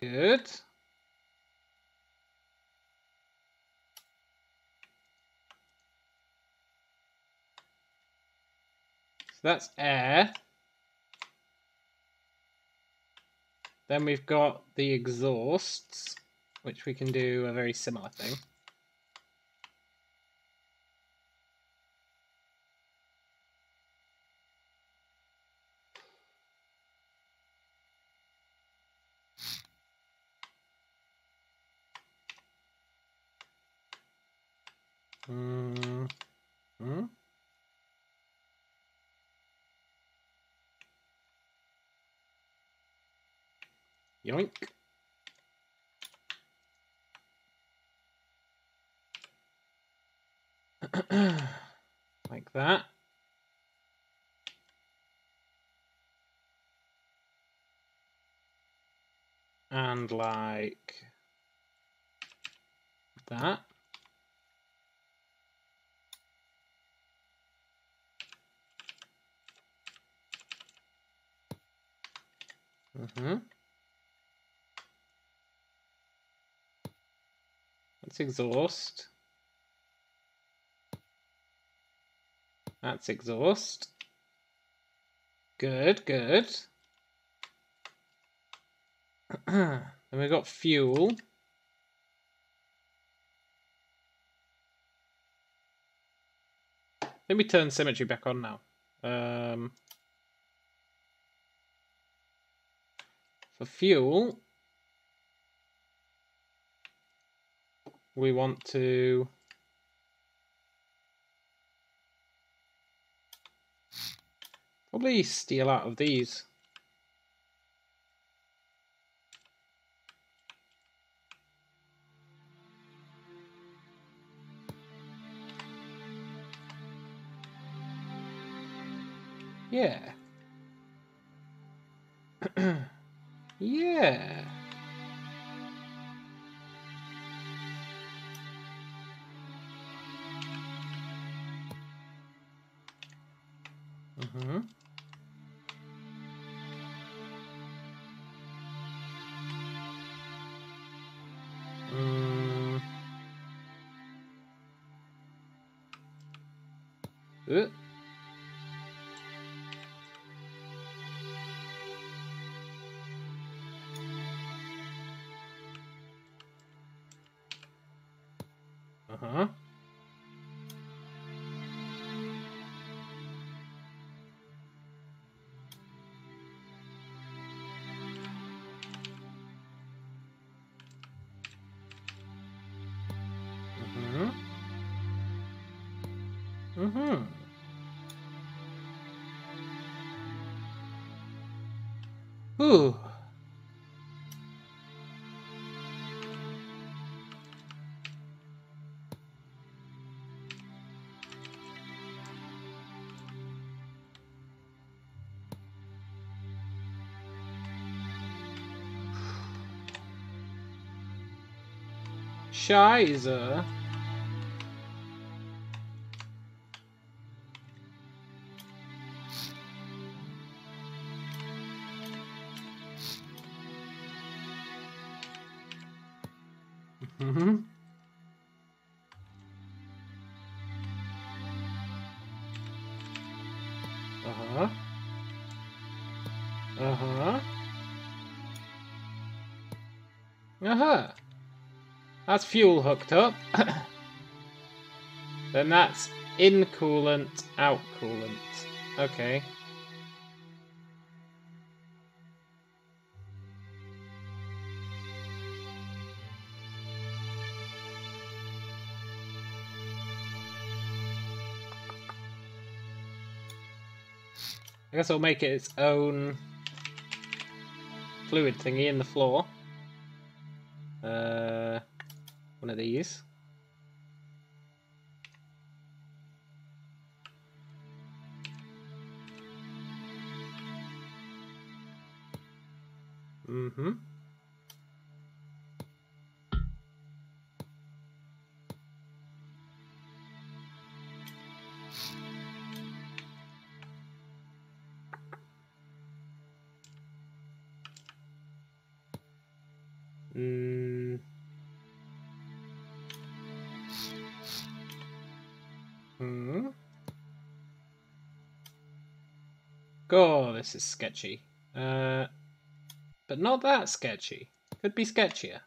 Good. So that's air. Then we've got the exhausts, which we can do a very similar thing. Yoink. Like that. And like that. That's exhaust. That's exhaust. Good, good. Then we've got fuel. Let me turn symmetry back on now. For fuel, we want to probably steal out of these. Yeah. Yeah. Uh. Uh-huh. Ooh. Scheiße. Uh-huh. Uh-huh. Uh-huh. That's fuel hooked up. Then that's in coolant, out coolant. Okay. I guess I'll make it its own fluid thingy in the floor. One of these. Mm-hmm. Oh, this is sketchy. But not that sketchy. Could be sketchier.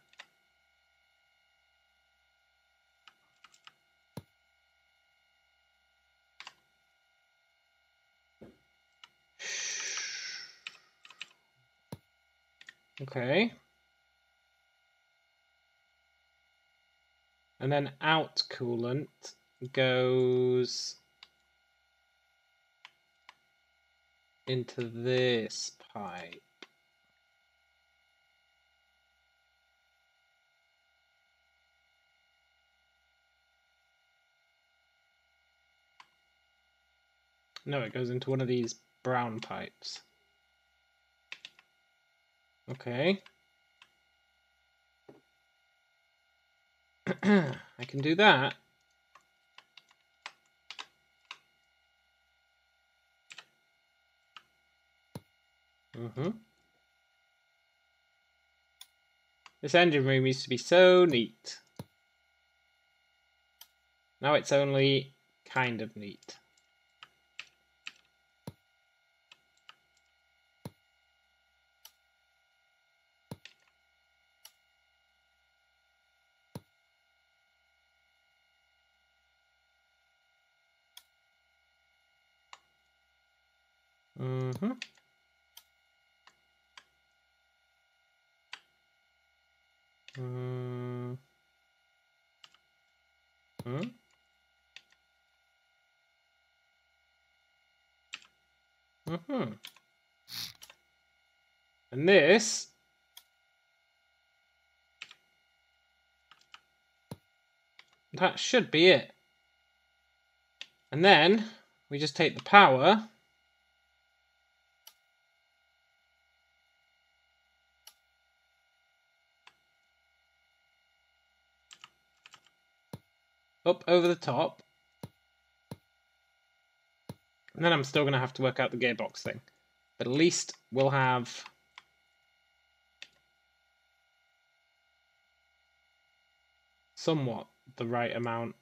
Okay. And then out coolant goes into this pipe. No, it goes into one of these brown pipes. Okay. I can do that. This engine room used to be so neat. Now it's only kind of neat. Mm-hmm. And this that should be it. And then we just take the power up over the top. And then I'm still going to have to work out the gearbox thing. But at least we'll have somewhat the right amount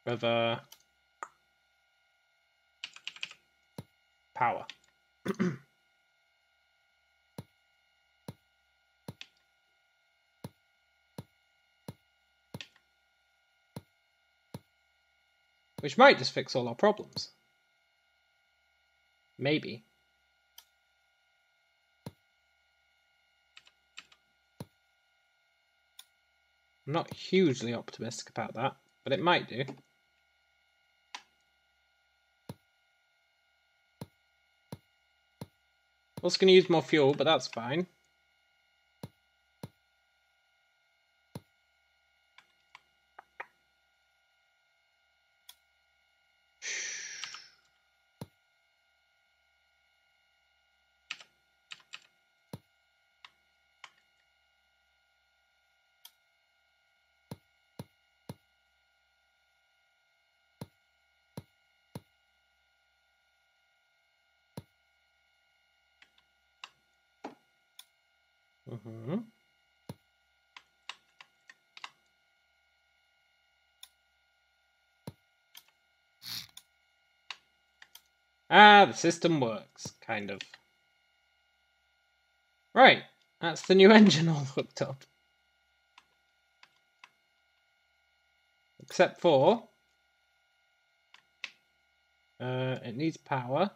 of power. Which might just fix all our problems. Maybe. I'm not hugely optimistic about that, but it might do. Also going to use more fuel, but that's fine. Ah, the system works, kind of. Right, that's the new engine all hooked up. Except for it needs power.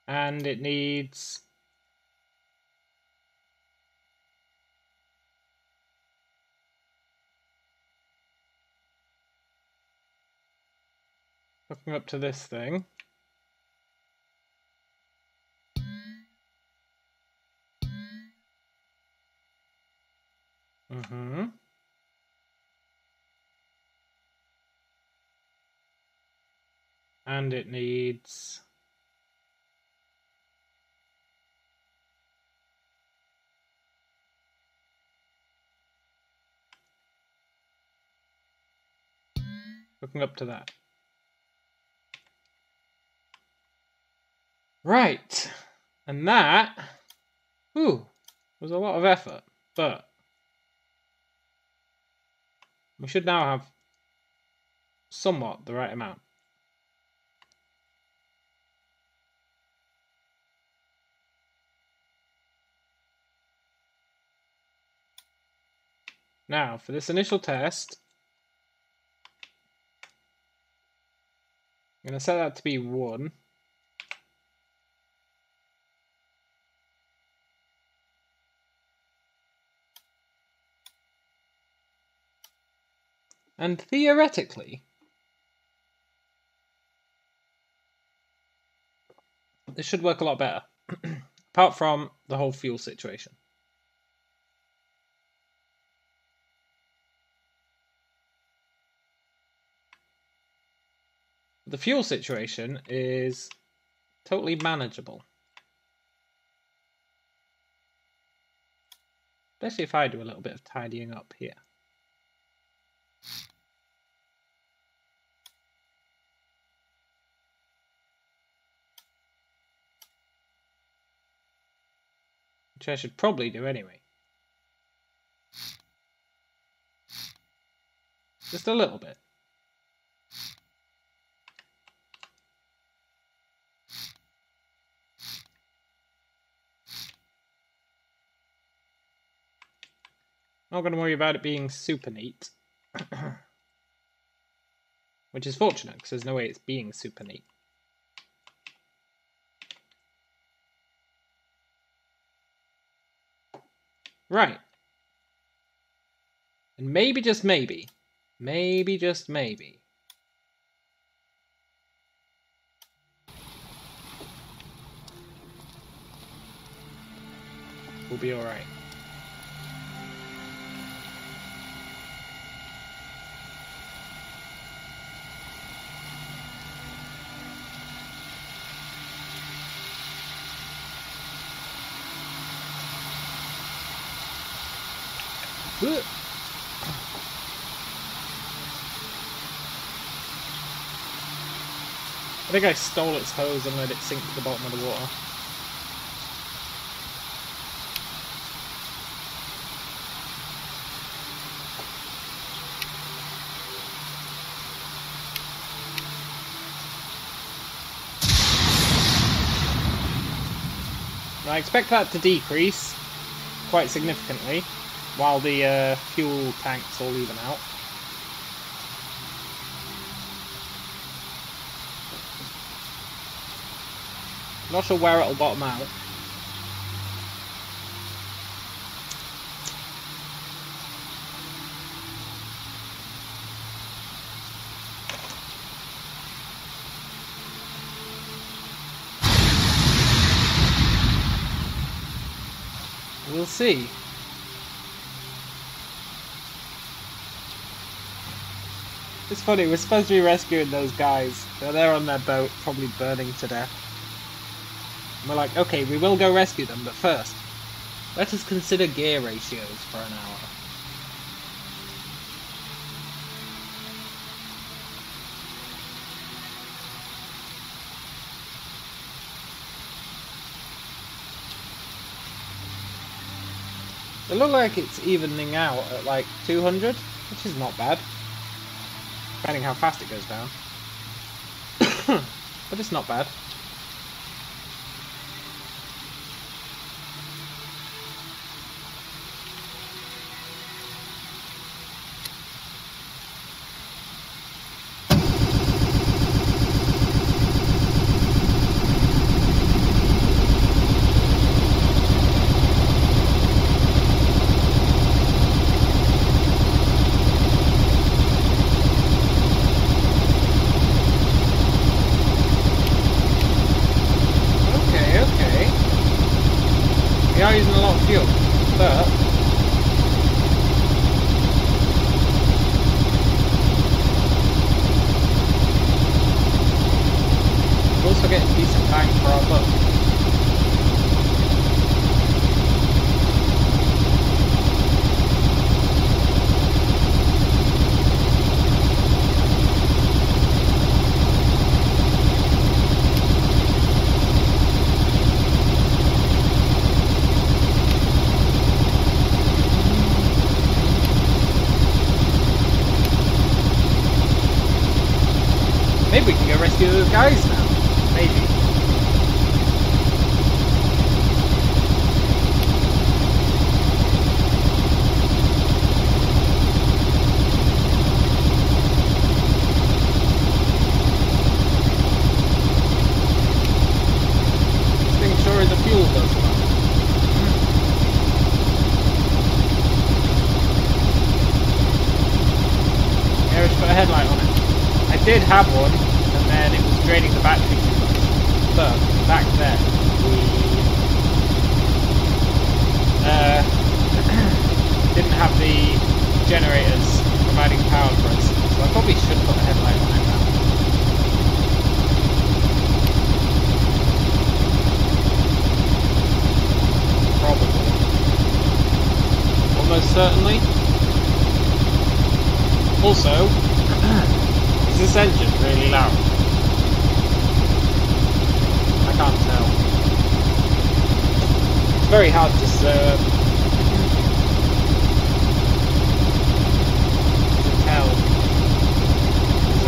And it needs hooking up to this thing. And it needs hooking up to that. Right. And that was a lot of effort, but we should now have somewhat the right amount. Now, for this initial test, I'm going to set that to be 1. And theoretically, this should work a lot better. Apart from the whole fuel situation. The fuel situation is totally manageable. Especially if I do a little bit of tidying up here. Which I should probably do anyway. Just a little bit. Not going to worry about it being super neat. Which is fortunate, because there's no way it's being super neat. Right. And maybe, just maybe, just maybe, we'll be alright. I think I stole its hose and let it sink to the bottom of the water. I expect that to decrease quite significantly while the fuel tanks all even out. Not sure where it'll bottom out. We'll see. It's funny, we're supposed to be rescuing those guys. They're there on their boat, probably burning to death. And we're like, okay, we will go rescue them, but first, let us consider gear ratios for an hour. It looks like it's evening out at like 200, which is not bad. Depending how fast it goes down. But it's not bad. We are using a lot of fuel, but we're also getting decent bang for our buck. Maybe we can go rescue those guys now. Maybe. Just making sure the fuel does well. did have one, and then it was draining the battery too much. But back then, we didn't have the generators providing power for us, so I probably should put a headlight on it now. Probably. Almost certainly. Also, is this engine really loud? I can't tell. It's very hard to tell. Because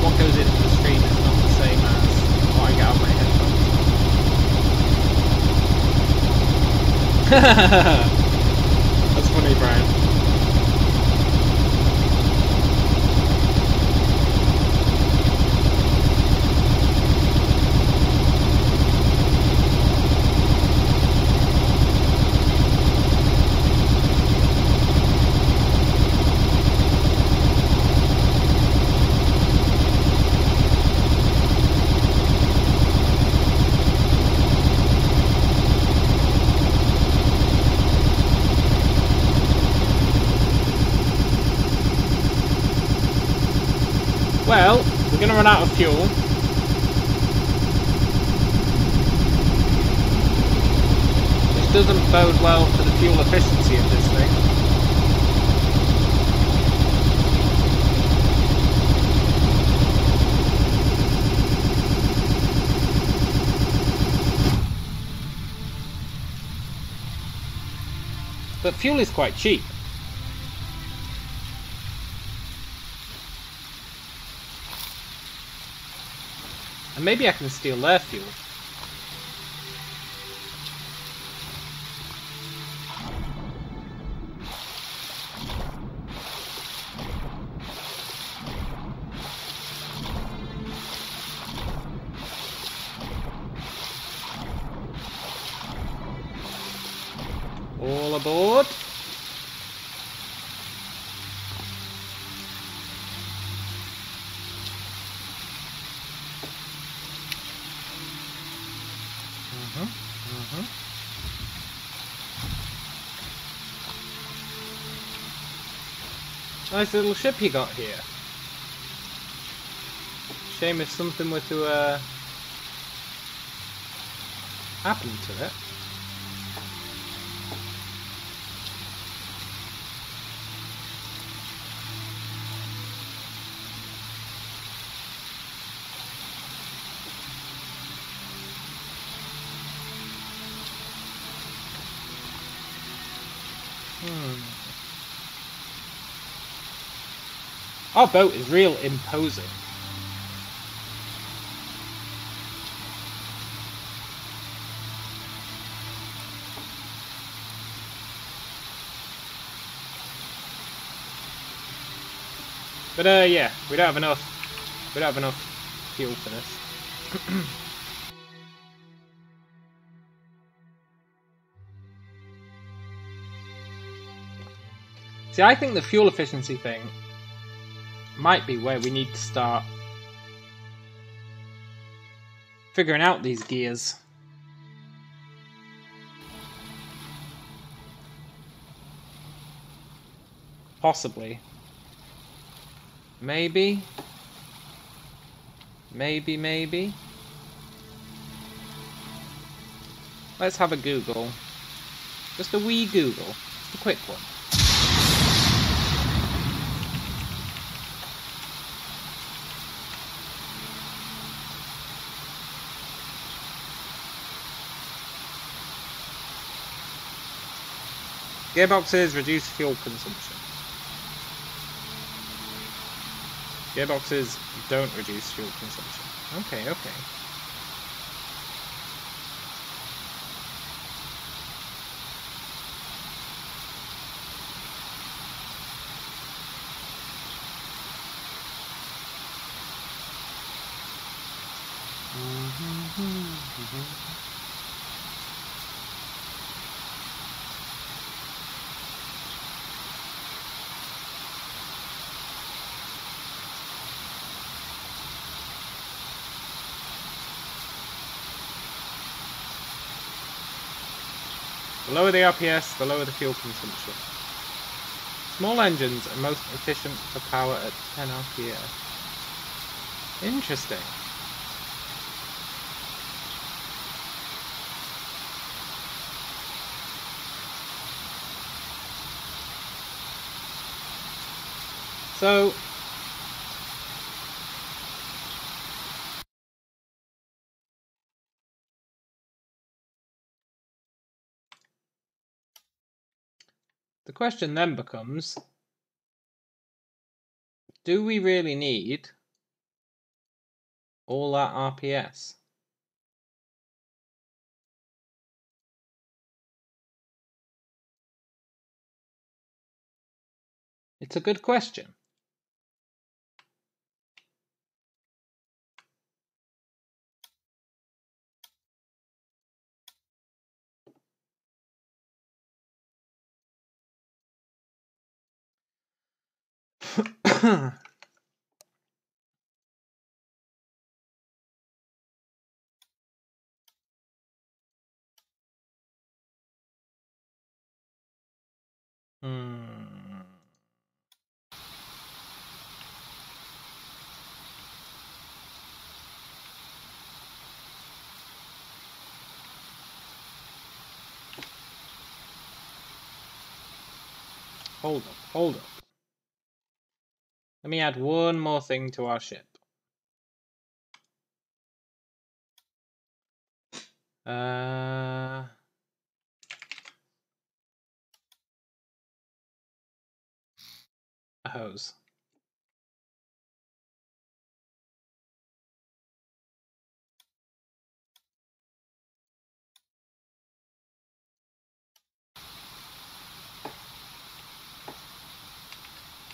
what goes into the stream is not the same as what I get out of my headphones. That's funny, Brian. Well, we're going to run out of fuel. Which doesn't bode well for the fuel efficiency of this thing. But fuel is quite cheap. And maybe I can steal their fuel. All aboard. Nice little ship you got here. Shame if something were to happen to it. Our boat is real imposing. But yeah, we don't have enough fuel for this. See, I think the fuel efficiency thing might be where we need to start figuring out these gears. Possibly. Maybe. Maybe. Let's have a Google. Just a wee Google. Just a quick one. Gearboxes reduce fuel consumption. Gearboxes don't reduce fuel consumption. Okay. The lower the RPS, the lower the fuel consumption. Small engines are most efficient for power at 10 RPS. Interesting. So, the question then becomes, do we really need all that RPS? It's a good question. Hold up. Let me add one more thing to our ship. A hose.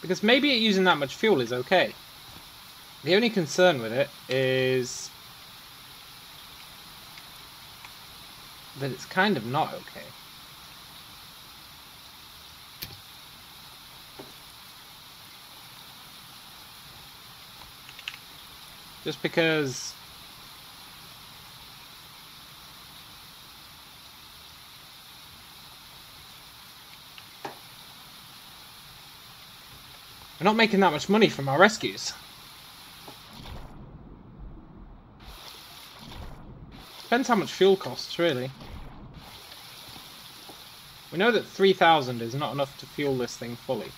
Because maybe it using that much fuel is okay. The only concern with it is that it's kind of not okay. Just because we're not making that much money from our rescues. Depends how much fuel costs, really. We know that 3,000 is not enough to fuel this thing fully.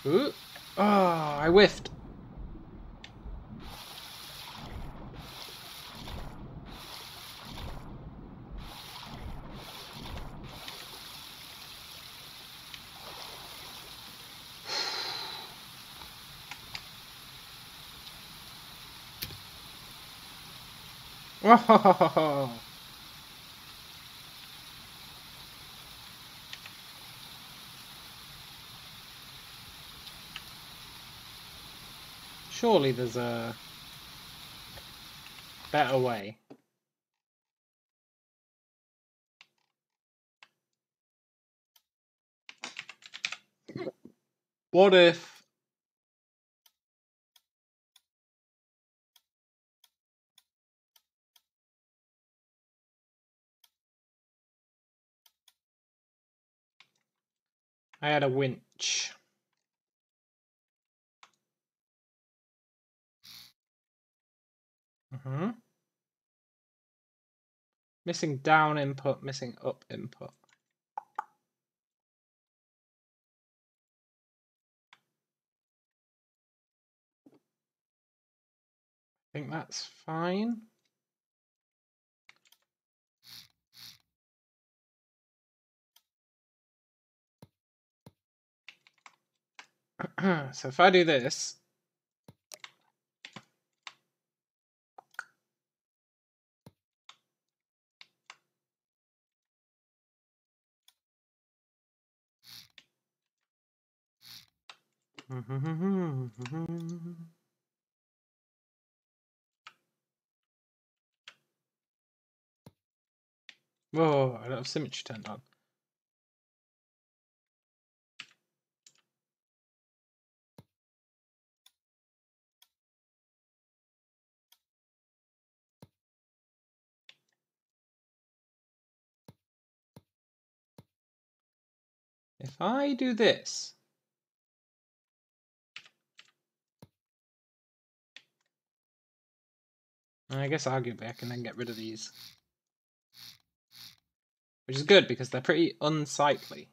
Ooh. Oh, I whiffed. Oh. Surely there's a better way. What if I had a winch? Missing down input, missing up input. I think that's fine. So if I do this, Whoa, I don't have symmetry turned on. If I do this, I guess arguably I can then get rid of these. Which is good because they're pretty unsightly.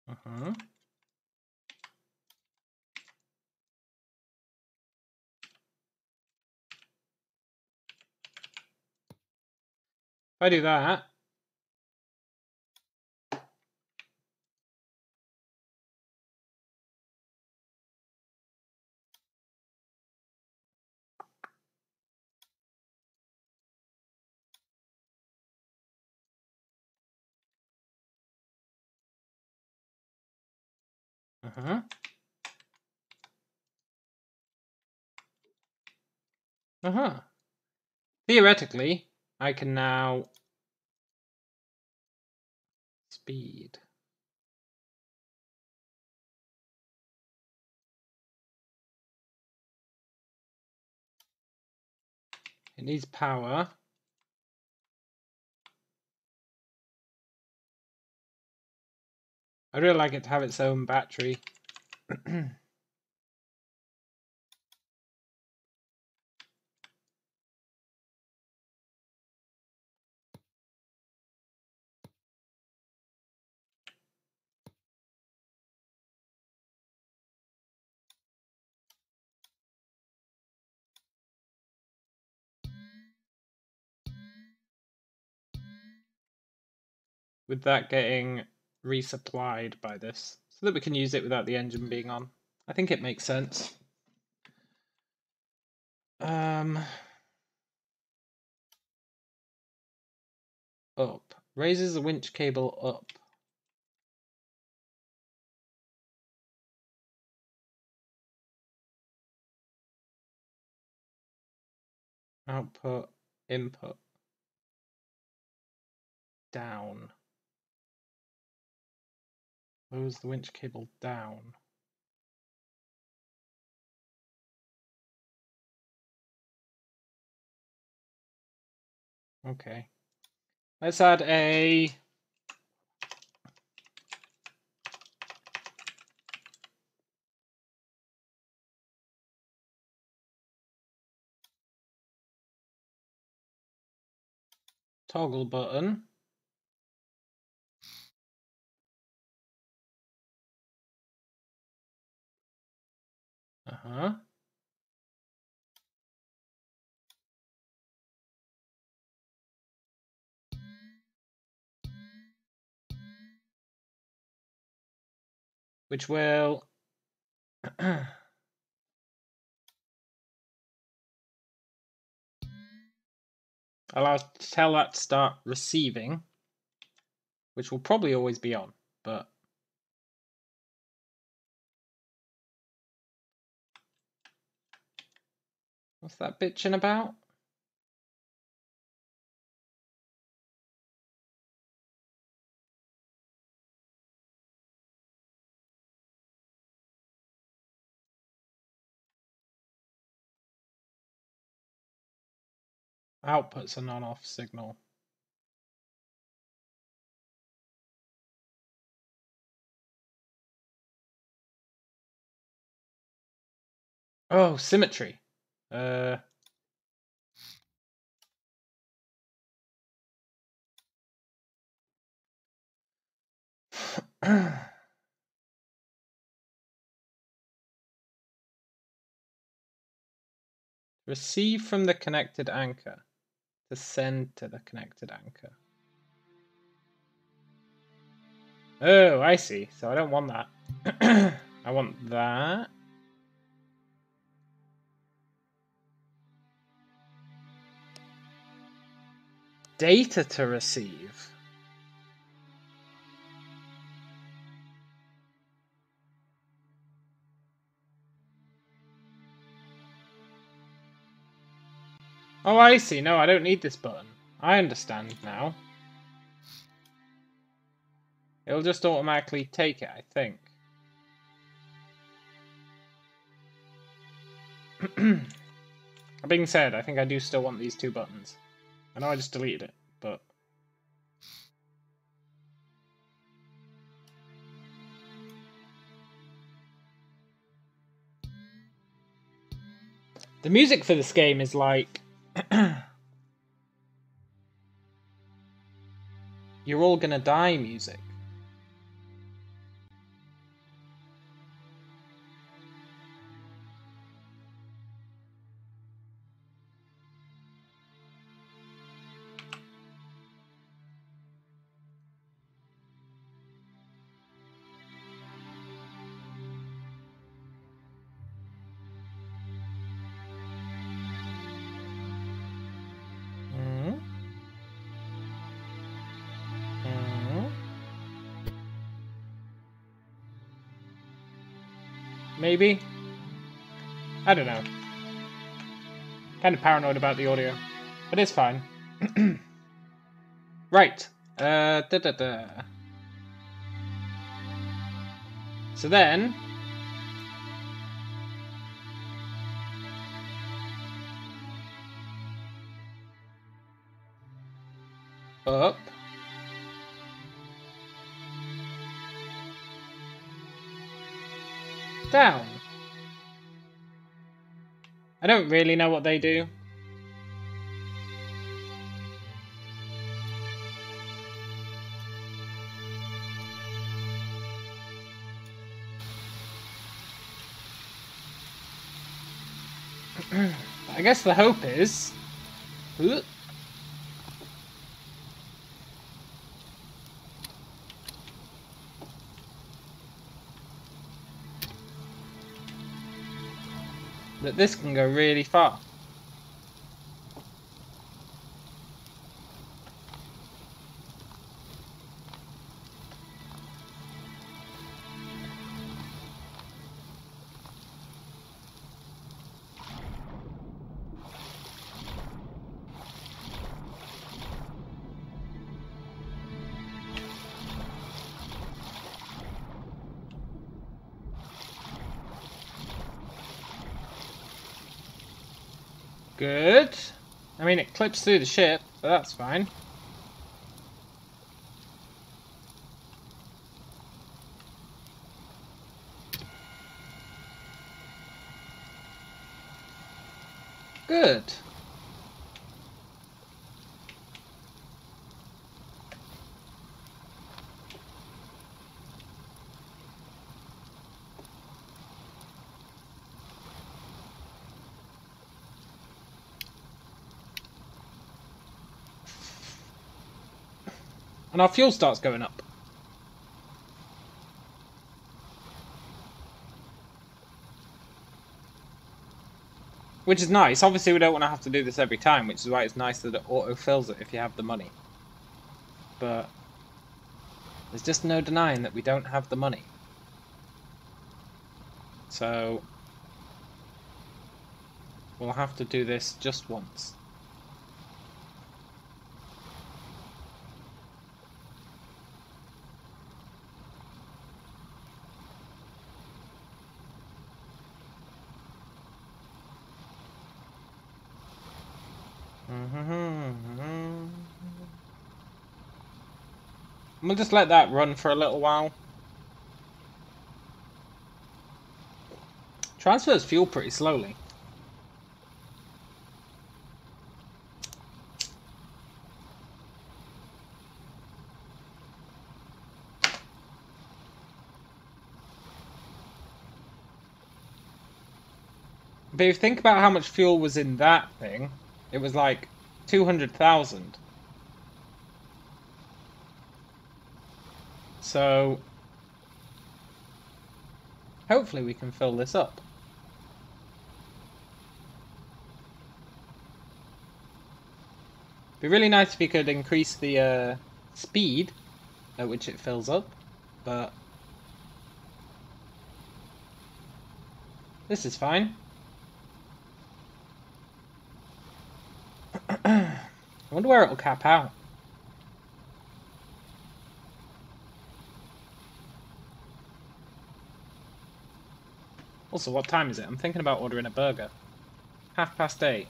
Uh-huh. If I do that, uh-huh. Uh-huh. Theoretically, I can now speed. It needs power. I'd really like it to have its own battery. With that getting resupplied by this, so that we can use it without the engine being on. I think it makes sense. Up. Raises the winch cable up. Output, input. Down. Lowers the winch cable down. Okay. Let's add a toggle button. Uh-huh. Which will allow tell that to start receiving, which will probably always be on, but what's that bitching about? Output's an on-off signal. Oh, symmetry. Receive from the connected anchor to send to the connected anchor. Oh, I see. So I don't want that. I want that. Data to receive. Oh, I see. No, I don't need this button. I understand now. It'll just automatically take it, I think. That being said, I think I do still want these two buttons. I know I just deleted it, but... The music for this game is like... You're all gonna die music. Maybe? I don't know. Kind of paranoid about the audio. But it's fine. Right. So then... Up. Down. I don't really know what they do. I guess the hope is... that this can go really far. Good. I mean, it clips through the ship, but that's fine. Good. And our fuel starts going up. Which is nice. Obviously we don't want to have to do this every time, which is why it's nice that it auto-fills it if you have the money. But there's just no denying that we don't have the money. So we'll have to do this just once. We'll just let that run for a little while. Transfers fuel pretty slowly. But if you think about how much fuel was in that thing, it was like 200,000. So hopefully we can fill this up. It'd be really nice if we could increase the speed at which it fills up, but this is fine. wonder where it'll cap out. Also, what time is it? I'm thinking about ordering a burger. 8:30.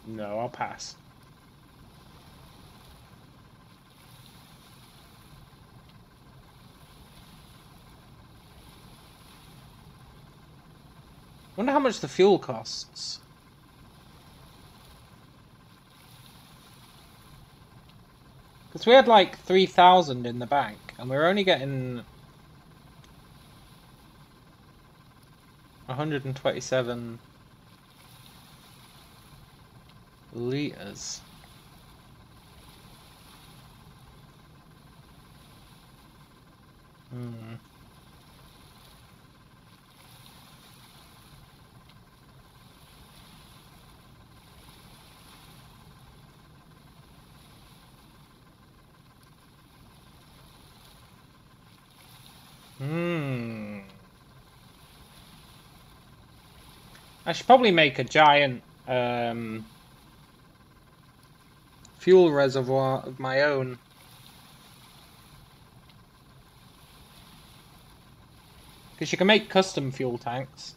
No, I'll pass. Wonder how much the fuel costs. Because we had like 3,000 in the bank, and we were only getting 127 litres. I should probably make a giant fuel reservoir of my own. Because you can make custom fuel tanks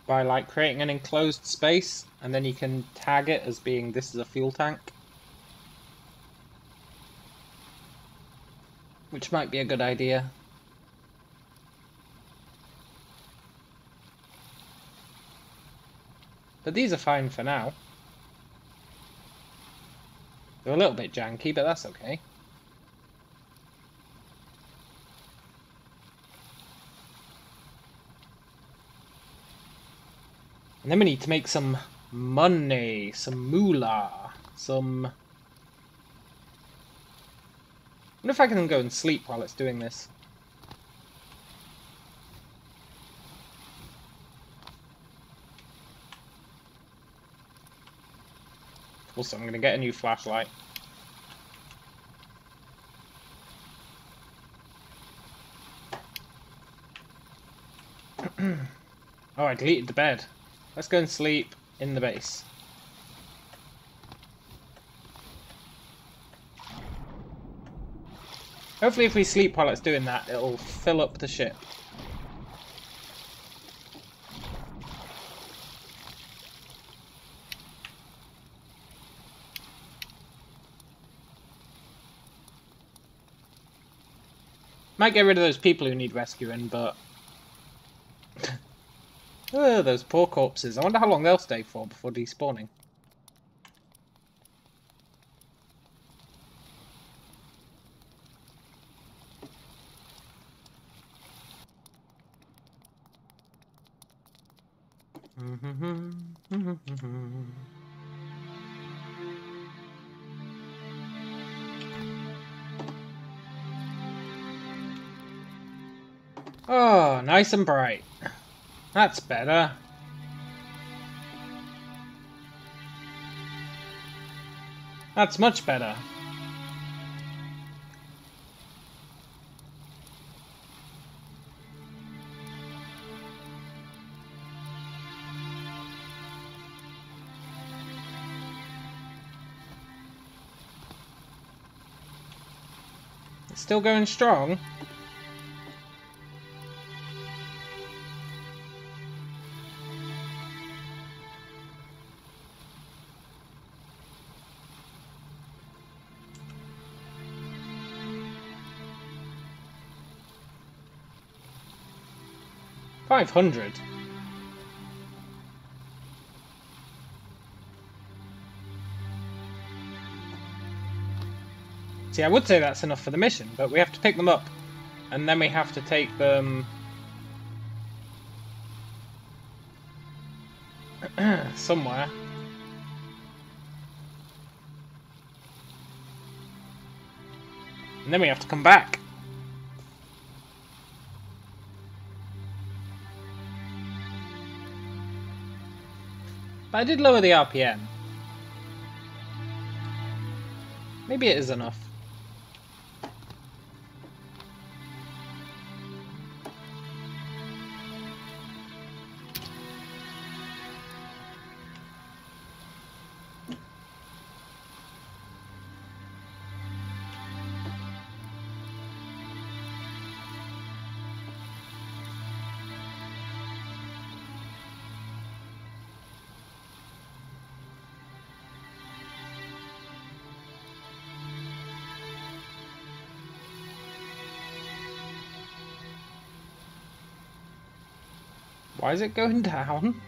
by like creating an enclosed space, and then you can tag it as being this is a fuel tank. Which might be a good idea. But these are fine for now. They're a little bit janky, but that's okay. And then we need to make some money, some moolah, some... I wonder if I can go and sleep while it's doing this. Also, I'm going to get a new flashlight. Oh, I deleted the bed. Let's go and sleep in the base. Hopefully if we sleep while it's doing that, it'll fill up the ship. Might get rid of those people who need rescuing, but... oh, those poor corpses. I wonder how long they'll stay for before despawning. Oh, nice and bright. That's better. That's much better. It's still going strong. $500. See, I would say that's enough for the mission, but we have to pick them up, and then we have to take them somewhere. And then we have to come back. But I did lower the RPM. Maybe it is enough. Why is it going down?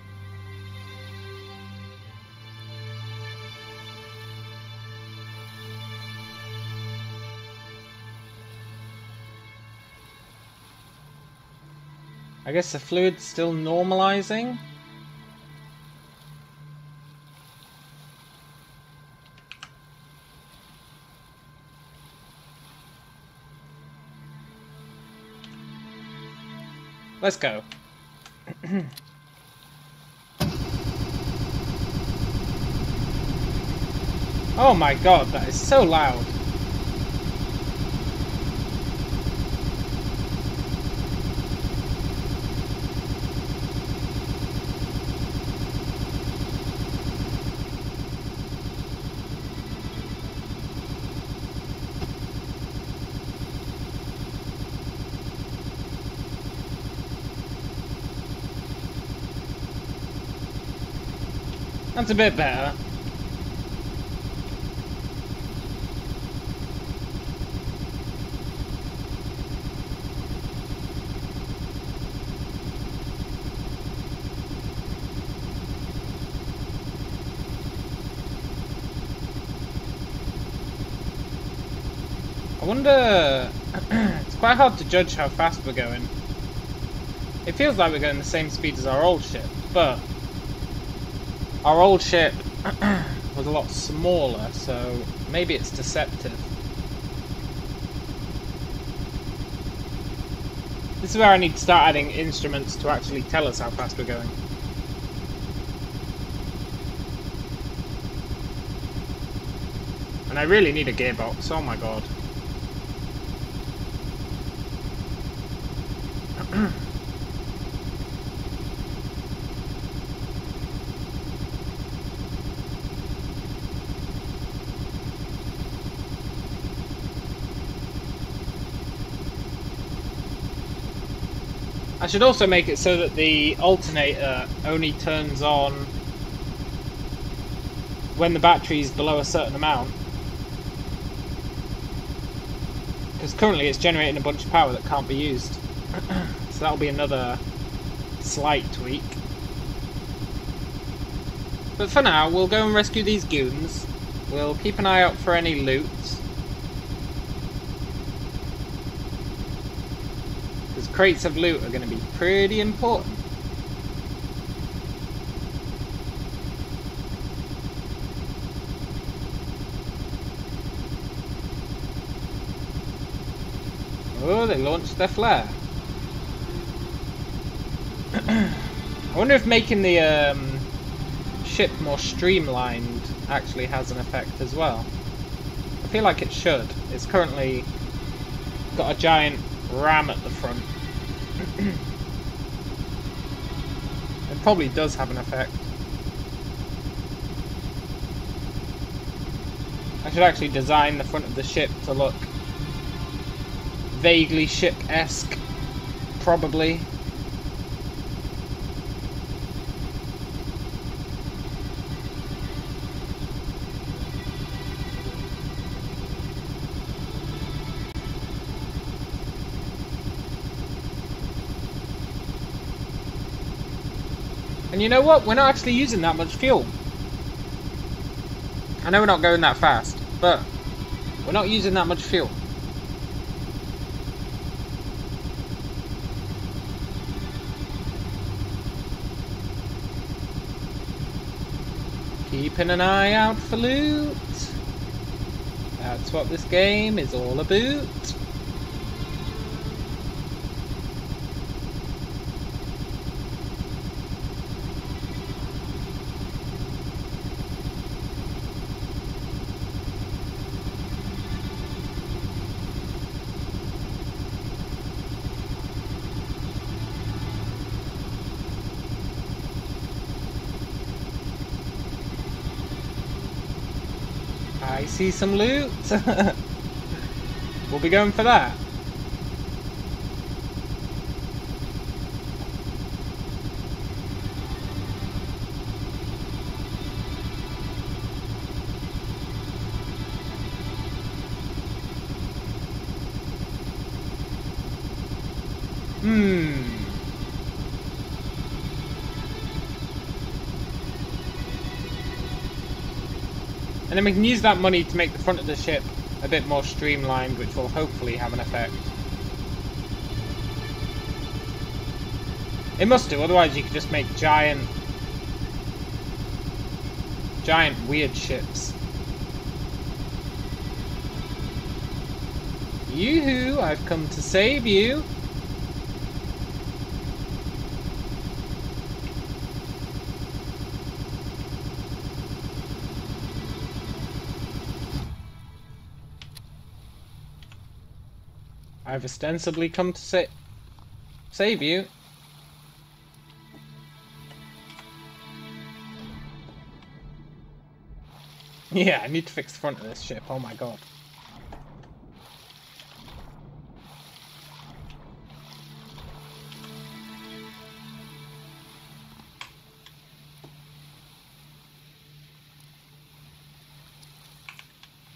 I guess the fluid's still normalizing. Let's go. Oh my god, that is so loud. That's a bit better. I wonder... It's quite hard to judge how fast we're going. It feels like we're going the same speed as our old ship, but our old ship was a lot smaller, so maybe it's deceptive. This is where I need to start adding instruments to actually tell us how fast we're going. And I really need a gearbox, oh my god. I should also make it so that the alternator only turns on when the battery's below a certain amount. Because currently it's generating a bunch of power that can't be used. So that'll be another slight tweak. But for now, we'll go and rescue these goons. We'll keep an eye out for any loot. Because crates of loot are going to be pretty important. Oh, they launched their flare. I wonder if making the ship more streamlined actually has an effect as well. I feel like it should. It's currently got a giant ram at the front. It probably does have an effect. I should actually design the front of the ship to look vaguely ship-esque, probably. And you know what? We're not actually using that much fuel. I know we're not going that fast, but we're not using that much fuel. Keeping an eye out for loot. That's what this game is all about. I see some loot. We'll be going for that. And then we can use that money to make the front of the ship a bit more streamlined, which will hopefully have an effect. It must do, otherwise you could just make giant weird ships. Yoo-hoo, I've come to save you. I've ostensibly come to save you. Yeah, I need to fix the front of this ship, oh my god.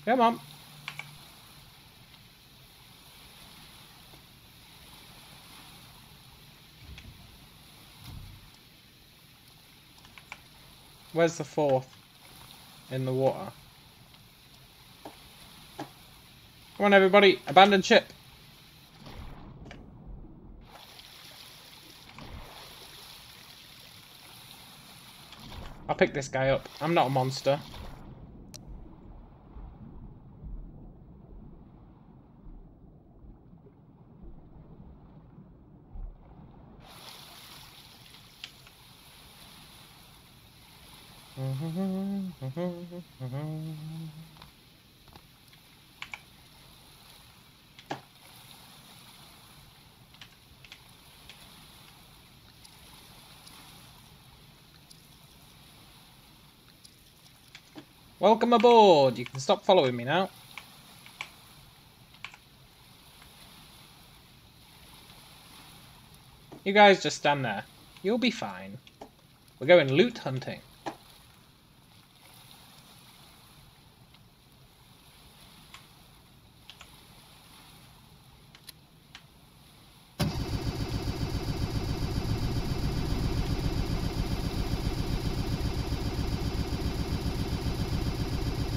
Come on. Where's the fourth? In the water. Come on everybody, abandon ship. I'll pick this guy up. I'm not a monster. Welcome aboard! You can stop following me now. You guys just stand there. You'll be fine. We're going loot hunting.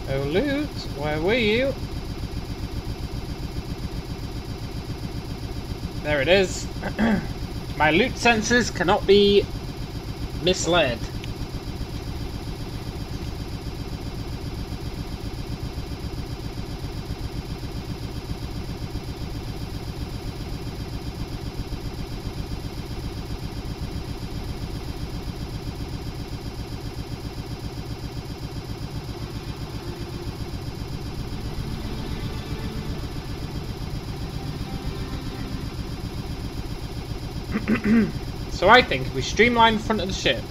Oh, loot, where were you? There it is. My loot sensors cannot be misled. So I think if we streamline the front of the ship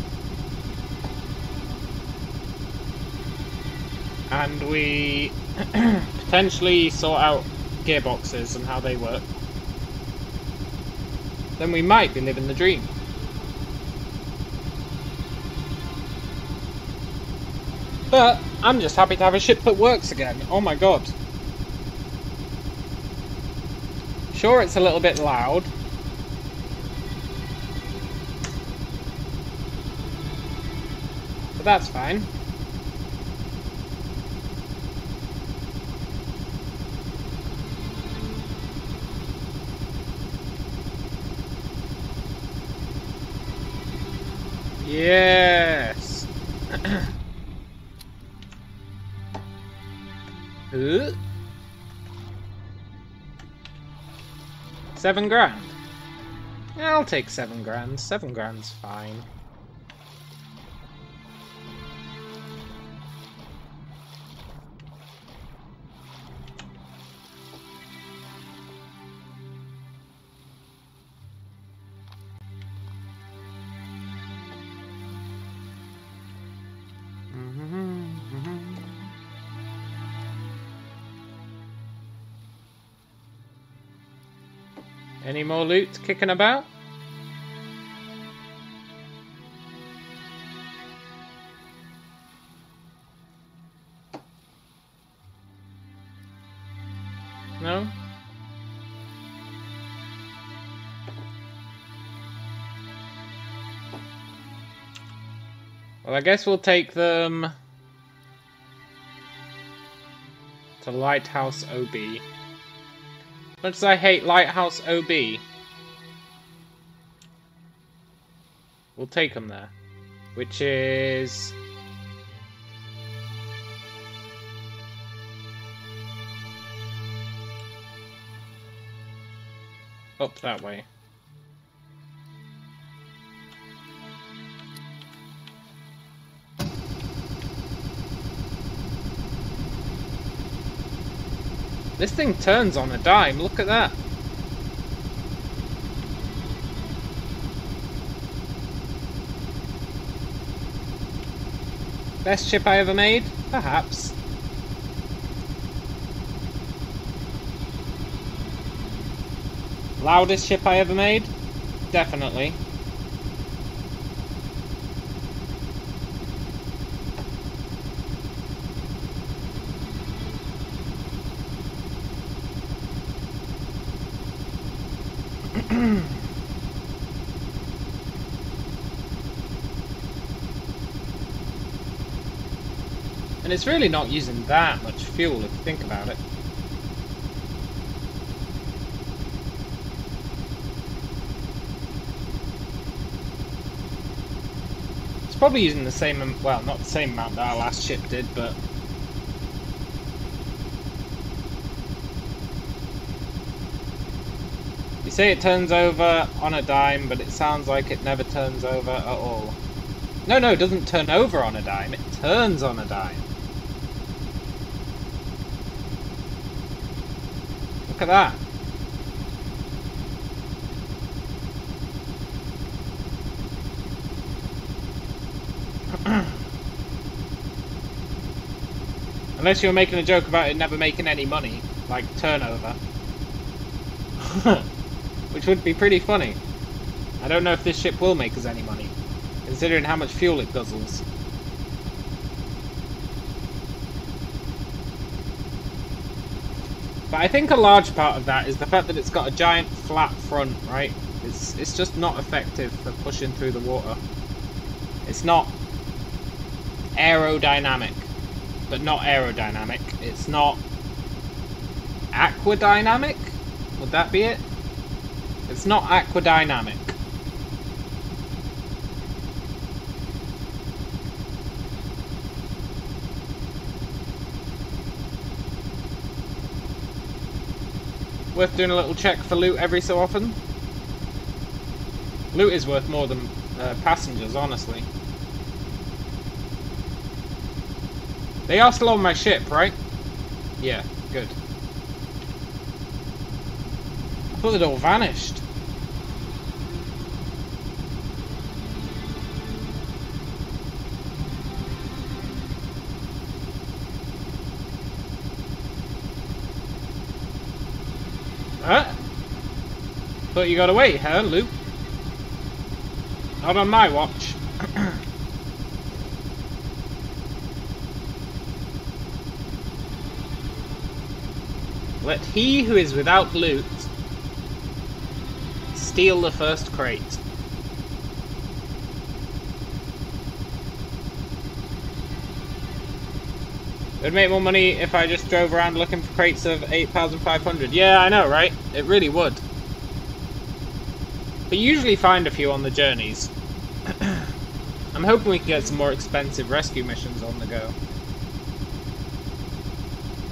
and we potentially sort out gearboxes and how they work, then we might be living the dream. But I'm just happy to have a ship that works again. Oh my god. Sure, it's a little bit loud. But that's fine. Yes. 7 grand. Yeah, I'll take 7 grand. 7 grand's fine. Any more loot kicking about? No? Well, I guess we'll take them to Lighthouse OB. Much as I hate Lighthouse OB, we'll take them there. Which is... up that way. This thing turns on a dime, look at that. Best ship I ever made? Perhaps. Loudest ship I ever made? Definitely. And it's really not using that much fuel if you think about it. It's probably using the same, well, not the same amount that our last ship did, but... You say it turns over on a dime, but it sounds like it never turns over at all. No, it doesn't turn over on a dime, it turns on a dime. Look at that. Unless you're making a joke about it never making any money, like turnover. Which would be pretty funny. I don't know if this ship will make us any money, considering how much fuel it guzzles. But I think a large part of that is the fact that it's got a giant flat front, right? It's just not effective for pushing through the water. It's not aerodynamic, but not aerodynamic. It's not aquadynamic? Would that be it? It's not aquadynamic. Worth doing a little check for loot every so often. Loot is worth more than passengers, honestly. They are still on my ship, right? Yeah, good. I thought they'd all vanished. Huh? Thought you got away, huh, Luke? Not on my watch. Let he who is without loot steal the first crate. It would make more money if I just drove around looking for crates of 8,500. Yeah, I know, right? It really would. But you usually find a few on the journeys. I'm hoping we can get some more expensive rescue missions on the go.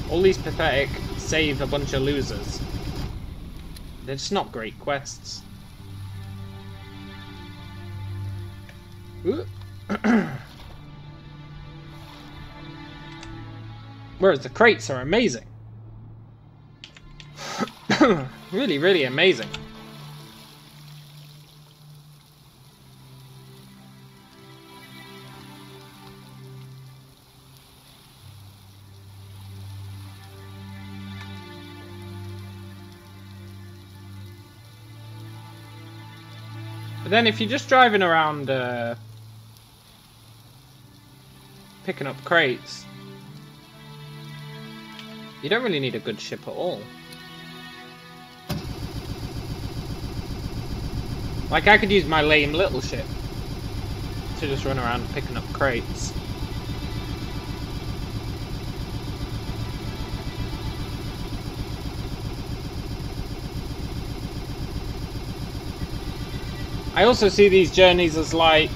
All these pathetic save a bunch of losers. They're just not great quests. Whereas the crates are amazing. Really, really amazing. But then if you're just driving around picking up crates, you don't really need a good ship at all. Like, I could use my lame little ship to just run around picking up crates. I also see these journeys as like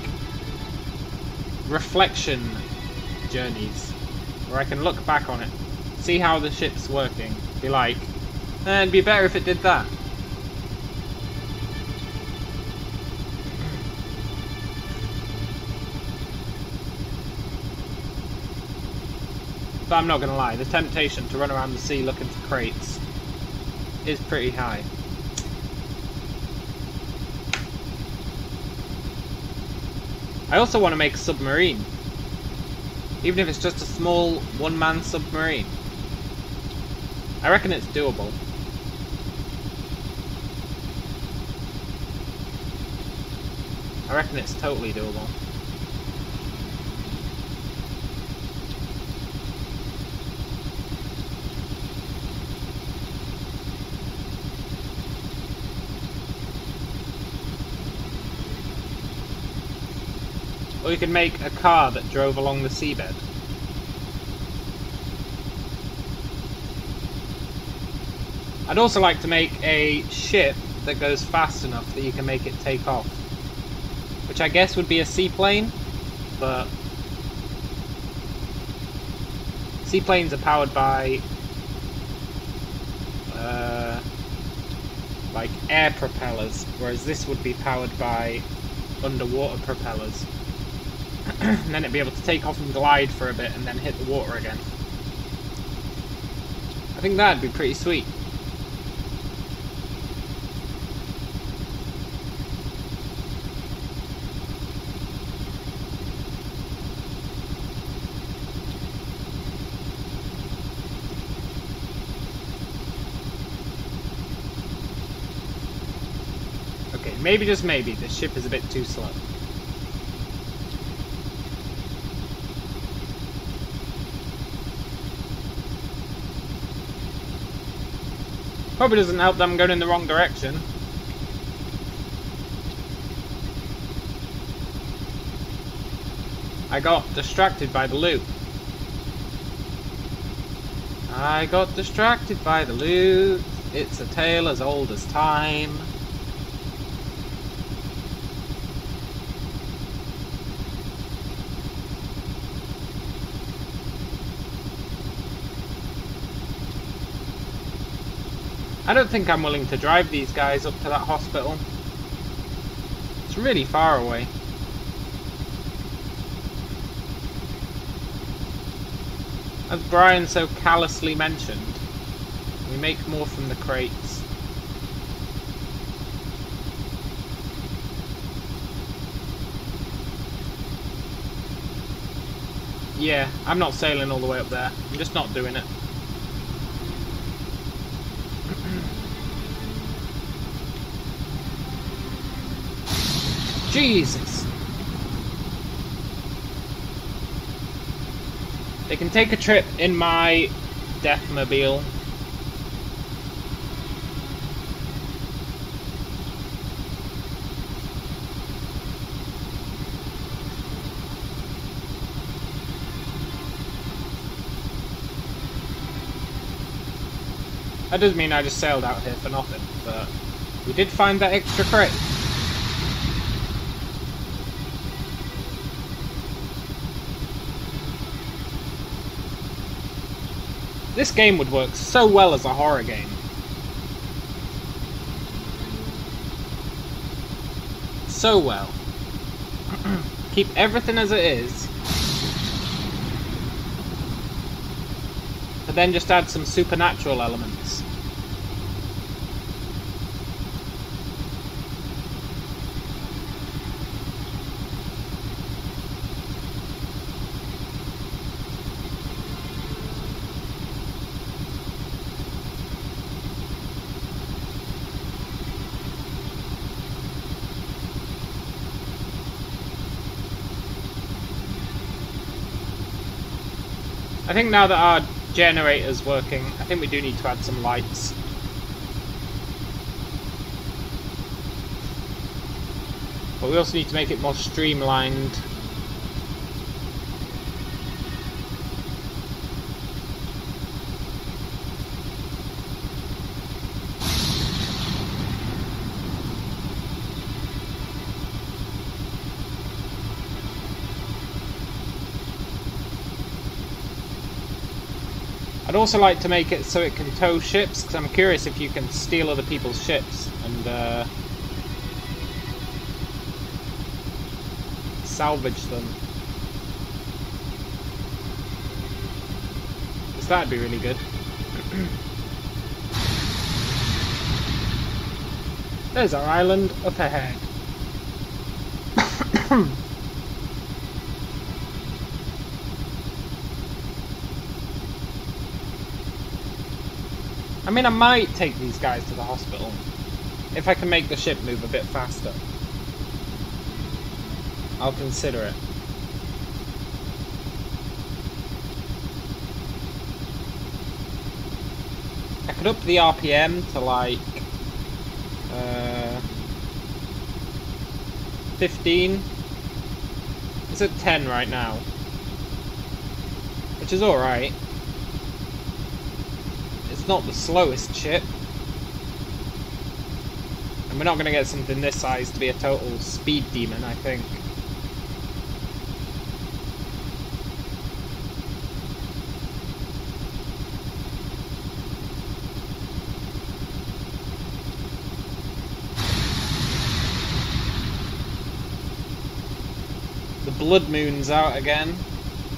reflection journeys, where I can look back on it, see how the ship's working, be like, it'd be better if it did that. But I'm not gonna lie, the temptation to run around the sea looking for crates is pretty high. I also want to make a submarine. Even if it's just a small one-man submarine. I reckon it's doable. I reckon it's totally doable. Or you could make a car that drove along the seabed. I'd also like to make a ship that goes fast enough that you can make it take off. Which I guess would be a seaplane, but seaplanes are powered by like air propellers, whereas this would be powered by underwater propellers. And then it'd be able to take off and glide for a bit and then hit the water again. I think that'd be pretty sweet. Okay, maybe just maybe this ship is a bit too slow. Probably doesn't help that I'm going in the wrong direction. I got distracted by the loot. I got distracted by the loot. It's a tale as old as time. I don't think I'm willing to drive these guys up to that hospital. It's really far away. As Brian so callously mentioned, we make more from the crates. Yeah, I'm not sailing all the way up there. I'm just not doing it. Jesus! They can take a trip in my Deathmobile. That does mean I just sailed out here for nothing, but we did find that extra crate. This game would work so well as a horror game. So well. Keep everything as it is. But then just add some supernatural elements. I think now that our generator's working, I think we do need to add some lights. But we also need to make it more streamlined. I'd also like to make it so it can tow ships, because I'm curious if you can steal other people's ships and salvage them. Because that'd be really good. There's our island up ahead. I mean, I might take these guys to the hospital if I can make the ship move a bit faster. I'll consider it. I could up the RPM to like 15. It's at 10 right now, which is alright. It's not the slowest ship, and we're not going to get something this size to be a total speed demon, I think. The blood moon's out again.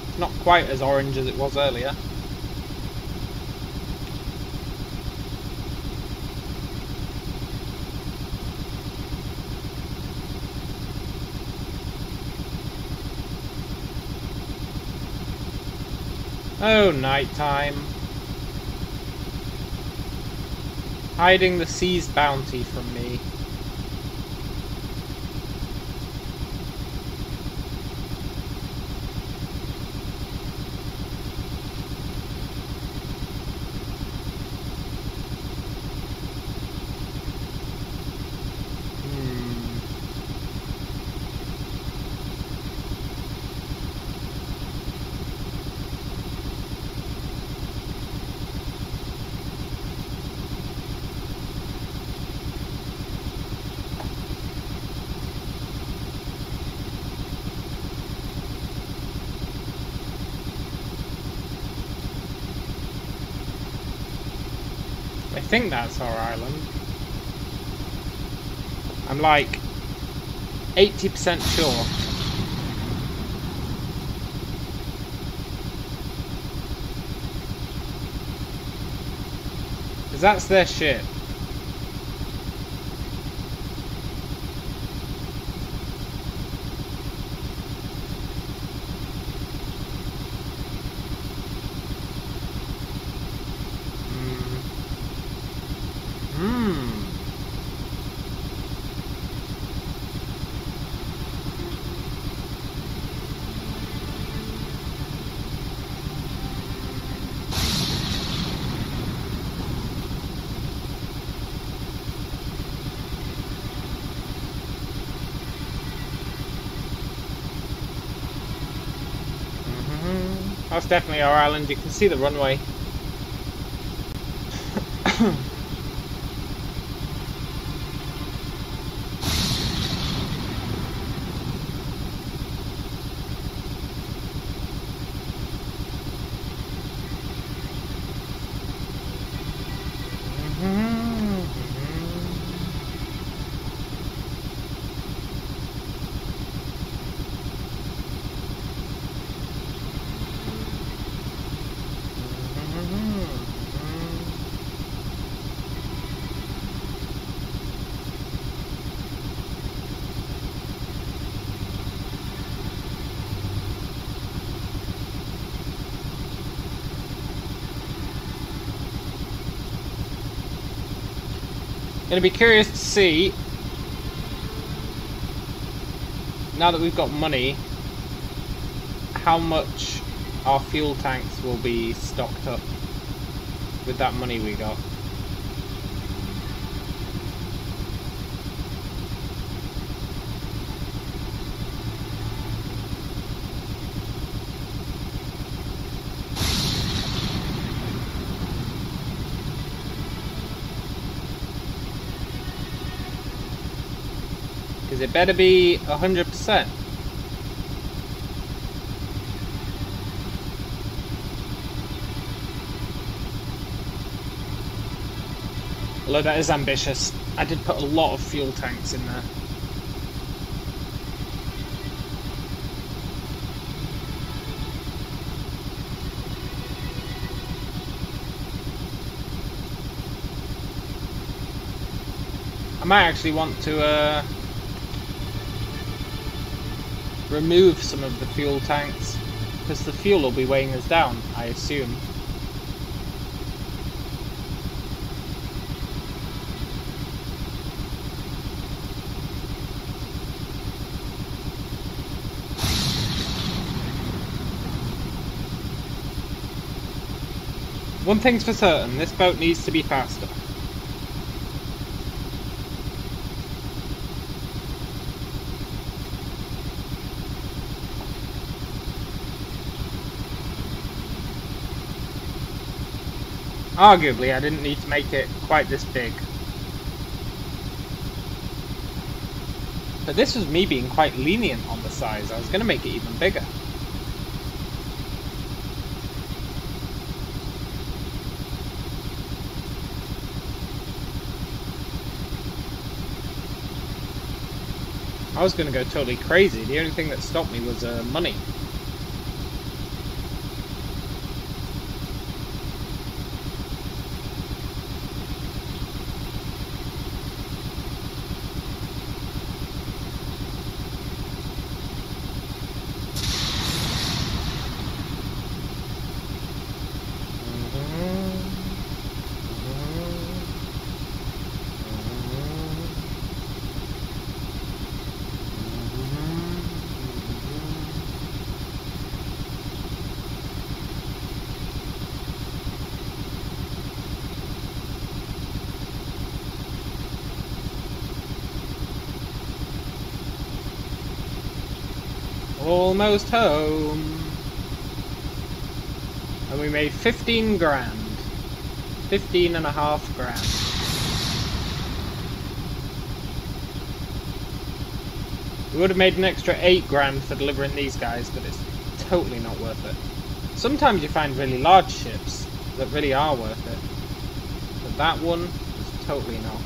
It's not quite as orange as it was earlier. Oh, nighttime. Hiding the sea's bounty from me. I think that's our island. I'm like 80% sure. Because that's their ship. That's definitely our island. You can see the runway. Gonna be curious to see, now that we've got money, how much our fuel tanks will be stocked up with that money we got. Because it better be 100%. Although that is ambitious. I did put a lot of fuel tanks in there. I might actually want to remove some of the fuel tanks, because the fuel will be weighing us down, I assume. One thing's for certain, this boat needs to be faster. Arguably, I didn't need to make it quite this big. But this was me being quite lenient on the size. I was going to make it even bigger. I was going to go totally crazy. The only thing that stopped me was money. Almost home. And we made 15 grand. 15.5 grand. We would have made an extra 8 grand for delivering these guys, but it's totally not worth it. Sometimes you find really large ships that really are worth it. But that one is totally not.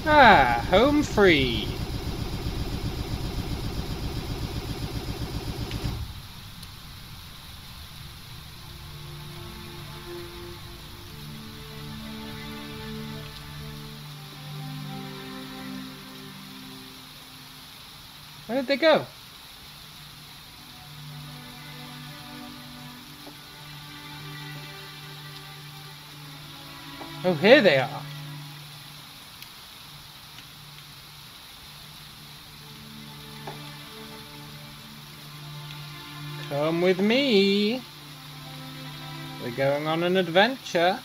Ah, home free. Where did they go? Oh, here they are. Come with me. We're going on an adventure.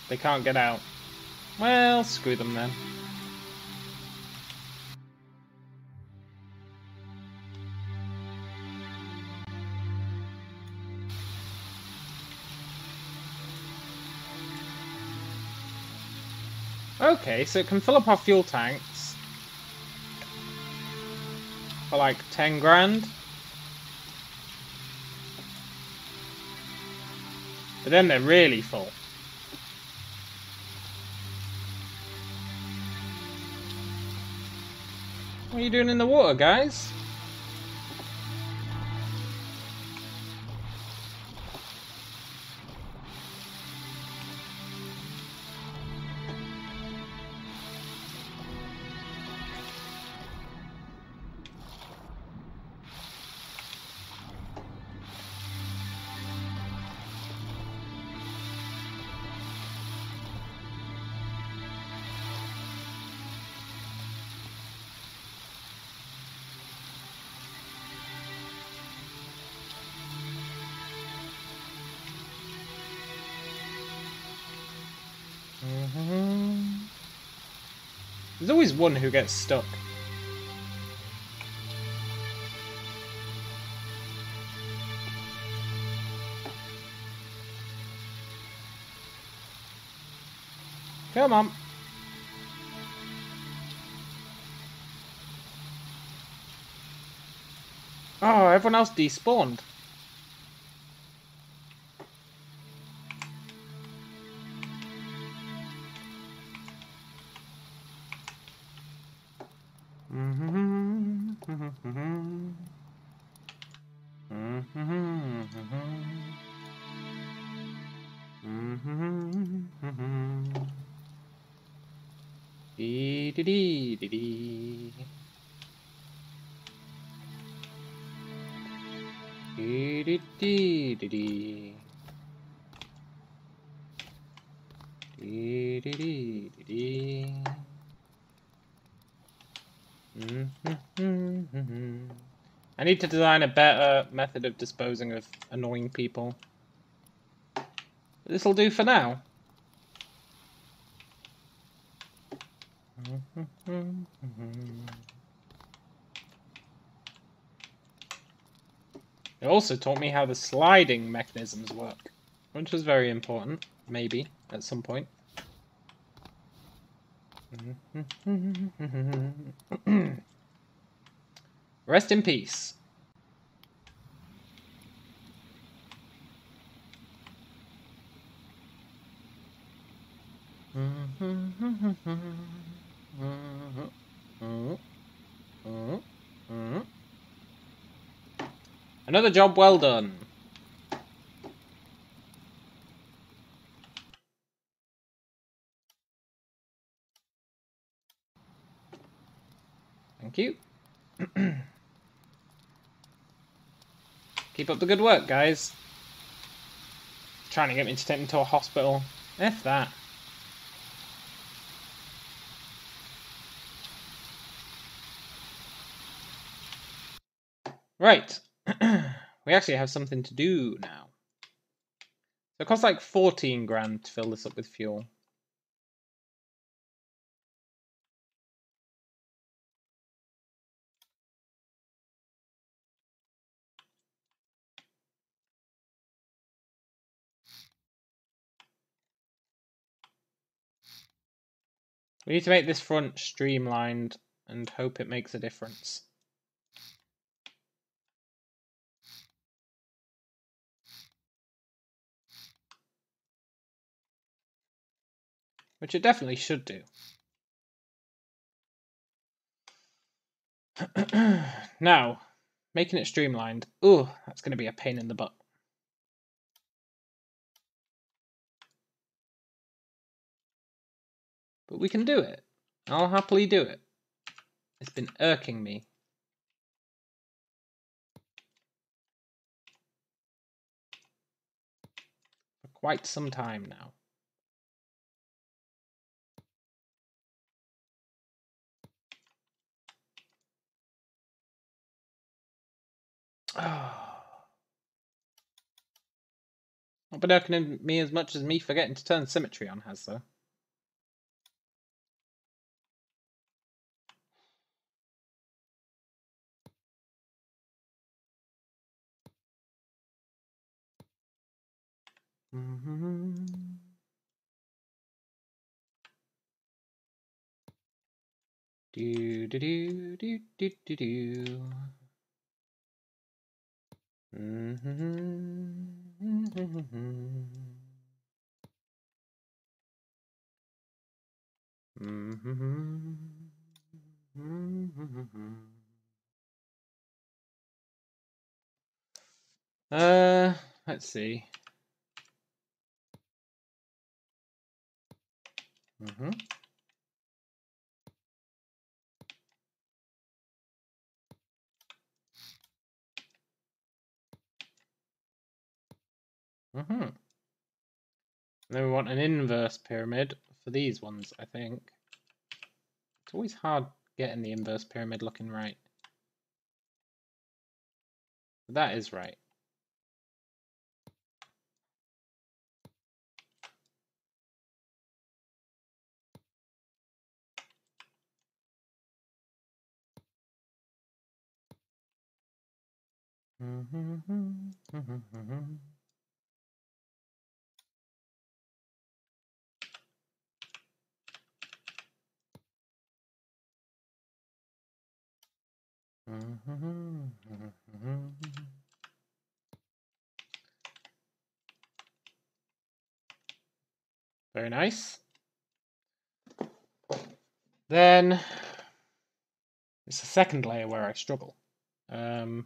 They can't get out. Well, screw them then. Okay, so it can fill up our fuel tanks for like 10 grand. But then they're really full. What are you doing in the water, guys? There's always one who gets stuck. Come on. Oh, everyone else despawned. Dee dee dee dee dee. Dee dee dee dee dee. Dee dee dee dee dee. I need to design a better method of disposing of annoying people. This'll do for now. It also taught me how the sliding mechanisms work, which was very important, maybe, at some point. Rest in peace. Another job well done. Thank you. Keep up the good work, guys. Trying to get me to take me to a hospital. F that. Right. We actually have something to do now. So it costs like 14 grand to fill this up with fuel. We need to make this front streamlined and hope it makes a difference. Which it definitely should do. Now, making it streamlined. Ooh, that's going to be a pain in the butt. But we can do it. I'll happily do it. It's been irking me. For quite some time now. Oh. Not been irking me as much as me forgetting to turn symmetry on has, though. Do do do do do do do. Let's see. Then we want an inverse pyramid for these ones, I think. It's always hard getting the inverse pyramid looking right. But that is right. Very nice. Then it's the second layer where I struggle. It's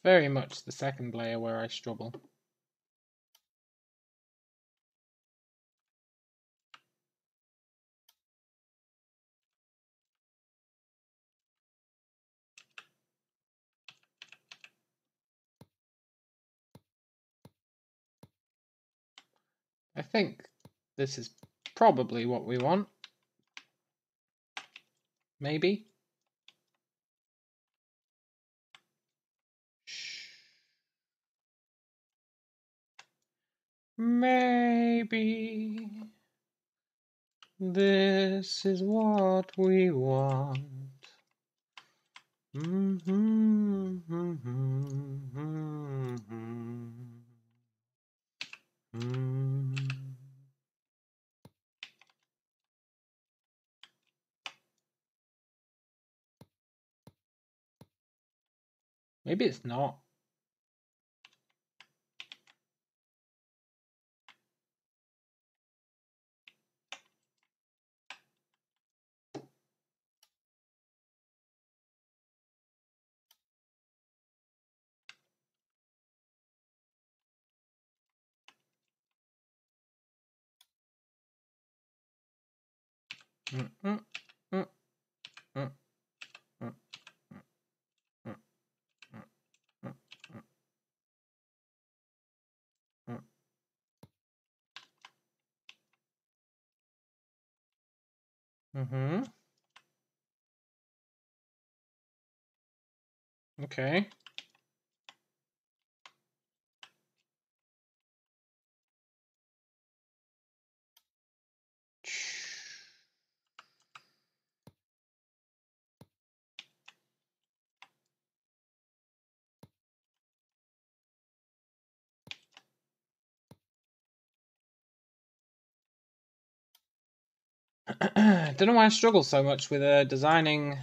very much the second layer where I struggle. I think this is probably what we want. Maybe. Maybe this is what we want. Maybe it's not. Okay. I don't know why I struggle so much with designing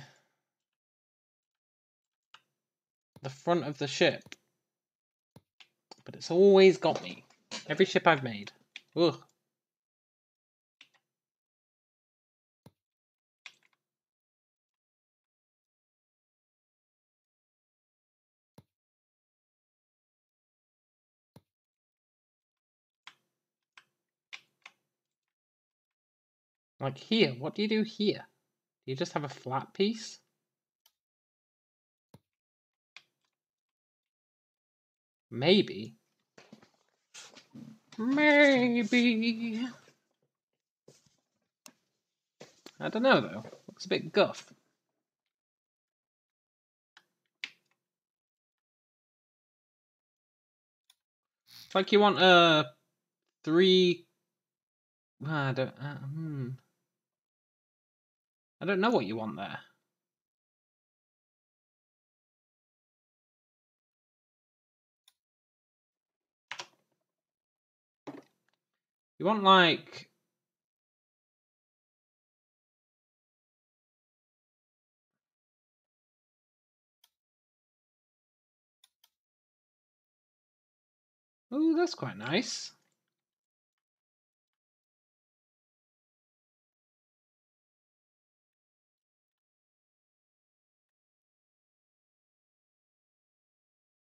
the front of the ship, but it's always got me. Every ship I've made. Ugh. Like here, what do you do here? Do you just have a flat piece? Maybe. Maybe. I don't know though. Looks a bit guff. It's like you want three. I don't. I don't know what you want there. You want like. Oh, that's quite nice.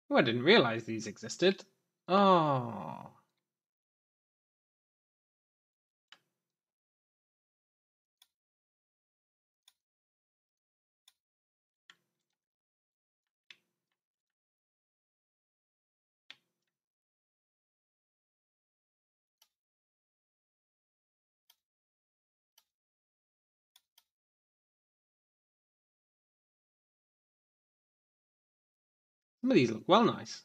Oh, I didn't realize these existed. Oh. Some of these look well nice.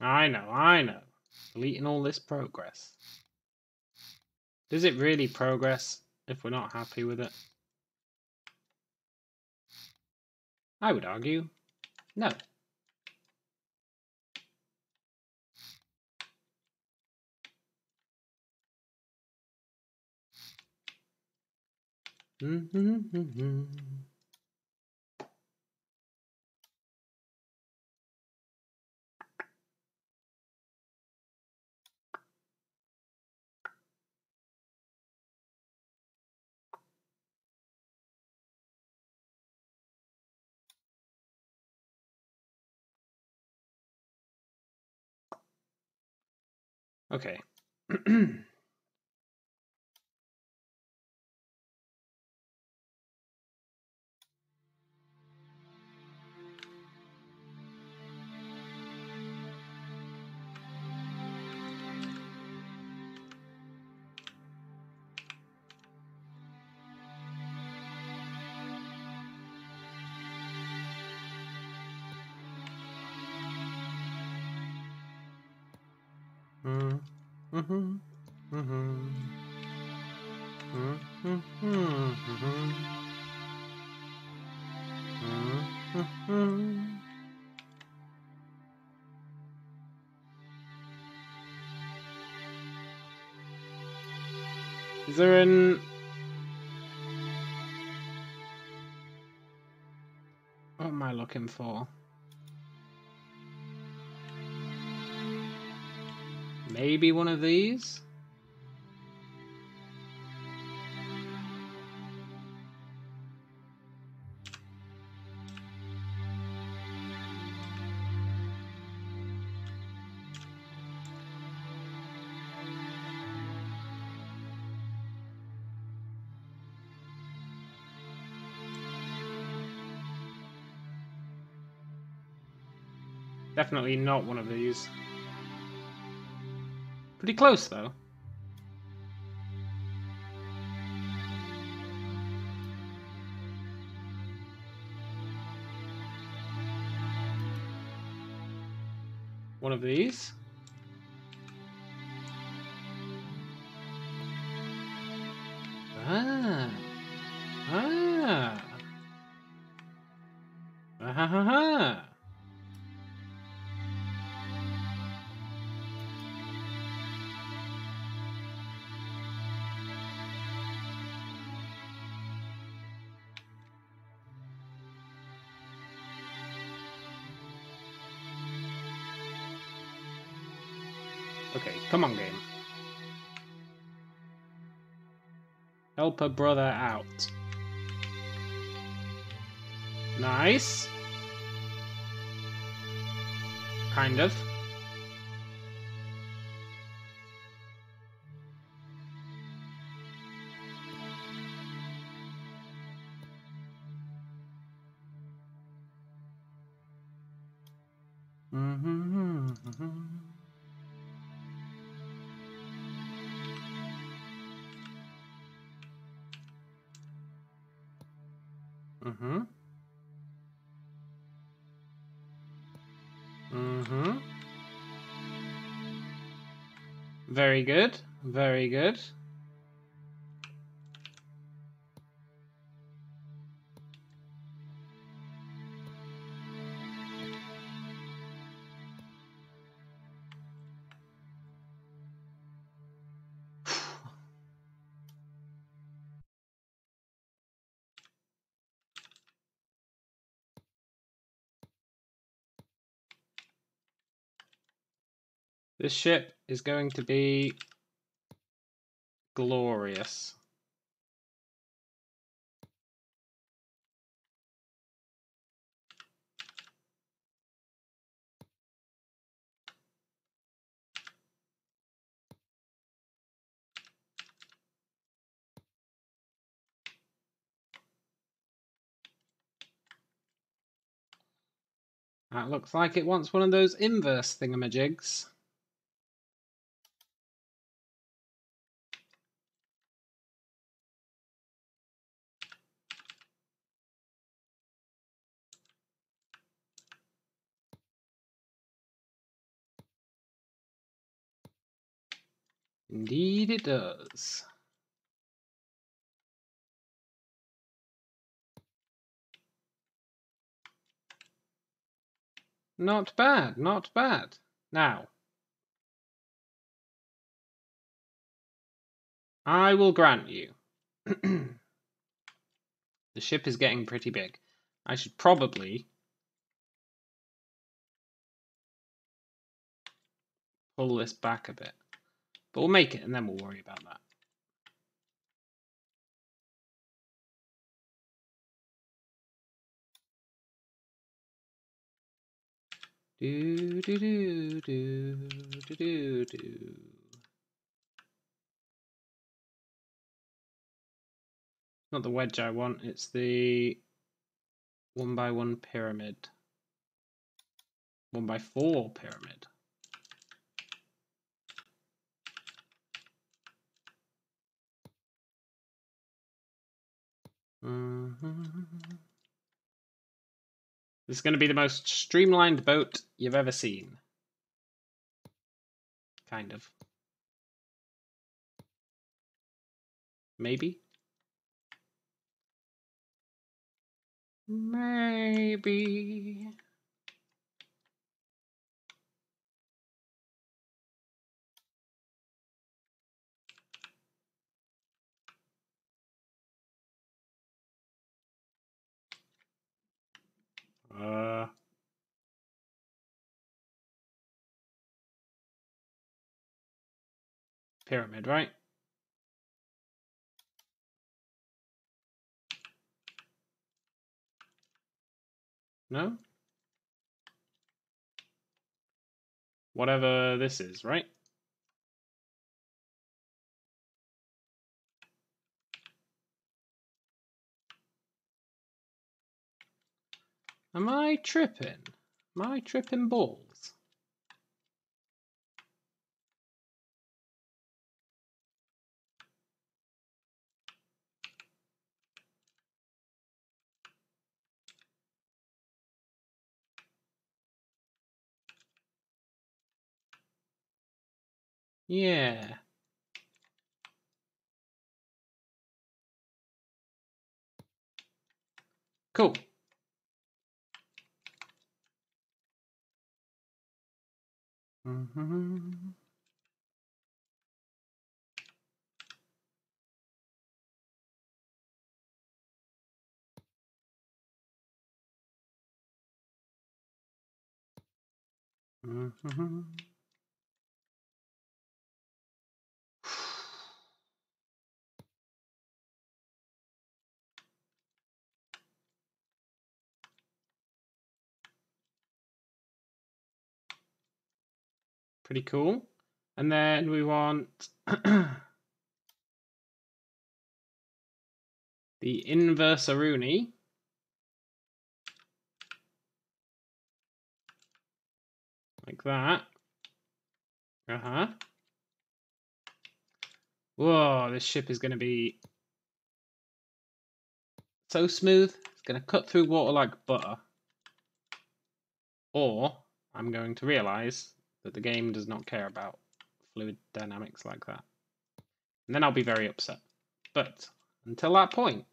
I know. Deleting all this progress. Does it really progress if we're not happy with it? I would argue, no. Okay. Is there an... What am I looking for? Maybe one of these? Definitely not one of these. Pretty close, though. One of these. Ah. Ah. Ha ha ha. Okay, come on, game. Help a brother out. Nice. Kind of. Very good. Very good. This ship is going to be glorious. That looks like it wants one of those inverse thingamajigs. Indeed it does. Not bad, not bad. Now, I will grant you. The ship is getting pretty big. I should probably pull this back a bit. But we'll make it and then we'll worry about that. Do do do do do do do. Not the wedge I want, it's the 1x1 pyramid. 1x4 pyramid. This is going to be the most streamlined boat you've ever seen. Kind of. Maybe? Maybe. Pyramid, right? No? Whatever this is, right? Am I tripping? Am I tripping balls? Yeah. Cool. Pretty cool. And then we want the inversaruni. Like that. Uh-huh. Whoa, this ship is going to be so smooth. It's going to cut through water like butter. Or I'm going to realize that the game does not care about fluid dynamics like that. And then I'll be very upset. But until that point,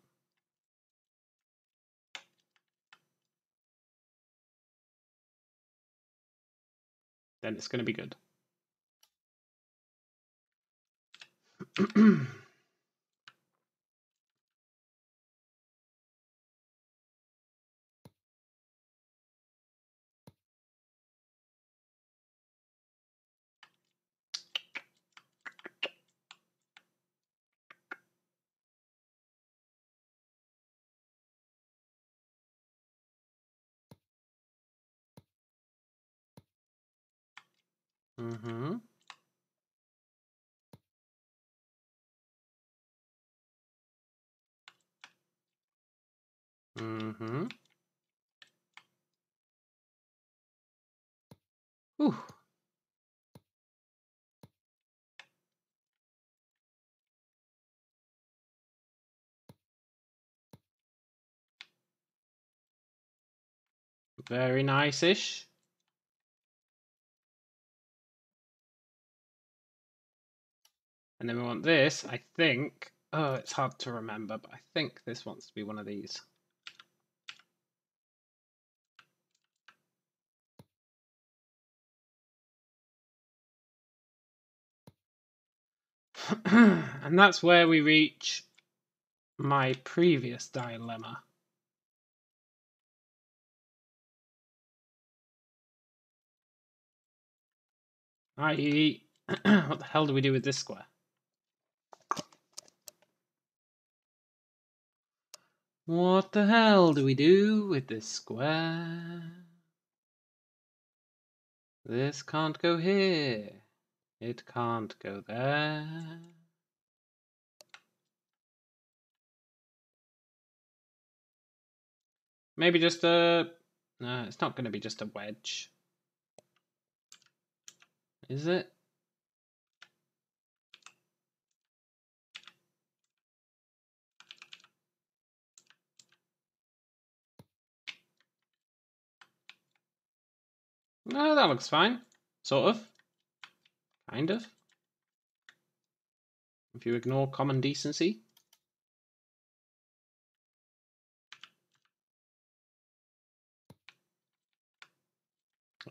then it's going to be good. Mm-hmm. Mm-hmm. Whew. Very nice-ish. And then we want this, I think. Oh, it's hard to remember, but I think this wants to be one of these. And that's where we reach my previous dilemma. I.e., what the hell do we do with this square? What the hell do we do with this square? This can't go here. It can't go there. Maybe just a... No, it's not going to be just a wedge. Is it? No, that looks fine. Sort of. Kind of. If you ignore common decency.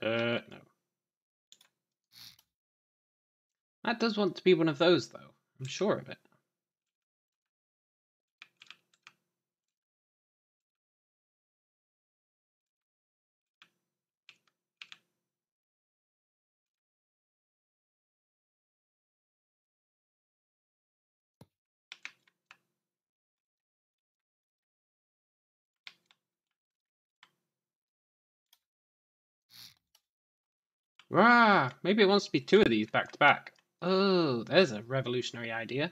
No. That does want to be one of those, though. I'm sure of it. Rah! Maybe it wants to be two of these back to back. Oh, there's a revolutionary idea.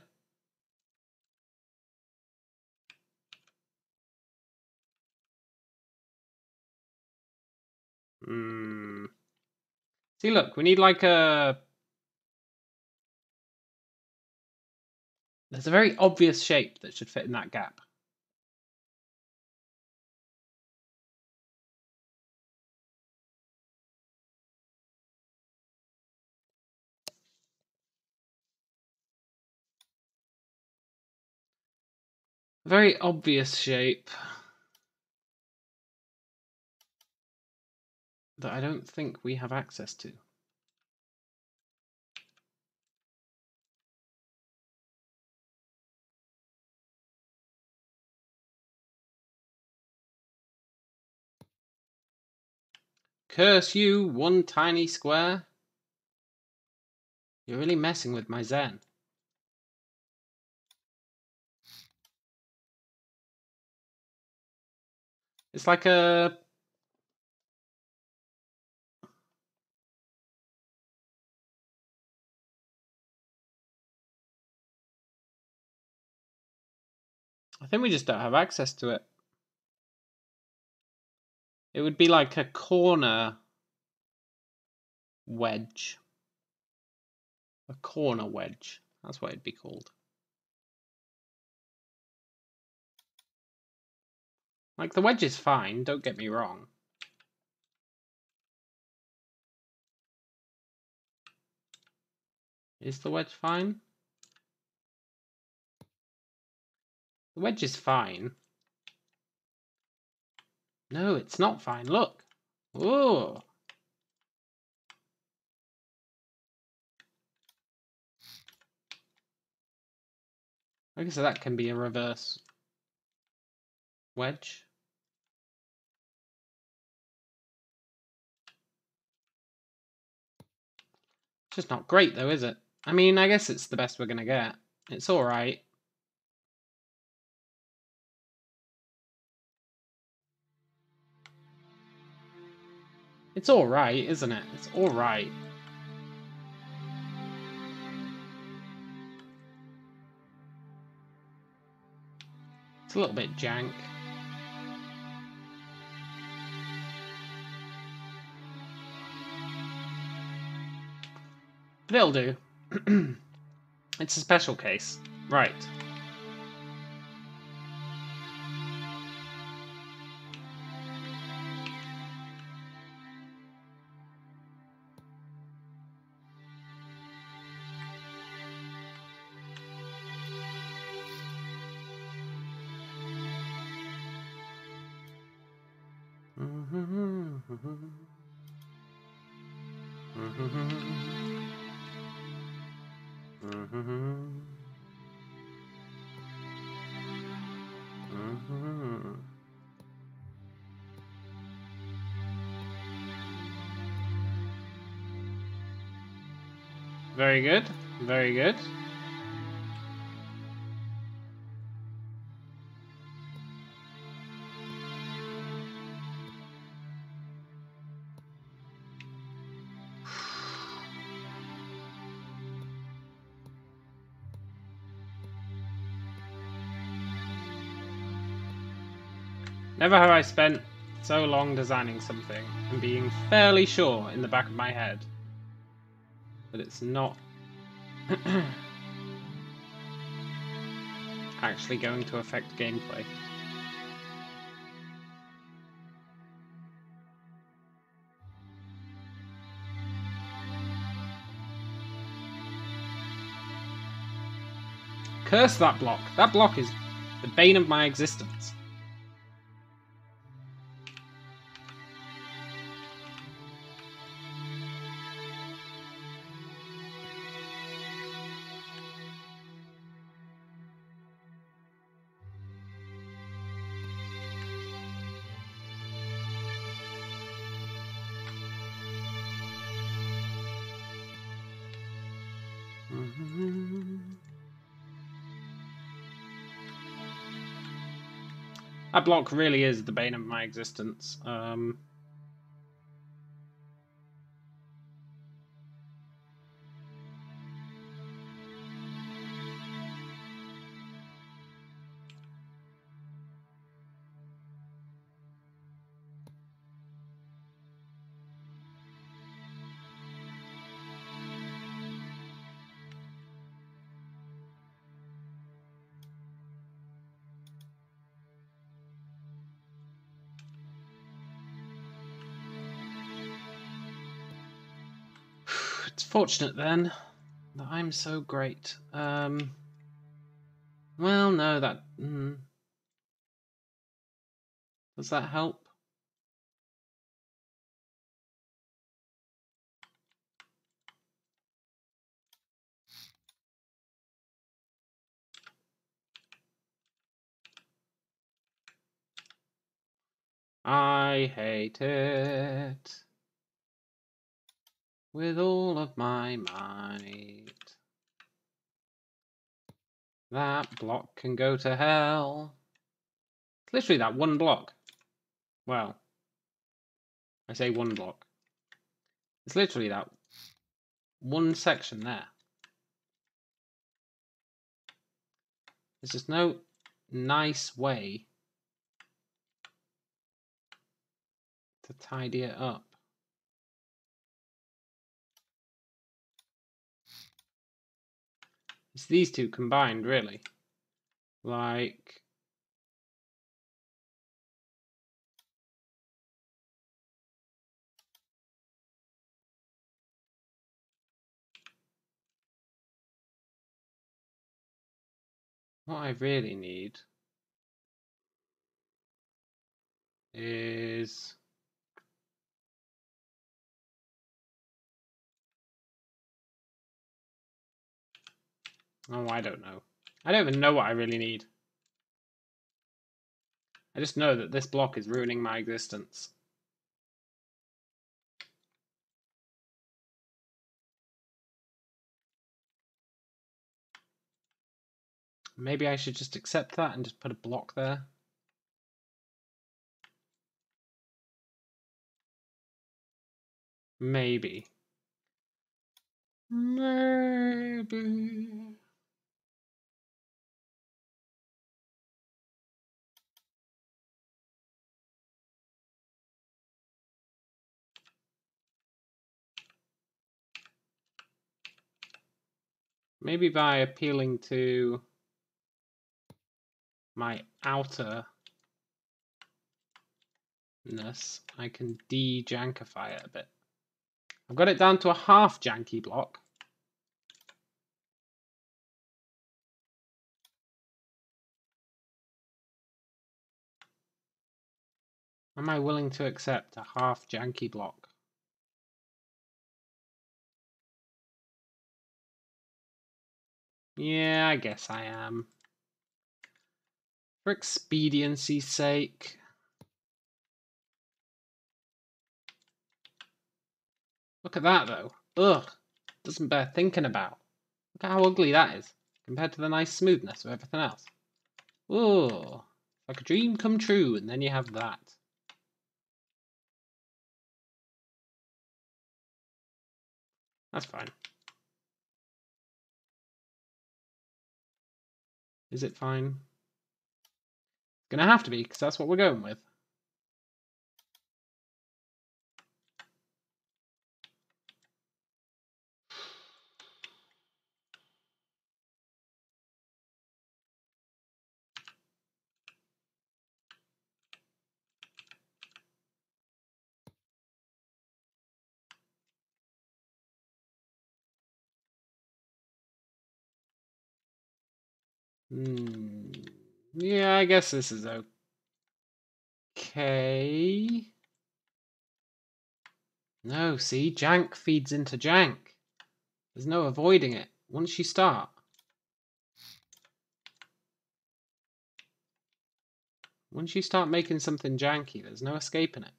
See, look, we need like a... There's a very obvious shape that should fit in that gap. A very obvious shape that I don't think we have access to. Curse you, one tiny square. You're really messing with my zen. It's like a... I think we just don't have access to it. It would be like a corner wedge. A corner wedge. That's what it'd be called. Like, the wedge is fine, don't get me wrong. Is the wedge fine? The wedge is fine. No, it's not fine. Look. Whoa. I guess that can be a reverse wedge. It's just not great though, is it? I mean, I guess it's the best we're gonna get. It's alright. It's alright, isn't it? It's alright. It's a little bit jank. But it'll do. It's a special case. Right. Very good. Very good. Never have I spent so long designing something and being fairly sure in the back of my head that it's not actually going to affect gameplay. Curse that block. That block is the bane of my existence. That block really is the bane of my existence. It's fortunate then that I'm so great. Well, no, that... Does that help? I hate it with all of my might. That block can go to hell. It's literally that one block. Well, I say one block. It's literally that one section there. There's just no nice way to tidy it up. It's these two combined, really. Like... What I really need is... Oh, I don't know. I don't even know what I really need. I just know that this block is ruining my existence. Maybe I should just accept that and just put a block there. Maybe. Maybe. Maybe by appealing to my outerness, I can de-jankify it a bit. I've got it down to a half janky block. Am I willing to accept a half janky block? Yeah, I guess I am. For expediency's sake. Look at that, though. Ugh. Doesn't bear thinking about. Look at how ugly that is, compared to the nice smoothness of everything else. Ooh. Like a dream come true, and then you have that. That's fine. Is it fine? It's gonna have to be, because that's what we're going with. Yeah, I guess this is okay. No, see? Jank feeds into jank. There's no avoiding it. Once you start. Once you start making something janky, there's no escaping it.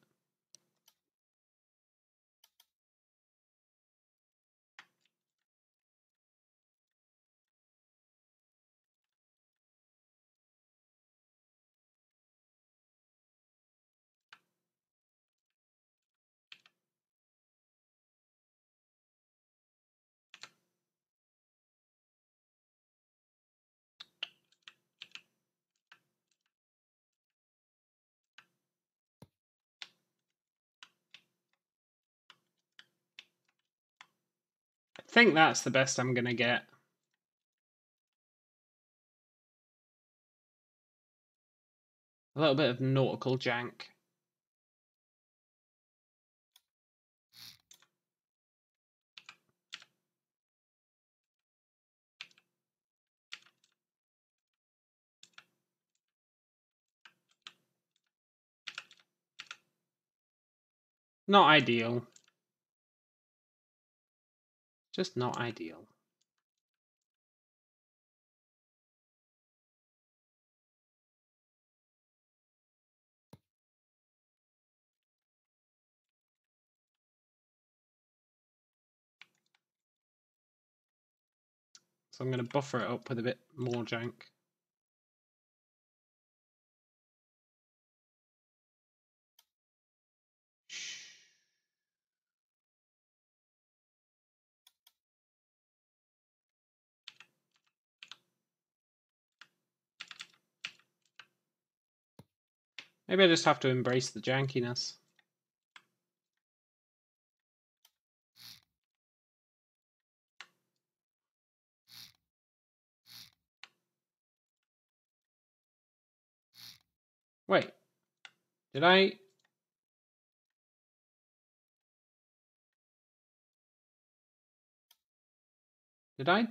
I think that's the best I'm gonna get. A little bit of nautical jank. Not ideal. Just not ideal. So I'm going to buffer it up with a bit more jank. Maybe I just have to embrace the jankiness. Wait, did I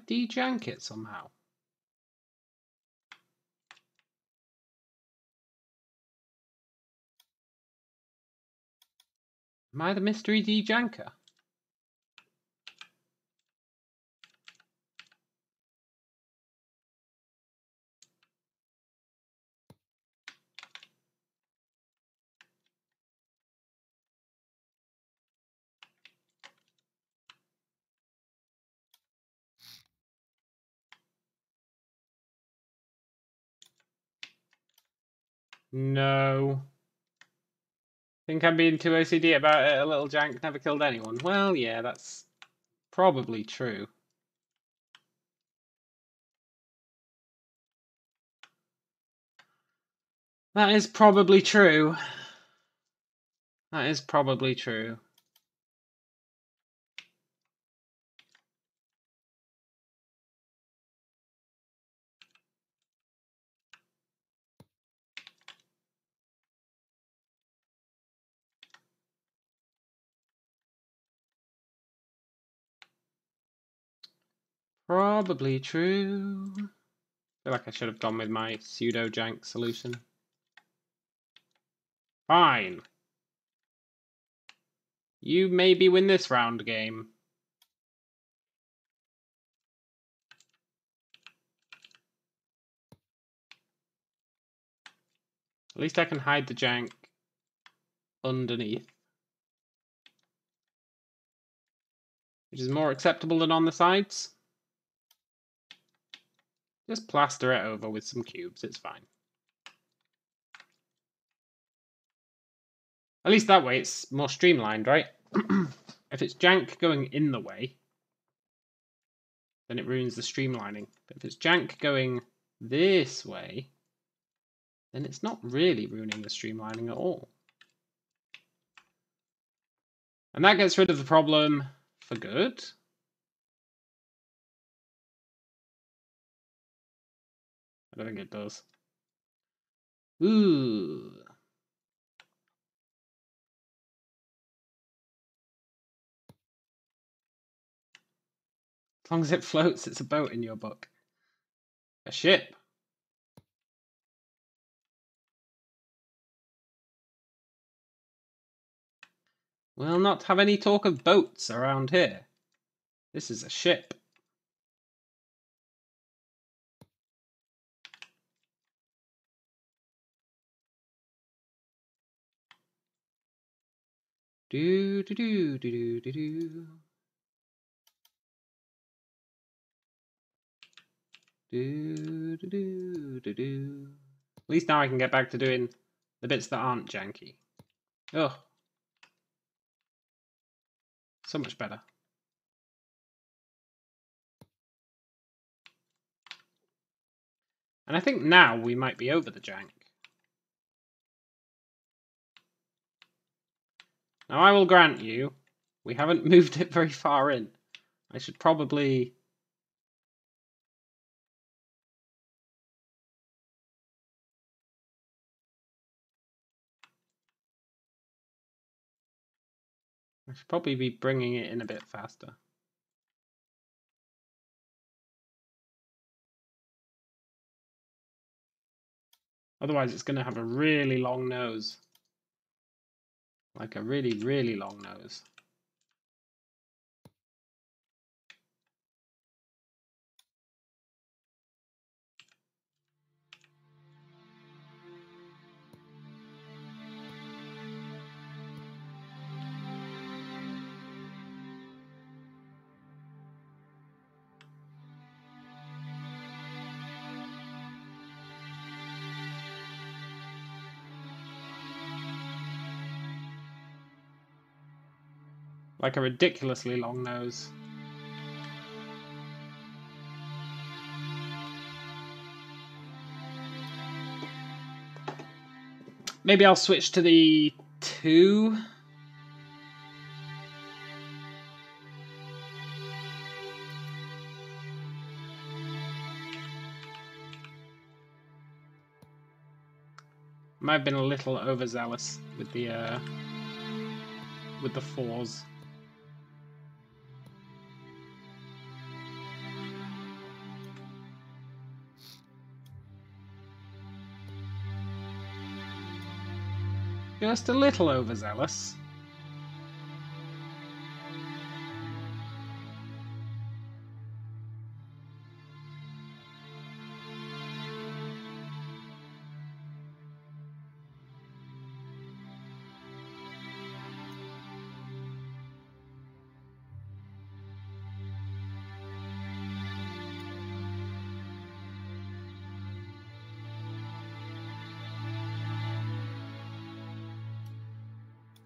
de-jank it somehow? Am I the mystery de-janker? No. Think I'm being too OCD about it? A little jank never killed anyone. Well, yeah, that's probably true. That is probably true. That is probably true. Probably true. I feel like I should have gone with my pseudo jank solution. Fine. You maybe win this round game. At least I can hide the jank underneath. Which is more acceptable than on the sides. Just plaster it over with some cubes, it's fine. At least that way it's more streamlined, right? If it's jank going in the way, then it ruins the streamlining. But if it's jank going this way, then it's not really ruining the streamlining at all. And that gets rid of the problem for good. I don't think it does. Ooh. As long as it floats, it's a boat in your book. A ship. We'll not have any talk of boats around here. This is a ship. Do do do do do do do. Do do do do do. At least now I can get back to doing the bits that aren't janky. Ugh. So much better. And I think now we might be over the jank. Now I will grant you, we haven't moved it very far in. I should probably... be bringing it in a bit faster. Otherwise it's going to have a really long nose. Like a really, really long nose. Like a ridiculously long nose. Maybe I'll switch to the 2. Might have been a little overzealous with the 4s. Just a little overzealous.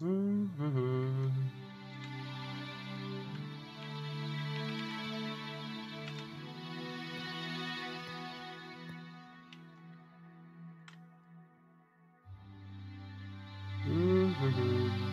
Mm-hmm. Mm-hmm.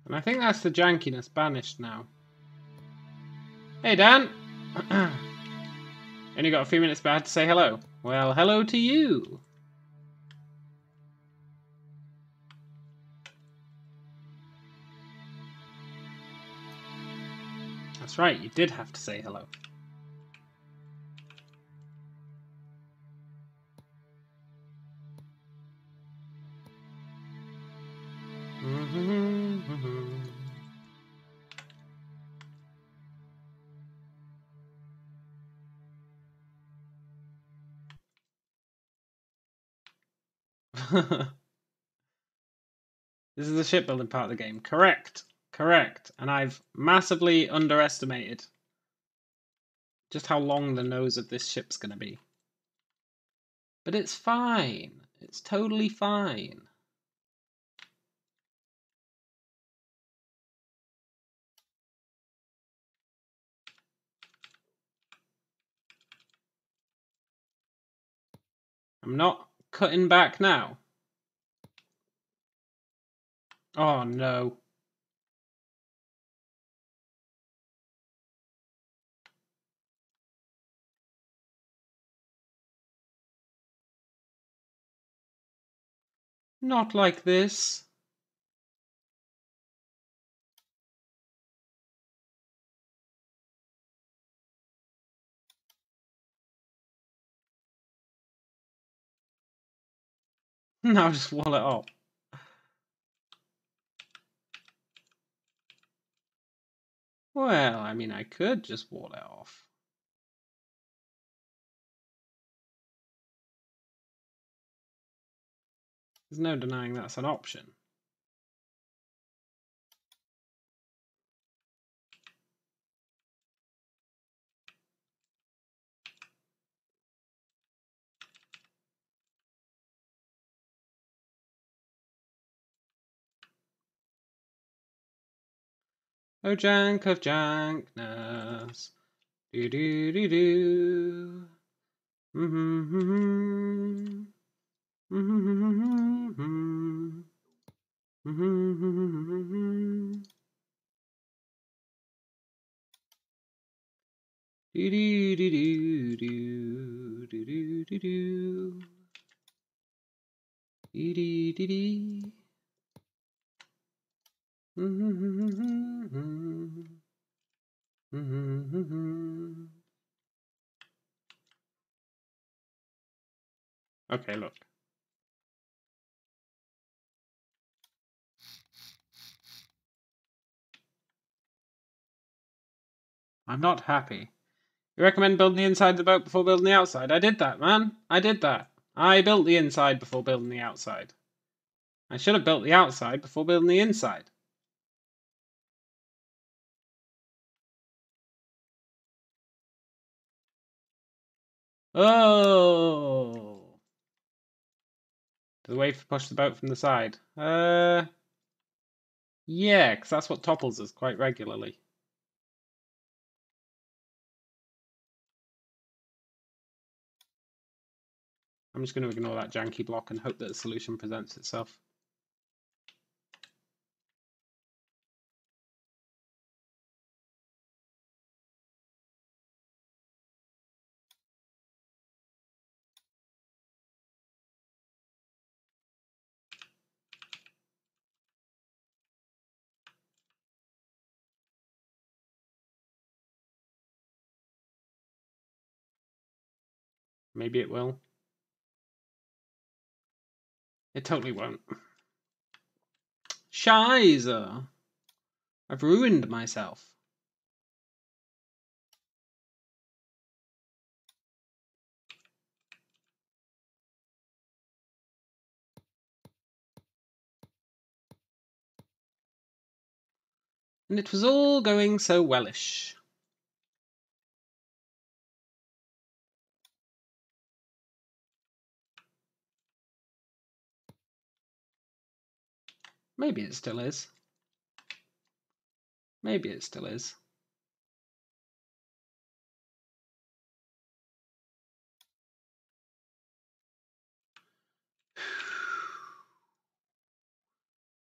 And I think that's the jankiness banished now. Hey, Dan! Only got a few minutes, but I had to say hello. Well, hello to you! That's right, you did have to say hello. This is the shipbuilding part of the game. Correct. Correct. And I've massively underestimated just how long the nose of this ship's going to be. But it's fine. It's totally fine. I'm not cutting back now. Oh no. Not like this. Now just wall it up. Well, I mean, I could just wall it off. There's no denying that's an option. Oh, jank of jankness. Do do do do. Mm-hmm. Mm-hmm. Mm-hmm. Do do do do do do do do do. Dee dee dee dee. Okay, look. I'm not happy. You recommend building the inside of the boat before building the outside? I did that, man. I did that. I built the inside before building the outside. I should have built the outside before building the inside. Oh! There's a way to push the boat from the side. Yeah, because that's what topples us quite regularly. I'm just going to ignore that janky block and hope that a solution presents itself. Maybe it will. It totally won't. Scheiße! I've ruined myself. And it was all going so wellish. Maybe it still is. Maybe it still is.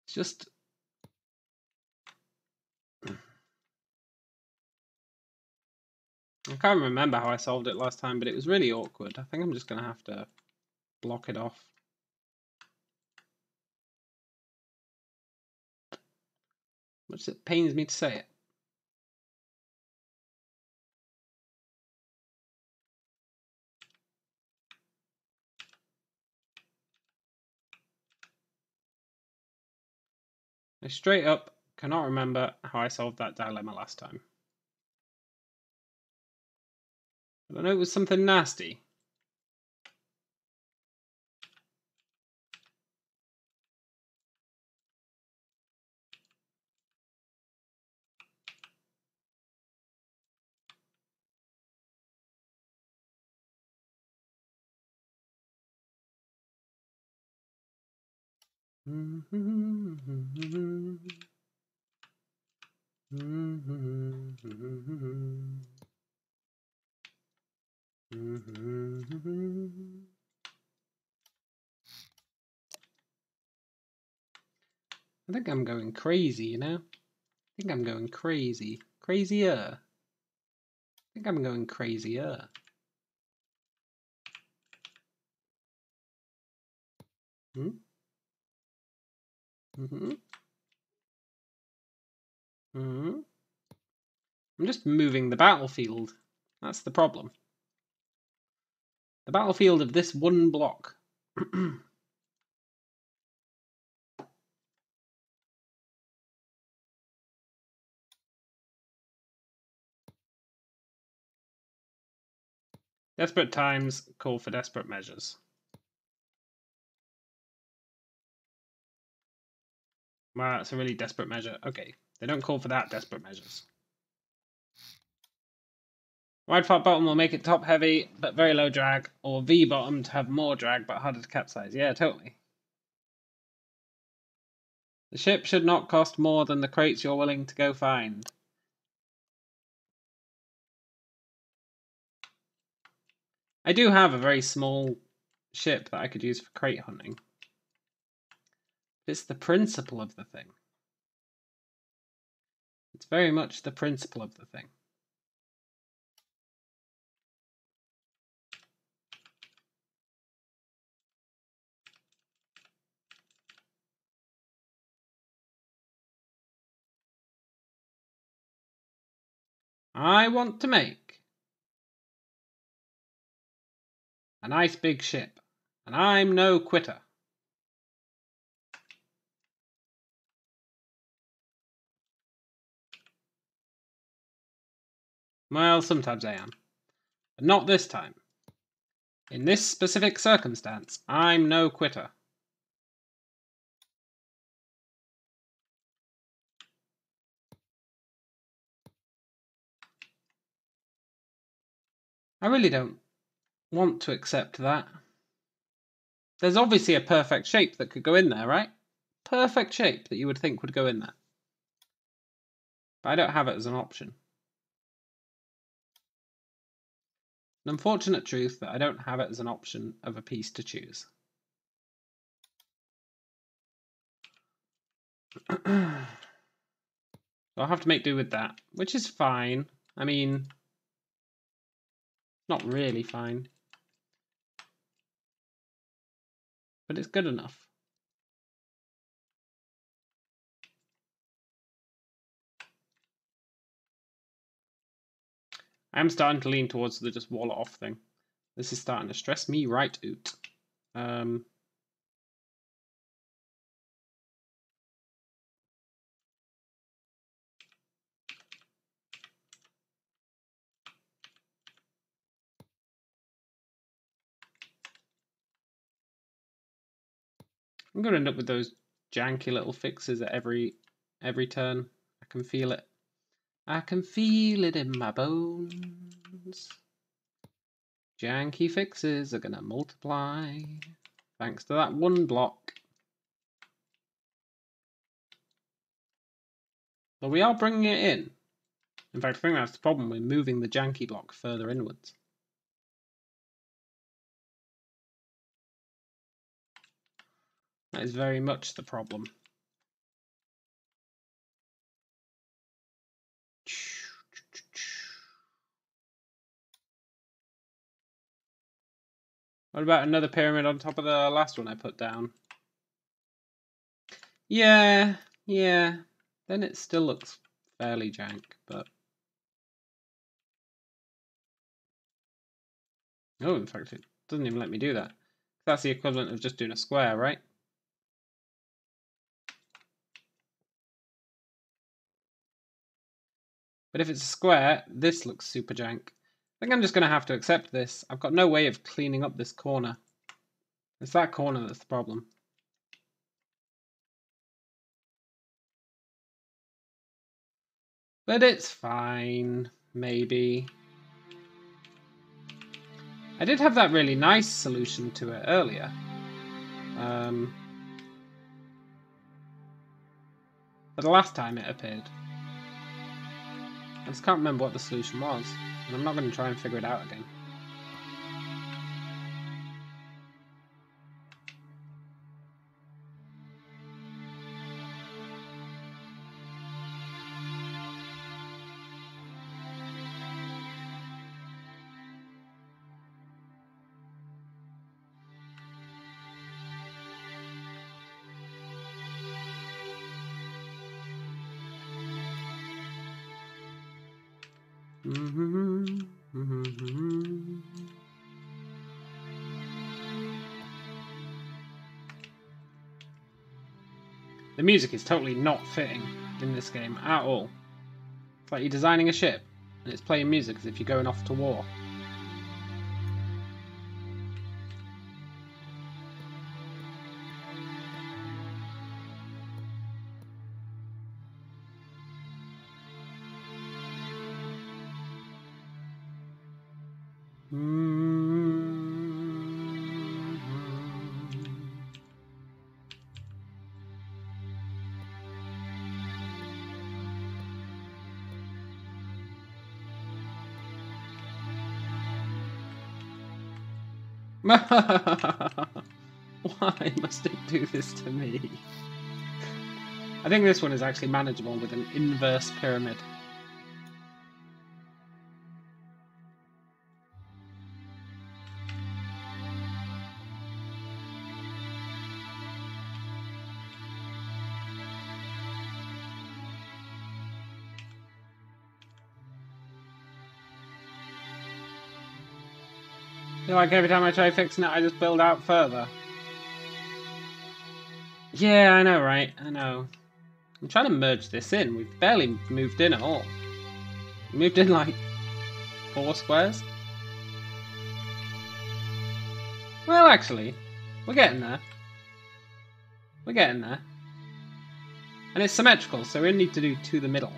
It's just I can't remember how I solved it last time, but it was really awkward. I think I'm just going to have to block it off. Much as it pains me to say it. I straight up cannot remember how I solved that dilemma last time. But I know it was something nasty. I think I'm going crazy, you know? I think I'm going crazy. Crazier. I think I'm going crazier. Hmm? Mm-hmm. Mm-hmm. I'm just moving the battlefield. That's the problem. The battlefield of this one block. Desperate times call for desperate measures. Wow, that's a really desperate measure. Okay, they don't call for that desperate measures. Wide flat bottom will make it top heavy but very low drag, or V bottom to have more drag but harder to capsize. Yeah, totally. The ship should not cost more than the crates you're willing to go find. I do have a very small ship that I could use for crate hunting. It's the principle of the thing. It's very much the principle of the thing. I want to make a nice big ship, and I'm no quitter. Well, sometimes I am, but not this time. In this specific circumstance, I'm no quitter. I really don't want to accept that. There's obviously a perfect shape that could go in there, right? Perfect shape that you would think would go in there. But I don't have it as an option. An unfortunate truth that I don't have it as an option of a piece to choose. So I'll have to make do with that, which is fine. I mean, not really fine, but it's good enough. I am starting to lean towards the just wall it off thing. This is starting to stress me right out. I'm going to end up with those janky little fixes at every turn. I can feel it. I can feel it in my bones. Janky fixes are going to multiply thanks to that one block. But we are bringing it in. In fact, I think that's the problem. We're moving the janky block further inwards. That is very much the problem. What about another pyramid on top of the last one I put down? Yeah. Then it still looks fairly jank, but... Oh, in fact, it doesn't even let me do that. That's the equivalent of just doing a square, right? But if it's a square, this looks super jank. I think I'm just going to have to accept this. I've got no way of cleaning up this corner. It's that corner that's the problem. But it's fine, maybe. I did have that really nice solution to it earlier. But the last time it appeared. I just can't remember what the solution was. And I'm not going to try and figure it out again. The music is totally not fitting in this game at all. It's like you're designing a ship and it's playing music as if you're going off to war. Why must it do this to me? I think this one is actually manageable with an inverse pyramid. I feel like every time I try fixing it, I just build out further. Yeah, I know, right? I know. I'm trying to merge this in. We've barely moved in at all. We moved in like 4 squares. Well, actually, we're getting there. We're getting there. And it's symmetrical, so we only need to do to the middle.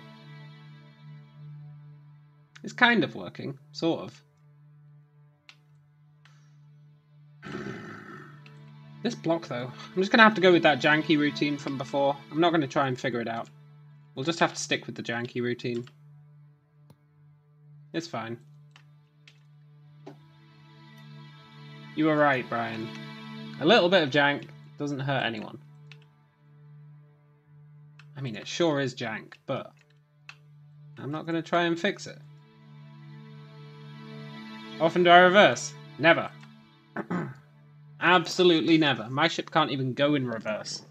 It's kind of working, sort of. This block, though, I'm just going to have to go with that janky routine from before. I'm not going to try and figure it out. We'll just have to stick with the janky routine. It's fine. You were right, Brian. A little bit of jank doesn't hurt anyone. I mean, it sure is jank, but I'm not going to try and fix it. How often do I reverse? Never. Absolutely never. My ship can't even go in reverse.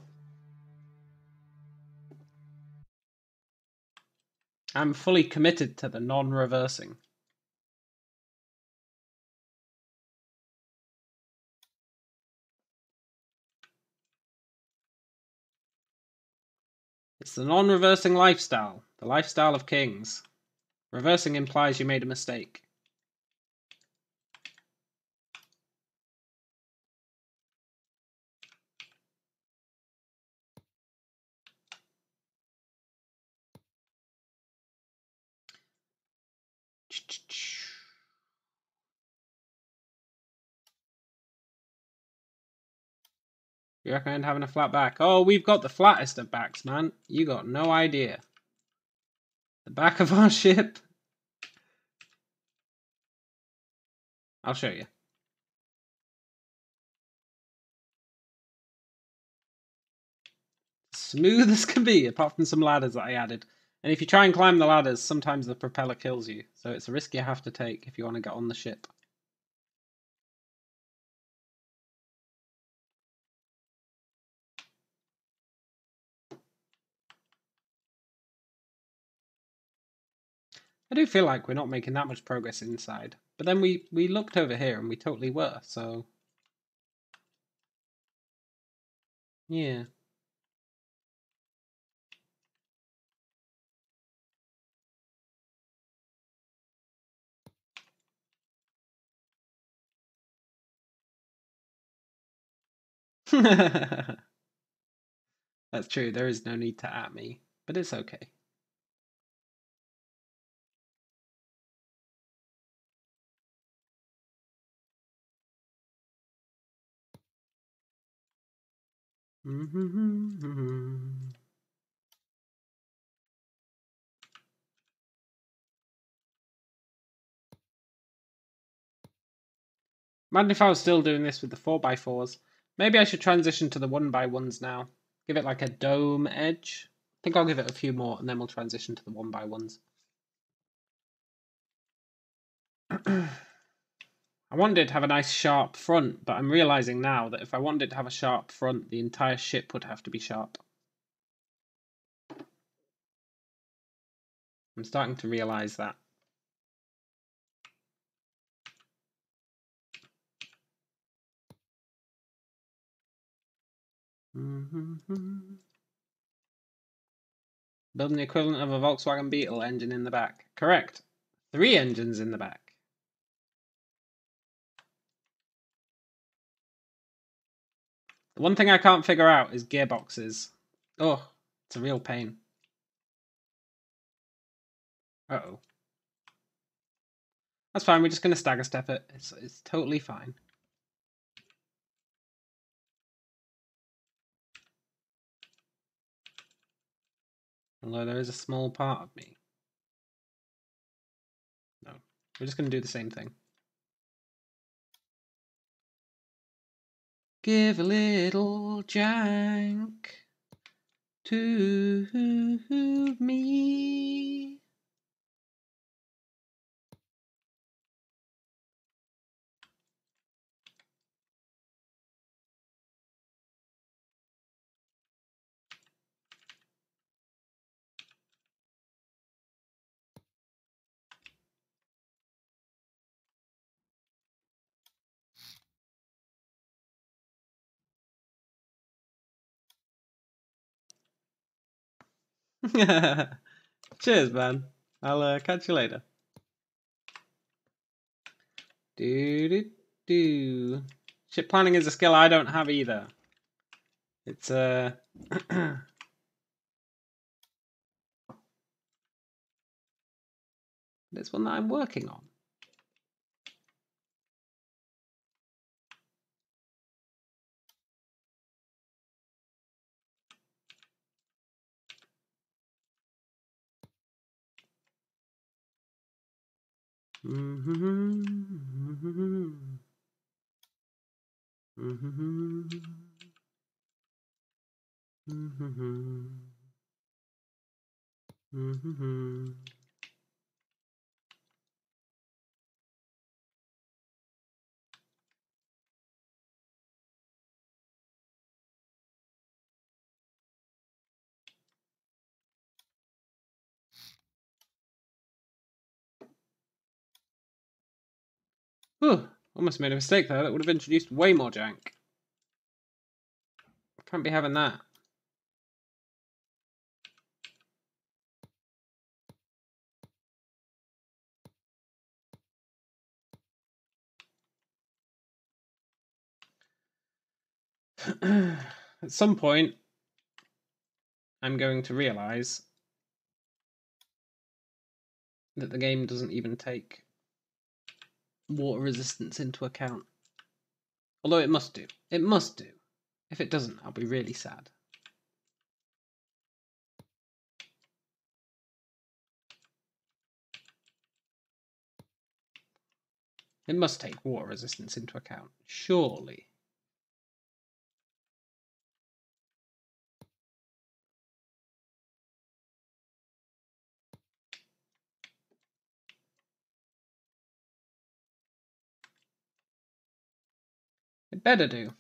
I'm fully committed to the non-reversing. It's the non-reversing lifestyle, the lifestyle of kings. Reversing implies you made a mistake. You recommend having a flat back? Oh, we've got the flattest of backs, man. You got no idea. The back of our ship. I'll show you. Smooth as can be, apart from some ladders that I added. And if you try and climb the ladders, sometimes the propeller kills you. So it's a risk you have to take if you want to get on the ship. I do feel like we're not making that much progress inside. But then we looked over here and we totally were, so... Yeah. That's true, there is no need to at me, but it's okay. Imagine if I was still doing this with the 4x4s. Maybe I should transition to the 1x1s now. Give it like a dome edge. I think I'll give it a few more and then we'll transition to the 1x1s. I wanted it to have a nice sharp front, but I'm realizing now that if I wanted it to have a sharp front, the entire ship would have to be sharp. I'm starting to realize that. Building the equivalent of a Volkswagen Beetle engine in the back. Correct. 3 engines in the back. The one thing I can't figure out is gearboxes. Oh, it's a real pain. Uh-oh. That's fine, we're just going to stagger step it. It's totally fine. Although there is a small part of me. No, we're just going to do the same thing. Give a little jank to me. Cheers, man. I'll catch you later. Do. Ship planning is a skill I don't have either. It's it's one that I'm working on. Ooh, almost made a mistake there. That would have introduced way more jank. Can't be having that. At some point, I'm going to realize that the game doesn't even take water resistance into account. Although it must do. It must do. If it doesn't, I'll be really sad. It must take water resistance into account, surely. It better do.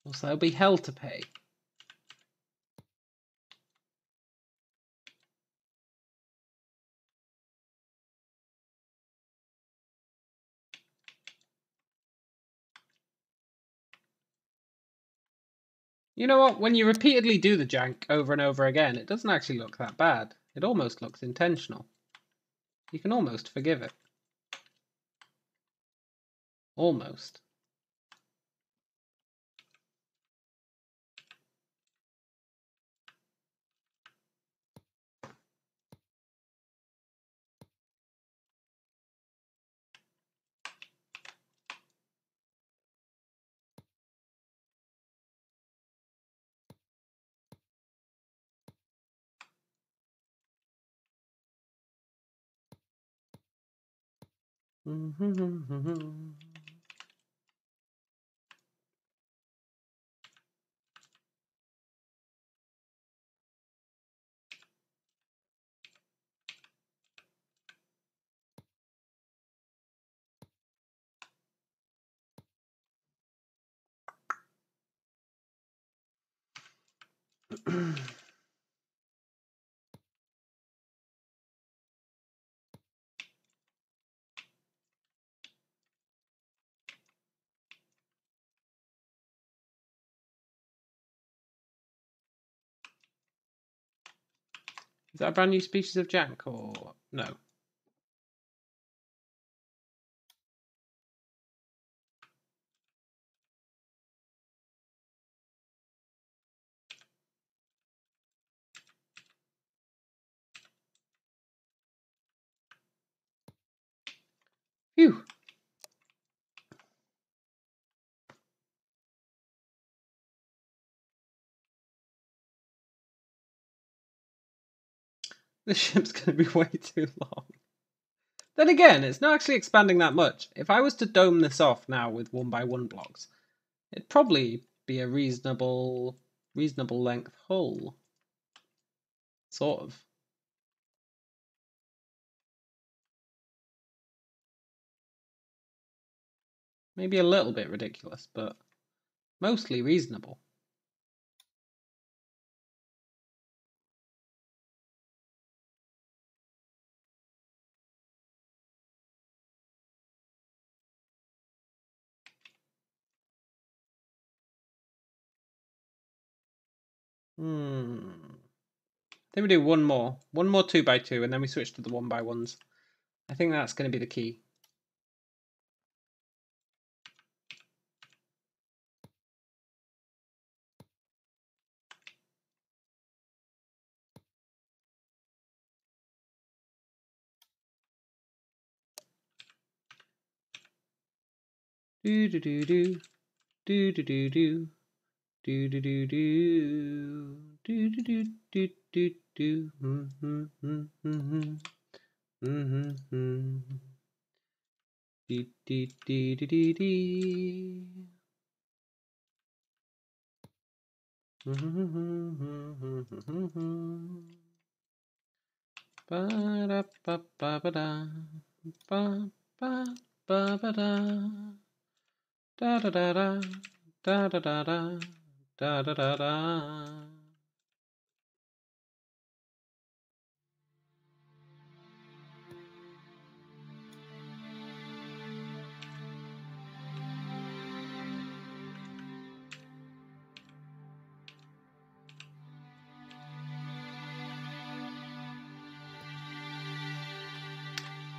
Else there'll be hell to pay. You know what? When you repeatedly do the jank over and over again, it doesn't actually look that bad. It almost looks intentional. You can almost forgive it. Almost. Is that a brand new species of jank or no? Phew. This ship's going to be way too long. Then again, it's not actually expanding that much. If I was to dome this off now with 1x1 blocks, it'd probably be a reasonable length hull. Sort of. Maybe a little bit ridiculous, but mostly reasonable. Then we do one more 2x2, and then we switch to the 1x1s. I think that's going to be the key. Do do do do do do do do do do do do do do do do do. Dee dee dee dee dee dee. Ba da ba ba ba da ba ba ba ba da da da da da da da da da da da da.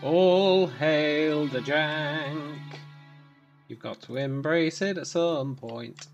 All hail the jank. You've got to embrace it at some point.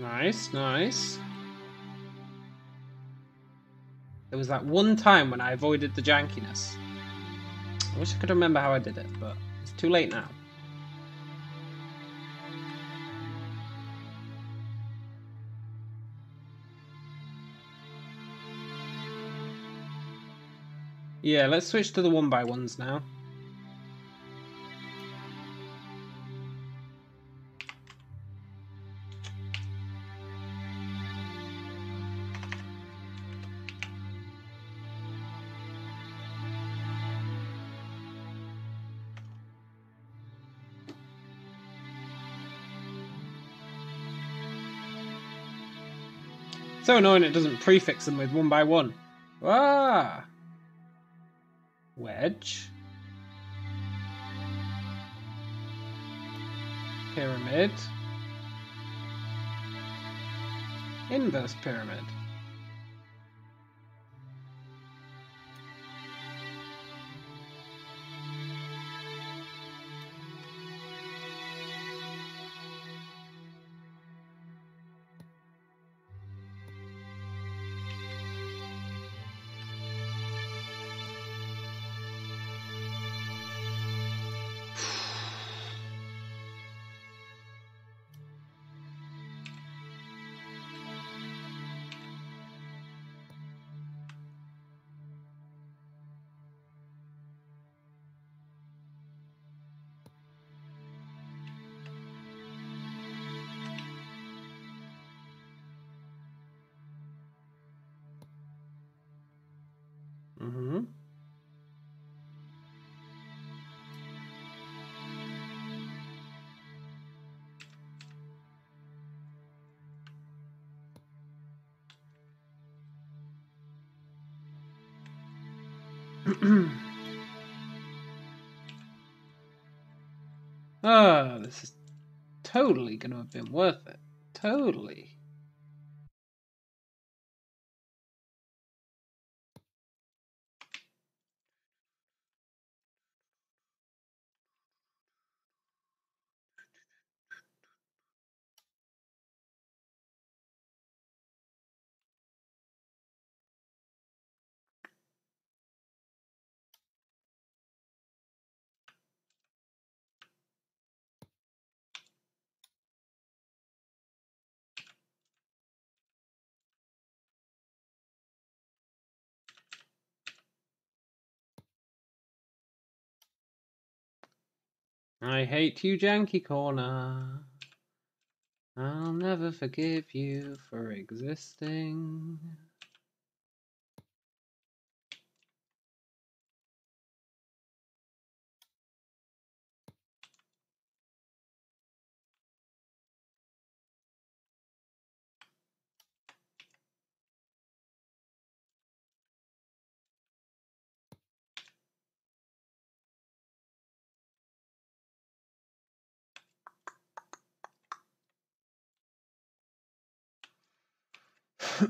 Nice, nice. There was that one time when I avoided the jankiness. I wish I could remember how I did it, but it's too late now. Yeah, let's switch to the 1x1s now. So annoying it doesn't prefix them with 1 by 1. Ah! Wedge. Pyramid. Inverse pyramid. Mm-hmm. Ah, this is totally going to have been worth it. Totally. I hate you, Janky Corner. I'll never forgive you for existing.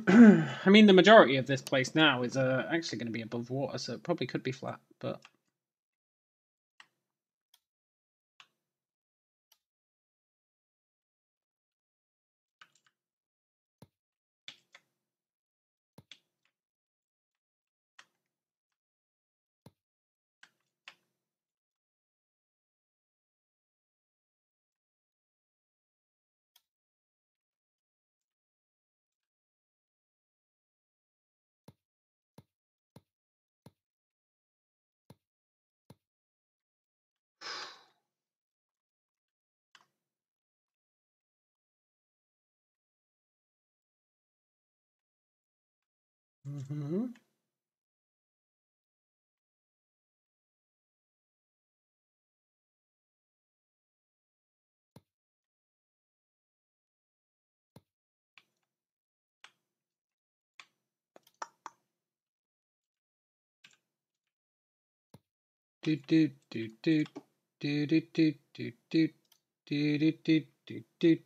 I mean, the majority of this place now is actually going to be above water, so it probably could be flat, but... Mm-hmm. Do do do do do do do do do do do do do.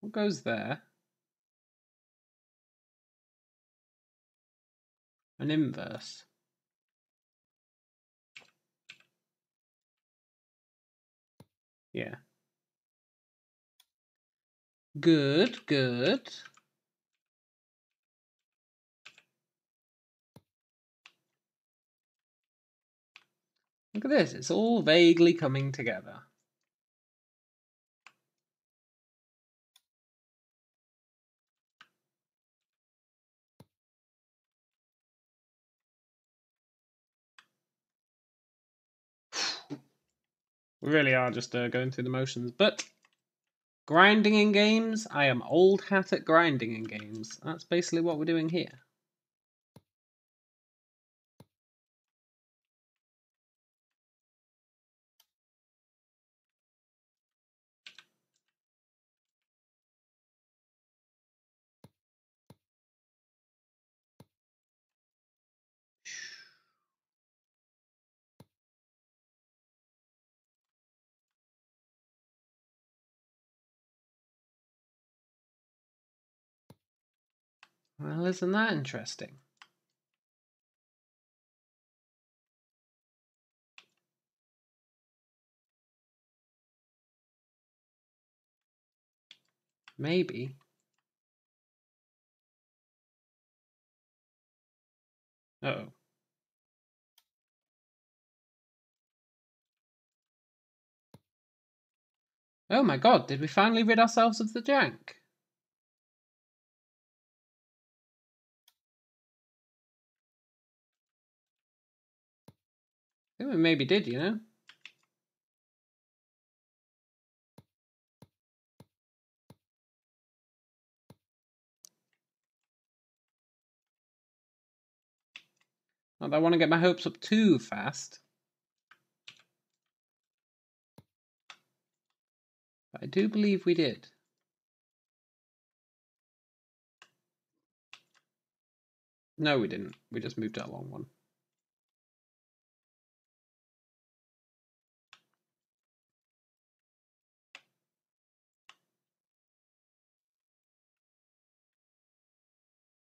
What goes there? An inverse. Yeah. Good, good. Look at this, it's all vaguely coming together. We really are just going through the motions, but Grinding in games? I am old hat at grinding in games. That's basically what we're doing here. Well, isn't that interesting? Maybe. Uh-oh. Oh my god, did we finally rid ourselves of the jank? I think we maybe did, you know? Not that I want to get my hopes up too fast. But I do believe we did. No, we didn't. We just moved it along one.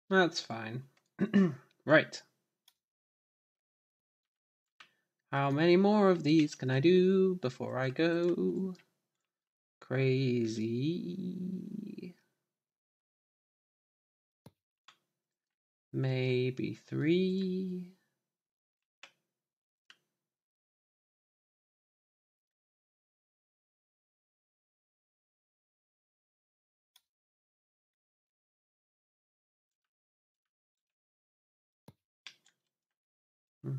That's fine. Right. How many more of these can I do before I go crazy? Maybe 3. I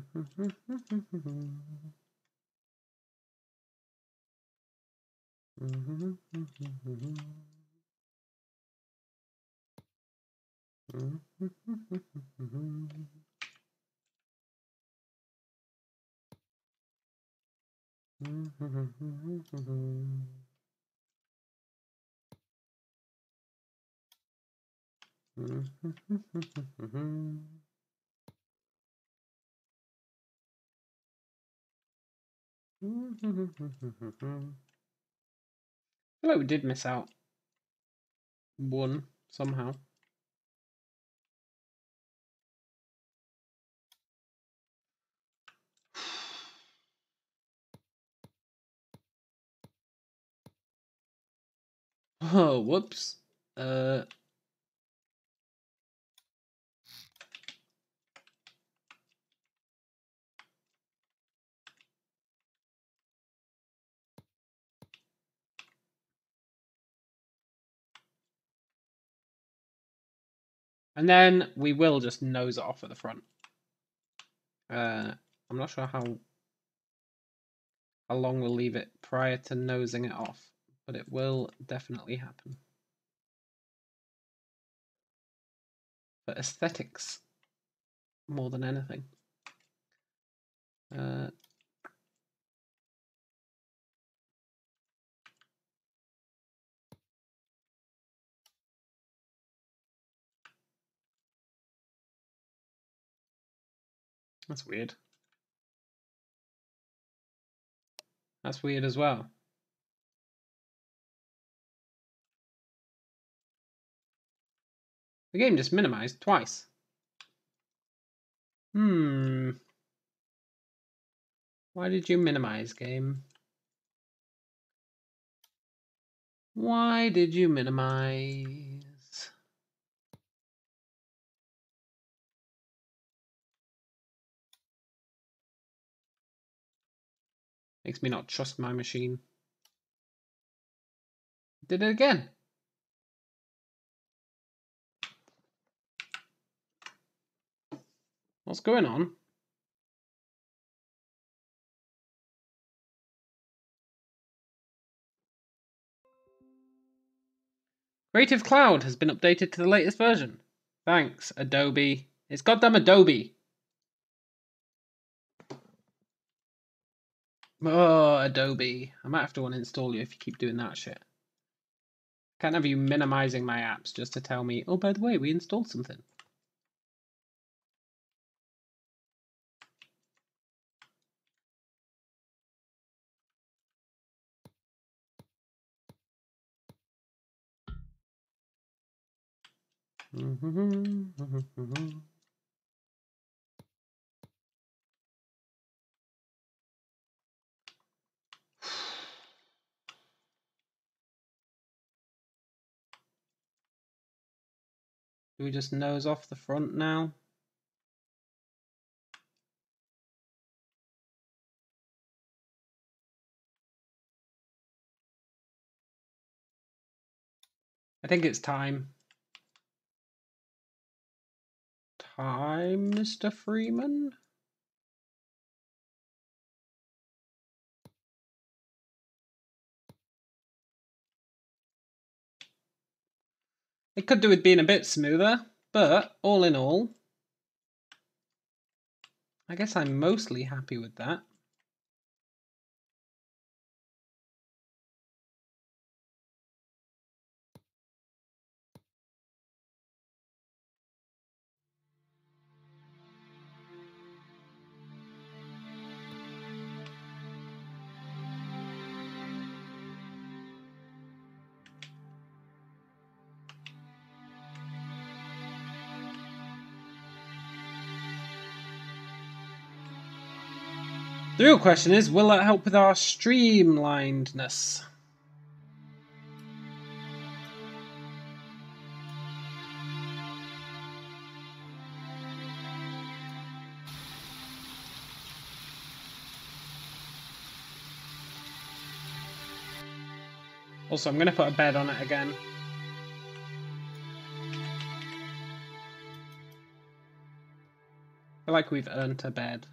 feel like we did miss out one somehow. Oh, whoops. And then we will just nose it off at the front. I'm not sure how long we'll leave it prior to nosing it off, but it will definitely happen. For aesthetics, more than anything. That's weird. That's weird as well. The game just minimized twice. Why did you minimize, game? Why did you minimize? Makes me not trust my machine. Did it again. What's going on? Creative Cloud has been updated to the latest version. Thanks, Adobe. It's goddamn Adobe. Oh, Adobe. I might have to uninstall you if you keep doing that shit. Can't have you minimizing my apps just to tell me, oh, by the way, we installed something. Do we just nose off the front now? I think it's time. Time, Mr. Freeman? It could do with being a bit smoother, but all in all, I guess I'm mostly happy with that. The real question is, will that help with our streamlinedness? Also, I'm going to put a bed on it again. I feel like we've earned a bed.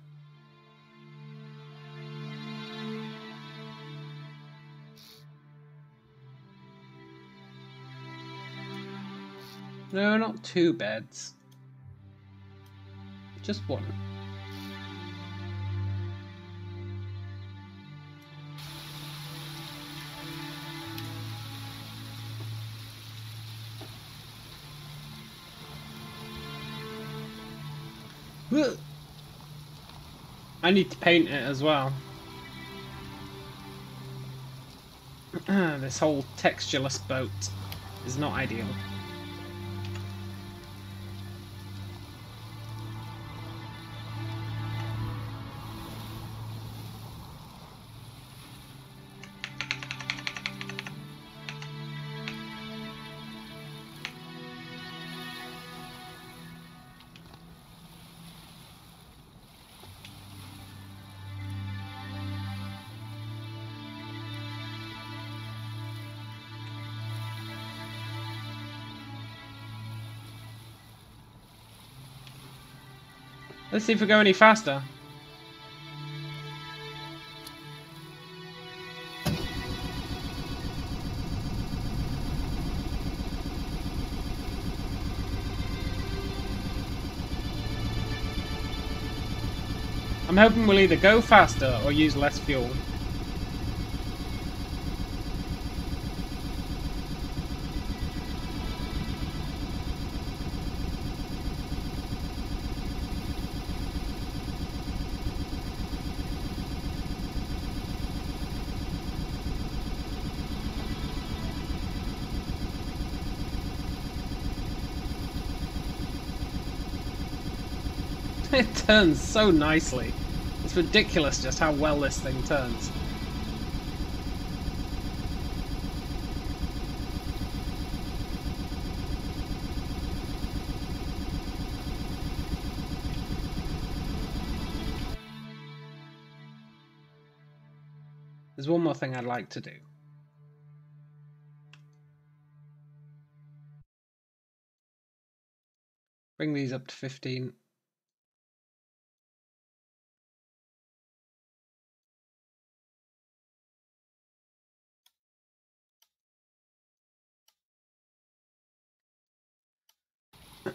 No, not 2 beds. Just 1. I need to paint it as well. This whole textureless boat is not ideal. Let's see if we go any faster. I'm hoping we'll either go faster or use less fuel. It turns so nicely. It's ridiculous just how well this thing turns. There's one more thing I'd like to do. Bring these up to 15.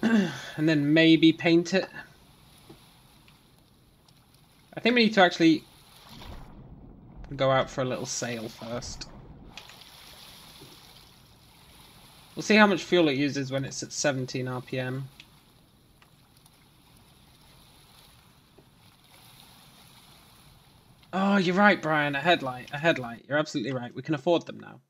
And then maybe paint it. I think we need to actually go out for a little sail first. We'll see how much fuel it uses when it's at 17 RPM. Oh, you're right, Brian. A headlight. A headlight. You're absolutely right. We can afford them now.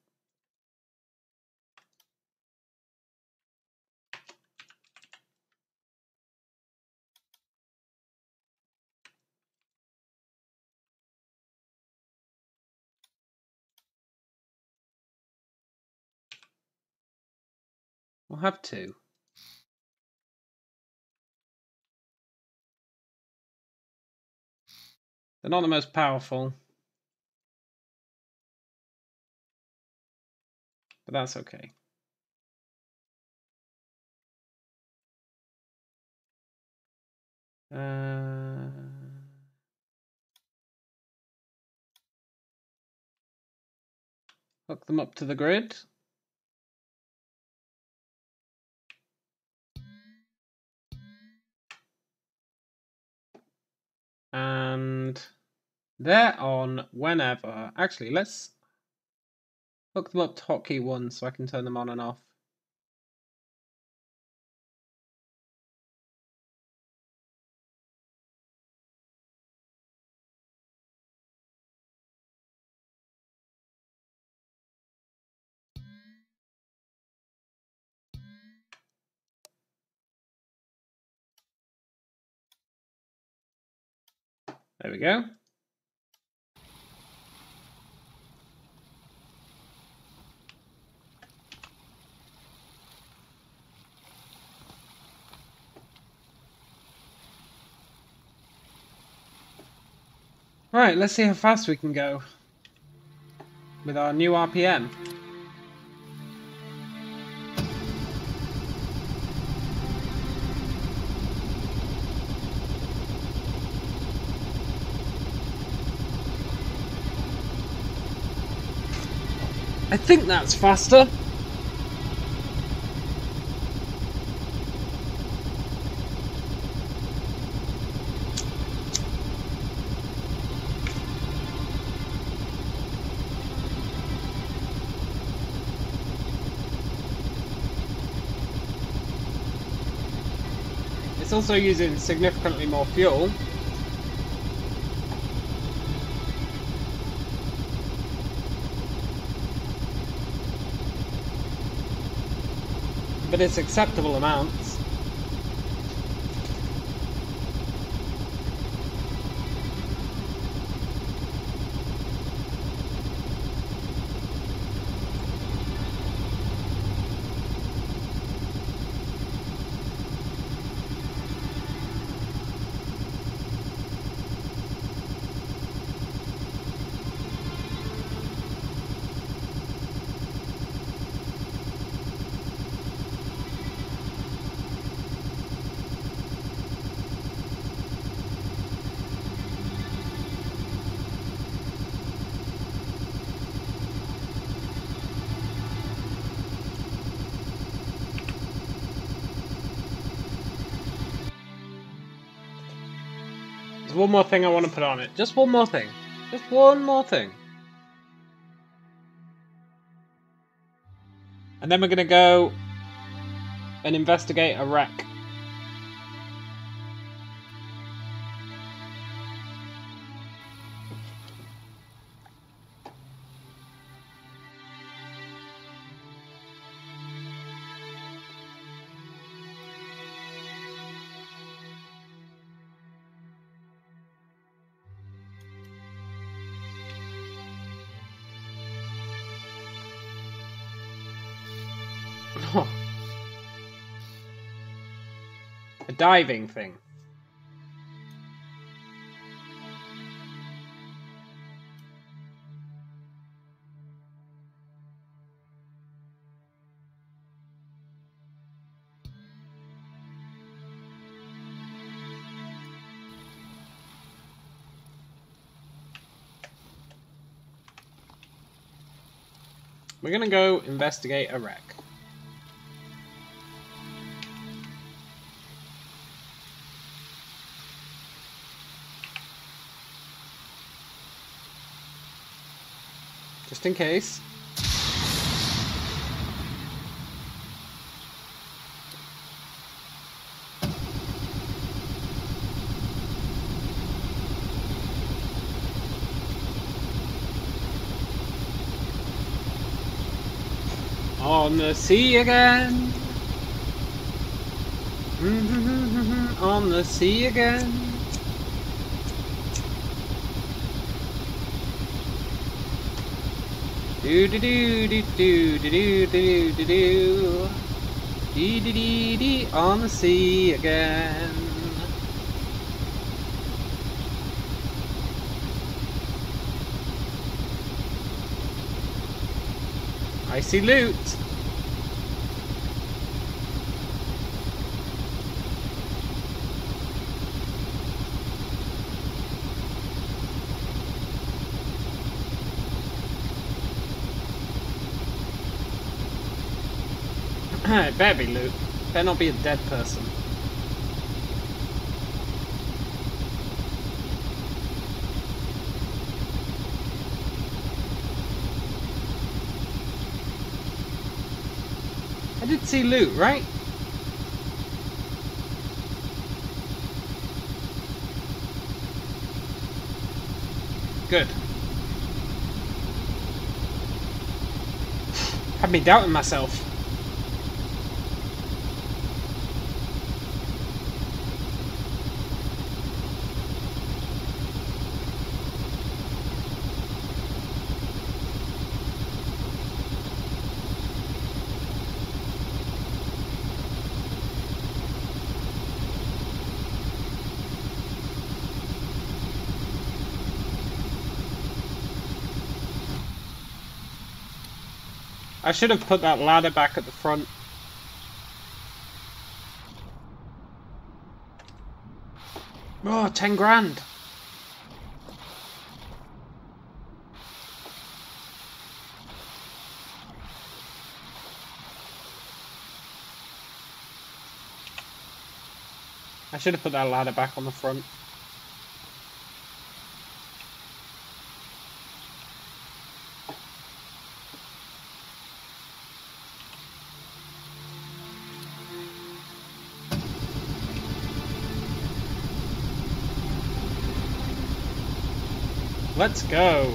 We'll have two. They're not the most powerful. But that's okay. Hook them up to the grid. And they're on whenever. Actually, let's hook them up to hotkey 1 so I can turn them on and off. There we go. Right, let's see how fast we can go with our new RPM. I think that's faster. It's also using significantly more fuel. But it's acceptable amounts. There's one more thing I want to put on it. Just one more thing. Just one more thing. And then we're going to go and investigate a wreck. A diving thing. We're gonna go investigate a wreck. Just in case. On the sea again. On the sea again. Do do do do do do do do do. Dee dee dee dee. On the sea again. I see loot. It better be loot. Better not be a dead person. I did see loot, right? Good. Had me doubting myself. I should have put that ladder back at the front. Oh, 10 grand. I should have put that ladder back on the front. Let's go.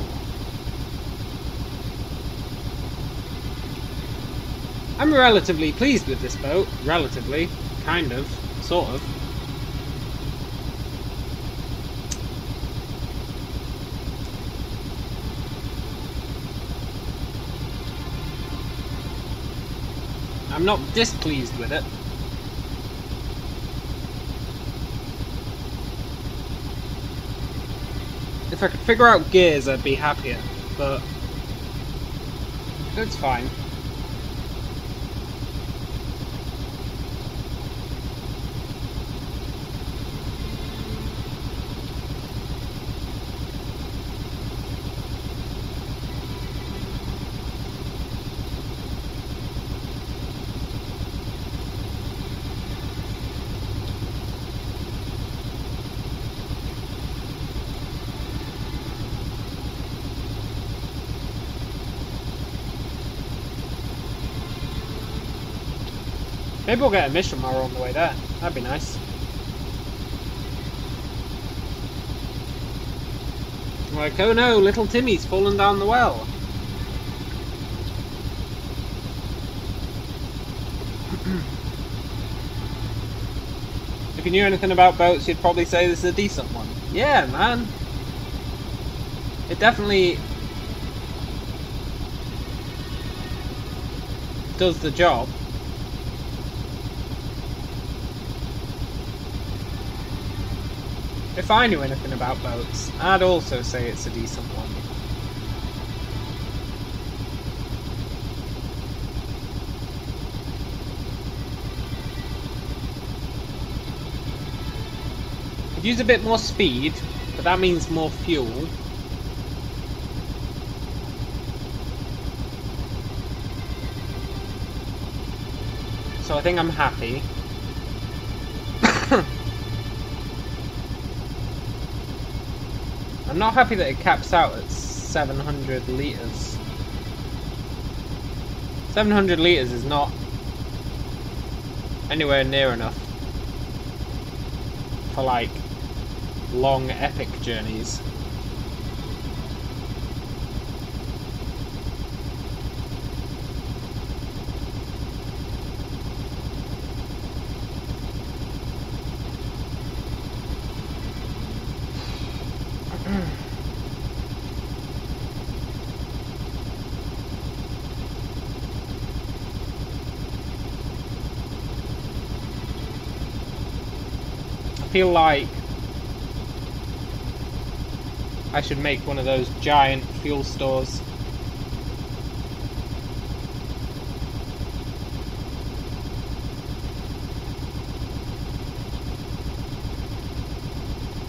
I'm relatively pleased with this boat. Relatively. Kind of. Sort of. I'm not displeased with it. If I could figure out gears, I'd be happier, but it's fine. Maybe we'll get a mission while we're on the way there. That'd be nice. Like, oh no, little Timmy's fallen down the well. If you knew anything about boats, you'd probably say this is a decent one. Yeah, man. It definitely does the job. If I knew anything about boats, I'd also say it's a decent one. Could use a bit more speed, but that means more fuel. So I think I'm happy. I'm not happy that it caps out at 700 litres. 700 litres is not anywhere near enough for like long epic journeys. I feel like I should make one of those giant fuel stores.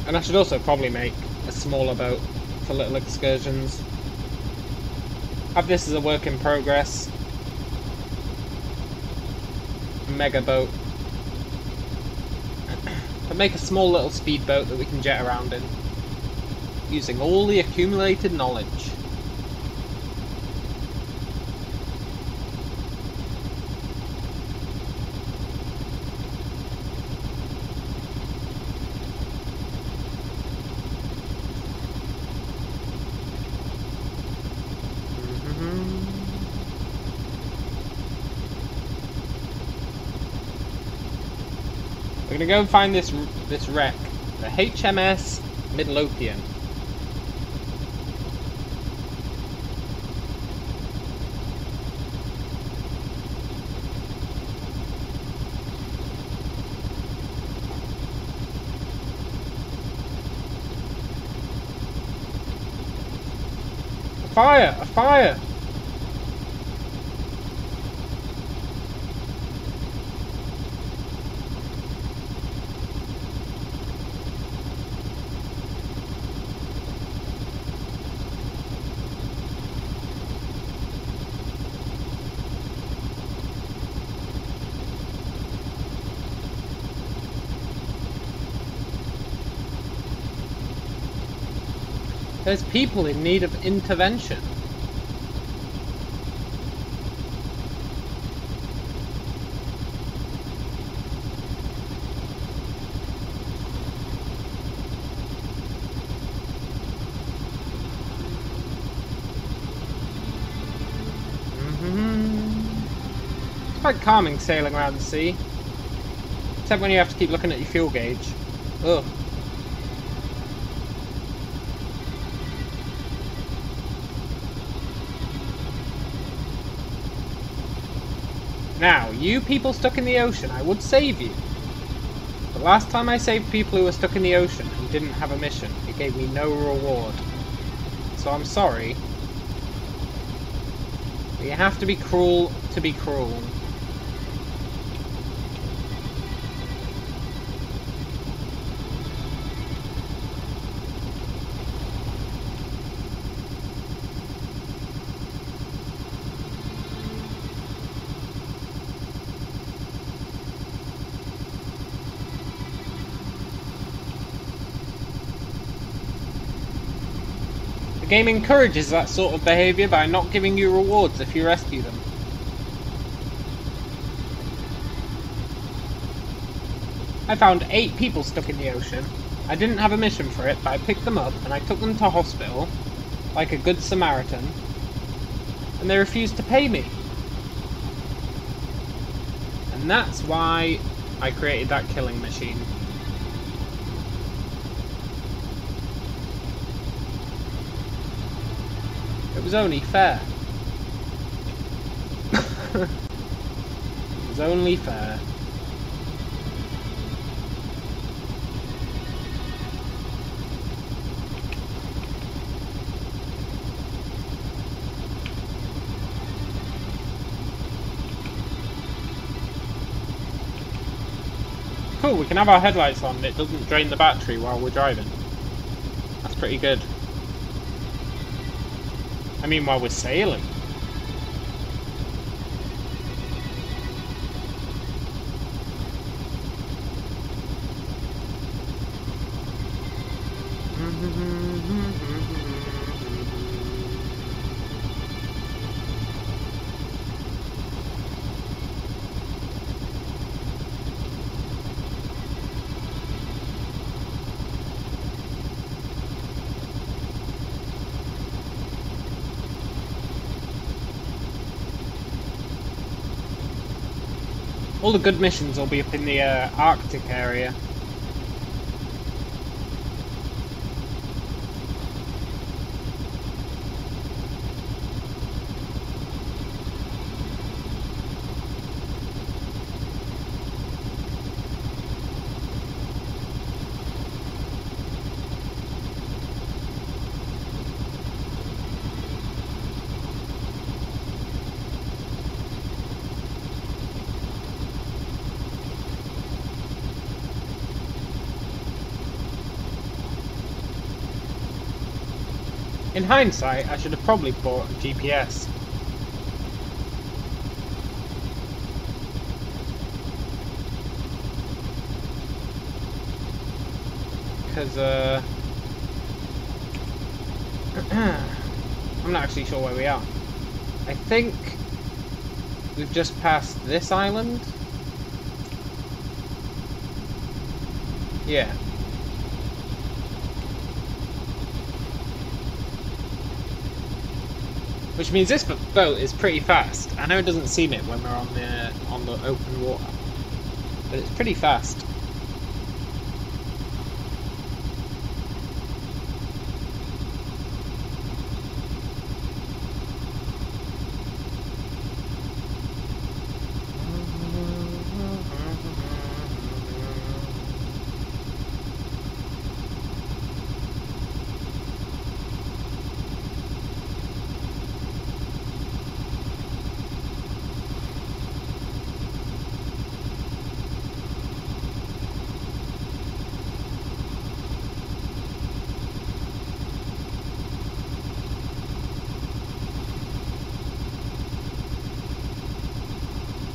And I should also probably make a smaller boat for little excursions. Have this as a work in progress. A mega boat. But make a small little speedboat that we can jet around in, using all the accumulated knowledge. We're gonna go and find this wreck, the HMS Midlothian. A fire! A fire! There's people in need of intervention. It's quite calming sailing around the sea. Except when you have to keep looking at your fuel gauge. Ugh. Now, you people stuck in the ocean, I would save you. But last time I saved people who were stuck in the ocean and didn't have a mission, it gave me no reward. So I'm sorry. But you have to be cruel to be cruel. The game encourages that sort of behaviour by not giving you rewards if you rescue them. I found 8 people stuck in the ocean. I didn't have a mission for it, but I picked them up and I took them to hospital, like a good Samaritan, and they refused to pay me. And that's why I created that killing machine. It was only fair. It was only fair. Cool, we can have our headlights on and it doesn't drain the battery while we're driving. That's pretty good. I mean, while we're sailing. All the good missions will be up in the Arctic area. In hindsight, I should have probably bought a GPS. Because, I'm not actually sure where we are. I think we've just passed this island. Yeah. Which means this boat is pretty fast. I know it doesn't seem it when we're on the open water, but it's pretty fast.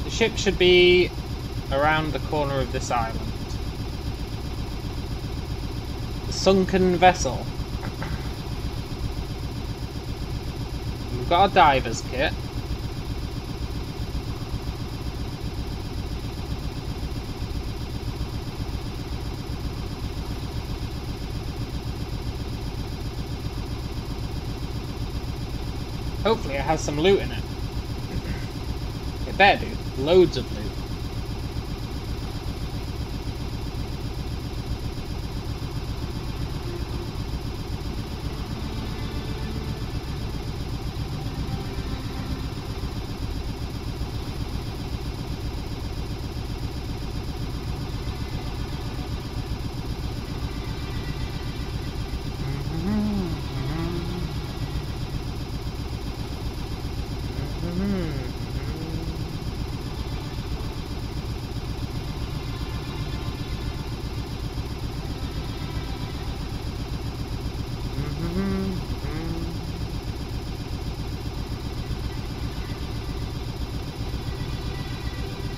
The ship should be around the corner of this island. The sunken vessel. We've got a diver's kit. Hopefully it has some loot in it. It better do. Loads of loot.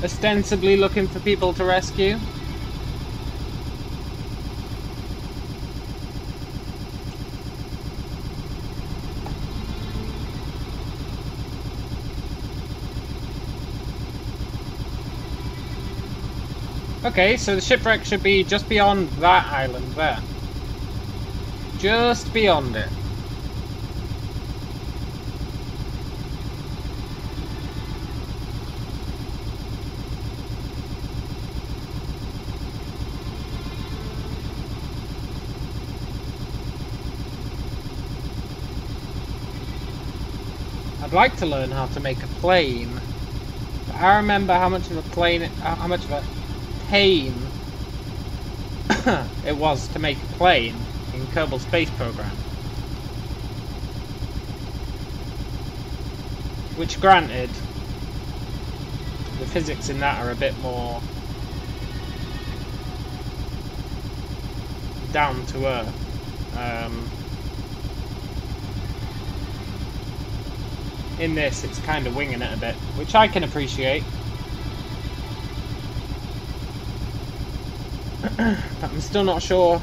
Ostensibly looking for people to rescue. Okay, so the shipwreck should be just beyond that island there. Just beyond it. I'd like to learn how to make a plane, but I remember how much of a pain it was to make a plane in Kerbal Space Program. Which, granted, the physics in that are a bit more down to earth. In this, it's kind of winging it a bit, which I can appreciate. But I'm still not sure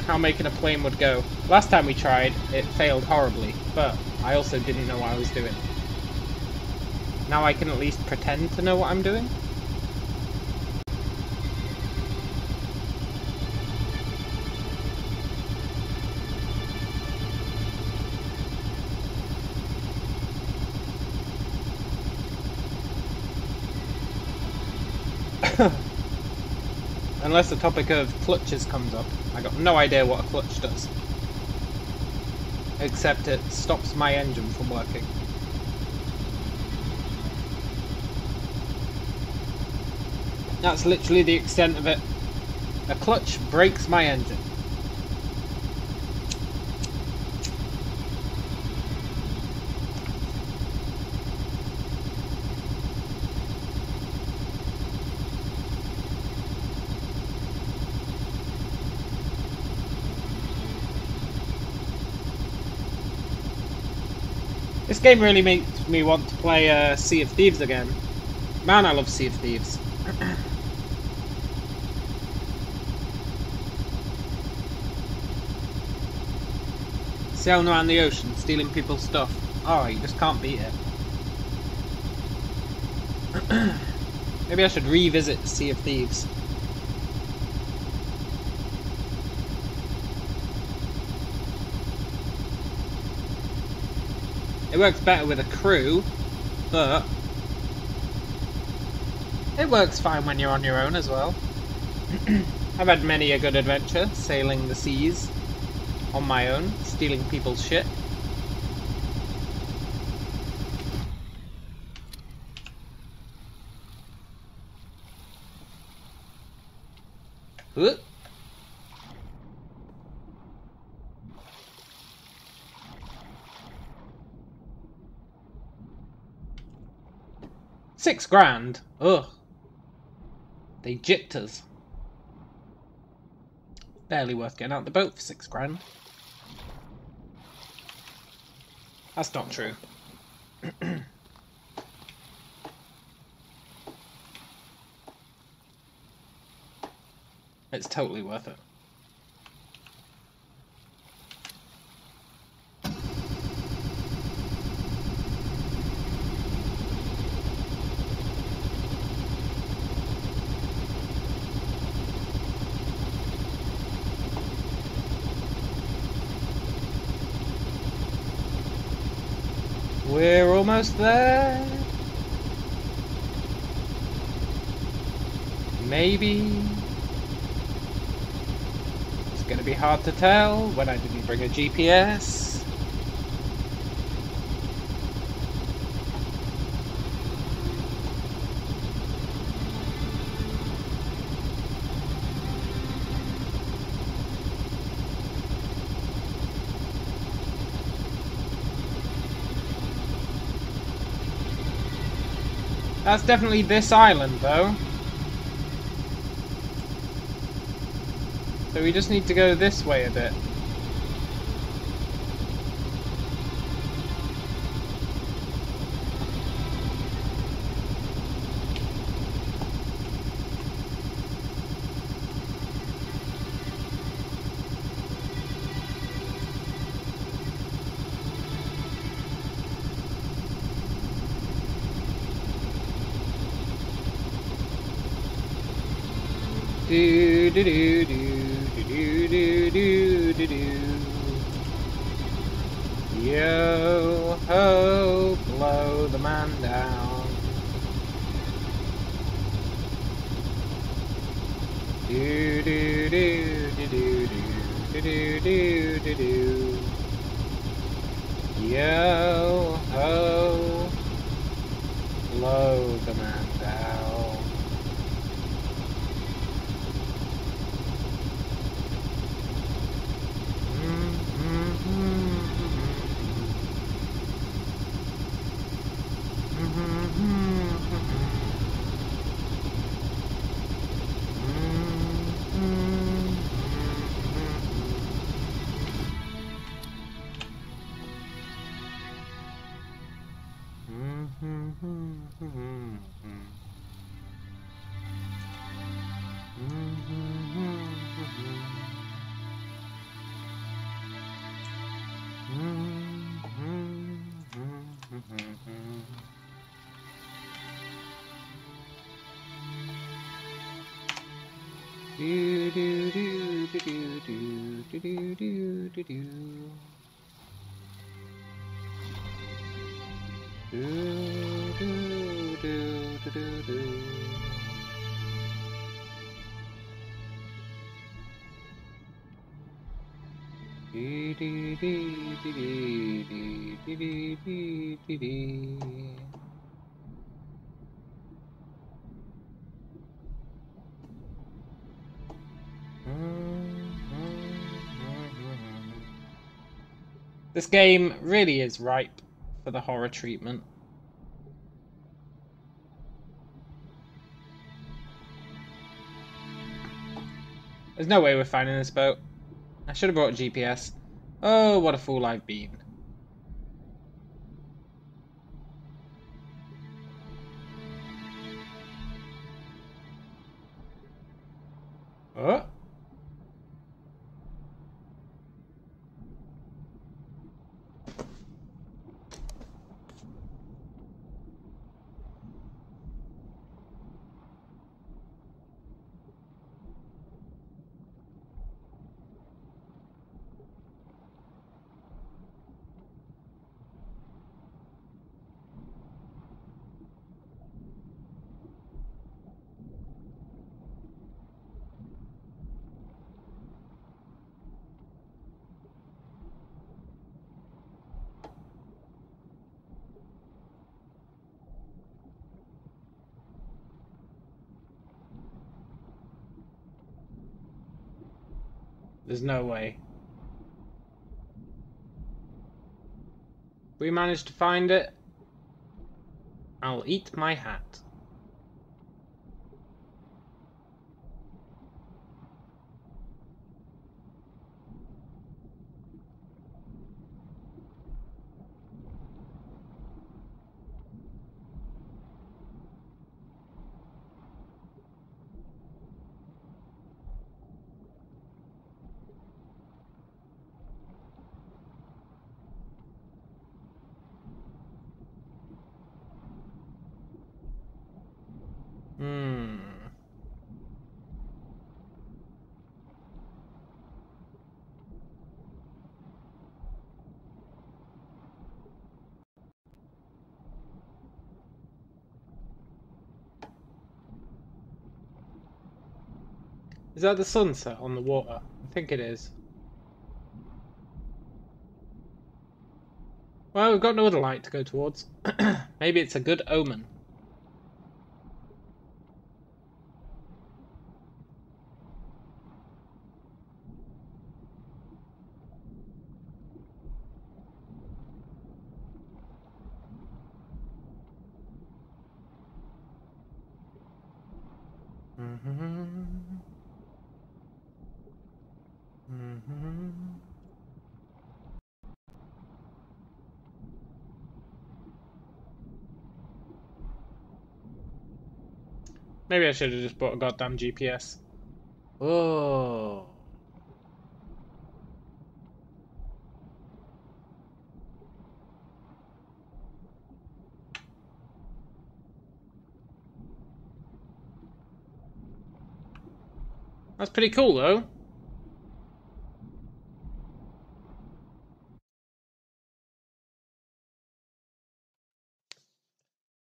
how making a plane would go. Last time we tried, it failed horribly, but I also didn't know what I was doing. Now I can at least pretend to know what I'm doing. Unless the topic of clutches comes up. I got no idea what a clutch does. Except it stops my engine from working. That's literally the extent of it. A clutch breaks my engine. This game really makes me want to play Sea of Thieves again. Man, I love Sea of Thieves. Sailing around the ocean, stealing people's stuff. Oh, you just can't beat it. Maybe I should revisit Sea of Thieves. It works better with a crew, but it works fine when you're on your own as well. I've had many a good adventure sailing the seas on my own, stealing people's shit. Ooh. $6,000. Ugh. They gypped us. Barely worth getting out the boat for $6,000. That's not true. It's totally worth it. We're almost there. Maybe. It's gonna be hard to tell when I didn't bring a GPS. That's definitely this island, though. So we just need to go this way a bit. Do do do do do do do do do. Yo ho, blow the man down. Do do do do do do do do do do. Yo ho, blow the man down. Do do do do do do do do do do. Do do do do do do. This game really is ripe for the horror treatment. There's no way we're finding this boat. I should have brought a GPS. Oh, what a fool I've been. Oh. There's no way. We managed to find it. I'll eat my hat. Is that the sunset on the water? I think it is. Well, we've got no other light to go towards. Maybe it's a good omen. Maybe I should have just bought a goddamn GPS. Oh. That's pretty cool, though.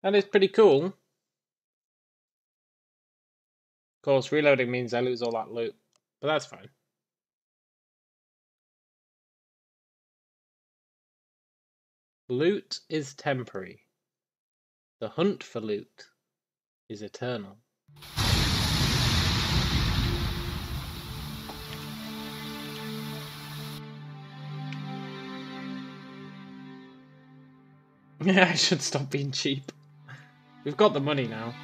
That is pretty cool. Of course, reloading means I lose all that loot, but that's fine. Loot is temporary. The hunt for loot is eternal. Yeah, I should stop being cheap. We've got the money now.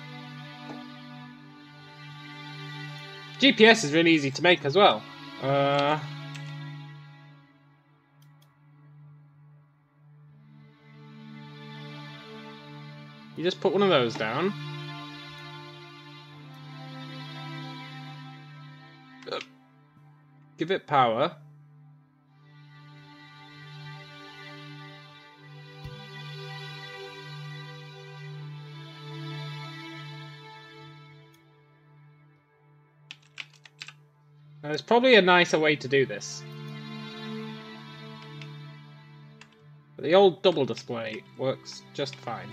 GPS is really easy to make as well. You just put one of those down. Give it power. Now, there's probably a nicer way to do this. But the old double display works just fine.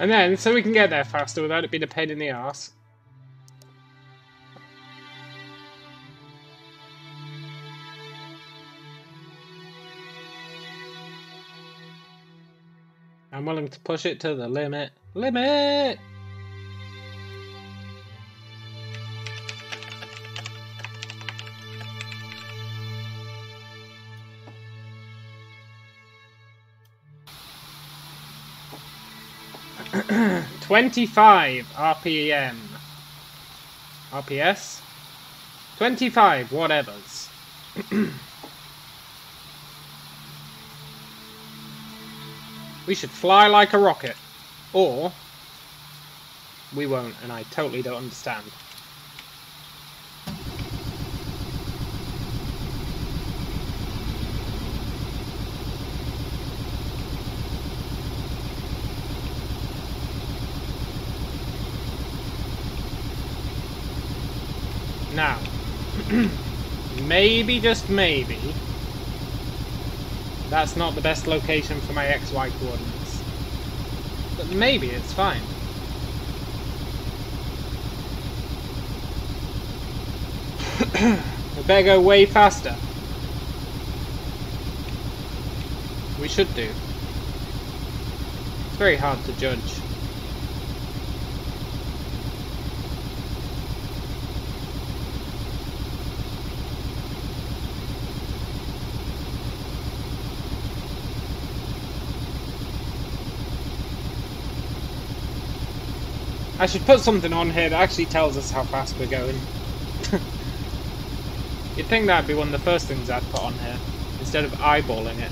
And then, so we can get there faster without it being a pain in the arse. I'm willing to push it to the limit. Limit! $25 RPM. RPS? 25 whatevers. We should fly like a rocket. Or we won't, and I totally don't understand. Now, maybe, just maybe, that's not the best location for my XY coordinates. But maybe it's fine. We better go way faster. We should do. It's very hard to judge. I should put something on here that actually tells us how fast we're going. You'd think that'd be one of the first things I'd put on here, instead of eyeballing it.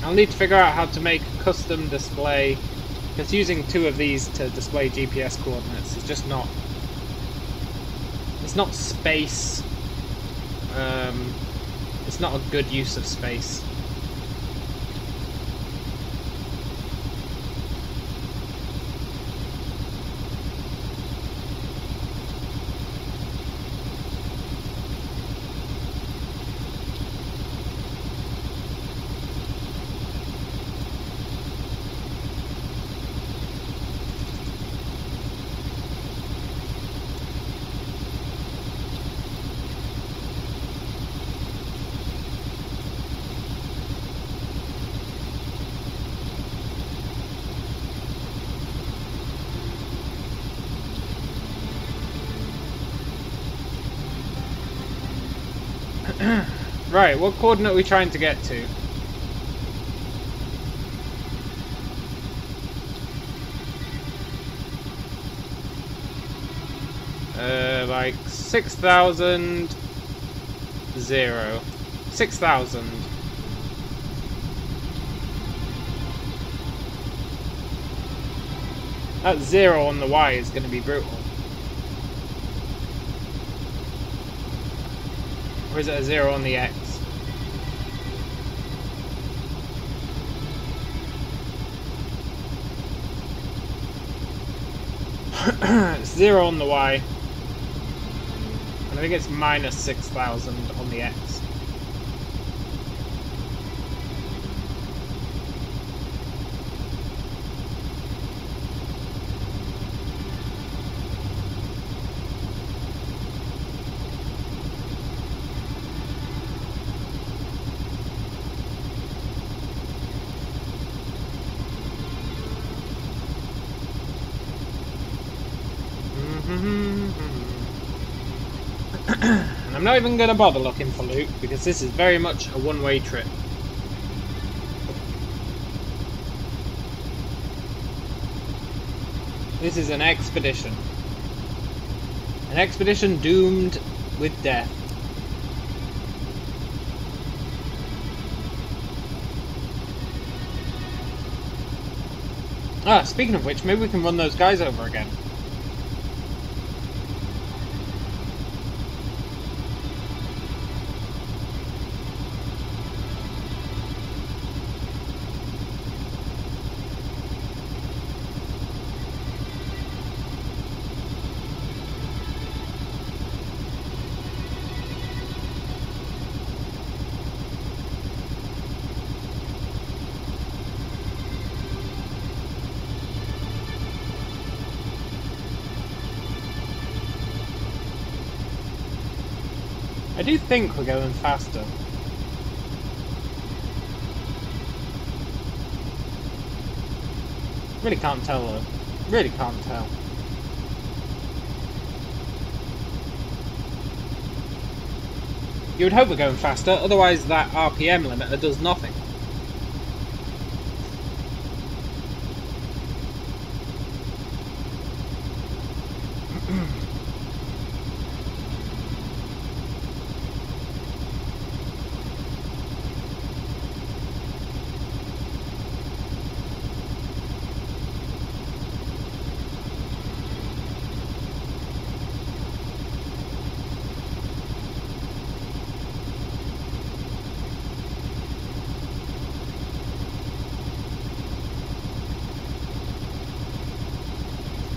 I'll need to figure out how to make a custom display, because using two of these to display GPS coordinates is just not... It's not space. It's not a good use of space. Right, what coordinate are we trying to get to? Like 6,000... 0. 6,000. That 0 on the Y is going to be brutal. Or is it a 0 on the X? It's 0 on the Y. And I think it's minus 6,000 on the X. And I'm not even going to bother looking for loot, because this is very much a one-way trip. This is an expedition. An expedition doomed with death. Ah, speaking of which, maybe we can run those guys over again. I do think we're going faster. Really can't tell though. Really can't tell. You would hope we're going faster, otherwise that RPM limiter does nothing.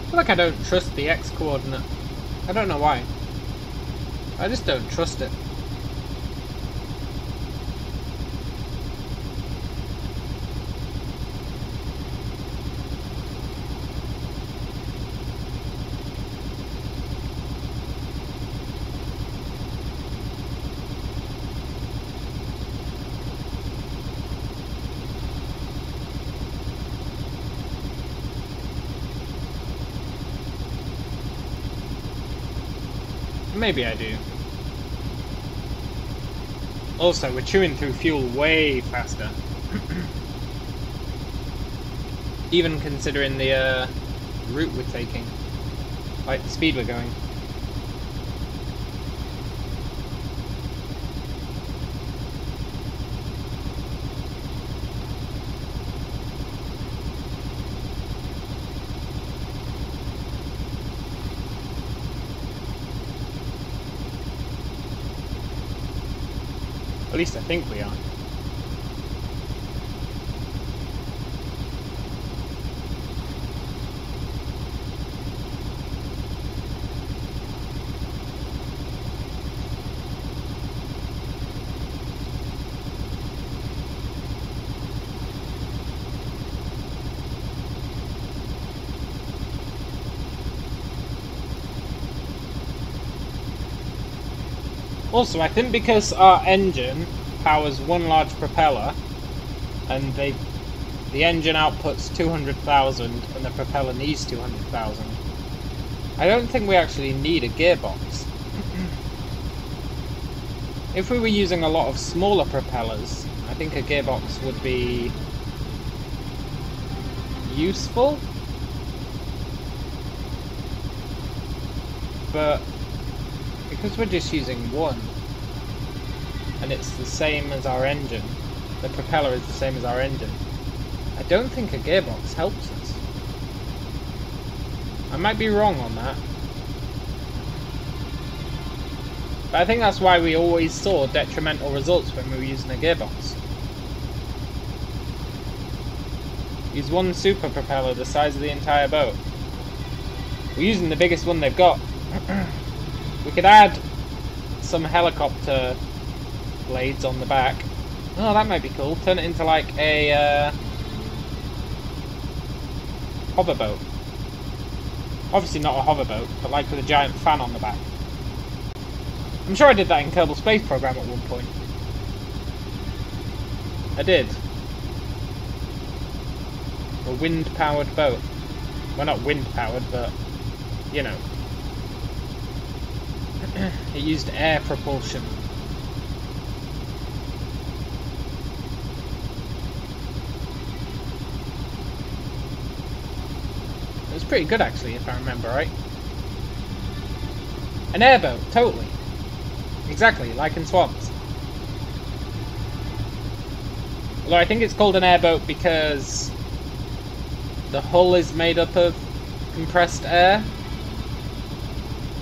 I feel like I don't trust the X coordinate. I don't know why. I just don't trust it. Maybe I do. Also, we're chewing through fuel way faster. Even considering the route we're taking. Like the speed we're going. At least I think we are. Also, I think because our engine powers one large propeller, and the engine outputs 200,000 and the propeller needs 200,000, I don't think we actually need a gearbox. If we were using a lot of smaller propellers, I think a gearbox would be useful. But because we're just using one, and it's the same as our engine, the propeller is the same as our engine, I don't think a gearbox helps us. I might be wrong on that. But I think that's why we always saw detrimental results when we were using a gearbox. Use one super propeller the size of the entire boat. We're using the biggest one they've got. We could add some helicopter blades on the back. Oh, that might be cool. Turn it into like a hoverboat. Obviously not a hoverboat, but like with a giant fan on the back. I'm sure I did that in Kerbal Space Program at one point. I did. A wind-powered boat. Well, not wind-powered, but, you know. It used air propulsion. It was pretty good, actually, if I remember right. An airboat, totally. Exactly, like in swamps. Although I think it's called an airboat because the hull is made up of compressed air.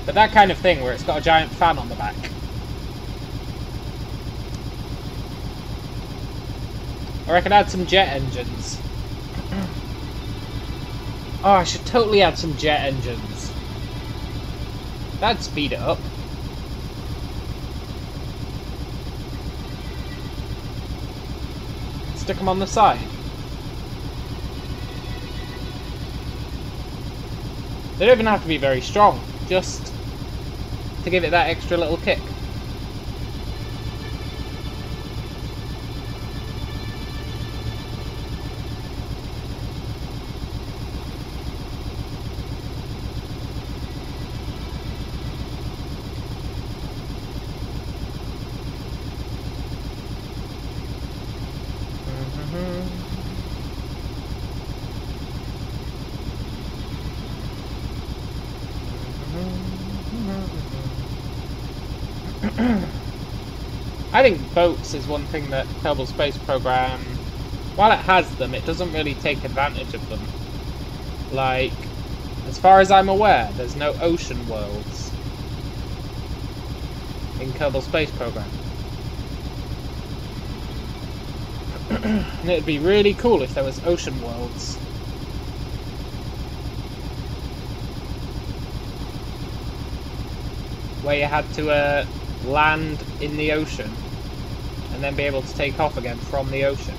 But that kind of thing where it's got a giant fan on the back. Or I could add some jet engines. Oh, I should totally add some jet engines. That'd speed it up. Stick them on the side. They don't even have to be very strong, just to give it that extra little kick. I think boats is one thing that Kerbal Space Program, while it has them, it doesn't really take advantage of them. Like, as far as I'm aware, there's no ocean worlds in Kerbal Space Program. And it'd be really cool if there was ocean worlds. Where you had to land in the ocean and then be able to take off again from the ocean.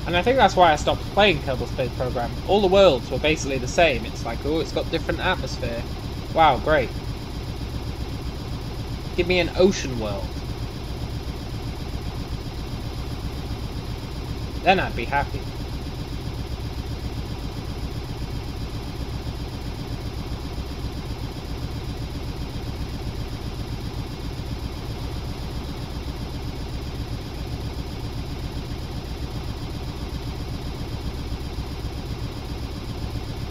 And I think that's why I stopped playing Kerbal Space Program. All the worlds were basically the same. It's like, oh, it's got different atmosphere. Wow, great. Give me an ocean world. Then I'd be happy.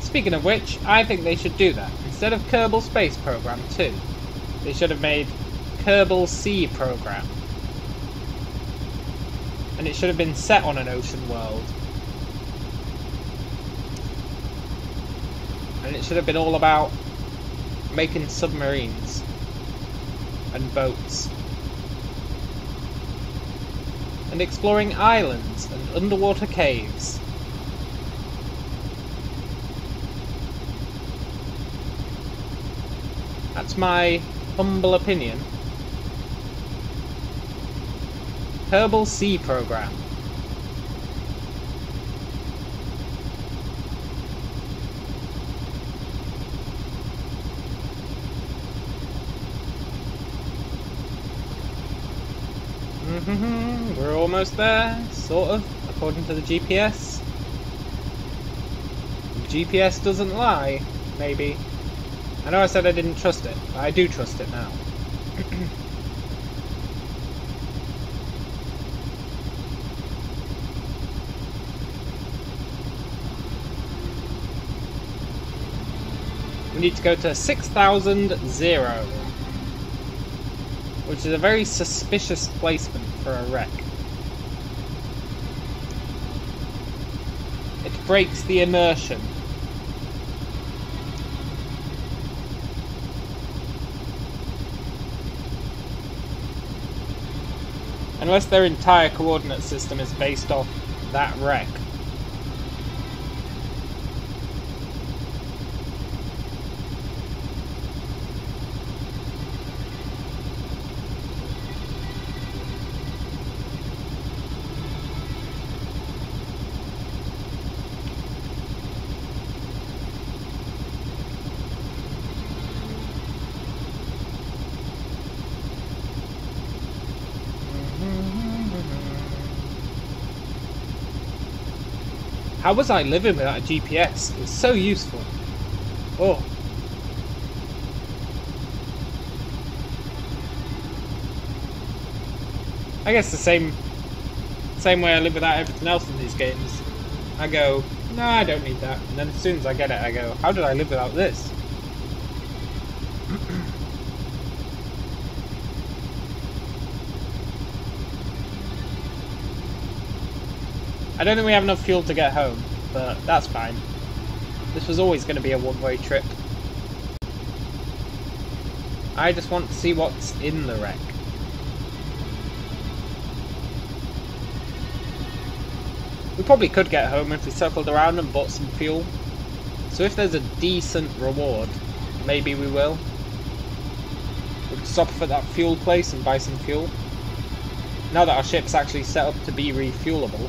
Speaking of which, I think they should do that. Instead of Kerbal Space Program 2, they should have made Kerbal Sea Program. And it should have been set on an ocean world. And it should have been all about making submarines and boats. And exploring islands and underwater caves. That's my humble opinion. Kerbal Sea Program. We're almost there, sort of, according to the GPS. The GPS doesn't lie, maybe. I know I said I didn't trust it, but I do trust it now. We need to go to 6,000, which is a very suspicious placement for a wreck. It breaks the immersion. Unless their entire coordinate system is based off that wreck. How was I living without a GPS? It was so useful. Oh. I guess the same way I live without everything else in these games. I go, no, I don't need that. And then as soon as I get it, I go, how did I live without this? I don't think we have enough fuel to get home, but that's fine. This was always going to be a one-way trip. I just want to see what's in the wreck. We probably could get home if we circled around and bought some fuel. So if there's a decent reward, maybe we will. We could stop off at that fuel place and buy some fuel. Now that our ship's actually set up to be refuelable.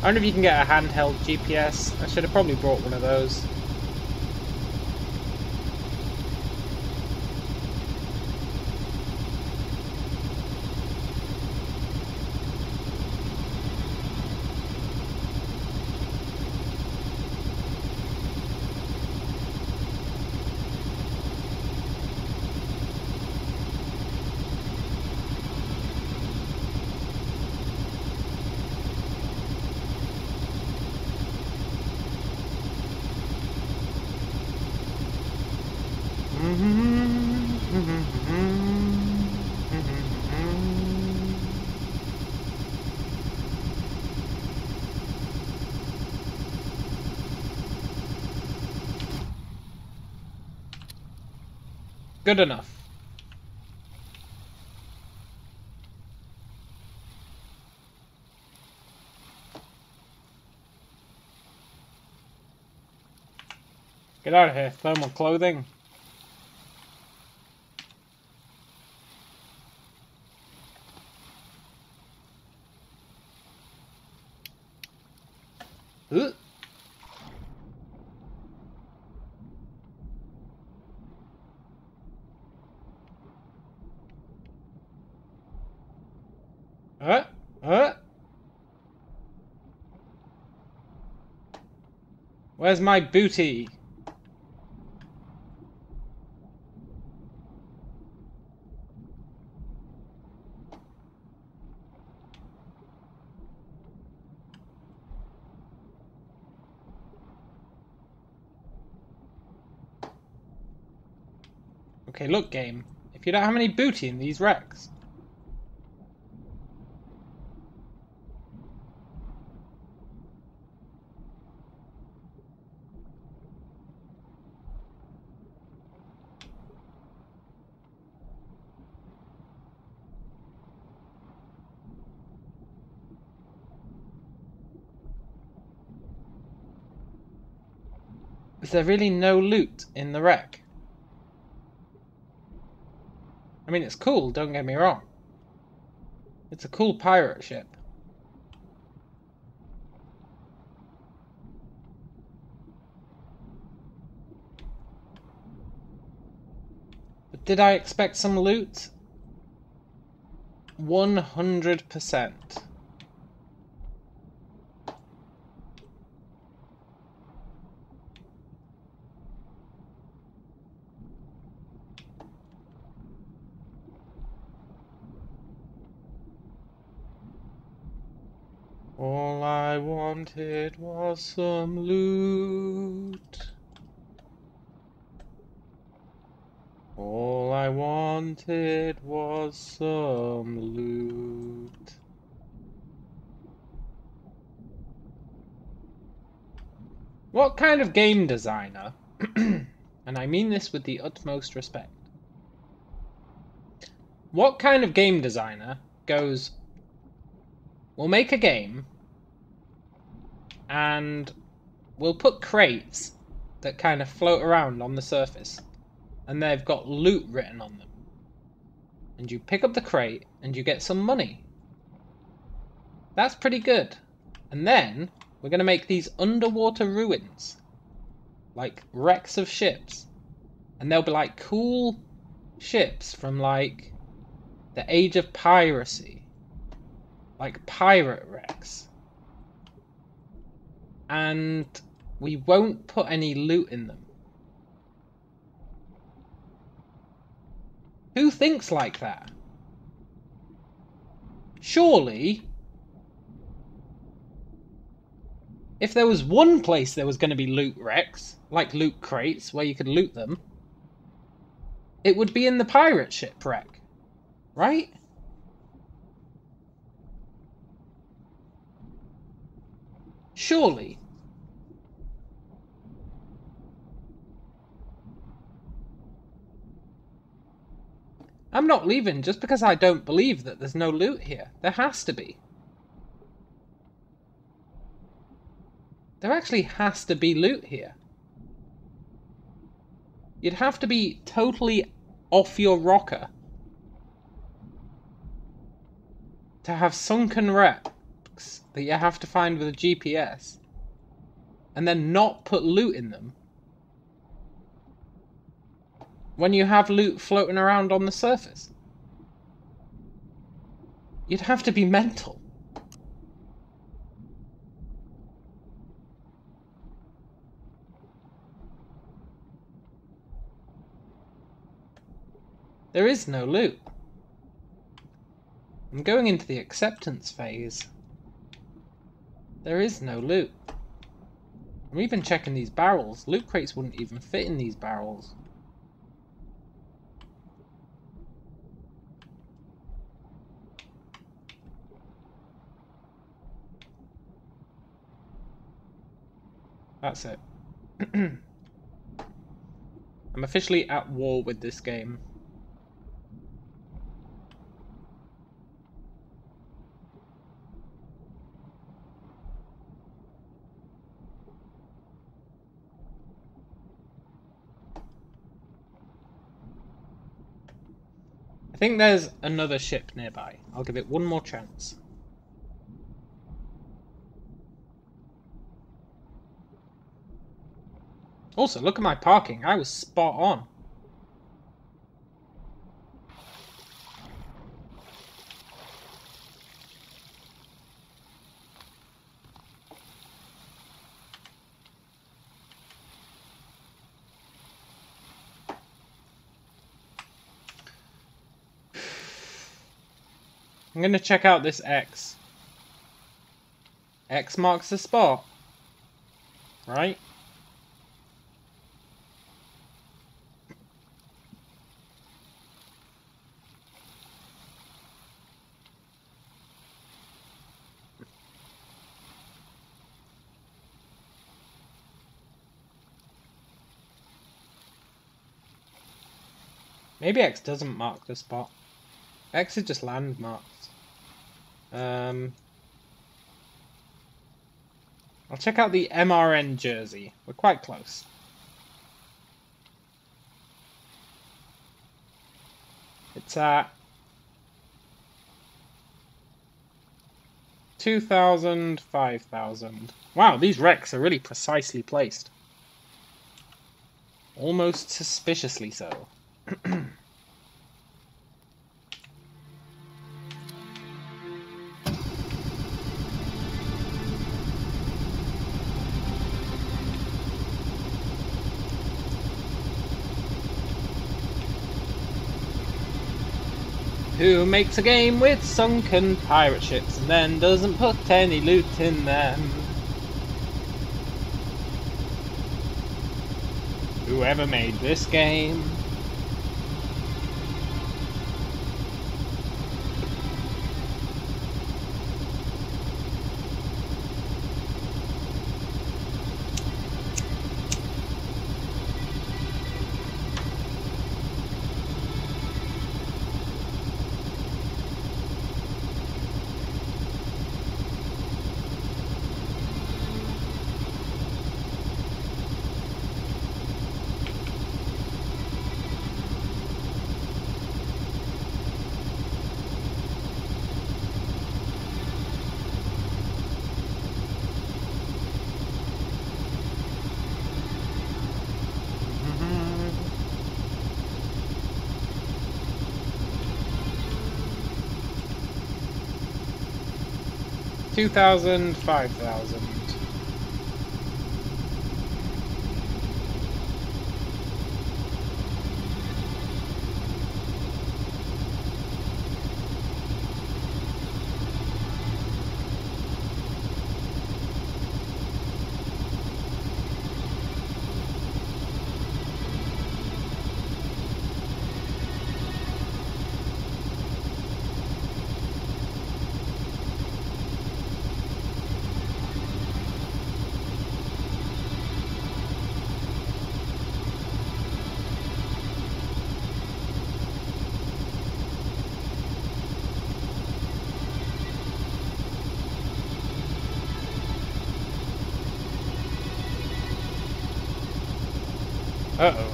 wonder if you can get a handheld GPS. I should have probably brought one of those. Good enough. Get out of here, thermal clothing. Ugh. Where's my booty? Okay, look, game. If you don't have any booty in these wrecks. Is there really no loot in the wreck? I mean, it's cool, don't get me wrong. It's a cool pirate ship. But did I expect some loot? 100%. All I wanted was some loot. All I wanted was some loot. What kind of game designer, and I mean this with the utmost respect, what kind of game designer goes, we'll make a game and we'll put crates that kind of float around on the surface and they've got loot written on them, and you pick up the crate and you get some money. That's pretty good. And then we're going to make these underwater ruins, like wrecks of ships, and they'll be like cool ships from like the age of piracy, like pirate wrecks, and we won't put any loot in them. Who thinks like that? Surely, if there was one place there was going to be loot wrecks, like loot crates where you could loot them, it would be in the pirate ship wreck, right? Surely. I'm not leaving just because I don't believe that there's no loot here. There has to be. There actually has to be loot here. You'd have to be totally off your rocker to have sunken wreck books that you have to find with a GPS and then not put loot in them when you have loot floating around on the surface? You'd have to be mental. There is no loot. I'm going into the acceptance phase. There is no loot. I'm even checking these barrels. Loot crates wouldn't even fit in these barrels. That's it. I'm officially at war with this game. I think there's another ship nearby. I'll give it one more chance. Also, look at my parking. I was spot on. I'm gonna check out this X. X marks the spot. Right? Maybe X doesn't mark the spot. X is just landmarks. I'll check out the MRN jersey. We're quite close. It's at 2,000, 5,000. Wow, these wrecks are really precisely placed. Almost suspiciously so. 'Who makes a game with sunken pirate ships and then doesn't put any loot in them? Whoever made this game? $2,000, $5,000. Uh-oh.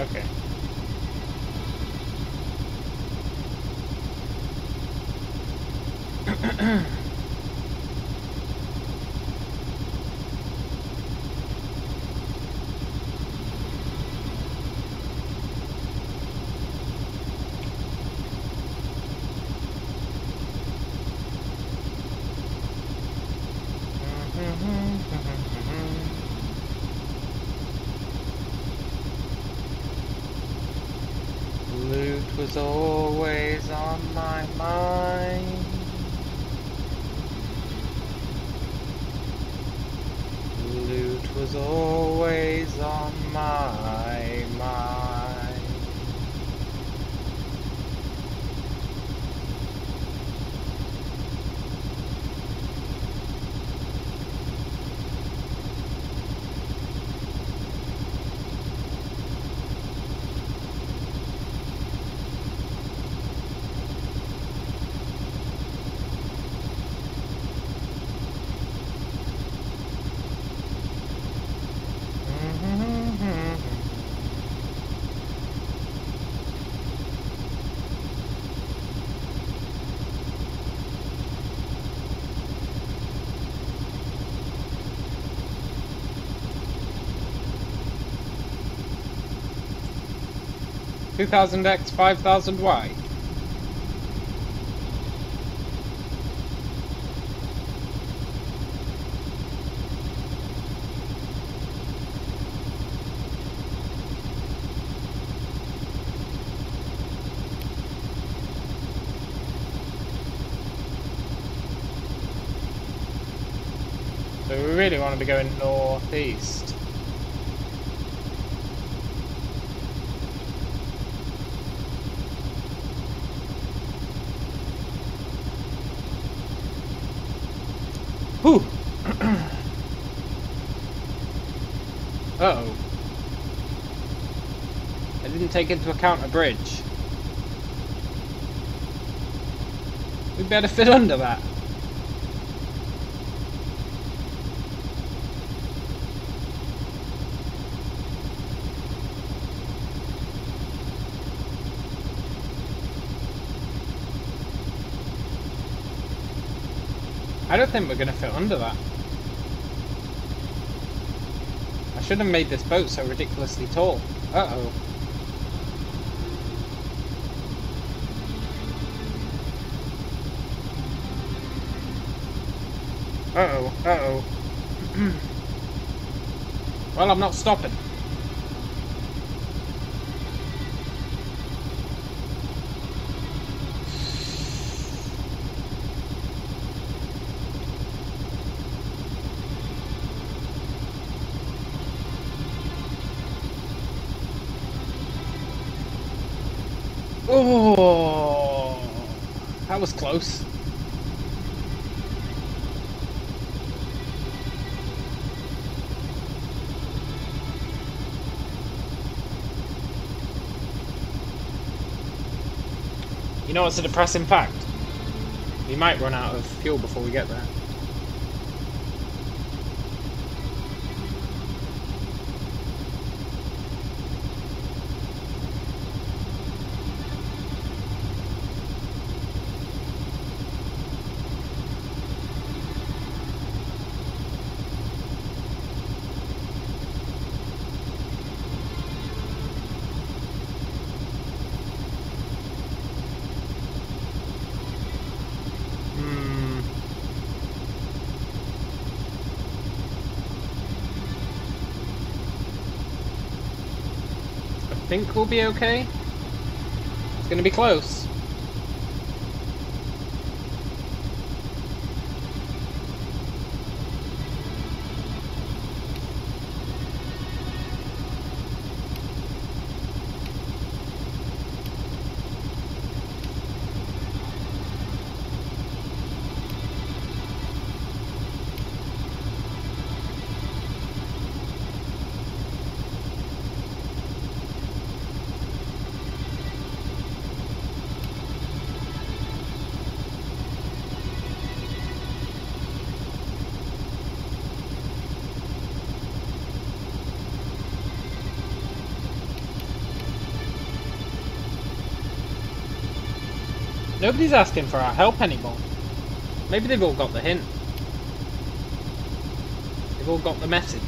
Okay. Loot was always on my mind. Loot was always on my mind. $2,000X, $5,000Y. So we really want to be going northeast. Whew. Uh-oh. I didn't take into account a bridge. We'd better fit under that. I don't think we're going to fit under that. I should have made this boat so ridiculously tall. Uh-oh. Uh-oh, uh-oh. Well, I'm not stopping. Oh, that was close. You know what's a depressing fact? We might run out of fuel before we get there. I think we'll be okay. It's gonna be close. Nobody's asking for our help anymore. Maybe they've all got the hint. They've all got the message.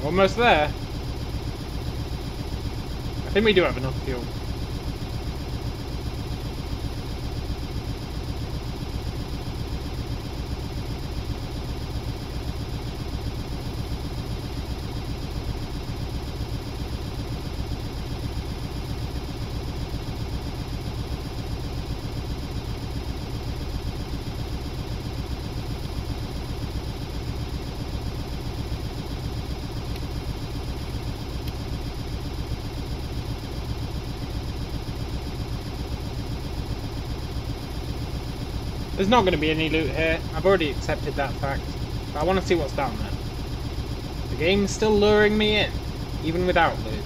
Almost there. I think we do have enough fuel. There's not going to be any loot here. I've already accepted that fact. But I want to see what's down there. The game's still luring me in, even without loot.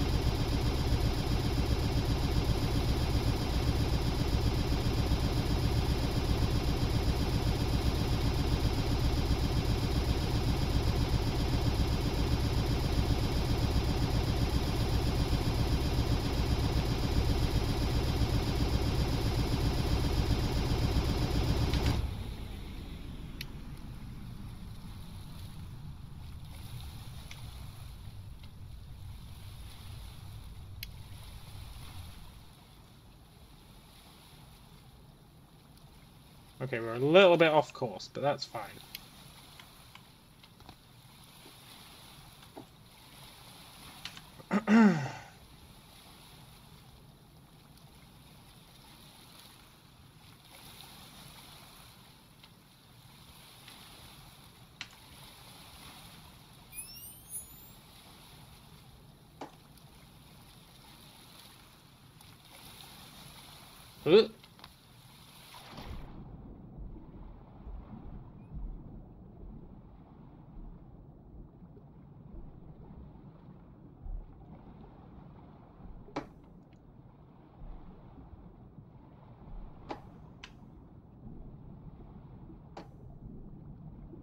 Okay, we're a little bit off course, but that's fine. Ooh.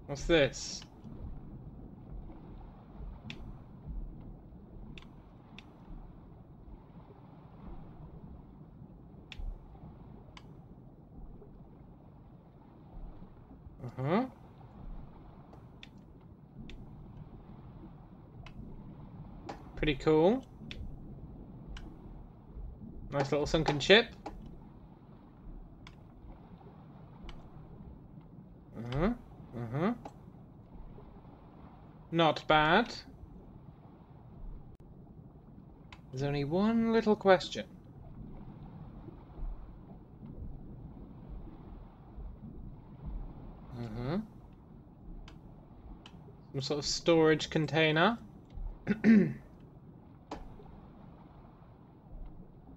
What's this? Uh-huh. Pretty cool. Nice little sunken ship. Uh-huh. Uh-huh. Not bad. There's only one little question. Uh-huh. Some sort of storage container.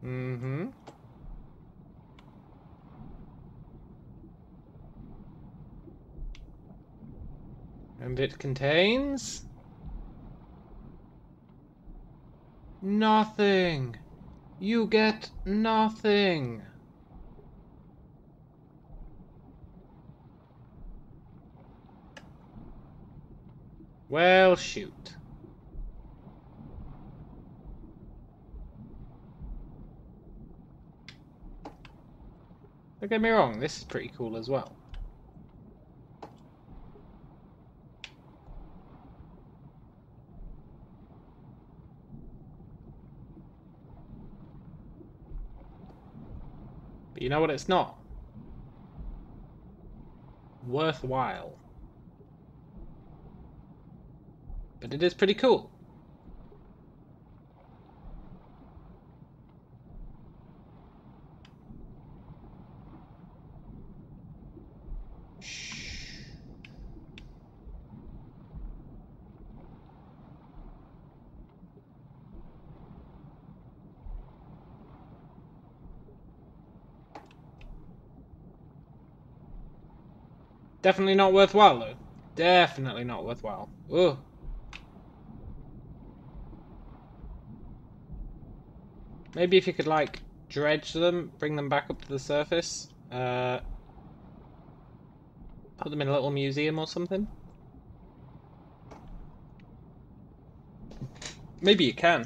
Mm-hmm. And it contains... nothing. You get nothing. Well, shoot. Don't get me wrong, this is pretty cool as well. But you know what it's not? Worthwhile. But it is pretty cool. Definitely not worthwhile, though. Definitely not worthwhile. Ugh. Maybe if you could, like, dredge them, bring them back up to the surface, put them in a little museum or something. Maybe you can.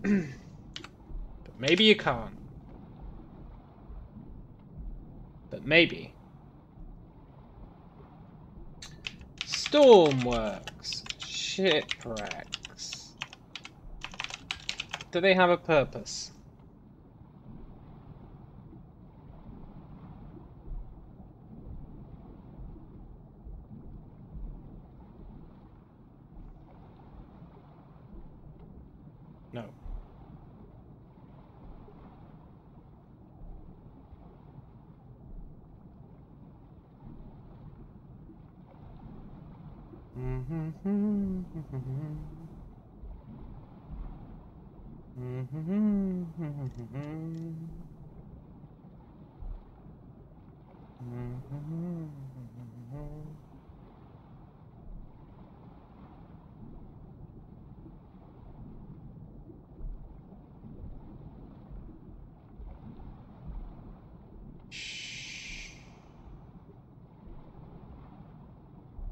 But maybe you can't. But maybe. Stormworks. Shipwrecks. Do they have a purpose? No.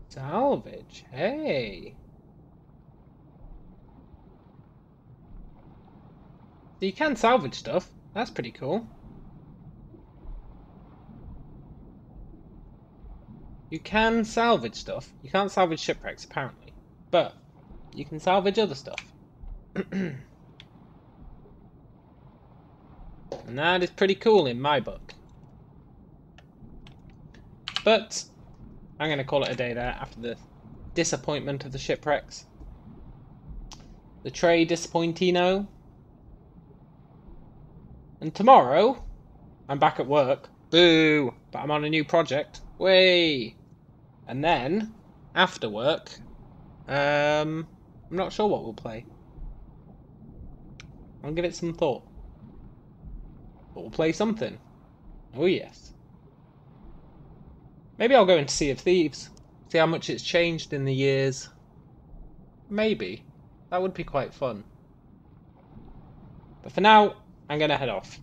Salvage, hey. So you can salvage stuff. That's pretty cool. You can salvage stuff. You can't salvage shipwrecks, apparently. But you can salvage other stuff. And that is pretty cool in my book. But I'm going to call it a day there after the disappointment of the shipwrecks. The Trey Disappointino. And tomorrow, I'm back at work. Boo! But I'm on a new project. Way! And then, after work, I'm not sure what we'll play. I'll give it some thought. But we'll play something. Oh yes. Maybe I'll go into Sea of Thieves. See how much it's changed in the years. Maybe. That would be quite fun. But for now, I'm going to head off.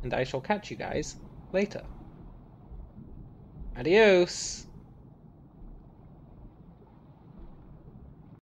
And I shall catch you guys later. Adios!